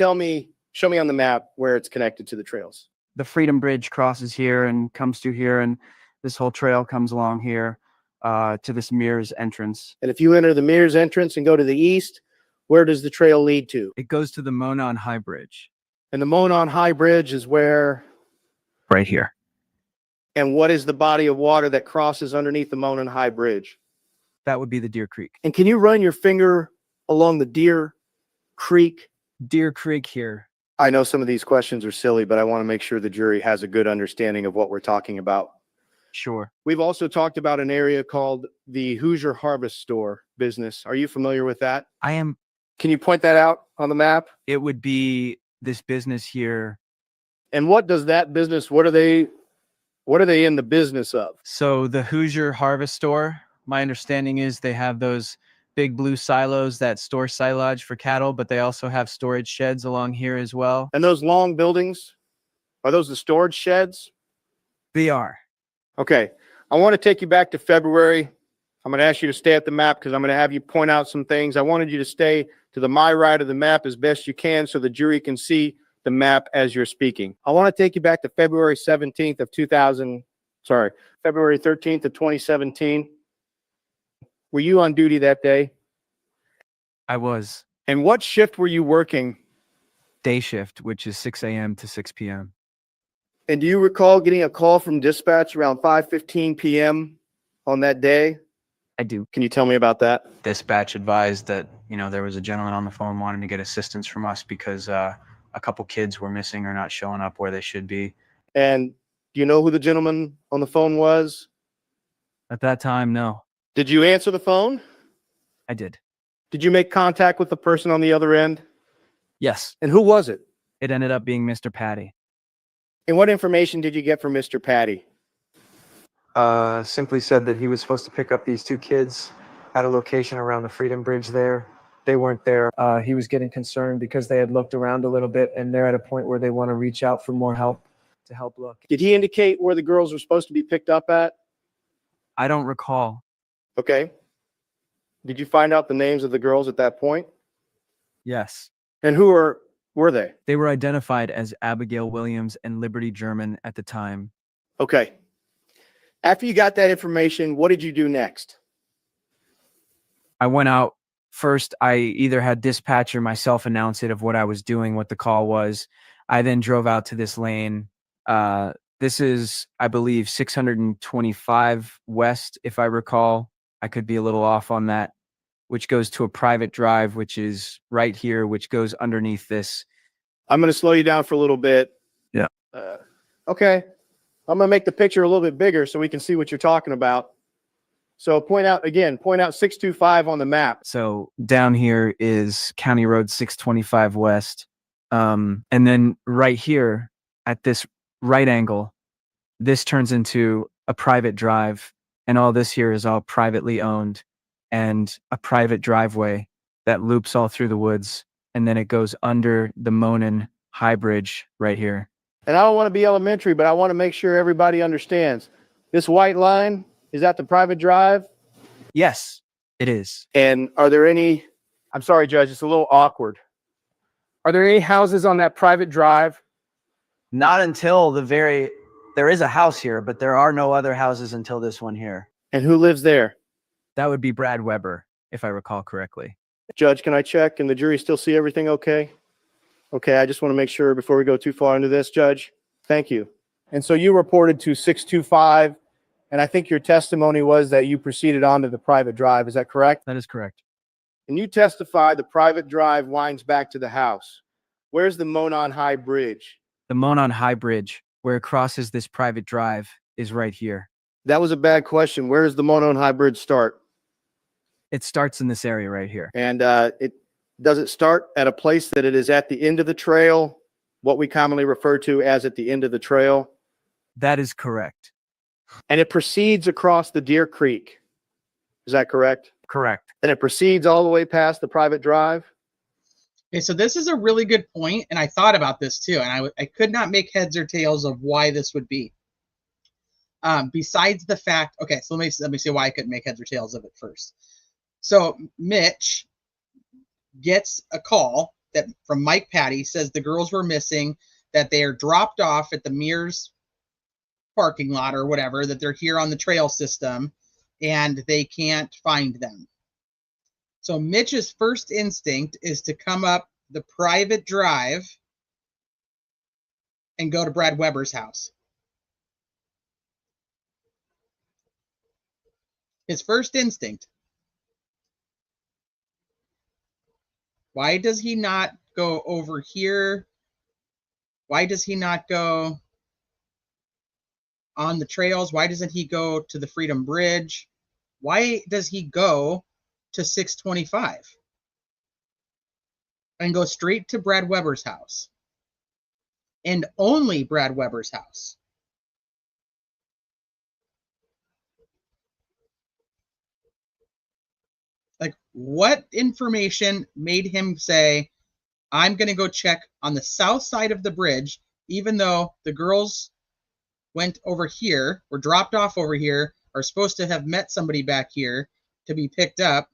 show me on the map where it's connected to the trails? The Freedom Bridge crosses here and comes to here, and this whole trail comes along here to this Mears entrance. And if you enter the Mears entrance and go to the east, where does the trail lead to? It goes to the Monon High Bridge. And the Monon High Bridge is where? Right here. And what is the body of water that crosses underneath the Monon High Bridge? That would be the Deer Creek. And can you run your finger along the Deer Creek? Deer Creek here. I know some of these questions are silly, but I want to make sure the jury has a good understanding of what we're talking about. Sure. We've also talked about an area called the Hoosier Harvest Store business. Are you familiar with that? I am. Can you point that out on the map? It would be this business here. And what does that business, what are they in the business of? So the Hoosier Harvest Store, my understanding is they have those big blue silos that store silage for cattle, but they also have storage sheds along here as well. And those long buildings, are those the storage sheds? They are. Okay. I want to take you back to February. I'm going to ask you to stay at the map because I'm going to have you point out some things. I wanted you to stay to the my right of the map as best you can so the jury can see the map as you're speaking. I want to take you back to February 13th of 2017. Were you on duty that day? I was. And what shift were you working? Day shift, which is 6 a.m. to 6 p.m. And do you recall getting a call from dispatch around 5:15 p.m. on that day? I do. Can you tell me about that? Dispatch advised that, there was a gentleman on the phone wanting to get assistance from us because a couple kids were missing or not showing up where they should be. And do you know who the gentleman on the phone was? At that time, no. Did you answer the phone? I did. Did you make contact with the person on the other end? Yes. And who was it? It ended up being Mr. Patty. And what information did you get from Mr. Patty? Simply said that he was supposed to pick up these two kids at a location around the Freedom Bridge there. They weren't there. He was getting concerned because they had looked around a little bit and they're at a point where they want to reach out for more help to help look. Did he indicate where the girls were supposed to be picked up at? I don't recall. Okay. Did you find out the names of the girls at that point? Yes. And who were they? They were identified as Abigail Williams and Liberty German at the time. Okay. After you got that information, what did you do next? I went out. First, I either had dispatch or myself announce it of what I was doing, what the call was. I then drove out to this lane. This is, I believe, 625 West, if I recall. I could be a little off on that, which goes to a private drive, which is right here, which goes underneath this. I'm going to slow you down for a little bit. Yeah. Okay. I'm going to make the picture a little bit bigger so we can see what you're talking about. So point out 625 on the map. So down here is County Road 625 West. And then right here at this right angle, this turns into a private drive. And all this here is all privately owned and a private driveway that loops all through the woods. And then it goes under the Monon High Bridge right here. And I don't want to be elementary, but I want to make sure everybody understands. This white line, is that the private drive? Yes, it is. And are there any, I'm sorry, Judge, it's a little awkward. Are there any houses on that private drive? Not until there is a house here, but there are no other houses until this one here. And who lives there? That would be Brad Weber, if I recall correctly. Judge, can I check? Can the jury still see everything okay? Okay, I just want to make sure before we go too far into this, Judge. Thank you. And so you reported to 625, and I think your testimony was that you proceeded on to the private drive. Is that correct? That is correct. And you testify the private drive winds back to the house. Where's the Monon High Bridge? The Monon High Bridge, where it crosses this private drive, is right here. That was a bad question. Where does the Monon High Bridge start? It starts in this area right here. And does it start at a place that it is at the end of the trail, what we commonly refer to as at the end of the trail? That is correct. And it proceeds across the Deer Creek. Is that correct? Correct. And it proceeds all the way past the private drive? Okay, so this is a really good point, and I thought about this too, and I could not make heads or tails of why this would be. Besides the fact, okay, so let me see why I couldn't make heads or tails of it first. So Mitch gets a call that from Mike Patty, says the girls were missing, that they are dropped off at the Mears parking lot or whatever, that they're here on the trail system and they can't find them. So Mitch's first instinct is to come up the private drive and go to Brad Weber's house. His first instinct. Why does he not go over here? Why does he not go on the trails? Why doesn't he go to the Freedom Bridge? Why does he go to 625 and go straight to Brad Weber's house and only Brad Weber's house? Like, what information made him say, I'm going to go check on the south side of the bridge, even though the girls went over here, were dropped off over here, are supposed to have met somebody back here to be picked up.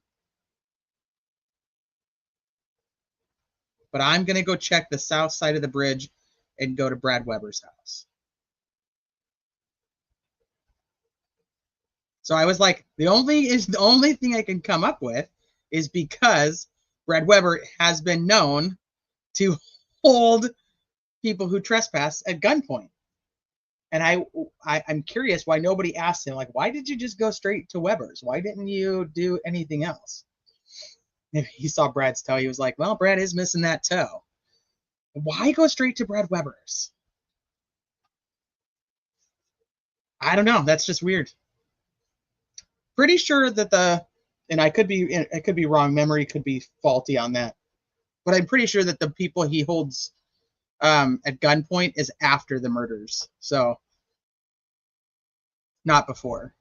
But I'm going to go check the south side of the bridge and go to Brad Weber's house. So I was like, the only thing I can come up with is because Brad Weber has been known to hold people who trespass at gunpoint. And I'm curious why nobody asked him, like, why did you just go straight to Weber's? Why didn't you do anything else? If he saw Brad's toe, he was like, well, Brad is missing that toe. Why go straight to Brad Weber's? I don't know. That's just weird. Pretty sure that and I could be wrong. Memory could be faulty on that. But I'm pretty sure that the people he holds at gunpoint is after the murders. So not before.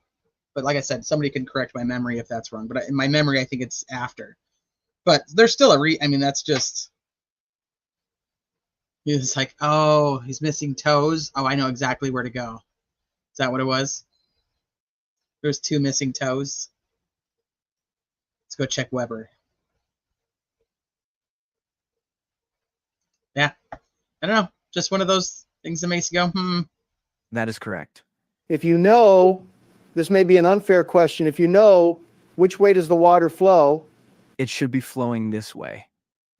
But like I said, somebody can correct my memory if that's wrong. But in my memory, I think it's after. But there's still I mean, that's just, he's like, oh, he's missing toes. Oh, I know exactly where to go. Is that what it was? There's 2 missing toes. Let's go check Weber. Yeah. I don't know. Just one of those things that makes you go, That is correct. If you know, this may be an unfair question. If you know, which way does the water flow? It should be flowing this way.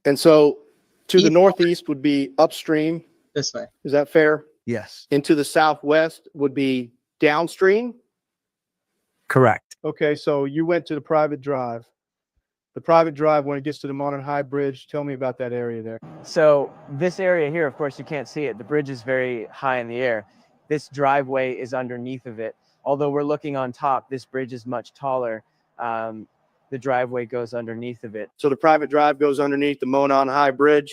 And so to the northeast would be upstream. This way. Is that fair? Yes. Into the southwest would be downstream? Correct. Okay, so you went to the private drive. The private drive, when it gets to the Modern High Bridge, tell me about that area there. So this area here, of course, you can't see it. The bridge is very high in the air. This driveway is underneath of it. Although we're looking on top, this bridge is much taller. The driveway goes underneath of it. So the private drive goes underneath the Monon High Bridge?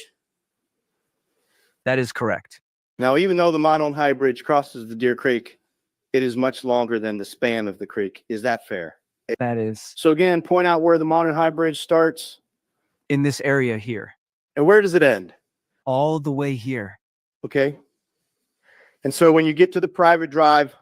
That is correct. Now, even though the Monon High Bridge crosses the Deer Creek, it is much longer than the span of the creek. Is that fair? That is. So again, point out where the Monon High Bridge starts. In this area here. And where does it end? All the way here. Okay. And so when you get to the private drive,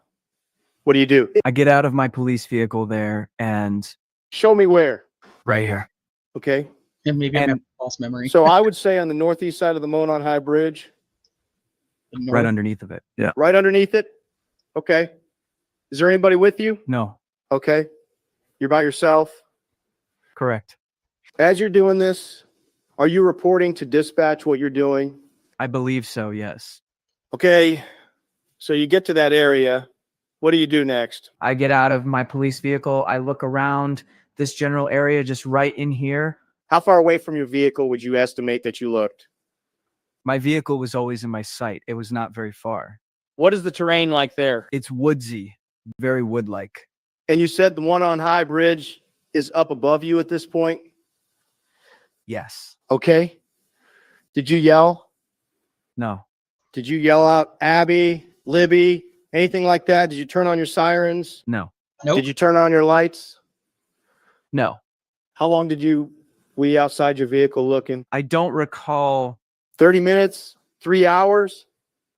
what do you do? I get out of my police vehicle there and... Show me where. Right here. Okay. And maybe I have a false memory. So I would say on the northeast side of the Monon High Bridge. Right underneath of it. Yeah. Right underneath it? Okay. Is there anybody with you? No. Okay. You're by yourself? Correct. As you're doing this, are you reporting to dispatch what you're doing? I believe so, yes. Okay. So you get to that area. What do you do next? I get out of my police vehicle. I look around this general area just right in here How far away from your vehicle would you estimate that you looked? My vehicle was always in my sight. It was not very far. What is the terrain like there? It's woodsy, very wood-like. And you said the one on High Bridge is up above you at this point? Yes. Okay. Did you yell? No. Did you yell out, Abby, Libby, anything like that? Did you turn on your sirens? No. Nope. Did you turn on your lights? No. How long did you were you outside your vehicle looking? I don't recall. 30 minutes? 3 hours?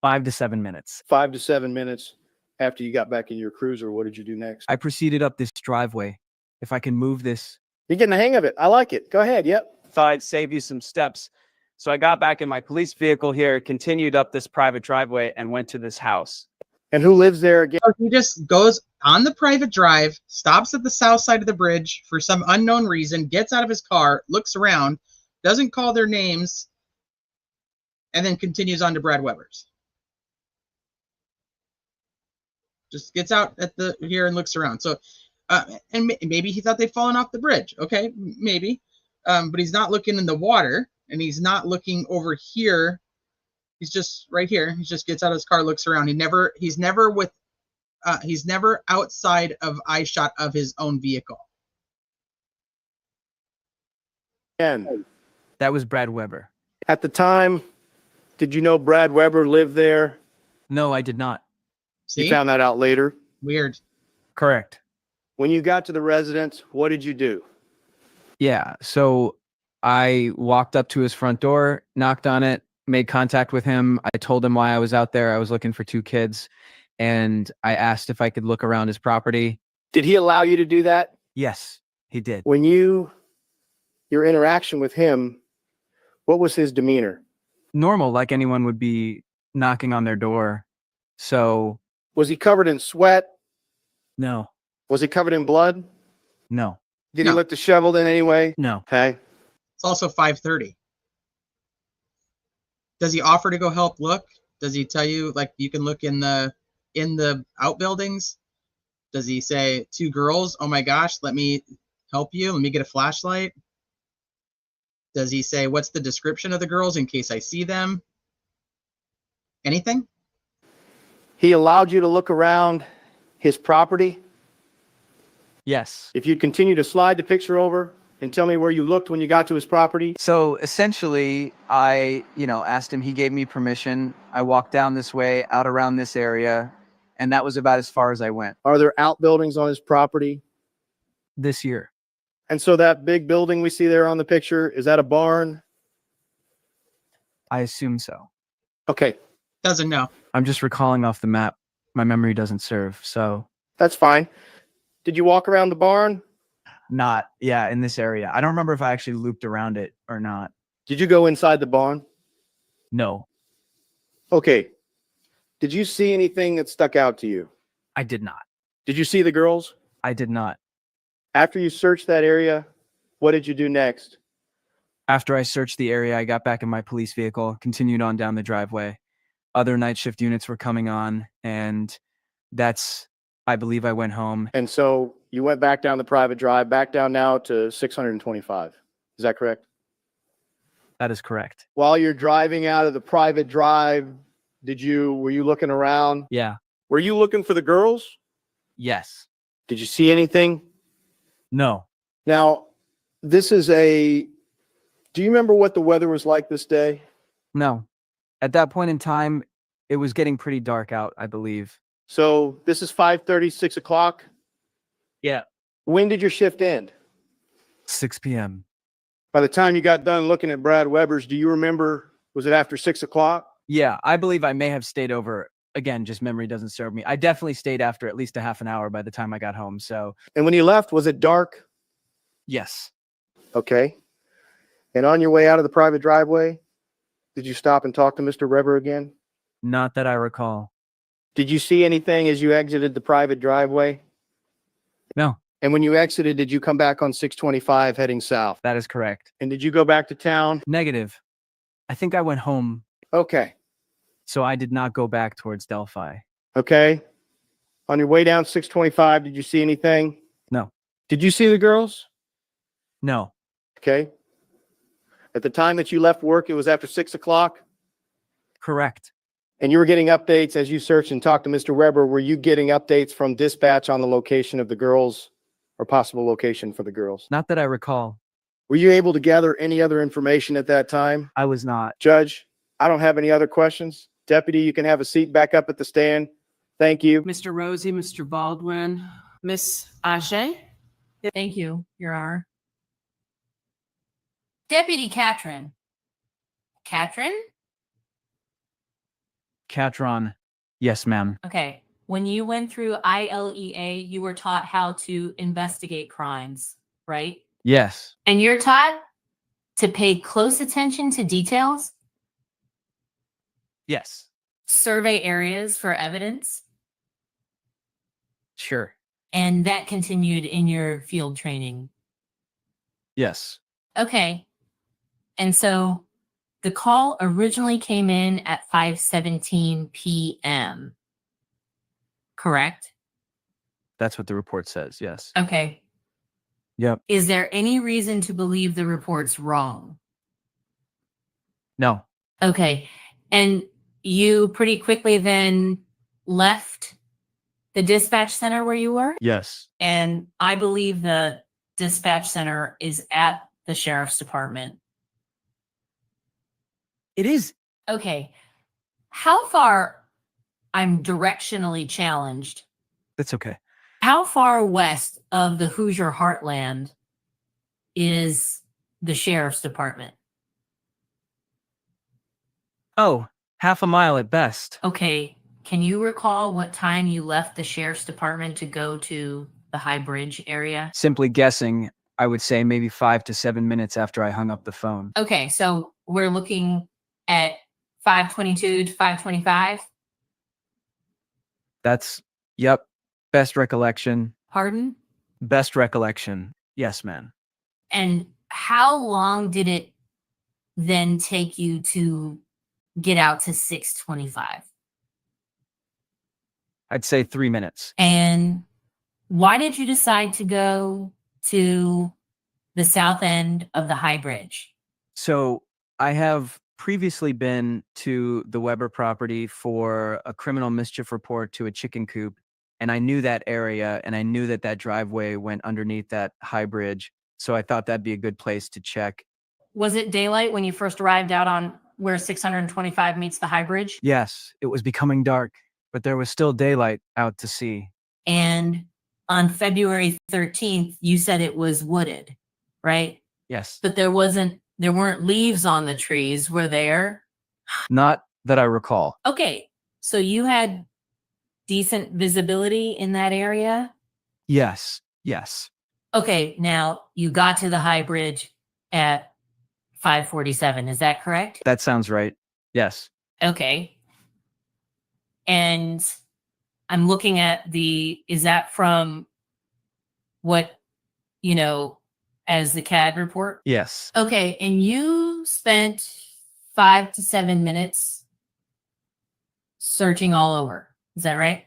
5 to 7 minutes. 5 to 7 minutes after you got back in your cruiser. What did you do next? I proceeded up this driveway. If I can move this. You're getting the hang of it. I like it. Go ahead. Yep. Thought I'd save you some steps. So I got back in my police vehicle here, continued up this private driveway, and went to this house. And who lives there again? So he just goes on the private drive, stops at the south side of the bridge for some unknown reason, gets out of his car, looks around, doesn't call their names, and then continues on to Brad Weber's. Just gets out at the here and looks around. So, and maybe he thought they'd fallen off the bridge. Okay, maybe, but he's not looking in the water, and he's not looking over here. He's just right here. He just gets out of his car, looks around. He's never outside of eye shot of his own vehicle. And That was Brad Weber. at the time, did you know Brad Weber lived there? No, I did not. See? You found that out later. Weird. Correct. When you got to the residence, what did you do? Yeah. So I walked up to his front door, knocked on it, made contact with him. I told him why I was out there. I was looking for 2 kids, and I asked if I could look around his property. Did he allow you to do that? Yes, he did. When your interaction with him, what was his demeanor? Normal, like anyone would be knocking on their door. So Was he covered in sweat? no, Was he covered in blood? no, Did No. he look disheveled in any way? no. Okay. It's also 5:30. Does he offer to go help look? Does he tell you like you can look in the outbuildings? Does he say 2 girls? Oh my gosh, let me help you. Let me get a flashlight. Does he say what's the description of the girls in case I see them? Anything? He allowed you to look around his property. Yes. If you'd continue to slide the picture over and tell me where you looked when you got to his property. So essentially, I, asked him, he gave me permission. I walked down this way, out around this area, and that was about as far as I went Are there outbuildings on his property? this year. And so that big building we see there on the picture, is that a barn? I assume so. Okay, Doesn't know. I'm just recalling off the map. My memory doesn't serve. So that's fine. Did you walk around the barn? in this area. I don't remember if I actually looped around it or not. Did you go inside the barn? No, Okay. Did you see anything that stuck out to you? I did not. Did you see the girls? I did not. After you searched that area, what did you do next? After I searched the area, I got back in my police vehicle, continued on down the driveway. Other night shift units were coming on, and I believe I went home. And so you went back down the private drive, back down now to 625. Is that correct? That is correct. While you're driving out of the private drive, were you looking around? Yeah. Were you looking for the girls? Yes. Did you see anything? No. Now, do you remember what the weather was like this day? No. At that point in time, it was getting pretty dark out, I believe. So this is 5:30, 6 o'clock. Yeah. When did your shift end? 6 p.m. By the time you got done looking at Brad Weber's, do you remember, was it after 6 o'clock? Yeah, I believe I may have stayed over. Again, just memory doesn't serve me. I definitely stayed after at least a half an hour by the time I got home. So, And when you left, was it dark? yes. Okay. And on your way out of the private driveway, did you stop and talk to Mr. Weber again? Not that I recall. Did you see anything as you exited the private driveway? No, And when you exited, did you come back on 625 heading south? that is correct. And did you go back to town? Negative. I think I went home, Okay. so I did not go back towards Delphi. Okay. On your way down 625, did you see anything? No. Did you see the girls? No. Okay. At the time that you left work, it was after 6 o'clock, Correct. and you were getting updates as you searched and talked to Mr. Weber. Were you getting updates from dispatch on the location of the girls or possible location for the girls? Not that I recall. Were you able to gather any other information at that time? I was not. Judge, I don't have any other questions. Deputy, you can have a seat back up at the stand. Thank you. Mr. Rosie, Mr. Baldwin, Miss Ajay? Thank you, Your Honor. Deputy Catron. Catron? Catron. Yes, ma'am. Okay. When you went through ILEA, you were taught how to investigate crimes, right? Yes. And you're taught to pay close attention to details, Yes. survey areas for evidence, Sure. and that continued in your field training. Yes. Okay. And so the call originally came in at 5:17 p.m. Correct? That's what the report says. Yes. Okay. Yep. Is there any reason to believe the report's wrong? No. Okay. And you pretty quickly then left the dispatch center where you were? Yes. And I believe the dispatch center is at the sheriff's department. It is. Okay. How far, I'm directionally challenged, That's okay. how far west of the Hoosier Heartland is the sheriff's department? Oh, half a mile at best. Okay. Can you recall what time you left the sheriff's department to go to the High Bridge area? Simply guessing, I would say maybe 5 to 7 minutes after I hung up the phone. Okay. So we're looking at 5:22 to 5:25. That's, yep, best recollection. Pardon? Best recollection. Yes, ma'am. And how long did it then take you to get out to 6:25? I'd say 3 minutes. And why did you decide to go to the south end of the High Bridge? So I have previously been to the Weber property for a criminal mischief report to a chicken coop, and I knew that area, and I knew that that driveway went underneath that high bridge, so I thought that'd be a good place to check. Was it daylight when you first arrived out on where 625 meets the High Bridge? Yes, it was becoming dark, but there was still daylight out to sea. And on February 13th, you said it was wooded, right? Yes. But there weren't leaves on the trees, were there? Not that I recall. Okay, so you had decent visibility in that area? Yes. Yes. Okay, now you got to the High Bridge at 5:47, is that correct? That sounds right. Yes. Okay. And I'm looking at is that from what, as the CAD report? Yes. Okay, and you spent 5 to 7 minutes searching all over. Is that right?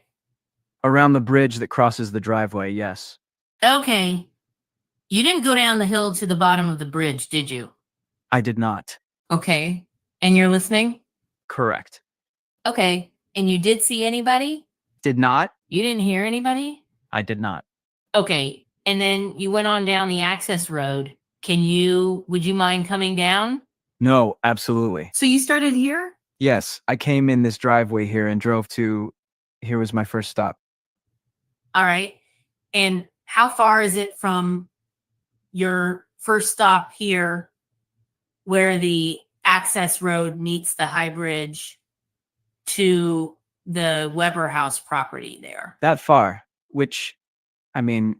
Around the bridge that crosses the driveway, yes. Okay. You didn't go down the hill to the bottom of the bridge, did you? I did not. Okay. And you're listening? Correct. Okay. And you did see anybody? Did not? You didn't hear anybody? I did not. Okay. And then you went on down the access road. Would you mind coming down? No, absolutely. So you started here? Yes, I came in this driveway here and drove to, here was my first stop. All right. And how far is it from your first stop here where the access road meets the High Bridge to the Weber House property there? That far, which, I mean,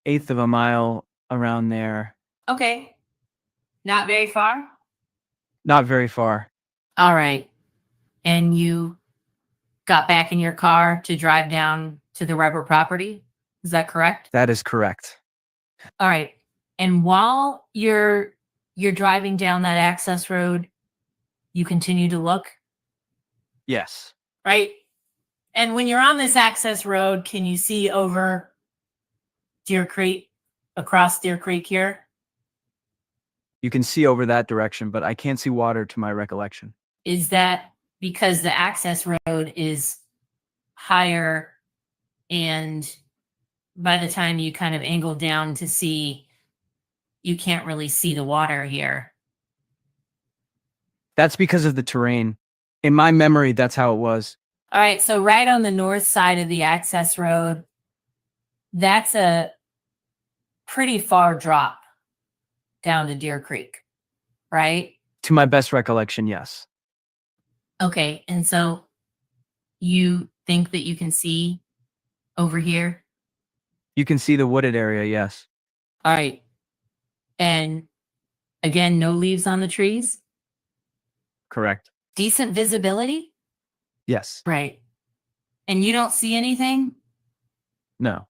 1/8 of a mile around there. Okay. Not very far? Not very far. All right. And you got back in your car to drive down to the Weber property? Is that correct? That is correct. All right. And while you're driving down that access road, you continue to look, Yes. right? And when you're on this access road, can you see over Deer Creek, across Deer Creek here? You can see over that direction, but I can't see water to my recollection. Is that because the access road is higher and by the time you kind of angle down to see, you can't really see the water here? That's because of the terrain. In my memory, that's how it was. All right, so right on the north side of the access road, that's a pretty far drop down to Deer Creek, right? To my best recollection, yes. Okay, and so you think that you can see over here? You can see the wooded area, yes. All right. And again, no leaves on the trees? Correct. Decent visibility? Yes. Right. And you don't see anything? No.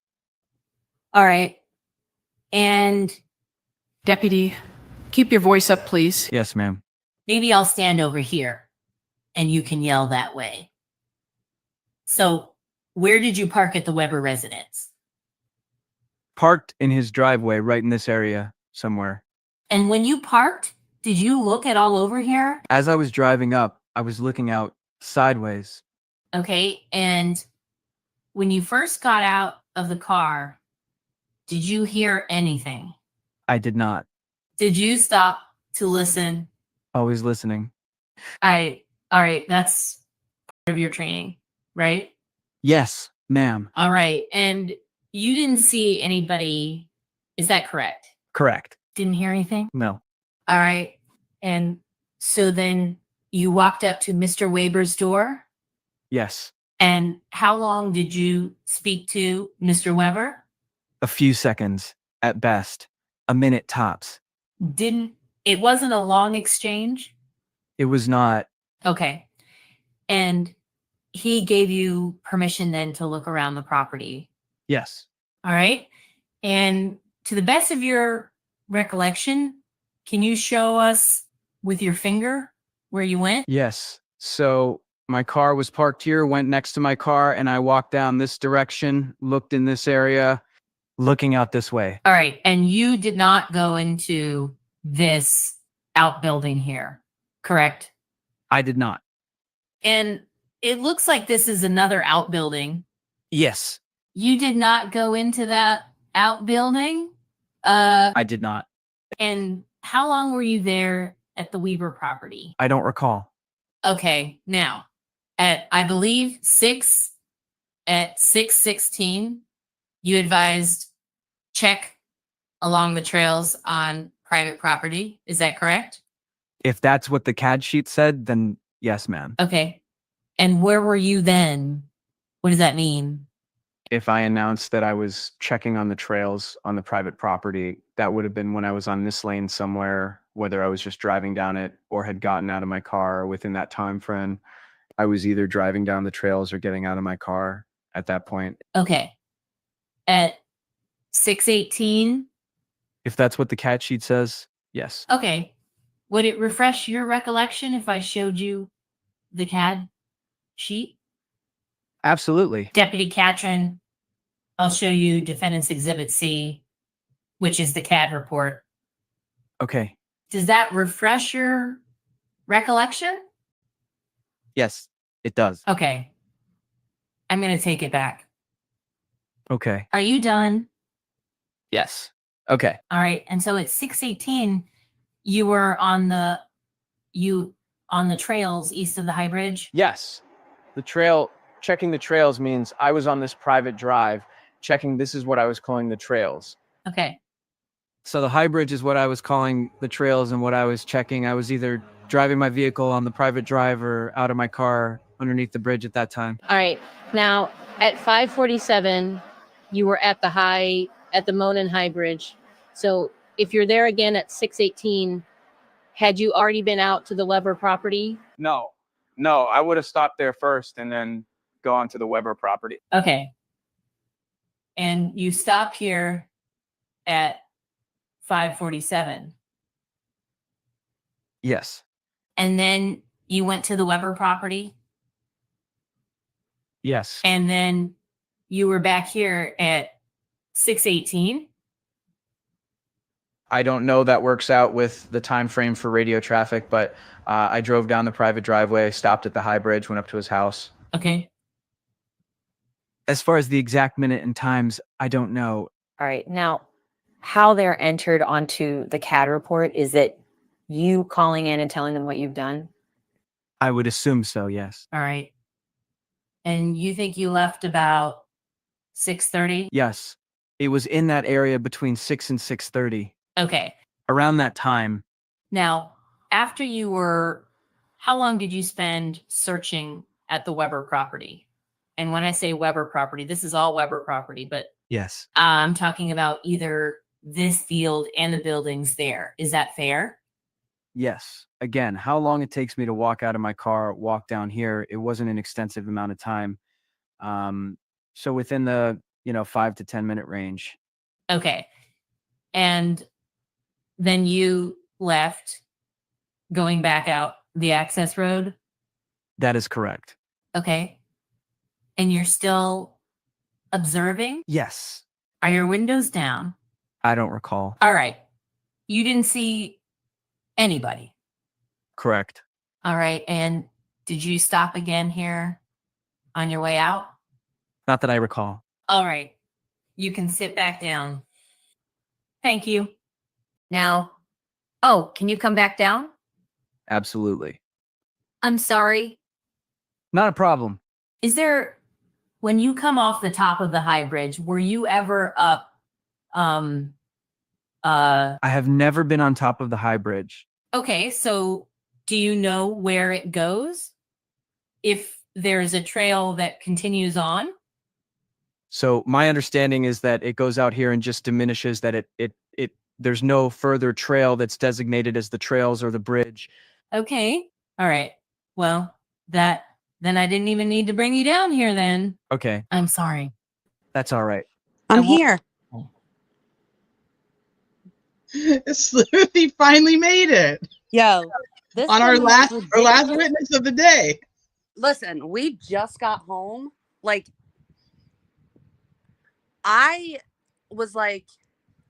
All right. And Deputy, keep your voice up, please. Yes, ma'am. maybe I'll stand over here and you can yell that way. So where did you park at the Weber residence? Parked in his driveway right in this area somewhere. And when you parked, did you look at all over here? As I was driving up, I was looking out sideways. Okay. And when you first got out of the car, did you hear anything? I did not. Did you stop to listen? Always listening. All right. That's part of your training, right? Yes, ma'am. All right. And you didn't see anybody. Is that correct? Correct. Didn't hear anything? No. All right. And so then you walked up to Mr. Weber's door. Yes. And how long did you speak to Mr. Weber? A few seconds at best. A minute tops. It wasn't a long exchange? It was not. Okay. And he gave you permission then to look around the property. Yes. All right. And to the best of your recollection, can you show us with your finger where you went? Yes. So my car was parked here, went next to my car, and I walked down this direction, looked in this area, looking out this way. All right. And you did not go into this outbuilding here, correct? I did not. And it looks like this is another outbuilding. Yes. You did not go into that outbuilding? I did not. And how long were you there at the Weber property? I don't recall. Okay, now at I believe 6:16, you advised check along the trails on private property. Is that correct? If that's what the CAD sheet said, then yes, ma'am. Okay. And where were you then? What does that mean? If I announced that I was checking on the trails on the private property, that would have been when I was on this lane somewhere, whether I was just driving down it or had gotten out of my car within that time frame. I was either driving down the trails or getting out of my car at that point. Okay. At 6:18? If that's what the CAD sheet says, yes. Okay. Would it refresh your recollection if I showed you the CAD sheet? Absolutely. Deputy Catron, I'll show you Defendant's Exhibit C, which is the CAD report. Okay. Does that refresh your recollection? Yes, it does. Okay. I'm going to take it back. Okay. Are you done? Yes. Okay. All right. And so at 6:18, you were on the trails east of the High Bridge? Yes. Checking the trails means I was on this private drive checking. This is what I was calling the trails. Okay. So the High Bridge is what I was calling the trails, and what I was checking, I was either driving my vehicle on the private drive or out of my car underneath the bridge at that time. All right. Now at 5:47, you were at the Monon High Bridge. So if you're there again at 6:18, had you already been out to the Weber property? No, I would have stopped there first and then go on to the Weber property. Okay. And you stop here at 5:47. Yes. And then you went to the Weber property? Yes. And then you were back here at 6:18? I don't know that works out with the time frame for radio traffic, but I drove down the private driveway, stopped at the high bridge, went up to his house. Okay. As far as the exact minute and times, I don't know. All right. Now, how they're entered onto the CAD report, is it you calling in and telling them what you've done? I would assume so, yes. All right. And you think you left about 6:30? Yes. It was in that area between 6 and 6:30. Okay. Around that time. Now, after you were, how long did you spend searching at the Weber property? And when I say Weber property, this is all Weber property, but Yes. I'm talking about either this field and the buildings there. Is that fair? Yes. Again, how long it takes me to walk out of my car, walk down here, it wasn't an extensive amount of time. So within the, 5 to 10 minute range. Okay. And then you left going back out the access road? That is correct. Okay. And you're still observing? Yes. Are your windows down? I don't recall. All right. You didn't see anybody? Correct. All right. And did you stop again here on your way out? Not that I recall. All right. You can sit back down. Thank you. Now, oh, can you come back down? Absolutely. I'm sorry. Not a problem. Is there, when you come off the top of the high bridge, were you ever up? I have never been on top of the high bridge. Okay, so do you know where it goes? If there's a trail that continues on? So my understanding is that it goes out here and just diminishes, that there's no further trail that's designated as the trails or the bridge. Okay. All right. Well, then I didn't even need to bring you down here then. Okay. I'm sorry. That's all right. I'm here. Sleuthie finally made it Yo, this on our one was last ridiculous. witness of the day. Listen, we just got home. Like, I was like,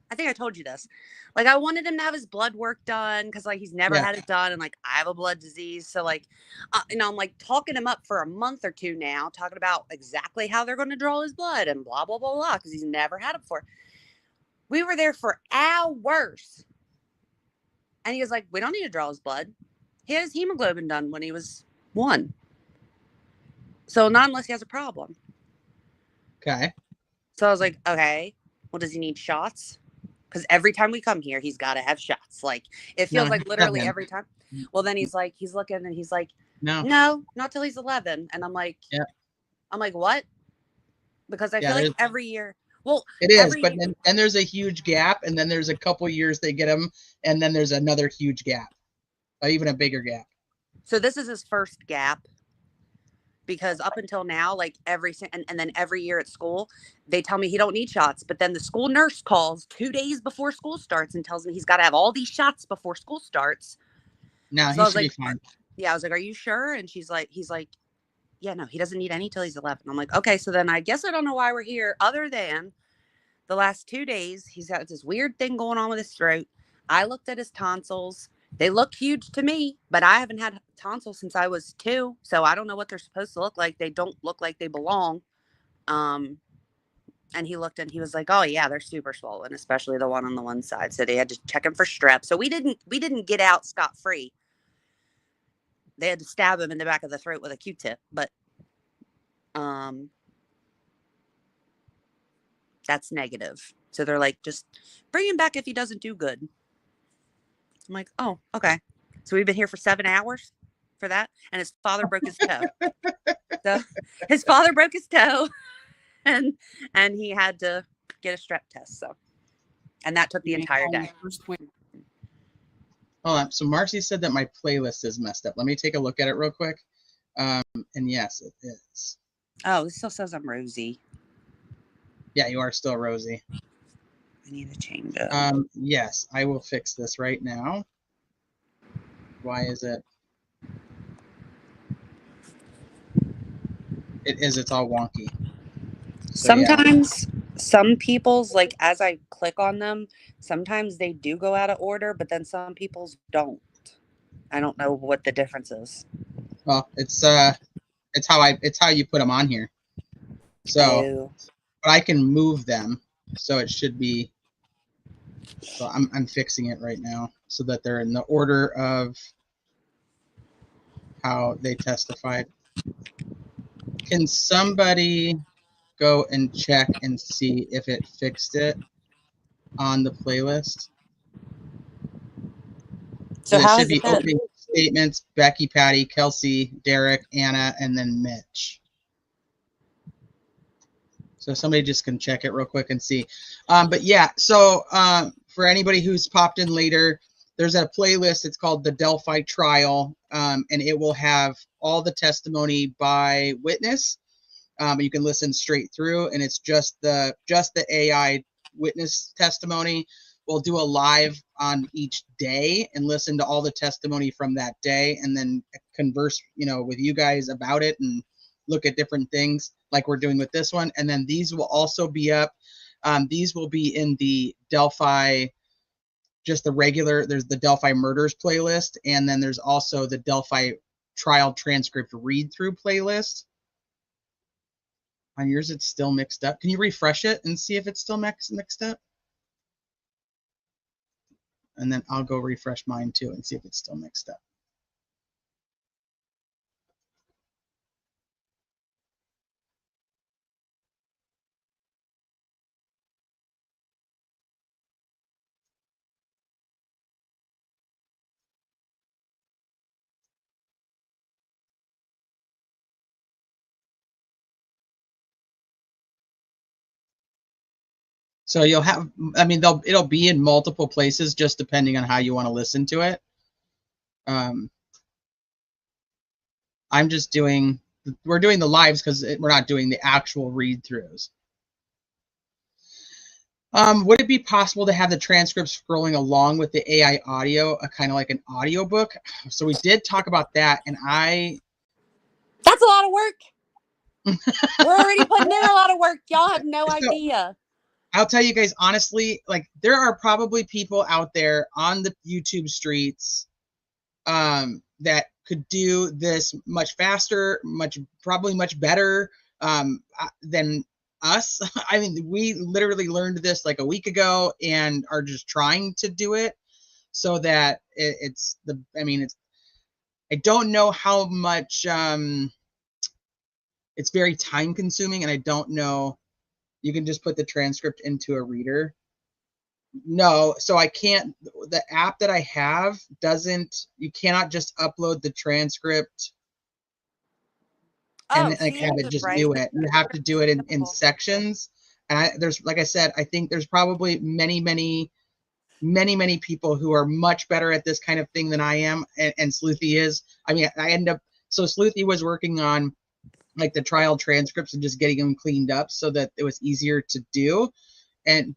I think I told you this. Like, I wanted him to have his blood work done because, like, he's never Yeah. had it done. And, like, I have a blood disease. So, like, I'm, like, talking him up for a month or two now, talking about exactly how they're going to draw his blood and blah, blah, blah, blah, because he's never had it before. We were there for hours. And he was like, we don't need to draw his blood. He had his hemoglobin done when he was 1. So, not unless he has a problem. Okay. So I was like, okay, well, does he need shots? Because every time we come here, he's got to have shots. Like, it feels No, like literally nothing. every time. Well, then he's looking and he's like, No. no, not till he's 11. And I'm like, Yeah. I'm like, what? Because I Yeah, feel like there's- every year, well, It is, every but year- then there's a huge gap, and then there's a couple years they get them, and then there's another huge gap, or even a bigger gap. so this is his first gap. Because up until now, like and then every year at school, they tell me he don't need shots. But then the school nurse calls 2 days before school starts and tells me he's got to have all these shots before school starts. No, So he I was should be like, fine. yeah, I was like, are you sure? And he's like, yeah, no, he doesn't need any till he's 11. I'm like, okay, so then I guess I don't know why we're here other than the last 2 days, he's got this weird thing going on with his throat. I looked at his tonsils. They look huge to me, but I haven't had tonsils since I was 2. So I don't know what they're supposed to look like. They don't look like they belong. And he looked and he was like, oh yeah, they're super swollen, especially the one on the one side. So they had to check him for strep. So we didn't get out scot-free. They had to stab him in the back of the throat with a Q-tip, but that's negative. So they're like, just bring him back if he doesn't do good. I'm like, oh, okay. So we've been here for 7 hours for that. And his father broke his toe. So his father broke his toe and he had to get a strep test. So, and that took the entire day. Hold on. So Marcy said that my playlist is messed up. Let me take a look at it real quick. And yes, it is. Oh, this still says I'm Rosie. Yeah, you are still Rosie. I need to change it. Yes, I will fix this right now. Why is it? It's all wonky. So, Sometimes some people's, like, as I click on them, sometimes they do go out of order, but then some people's don't. I don't know what the difference is. Well, it's how you put them on here. So, but I can move them, so it should be. So I'm fixing it right now so that they're in the order of how they testified. Can somebody go and check and see if it fixed it on the playlist? So it how should has be it been? opening statements, Becky, Patty, Kelsey, Derek, Anna, and then Mitch. So somebody just can check it real quick and see. But yeah, so for anybody who's popped in later, there's a playlist. It's called the Delphi Trial, and it will have all the testimony by witness. You can listen straight through, and it's just the AI witness testimony. We'll do a live on each day and listen to all the testimony from that day, and then converse, with you guys about it and look at different things like we're doing with this one. And then these will also be up. These will be in the Delphi, just the regular. There's the Delphi murders playlist, and then there's also the Delphi trial transcript read through playlist. On yours, it's still mixed up. Can you refresh it and see if it's still mixed up? And then I'll go refresh mine too and see if it's still mixed up. So you'll have, it'll be in multiple places just depending on how you want to listen to it. I'm just we're doing the lives because we're not doing the actual read-throughs. Would it be possible to have the transcripts scrolling along with the AI audio, kind of like an audiobook? So we did talk about that, and That's a lot of work. We're already putting in a lot of work. Y'all have no idea. I'll tell you guys honestly, like, there are probably people out there on the YouTube streets that could do this much faster, probably much better than us. I mean, we literally learned this like a week ago and are just trying to do it so that I don't know how much it's very time consuming, and I don't know. You can just put the transcript into a reader. No, so I can't. The app that I have doesn't. You cannot just upload the transcript and have it just do it. You have to do it in sections. And there's, like I said, I think there's probably many people who are much better at this kind of thing than I am, and Sleuthy is. I mean, so Sleuthy was working on like the trial transcripts and just getting them cleaned up so that it was easier to do.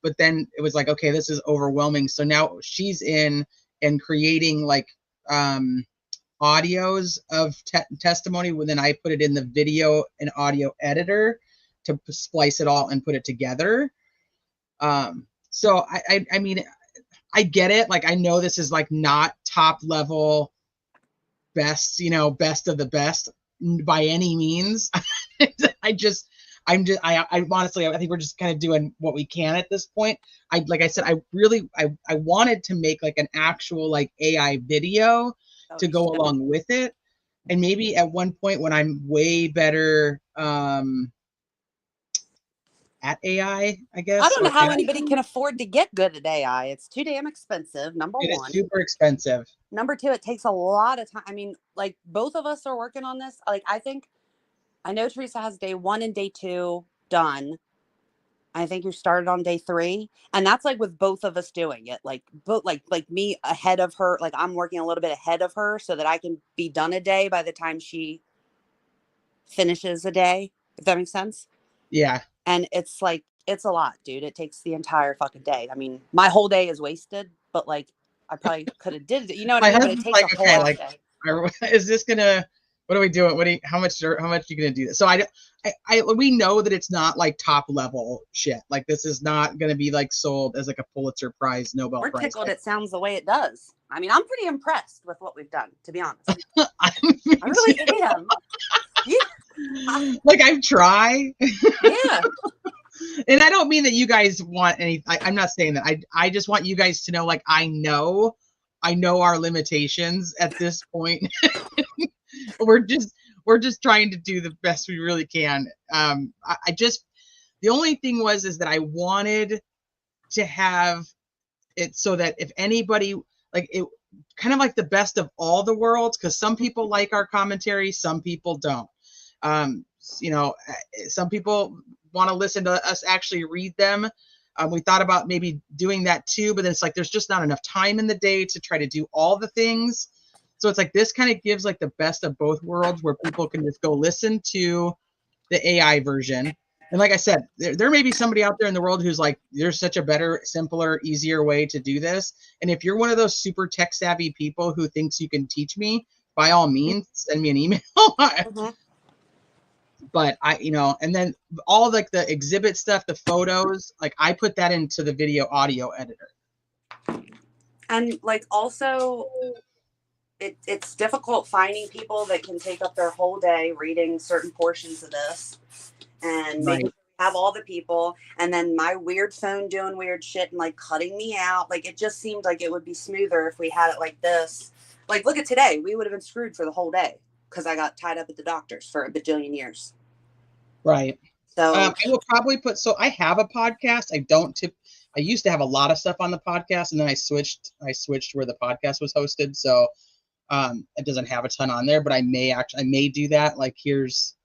But then it was like, okay, this is overwhelming. So now she's in and creating like audios of testimony. Then I put it in the video and audio editor to splice it all and put it together. So I mean, I get it. Like, I know this is like not top level best, best of the best by any means. I honestly, I think we're just kind of doing what we can at this point. Like I said, I wanted to make like an actual like AI video to go along with it. And maybe at one point when I'm way better at AI, I guess. I don't know how anybody can afford to get good at AI. It's too damn expensive, number one. It is super expensive. Number two, it takes a lot of time. I mean, like, both of us are working on this. Like, I know Teresa has day 1 and day 2 done. I think you started on day 3. And that's like with both of us doing it. Like, like me ahead of her. Like, I'm working a little bit ahead of her so that I can be done a day by the time she finishes a day, if that makes sense. Yeah. And it's like, it's a lot, dude. It takes the entire fucking day. I mean, my whole day is wasted, but like, I probably could have did it. You know what I mean? But it takes a whole day. Is this gonna? What are we doing? How much are you gonna do this? So we know that it's not like top level shit. Like this is not gonna be like sold as like a Pulitzer Prize, Nobel We're Prize. tickled it sounds the way it does. I mean, I'm pretty impressed with what we've done, to be honest. I really am. Like I try. Yeah. And I don't mean that you guys want any. I'm not saying that. I just want you guys to know, like I know our limitations at this point. we're just trying to do the best we really can. The only thing is that I wanted to have it so that if anybody like it, kind of like the best of all the worlds, because some people like our commentary, some people don't. Some people want to listen to us actually read them. We thought about maybe doing that too, but then it's like there's just not enough time in the day to try to do all the things. So it's like this kind of gives like the best of both worlds, where people can just go listen to the AI version. And like I said, there may be somebody out there in the world who's like, there's such a better, simpler, easier way to do this. And if you're one of those super tech savvy people who thinks you can teach me, by all means, send me an email. But and then all like the exhibit stuff, the photos, like I put that into the video audio editor. And like also it's difficult finding people that can take up their whole day reading certain portions of this, and maybe have all the people, and then my weird phone doing weird shit and like cutting me out. Like it just seemed like it would be smoother if we had it like this. Like look at today, we would have been screwed for the whole day because I got tied up at the doctor's for a bajillion years. Right. So I will probably I have a podcast. I used to have a lot of stuff on the podcast, and then I switched where the podcast was hosted. So it doesn't have a ton on there, but I may do that. Like here's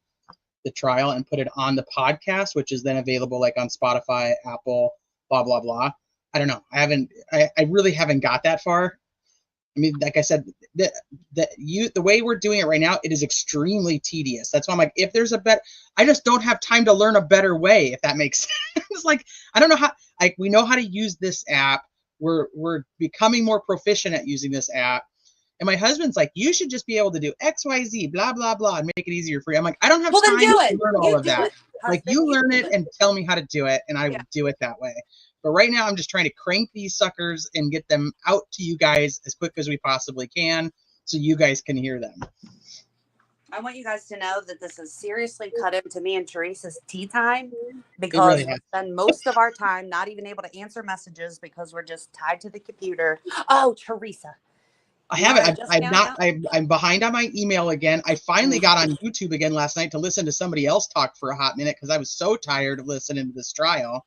the trial and put it on the podcast, which is then available like on Spotify, Apple, blah, blah, blah. I don't know. I really haven't got that far. I mean, like I said, the way we're doing it right now, it is extremely tedious. That's why I'm like, if there's I just don't have time to learn a better way, if that makes sense. Like, I don't know how, we know how to use this app. We're becoming more proficient at using this app. And my husband's like, you should just be able to do X, Y, Z, blah, blah, blah, and make it easier for you. I'm like, I don't have time to learn all of that. Like, you learn it and tell me how to do it, and I will do it that way. But right now, I'm just trying to crank these suckers and get them out to you guys as quick as we possibly can, so you guys can hear them. I want you guys to know that this is seriously cut into me and Teresa's tea time, because we spend most of our time not even able to answer messages because we're just tied to the computer. Oh, Teresa. I haven't. I'm behind on my email again. I finally got on YouTube again last night to listen to somebody else talk for a hot minute because I was so tired of listening to this trial.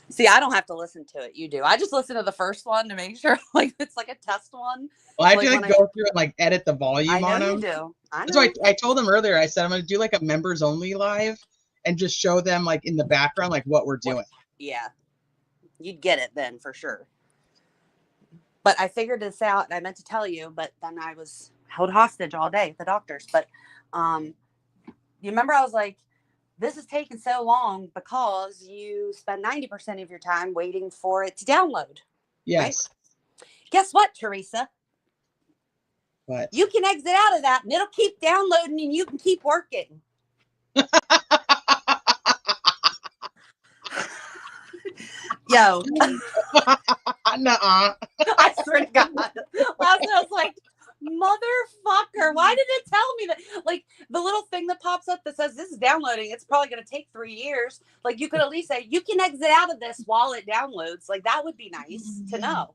See, I don't have to listen to it. You do. I just listen to the first one to make sure like it's like a test one. Well, I have to like go through and like edit the volume on them. I know you do. I know. So I told them earlier, I said I'm going to do like a members only live and just show them like in the background like what we're doing. Yeah. You'd get it then for sure. But I figured this out, and I meant to tell you, but then I was held hostage all day at the doctor's. But you remember I was like, this is taking so long because you spend 90% of your time waiting for it to download. Yes. Right? Guess what, Teresa? What? You can exit out of that, and it'll keep downloading, and you can keep working. Yo. Nuh-uh. I swear to God. Last night I was like, motherfucker, why did it tell me that? Like, the little thing that pops up that says this is downloading, it's probably going to take 3 years. Like, you could at least say, you can exit out of this while it downloads. Like, that would be nice to know.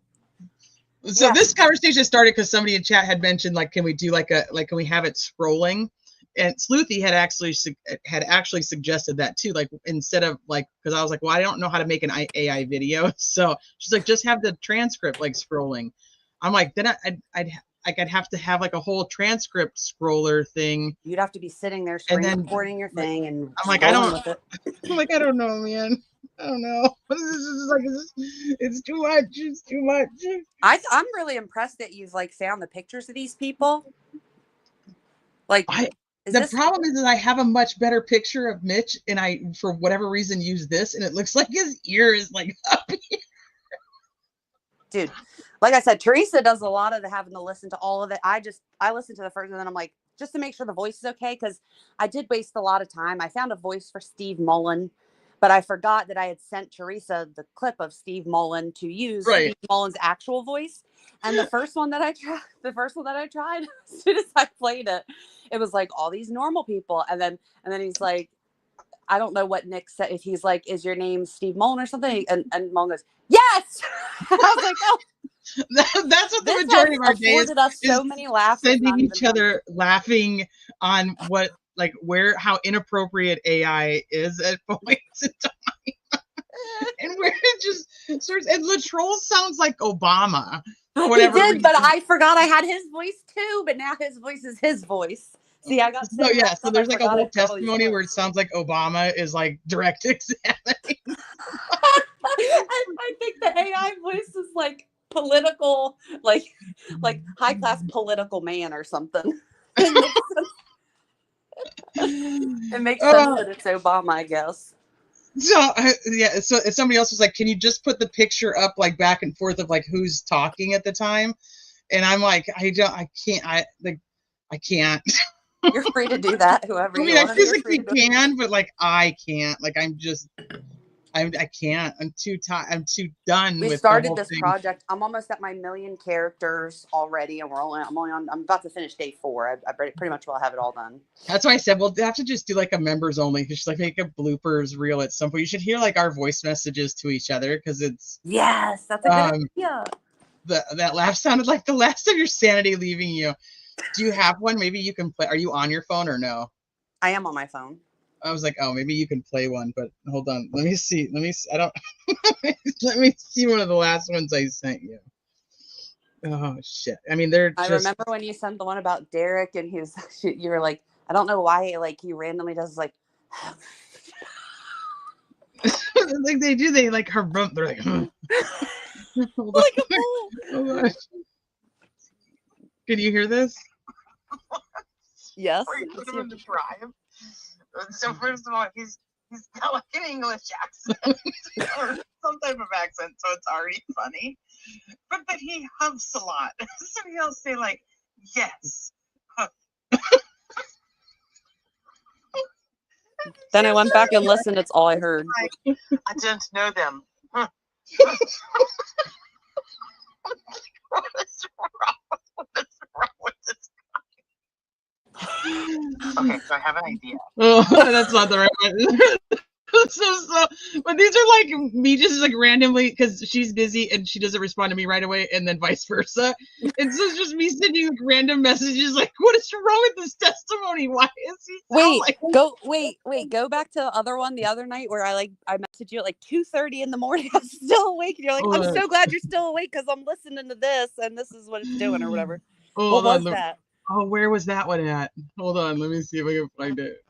So this conversation started because somebody in chat had mentioned, like, can we do can we have it scrolling? And Sleuthy had actually suggested that too, like instead of like, because I was like, well, I don't know how to make an AI video, so she's like, just have the transcript like scrolling. I'm like, then I'd have to have like a whole transcript scroller thing. You'd have to be sitting there screen recording your thing, and I'm like, I don't know, man. I don't know. This is like, it's too much. It's too much. I'm really impressed that you've like found the pictures of these people. Like. The problem is that I have a much better picture of Mitch, and I, for whatever reason, use this, and it looks like his ear is like up here. Dude, like I said, Teresa does a lot of the having to listen to all of it. I listen to the first, and then I'm like, just to make sure the voice is okay, because I did waste a lot of time. I found a voice for Steve Mullen, but I forgot that I had sent Teresa the clip of Steve Mullen to use Steve Mullen's actual voice. And the first one that I tried, as soon as I played it, it was like all these normal people, and then he's like, I don't know what Nick said. If he's like, "Is your name Steve Mullen or something?" And Mullen goes, "Yes." I was like, "Oh." That's what the majority of our day is. Us so many laughs, sending each other laughing on how inappropriate AI is at points in time. And where it just starts, and Latrell sounds like Obama for whatever he did, reason. but I forgot I had his voice too. But now his voice is his voice. See, I got so so there's like a whole testimony where it sounds like Obama is like direct examining. I think the AI voice is like political, like high class political man or something. It makes sense that it's Obama, I guess. So so if somebody else was like, can you just put the picture up like back and forth of like who's talking at the time? And I'm like, I can't. You're free to do that, whoever you want. I physically can, but like I can't. Like I can't. I'm too tired. I'm too done. We started this project. I'm almost at my 1,000,000 characters already, and I'm about to finish day 4. I pretty much will have it all done. That's why I said we'll have to just do like a members only. Just like make a bloopers reel at some point. You should hear like our voice messages to each other, because it's that's a good idea. That laugh sounded like the last of your sanity leaving you. Do you have one? Maybe you can play. Are you on your phone or no? I am on my phone. I was like, oh, maybe you can play one, but hold on. Let me see. I don't. Let me see one of the last ones I sent you. Oh shit! I mean, I remember when you sent the one about Derek, and you were like, I don't know why, like he randomly does like. Like they do. They like her. They're like. Hold like on. Hold on. Can you hear this? Yes. Put him in the drive. So first of all, he's got like an English accent or some type of accent, so it's already funny. But then he huffs a lot, so he'll say like, "Yes." Then I went back and listened. It's all I heard. I don't know them. What is wrong? What's wrong with this guy? Okay, so I have an idea. Oh, that's not the right one. But these are like me just like randomly, because she's busy and she doesn't respond to me right away, and then vice versa. And so it's just me sending like random messages like, what is wrong with this testimony? Why is he go back to the other one the other night where I messaged you at like 2:30 in the morning. I'm still awake, and you're like, I'm so glad you're still awake because I'm listening to this and this is what it's doing or whatever. What was that? Oh, where was that one at? Hold on, let me see if I can find it.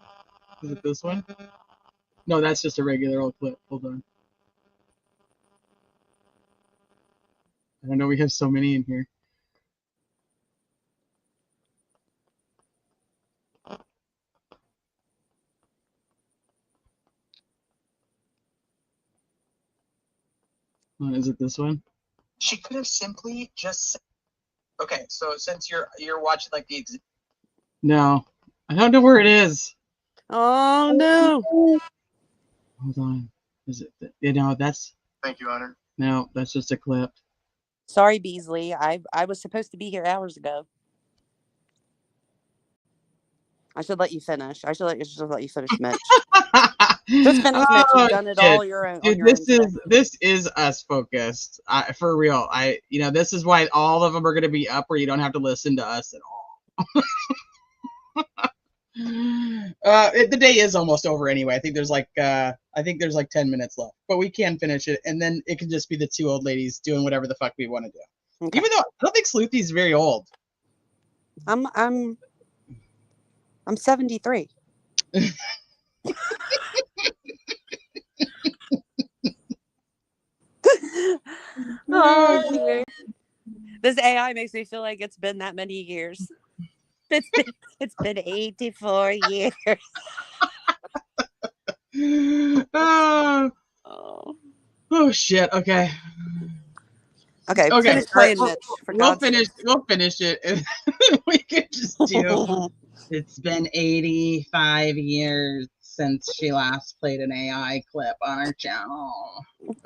Is it this one? No, that's just a regular old clip. Hold on. I know we have so many in here. Is it this one? She could have simply just. Okay, so since you're watching like the. No, I don't know where it is. Oh no! Hold on. Is it? That's. Thank you, Honor. No, that's just a clip. Sorry, Beasley. I was supposed to be here hours ago. I should let you finish. I should just let you finish, Mitch. Just finish, Mitch. You've done it all your own. Dude, this is us focused. For real. This is why all of them are going to be up where you don't have to listen to us at all. The day is almost over anyway. I think there's like 10 minutes left, but we can finish it, and then it can just be the two old ladies doing whatever the fuck we want to do. Okay. Even though I don't think Sleuthy's very old. I'm 73. Oh, this AI makes me feel like it's been that many years. It's been 84 years. Oh shit. Okay. Okay, Okay, finish all right, playing, Mitch. For we'll God's finish. sake. We'll finish it, and we could just do. It's been 85 years since she last played an AI clip on our channel.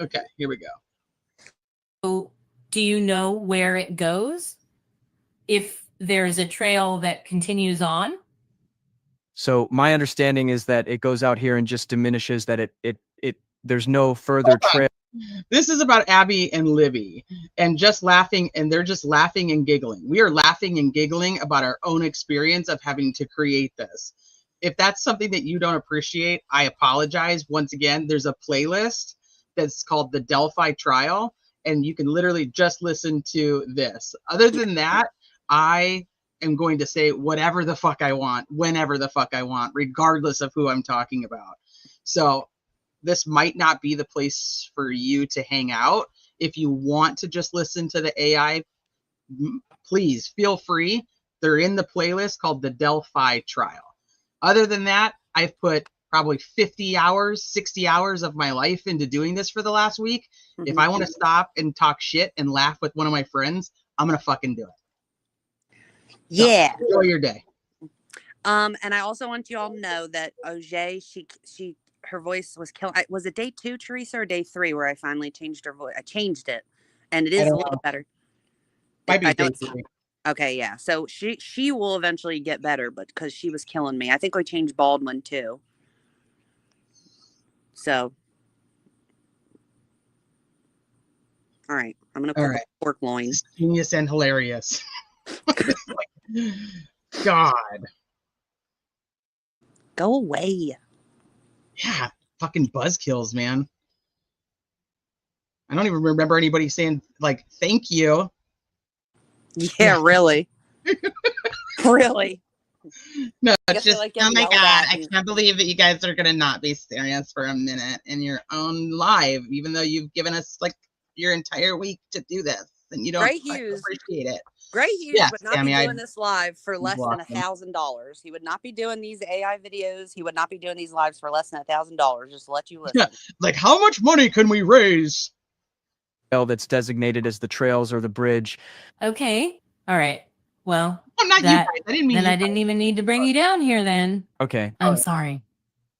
Okay, here we go. So, do you know where it goes? If there's a trail that continues on? So my understanding is that it goes out here and just diminishes, that it there's no further trail. This is about Abby and Libby and just laughing, and they're just laughing and giggling. We are laughing and giggling about our own experience of having to create this. If that's something that you don't appreciate, I apologize. Once again, there's a playlist that's called the Delphi trial, and you can literally just listen to this. Other than that, I am going to say whatever the fuck I want, whenever the fuck I want, regardless of who I'm talking about. So this might not be the place for you to hang out. If you want to just listen to the AI, please feel free. They're in the playlist called the Delphi trial. Other than that, I've put probably 50 hours, 60 hours of my life into doing this for the last week. If I want to stop and talk shit and laugh with one of my friends, I'm going to fucking do it. Yeah. So, enjoy your day. And I also want you all to know that Oj, her voice was killing. Was it day 2, Teresa, or day 3 where I finally changed her voice? I changed it, and it is a little better. Might be I know day it's 3. okay. Yeah, so she will eventually get better, but because she was killing me, I think we changed Baldwin too. So, all right, I'm gonna cook pork loin. Genius and hilarious. God. Go away. Yeah, fucking buzzkills, man. I don't even remember anybody saying like thank you. Yeah, really. Really. No, I it's guess I just like oh getting my yelled god, at I can't believe that you guys are gonna not be serious for a minute in your own live, even though you've given us like your entire week to do this, and you don't Gray Hughes appreciate it. Gray Hughes Yes, would not Sammy, be doing this live for less than blocked him. $1,000. He would not be doing these AI videos. He would not be doing these lives for less than $1,000. Just to let you listen. Like, how much money can we raise? That's designated as the trails or the bridge. Okay. All right. Well, not you guys. I didn't mean then you I didn't even need to bring you down here then. Okay. I'm sorry.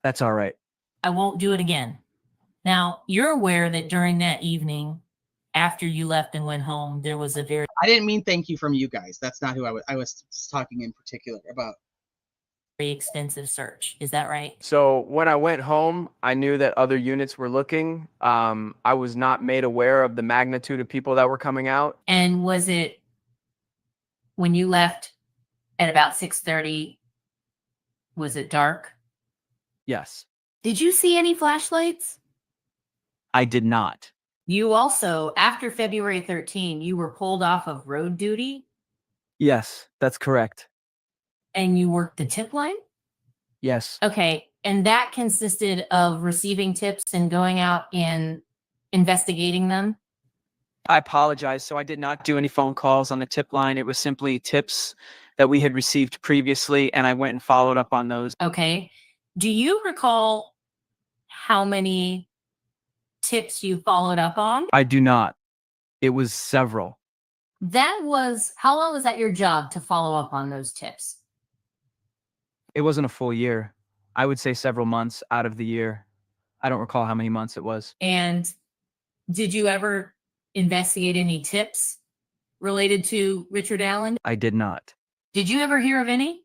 That's all right. I won't do it again. Now, you're aware that during that evening, after you left and went home, there was a very I didn't mean thank you from you guys. That's not who I was talking in particular about. very extensive search. Is that right? So when I went home, I knew that other units were looking. I was not made aware of the magnitude of people that were coming out. And was it when you left at about 6:30, was it dark? Yes. Did you see any flashlights? I did not. You also, after February 13, you were pulled off of road duty Yes, that's correct. and you worked the tip line? Yes. Okay. And that consisted of receiving tips and going out and investigating them? I apologize. So I did not do any phone calls on the tip line. It was simply tips that we had received previously, and I went and followed up on those. Okay. Do you recall how many tips you followed up on? I do not. It was several. How long was that your job to follow up on those tips? It wasn't a full year. I would say several months out of the year. I don't recall how many months it was. And did you ever investigate any tips related to Richard Allen? I did not. Did you ever hear of any?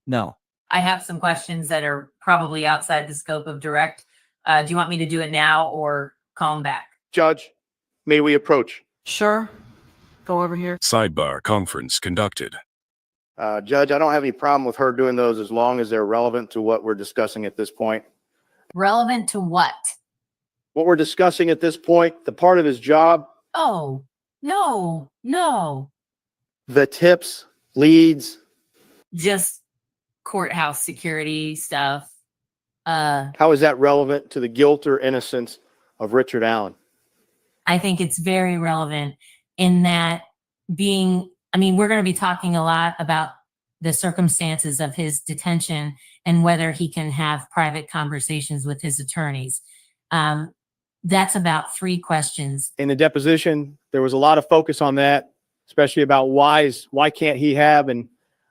No. I have some questions that are probably outside the scope of direct. Do you want me to do it now or call him back? Judge, may we approach? Sure. Go over here. Sidebar conference conducted. Judge, I don't have any problem with her doing those as long as they're relevant to what we're discussing at this point. Relevant to what? What we're discussing at this point, the part of his job, Oh, no. the tips, leads. Just courthouse security stuff. How is that relevant to the guilt or innocence of Richard Allen? I think it's very relevant in that we're going to be talking a lot about the circumstances of his detention and whether he can have private conversations with his attorneys. That's about 3 questions. In the deposition, there was a lot of focus on that, especially about why can't he have, and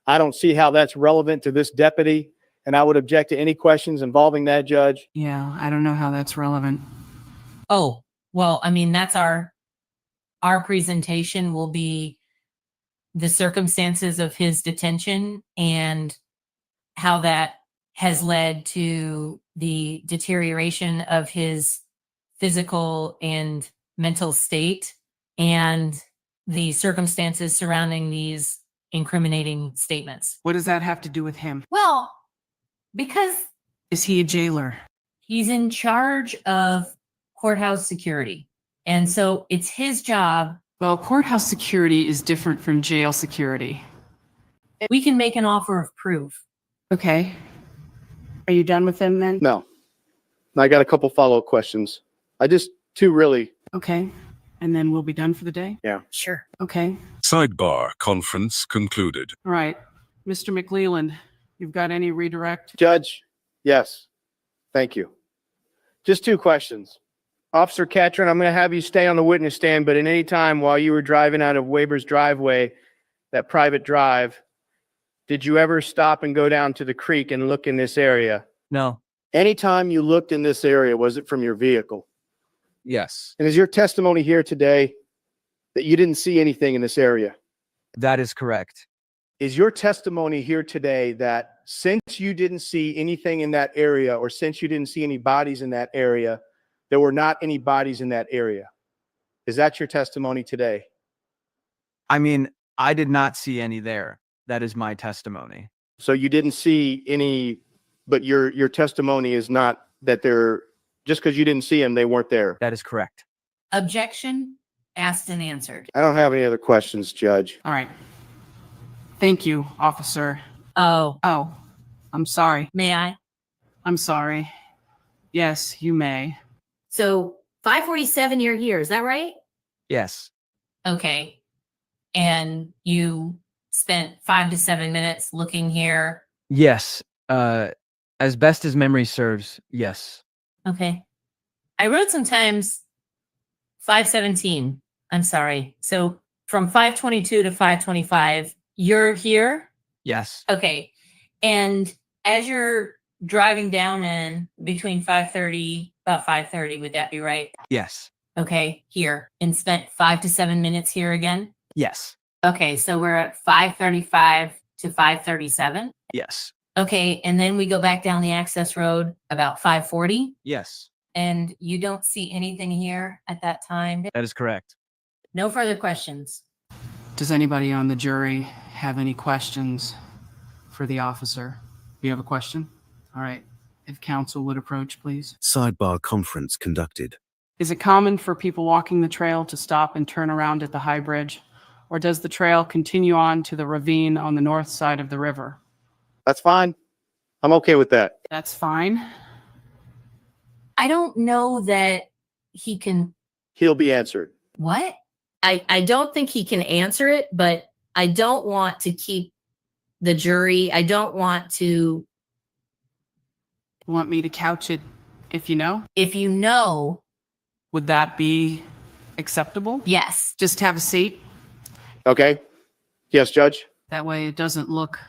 I don't see how that's relevant to this deputy. And I would object to any questions involving that, Judge. Yeah, I don't know how that's relevant. Oh, well, I mean, that's our presentation will be the circumstances of his detention and how that has led to the deterioration of his physical and mental state and the circumstances surrounding these incriminating statements. What does that have to do with him? Well, because Is he a jailer? he's in charge of courthouse security. And so it's his job. Well, courthouse security is different from jail security. We can make an offer of proof. Okay. Are you done with him then? No. I got a couple follow-up questions. Two really. Okay. And then we'll be done for the day? Yeah. Sure. Okay. Sidebar conference concluded. All right. Mr. McLeland, you've got any redirect? Judge, yes. Thank you. Just 2 questions. Officer Catron, I'm going to have you stay on the witness stand, but at any time while you were driving out of Weber's driveway, that private drive, did you ever stop and go down to the creek and look in this area? No. Anytime you looked in this area, was it from your vehicle? Yes. And is your testimony here today that you didn't see anything in this area? That is correct. Is your testimony here today that since you didn't see anything in that area, or since you didn't see any bodies in that area, there were not any bodies in that area? Is that your testimony today? I mean, I did not see any there. That is my testimony. So you didn't see any, but your testimony is not that they're, just because you didn't see them, they weren't there. That is correct. Objection asked and answered. I don't have any other questions, Judge. All right. Thank you, officer. Oh, I'm sorry. may I? I'm sorry. Yes, you may. So 547 you're here, is that right? Yes. Okay. And you spent 5 to 7 minutes looking here. Yes. As best as memory serves, yes. Okay. I wrote sometimes 517. I'm sorry. So from 522 to 525, you're here? Yes. Okay. And as you're driving down in between 5:30, about 5:30, would that be right? Yes. Okay, here. And spent 5 to 7 minutes here again? Yes. Okay, so we're at 5:35 to 5:37. Yes. Okay, and then we go back down the access road about 5:40. Yes. And you don't see anything here at that time? That is correct. No further questions. Does anybody on the jury have any questions for the officer? Do you have a question? All right. If counsel would approach, please. Sidebar conference conducted. Is it common for people walking the trail to stop and turn around at the high bridge? Or does the trail continue on to the ravine on the north side of the river? That's fine. I'm okay with that. That's fine. I don't know that he can. He'll be answered. What? I don't think he can answer it, but I don't want to keep the jury. I don't want to. Want me to couch it if you know? If you know. Would that be acceptable? Yes. Just have a seat. Okay. Yes, Judge. That way it doesn't look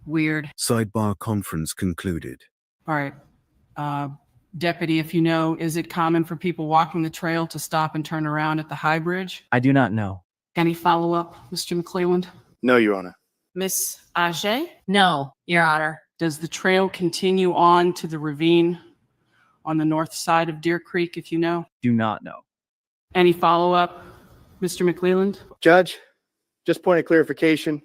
weird. Sidebar conference concluded. All right. Deputy, if you know, is it common for people walking the trail to stop and turn around at the high bridge? I do not know. Any follow-up, Mr. McClelland? No, Your Honor. Miss Ajay? No, Your Honor. Does the trail continue on to the ravine on the north side of Deer Creek, if you know? Do not know. Any follow-up, Mr. McClelland? Judge, just point of clarification.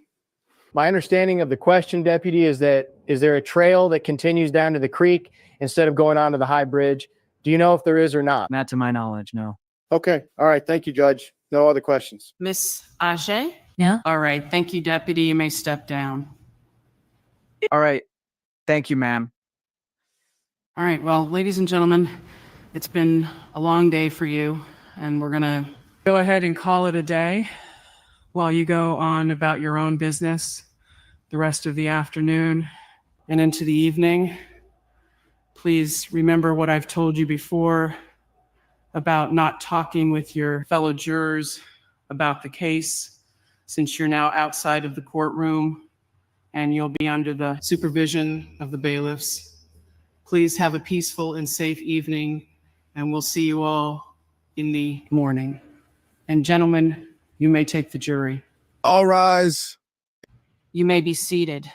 My understanding of the question, Deputy, is there a trail that continues down to the creek instead of going on to the high bridge? Do you know if there is or not? Not to my knowledge, no. Okay. All right. Thank you, Judge. No other questions. Miss Ajay? Yeah. All right. Thank you, Deputy. You may step down. All right. Thank you, ma'am. All right. Well, ladies and gentlemen, it's been a long day for you, and we're going to go ahead and call it a day while you go on about your own business the rest of the afternoon and into the evening. Please remember what I've told you before. about not talking with your fellow jurors about the case, since you're now outside of the courtroom and you'll be under the supervision of the bailiffs. Please have a peaceful and safe evening, and we'll see you all in the morning. And gentlemen, you may take the jury. All rise. You may be seated.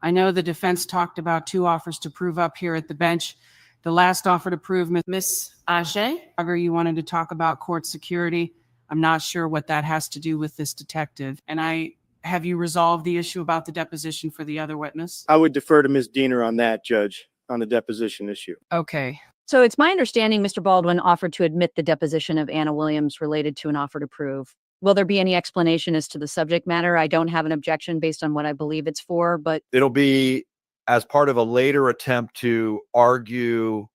I know the defense talked about 2 offers to prove up here at the bench. The last offer to prove, Miss Age, you wanted to talk about court security. I'm not sure what that has to do with this detective. And have you resolved the issue about the deposition for the other witness? I would defer to Ms. Diener on that, Judge, on the deposition issue. Okay. So it's my understanding Mr. Baldwin offered to admit the deposition of Anna Williams related to an offer to prove. Will there be any explanation as to the subject matter? I don't have an objection based on what I believe it's for, but It'll be as part of a later attempt to argue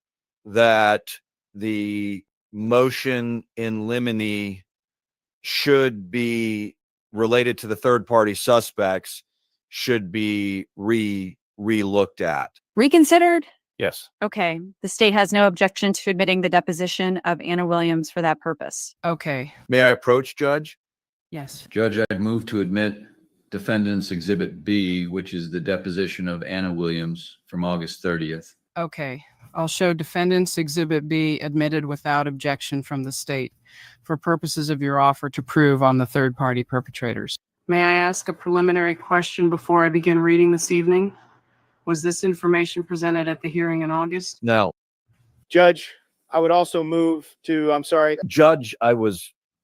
that the motion in limine should be related to the third party suspects, should be re-looked at. reconsidered? Yes. Okay. The state has no objection to admitting the deposition of Anna Williams for that purpose. Okay. May I approach, Judge? Yes. Judge, I'd move to admit Defendant's Exhibit B, which is the deposition of Anna Williams from August 30th. Okay. I'll show Defendant's Exhibit B admitted without objection from the state for purposes of your offer to prove on the third-party perpetrators. May I ask a preliminary question before I begin reading this evening? Was this information presented at the hearing in August? No. Judge, I would also move to, I'm sorry. Judge,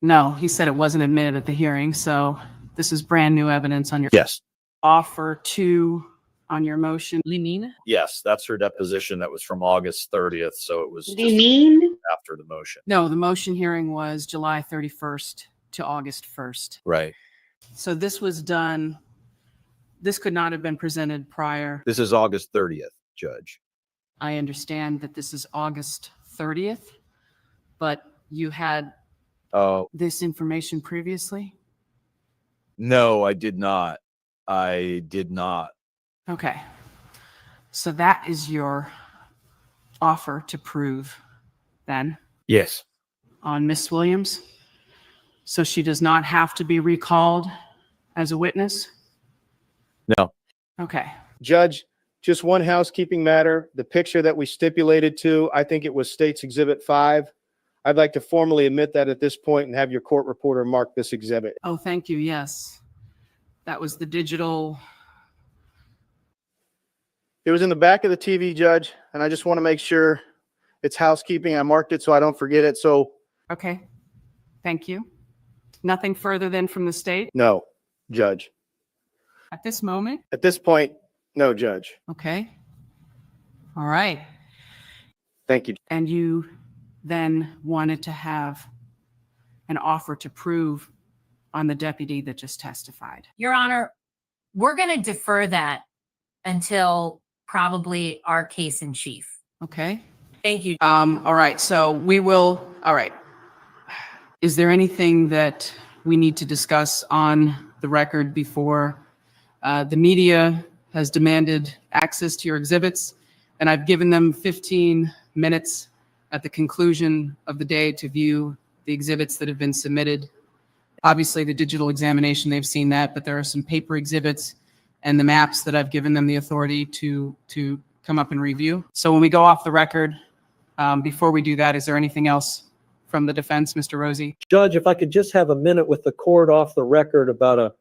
No, he said it wasn't admitted at the hearing, so this is brand new evidence on your Yes. offer to on your motion. Limine? Yes, that's her deposition. That was from August 30th. So it was just after the motion. No, the motion hearing was July 31st to August 1st. Right. So this was done, this could not have been presented prior. This is August 30th, Judge. I understand that this is August 30th, but you had this information previously? No, I did not. I did not. Okay. So that is your offer to prove then Yes. on Miss Williams? So she does not have to be recalled as a witness? No. Okay. Judge, just one housekeeping matter. The picture that we stipulated to, I think it was State's Exhibit 5. I'd like to formally admit that at this point and have your court reporter mark this exhibit. Oh, thank you. Yes. That was the digital. It was in the back of the TV, Judge, and I just want to make sure it's housekeeping. I marked it so I don't forget it. So. Okay. Thank you. Nothing further than from the state? No, Judge. At this moment? At this point, no, Judge. Okay. All right. Thank you. And you then wanted to have an offer to prove on the deputy that just testified. Your Honor, we're going to defer that until probably our case in chief. Okay. Thank you. All right. So we will. All right. Is there anything that we need to discuss on the record before the media has demanded access to your exhibits? And I've given them 15 minutes at the conclusion of the day to view the exhibits that have been submitted. Obviously, the digital examination, they've seen that, but there are some paper exhibits and the maps that I've given them the authority to come up and review. So when we go off the record, before we do that, is there anything else from the defense, Mr. Rosie? Judge, if I could just have a minute with the court off the record about a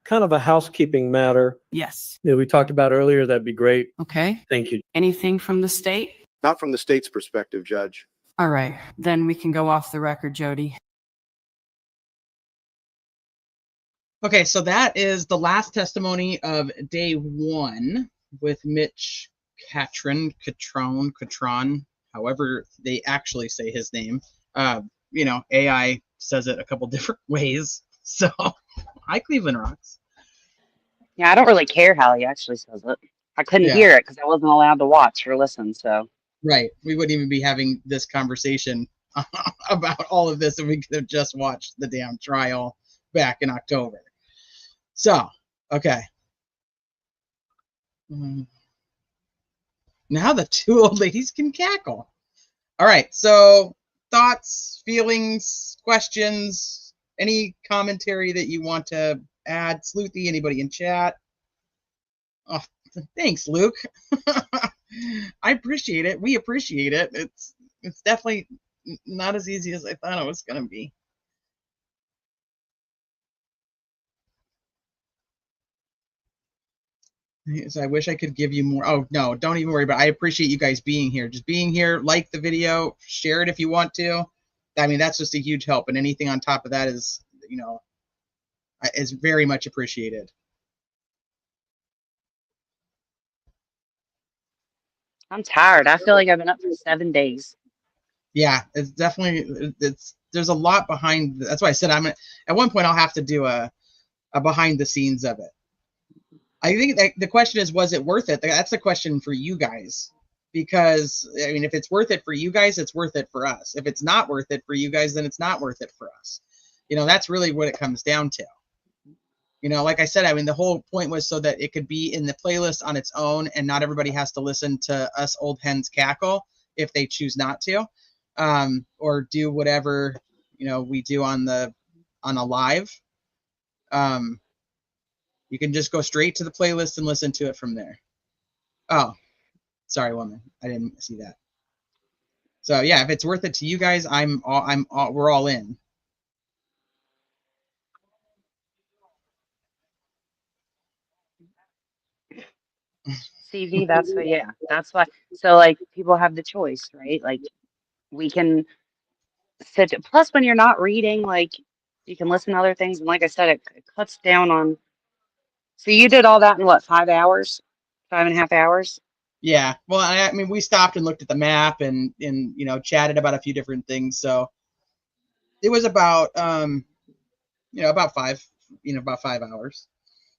kind of a housekeeping matter. Yes. That we talked about earlier, that'd be great. Okay. Thank you. Anything from the state? Not from the state's perspective, Judge. All right. Then we can go off the record, Jody. Okay, so that is the last testimony of day one with Mitch Catron, however they actually say his name. You know, AI says it a couple different ways. So, hi, Cleveland Rocks. Yeah, I don't really care how he actually says it. I couldn't hear it because I wasn't allowed to watch or listen. So, Right. We wouldn't even be having this conversation about all of this if we could have just watched the damn trial back in October. So, okay. Now the two old ladies can cackle. All right. So thoughts, feelings, questions, any commentary that you want to add? Sleuthy, anybody in chat? Oh, thanks, Luke. I appreciate it. We appreciate it. It's definitely not as easy as I thought it was going to be. So I wish I could give you more. Oh, no, don't even worry about it. I appreciate you guys being here. Just being here, like the video, share it if you want to. I mean, that's just a huge help. And anything on top of that is, you know, is very much appreciated. I'm tired. I feel like I've been up for 7 days. Yeah, it's definitely, there's a lot behind. That's why I said at one point I'll have to do a behind the scenes of it. I think that the question is, was it worth it? That's the question for you guys, because I mean, if it's worth it for you guys, it's worth it for us. If it's not worth it for you guys, then it's not worth it for us. You know, that's really what it comes down to. You know, like I said, I mean, the whole point was so that it could be in the playlist on its own, and not everybody has to listen to us old hens cackle if they choose not to, or do whatever, you know, we do on a live. You can just go straight to the playlist and listen to it from there. Oh, sorry, woman. I didn't see that. So yeah, if it's worth it to you guys, we're all in. CV, that's what, yeah, that's why. So like people have the choice, right? Like we can sit, plus when you're not reading, like you can listen to other things. And like I said, it cuts down on, so you did all that in what, 5 hours, 5.5 hours? Yeah. Well, I mean, we stopped and looked at the map and you know, chatted about a few different things. So it was about, you know, about 5 hours.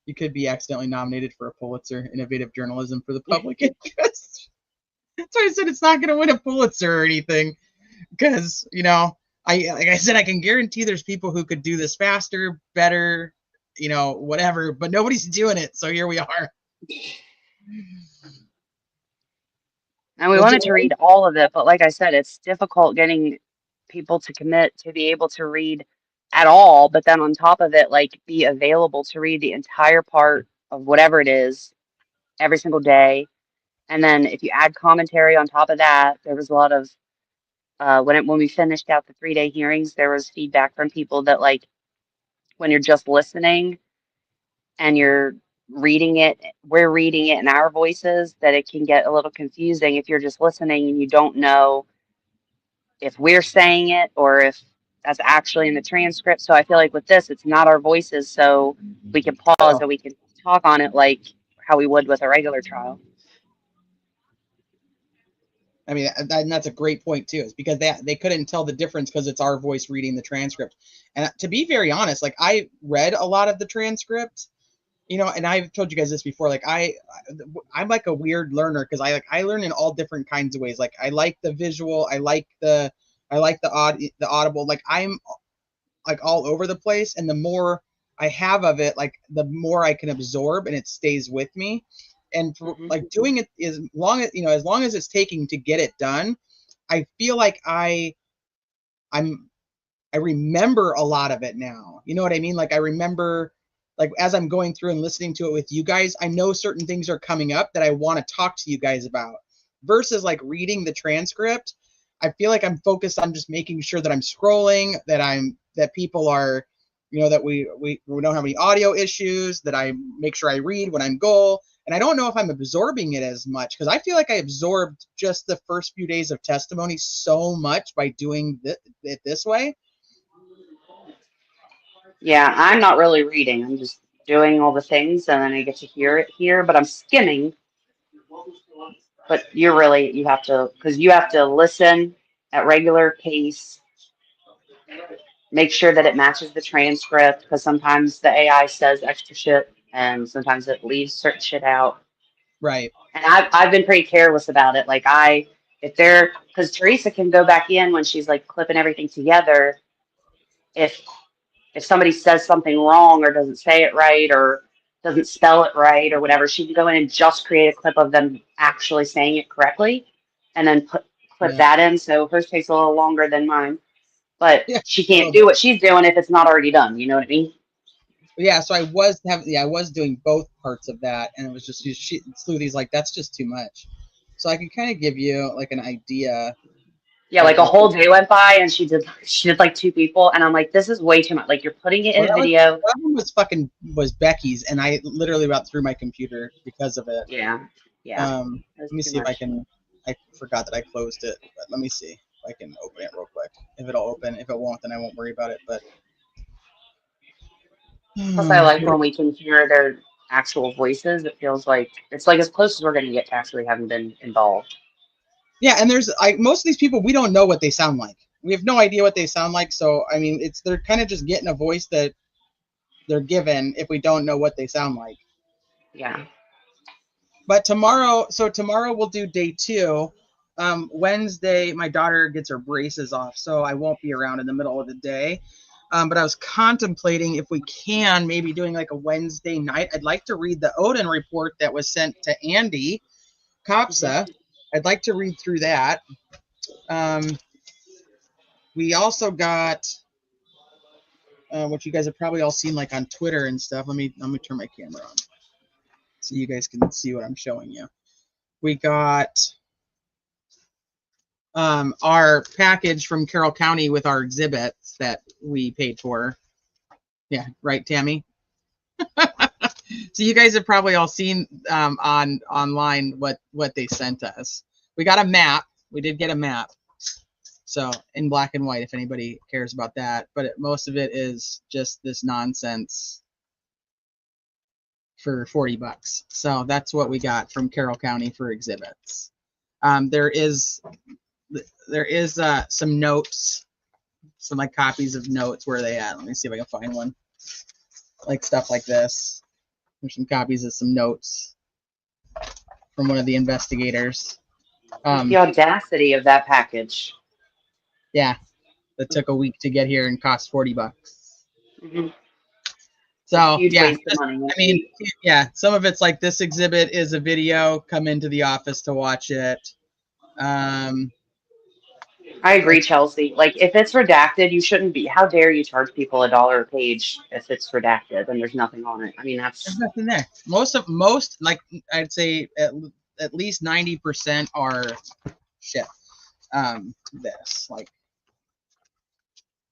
You could be accidentally nominated for a Pulitzer, innovative journalism for the public interest. That's why I said it's not going to win a Pulitzer or anything, because, you know, like I said, I can guarantee there's people who could do this faster, better, you know, whatever, but nobody's doing it. So here we are. And we wanted to read all of it, but like I said, it's difficult getting people to commit to be able to read at all, but then on top of it, like be available to read the entire part of whatever it is every single day. And then if you add commentary on top of that, there was a lot of when we finished out the 3-day hearings, there was feedback from people that like when you're just listening and you're reading it, we're reading it in our voices, that it can get a little confusing if you're just listening and you don't know if we're saying it or if that's actually in the transcript. So I feel like with this, it's not our voices, so we can pause and we can talk on it like how we would with a regular trial. I mean, and that's a great point too, is because they couldn't tell the difference because it's our voice reading the transcript. And to be very honest, like I read a lot of the transcript, you know, and I've told you guys this before, like I'm like a weird learner, because I learn in all different kinds of ways. Like I like the visual, I like the audible, like I'm like all over the place, and the more I have of it, like the more I can absorb and it stays with me. And like doing it as long as it's taking to get it done, I feel like I remember a lot of it now. You know what I mean? Like I remember, like as I'm going through and listening to it with you guys, I know certain things are coming up that I want to talk to you guys about, versus like reading the transcript. I feel like I'm focused on just making sure that I'm scrolling, that people are, you know, that we don't have any audio issues, that I make sure I read when I'm goal. And I don't know if I'm absorbing it as much, because I feel like I absorbed just the first few days of testimony so much by doing it this way. Yeah, I'm not really reading. I'm just doing all the things and then I get to hear it here, but I'm skimming. But you have to, because you have to listen at regular pace, make sure that it matches the transcript, because sometimes the AI says extra shit and sometimes it leaves certain shit out. Right. And I've been pretty careless about it. Like because Teresa can go back in when she's like clipping everything together. If somebody says something wrong or doesn't say it right or doesn't spell it right or whatever, she can go in and just create a clip of them actually saying it correctly and then clip Yeah. that in. So hers takes a little longer than mine, but Yeah, she a can't little do bit. what she's doing if it's not already done. You know what I mean? Yeah, so I was doing both parts of that, and it was just Sleuthy's like, that's just too much. So I could kind of give you like an idea. Yeah, of like a what whole day went by and she did like 2 people, and I'm like, this is way too much. Like, you're putting it in a video. That one was Becky's, and I literally about threw my computer because of it. Yeah, yeah. Let me see if I can. I forgot that I closed it, but let me see if I can open it real quick. If it'll open, if it won't, then I won't worry about it. But Plus, I like when we can hear their actual voices. It feels like it's like as close as we're going to get to actually having been involved. yeah, and there's most of these people, we don't know what they sound like. We have no idea what they sound like. So I mean, they're kind of just getting a voice that they're given if we don't know what they sound like. Yeah. But tomorrow we'll do day 2. Wednesday, my daughter gets her braces off, so I won't be around in the middle of the day. But I was contemplating if we can maybe doing like a Wednesday night. I'd like to read the Odin report that was sent to Andy Kopsa. I'd like to read through that. We also got what you guys have probably all seen like on Twitter and stuff. Let me turn my camera on so you guys can see what I'm showing you. We got our package from Carroll County with our exhibits that we paid for. Yeah, right, Tammy? So you guys have probably all seen online what they sent us. We got a map. We did get a map. So in black and white, if anybody cares about that. But most of it is just this nonsense for $40. So that's what we got from Carroll County for exhibits. There is some notes, some like copies of notes. Where are they at? Let me see if I can find one. Like stuff like this. There's some copies of some notes from one of the investigators. The audacity of that package. Yeah, that took a week to get here and cost $40. Mm-hmm. So huge yeah, waste of money. I mean, yeah, some of it's like this exhibit is a video. Come into the office to watch it. I agree, Chelsea. Like, if it's redacted, you shouldn't be. How dare you charge people $1 a page if it's redacted and there's nothing on it? I mean, there's nothing there. Most like I'd say at least 90% are shit. This like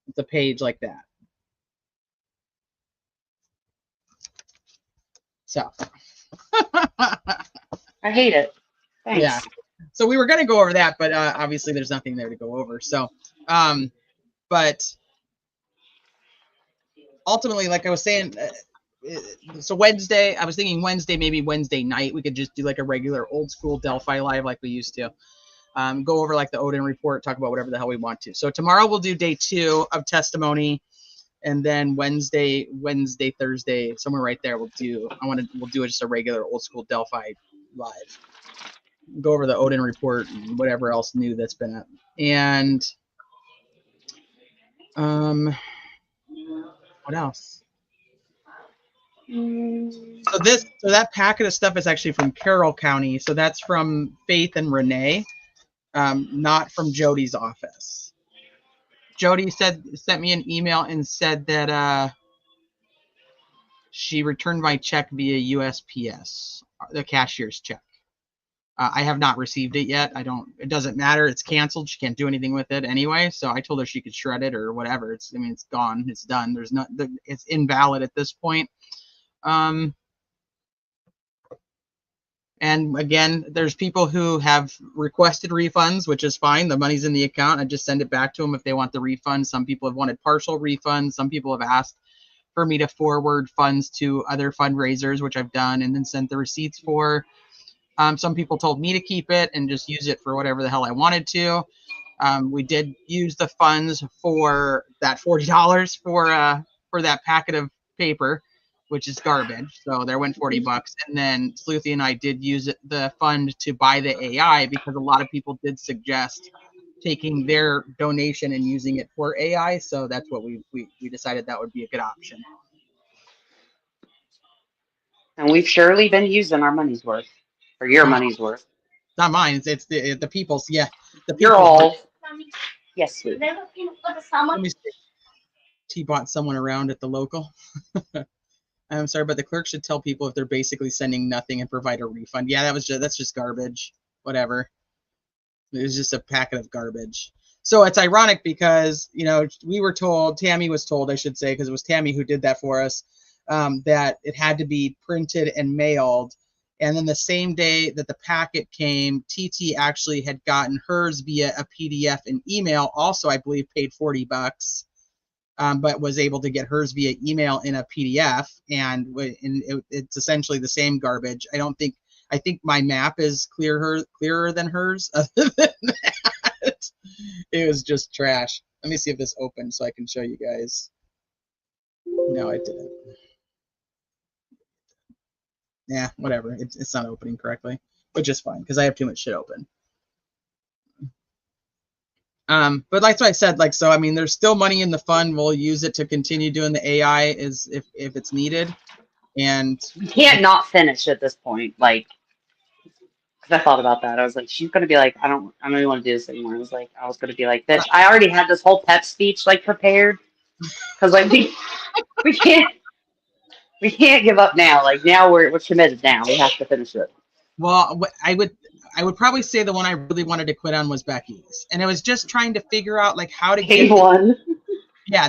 it's a page like that. So I hate it. Thanks. Yeah. So we were going to go over that, but obviously there's nothing there to go over. So, but ultimately, like I was saying, so Wednesday, I was thinking Wednesday, maybe Wednesday night, we could just do like a regular old school Delphi live like we used to. Go over like the Odin report, talk about whatever the hell we want to. So tomorrow we'll do day 2 of testimony, and then Wednesday, Thursday, somewhere right there we'll do just a regular old school Delphi live. Go over the Odin report and whatever else new that's been up. And what else? So that packet of stuff is actually from Carroll County. So that's from Faith and Renee, not from Jody's office. Jody sent me an email and said that she returned my check via USPS, the cashier's check. I have not received it yet. It doesn't matter. It's canceled. She can't do anything with it anyway. So I told her she could shred it or whatever. It's gone. It's done. It's invalid at this point. And again, there's people who have requested refunds, which is fine. The money's in the account. I just send it back to them if they want the refund. Some people have wanted partial refunds. Some people have asked for me to forward funds to other fundraisers, which I've done and then sent the receipts for. Some people told me to keep it and just use it for whatever the hell I wanted to. We did use the funds for that $40 for that packet of paper, which is garbage. So there went $40. And then Sleuthy and I did use the fund to buy the AI because a lot of people did suggest taking their donation and using it for AI. So that's what we decided that would be a good option. And we've surely been using our money's worth, or your money's worth. Not mine. It's the people's. Yeah, The You're people. all. Yes, sweet. Let me see. He bought someone around at the local. I'm sorry, but the clerk should tell people if they're basically sending nothing and provide a refund. Yeah, that's just garbage. Whatever. It was just a packet of garbage. So it's ironic because, you know, we were told, Tammy was told, I should say, because it was Tammy who did that for us, that it had to be printed and mailed. And then the same day that the packet came, TT actually had gotten hers via a PDF and email. Also, I believe paid $40, but was able to get hers via email in a PDF. And it's essentially the same garbage. I think my map is clearer than hers. Other than that, it was just trash. Let me see if this opens so I can show you guys. No, it didn't. Yeah, whatever. It's not opening correctly, which is fine because I have too much shit open. But like I said, like, so I mean, there's still money in the fund. We'll use it to continue doing the AI if it's needed. And You can't not finish at this point, like, because I thought about that. I was like, she's gonna be like, I don't even want to do this anymore. I was gonna be like, bitch, I already had this whole pep speech like prepared, because like we can't give up now. Like now we're committed. Now we have to finish it. Well, I would probably say the one I really wanted to quit on was Becky's, and I was just trying to figure out like how to get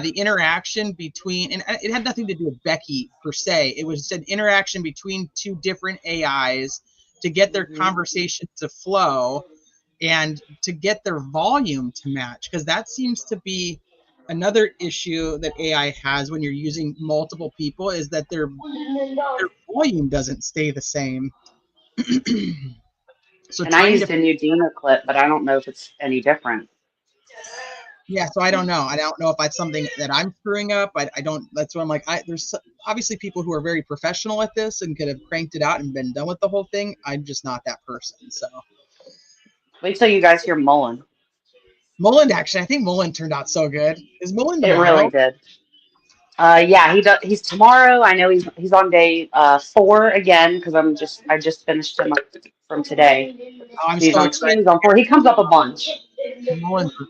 the interaction between, and it had nothing to do with Becky per se. It was an interaction between two different AIs to get their conversation to flow and to get their volume to match, because that seems to be another issue that AI has when you're using multiple people, is that their volume doesn't stay the same. So and I used a new Dina clip, but I don't know if it's any different. Yeah, so I don't know. I don't know if that's something that I'm screwing up. I don't. That's what I'm like. There's obviously people who are very professional at this and could have cranked it out and been done with the whole thing. I'm just not that person. So wait till you guys hear Mullen. Mullen, actually, I think Mullen turned out so good. Is Mullen It tomorrow? really did. Yeah, he's tomorrow. I know he's on day 4 again because I just finished him up from today. Oh, I'm He's so on excited. He's on 4. He comes up a bunch.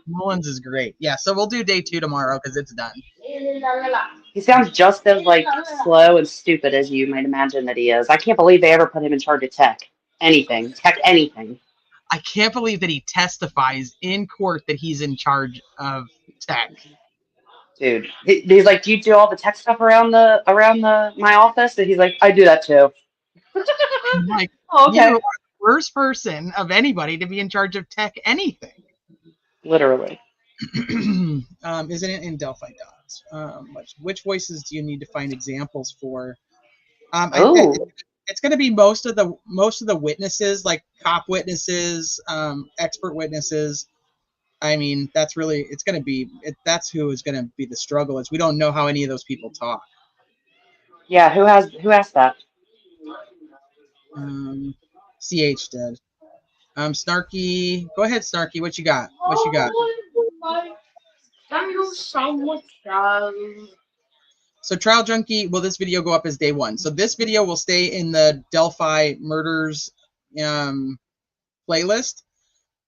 Mullins is great. Yeah, so we'll do day 2 tomorrow because it's done. He sounds just as like slow and stupid as you might imagine that he is. I can't believe they ever put him in charge of tech anything. I can't believe that he testifies in court that he's in charge of tech. Dude, he's like, do you do all the tech stuff around my office? And he's like, I do that too. I'm like, oh, okay. You are the worst person of anybody to be in charge of tech anything. Literally. Isn't it in Delphi docs? Which voices do you need to find examples for? It's going to be most of the witnesses, like cop witnesses, expert witnesses. I mean, that's really, it's going to be, that's who is going to be the struggle, is we don't know how any of those people talk. Yeah, who asked that? CH did. Snarky, go ahead, Snarky. What you got? So Trial Junkie, will this video go up as day 1? So this video will stay in the Delphi Murders playlist.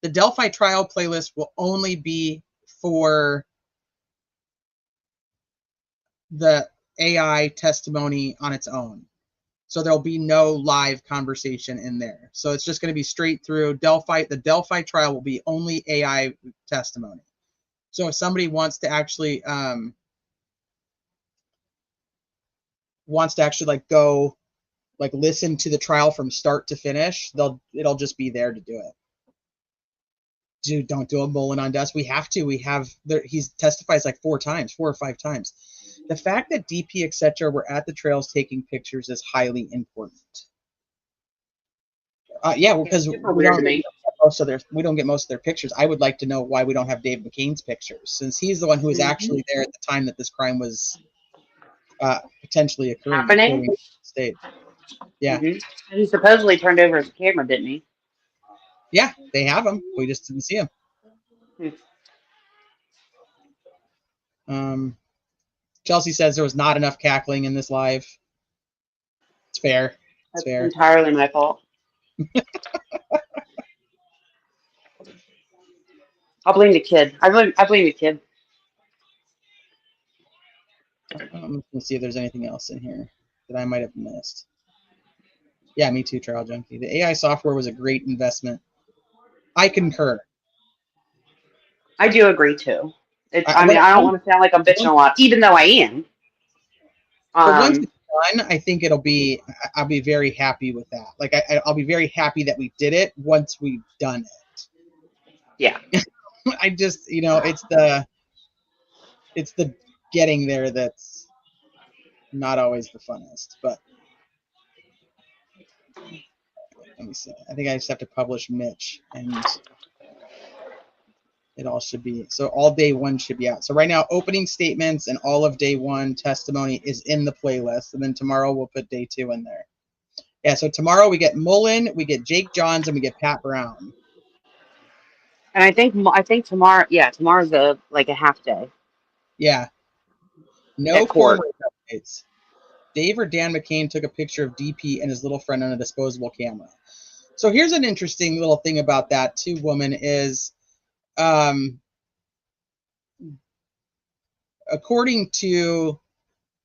The Delphi Trial playlist will only be for the AI testimony on its own. So there'll be no live conversation in there. So it's just going to be straight through Delphi. The Delphi trial will be only AI testimony. So if somebody wants to actually like go like listen to the trial from start to finish, it'll just be there to do it. Dude, don't do a Mullen on dust. We have to. He's testifies like 4 or 5 times. The fact that DP, etc., were at the trails taking pictures is highly important. Yeah, because we don't get most of their pictures. I would like to know why we don't have Dave McCain's pictures, since he's the one who was actually there at the time that this crime was potentially occurring. Happening? State. Yeah. And he supposedly turned over his camera, didn't he? Yeah, they have him. We just didn't see him. Chelsea says there was not enough cackling in this live. It's fair. That's entirely my fault. I'll blame the kid. I blame the kid. Let's see if there's anything else in here that I might have missed. Yeah, me too, Trial Junkie. The AI software was a great investment. I concur. I do agree too. I mean, I don't want to sound like I'm bitching a lot, even though I am. But once it's done, I think I'll be very happy with that. Like I'll be very happy that we did it once we've done it. Yeah. I just, it's the getting there that's not always the funnest, but let me see. I think I just have to publish Mitch and it all should be, so all day one should be out. So right now, opening statements and all of day one testimony is in the playlist. And then tomorrow we'll put day 2 in there. Yeah, so tomorrow we get Mullen, we get Jake Johns, and we get Pat Brown. And I think tomorrow, tomorrow's a half day. Yeah. No court updates. Dave or Dan McCain took a picture of DP and his little friend on a disposable camera. So here's an interesting little thing about that too, woman, is according to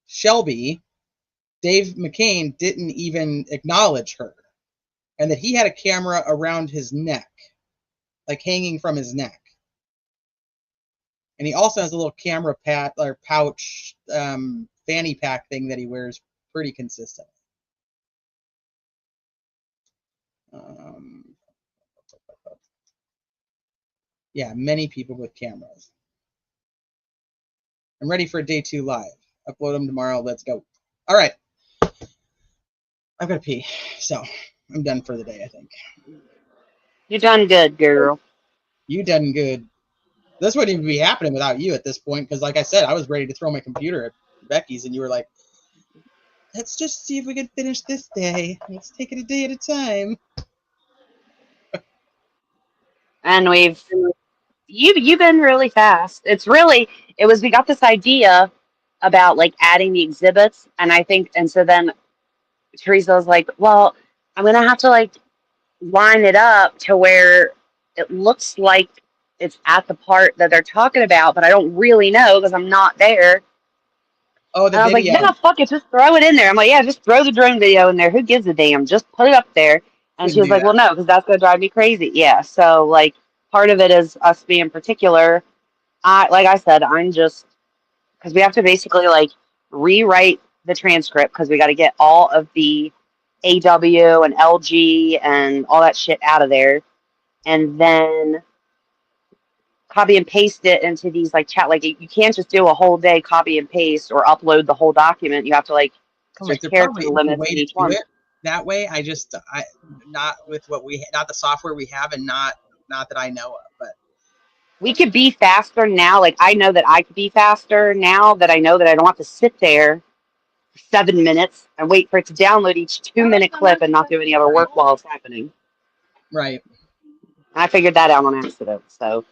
Shelby, Dave McCain didn't even acknowledge her, and that he had a camera around his neck, like hanging from his neck. And he also has a little camera pouch, fanny pack thing that he wears pretty consistently. Yeah, many people with cameras. I'm ready for day 2 live. Upload them tomorrow. Let's go. All right. I've got to pee, so I'm done for the day, I think. You done good, girl. You done good. This wouldn't even be happening without you at this point, because like I said, I was ready to throw my computer at Becky's, and you were like, let's just see if we can finish this day. Let's take it a day at a time. And you've been really fast. We got this idea about like adding the exhibits, and so then Teresa was like, well, I'm gonna have to like line it up to where it looks like it's at the part that they're talking about, but I don't really know because I'm not there. Oh, and I was video. like, yeah, fuck it, just throw it in there. I'm like, yeah, just throw the drone video in there. Who gives a damn? Just put it up there. And she was like, well, no, because that's gonna drive me crazy. Yeah, so like part of it is us being particular. Like I said, I'm just because we have to basically like rewrite the transcript because we got to get all of the AW and LG and all that shit out of there, and then copy and paste it into these like chat. Like you can't just do a whole day copy and paste or upload the whole document. You have to like there's character limits in each one. That way, I not with not the software we have, and not that I know of, but we could be faster now. Like I know that I could be faster now that I know that I don't have to sit there for 7 minutes and wait for it to download each 2-minute clip and not do any other work while it's happening. Right. I figured that out on accident. So.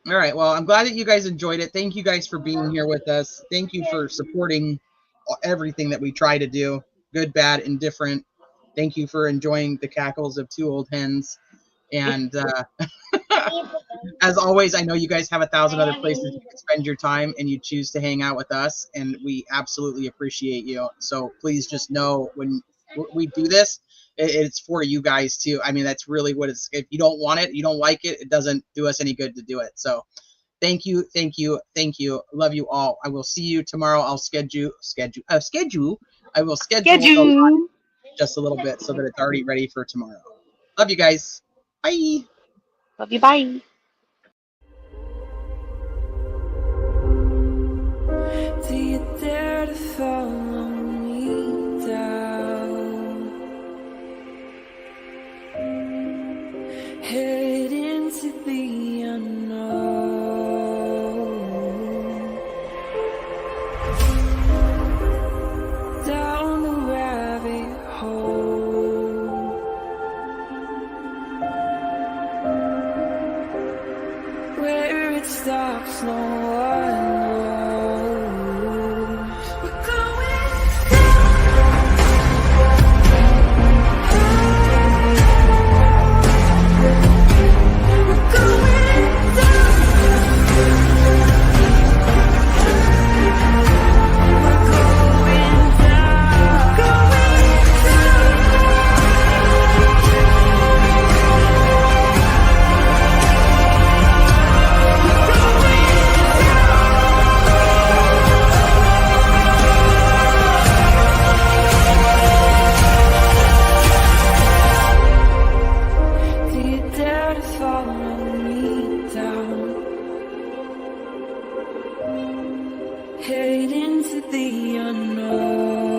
All right. Well, I'm glad that you guys enjoyed it. Thank you guys for being here with us. Thank you for supporting everything that we try to do, good, bad, indifferent. Thank you for enjoying the cackles of 2 old hens. And as always, I know you guys have 1,000 other places you can spend your time, and you choose to hang out with us, and we absolutely appreciate you. So please just know when we do this, it's for you guys too. I mean, that's really what it's. If you don't want it, you don't like it, it doesn't do us any good to do it. So thank you, thank you, thank you. Love you all. I will see you tomorrow. I'll schedule. I will schedule just a little bit so that it's already ready for tomorrow. Love you guys. Bye. Love you. Bye. Do you dare to follow me down? Head into the unknown. Down the rabbit hole. headed into the unknown.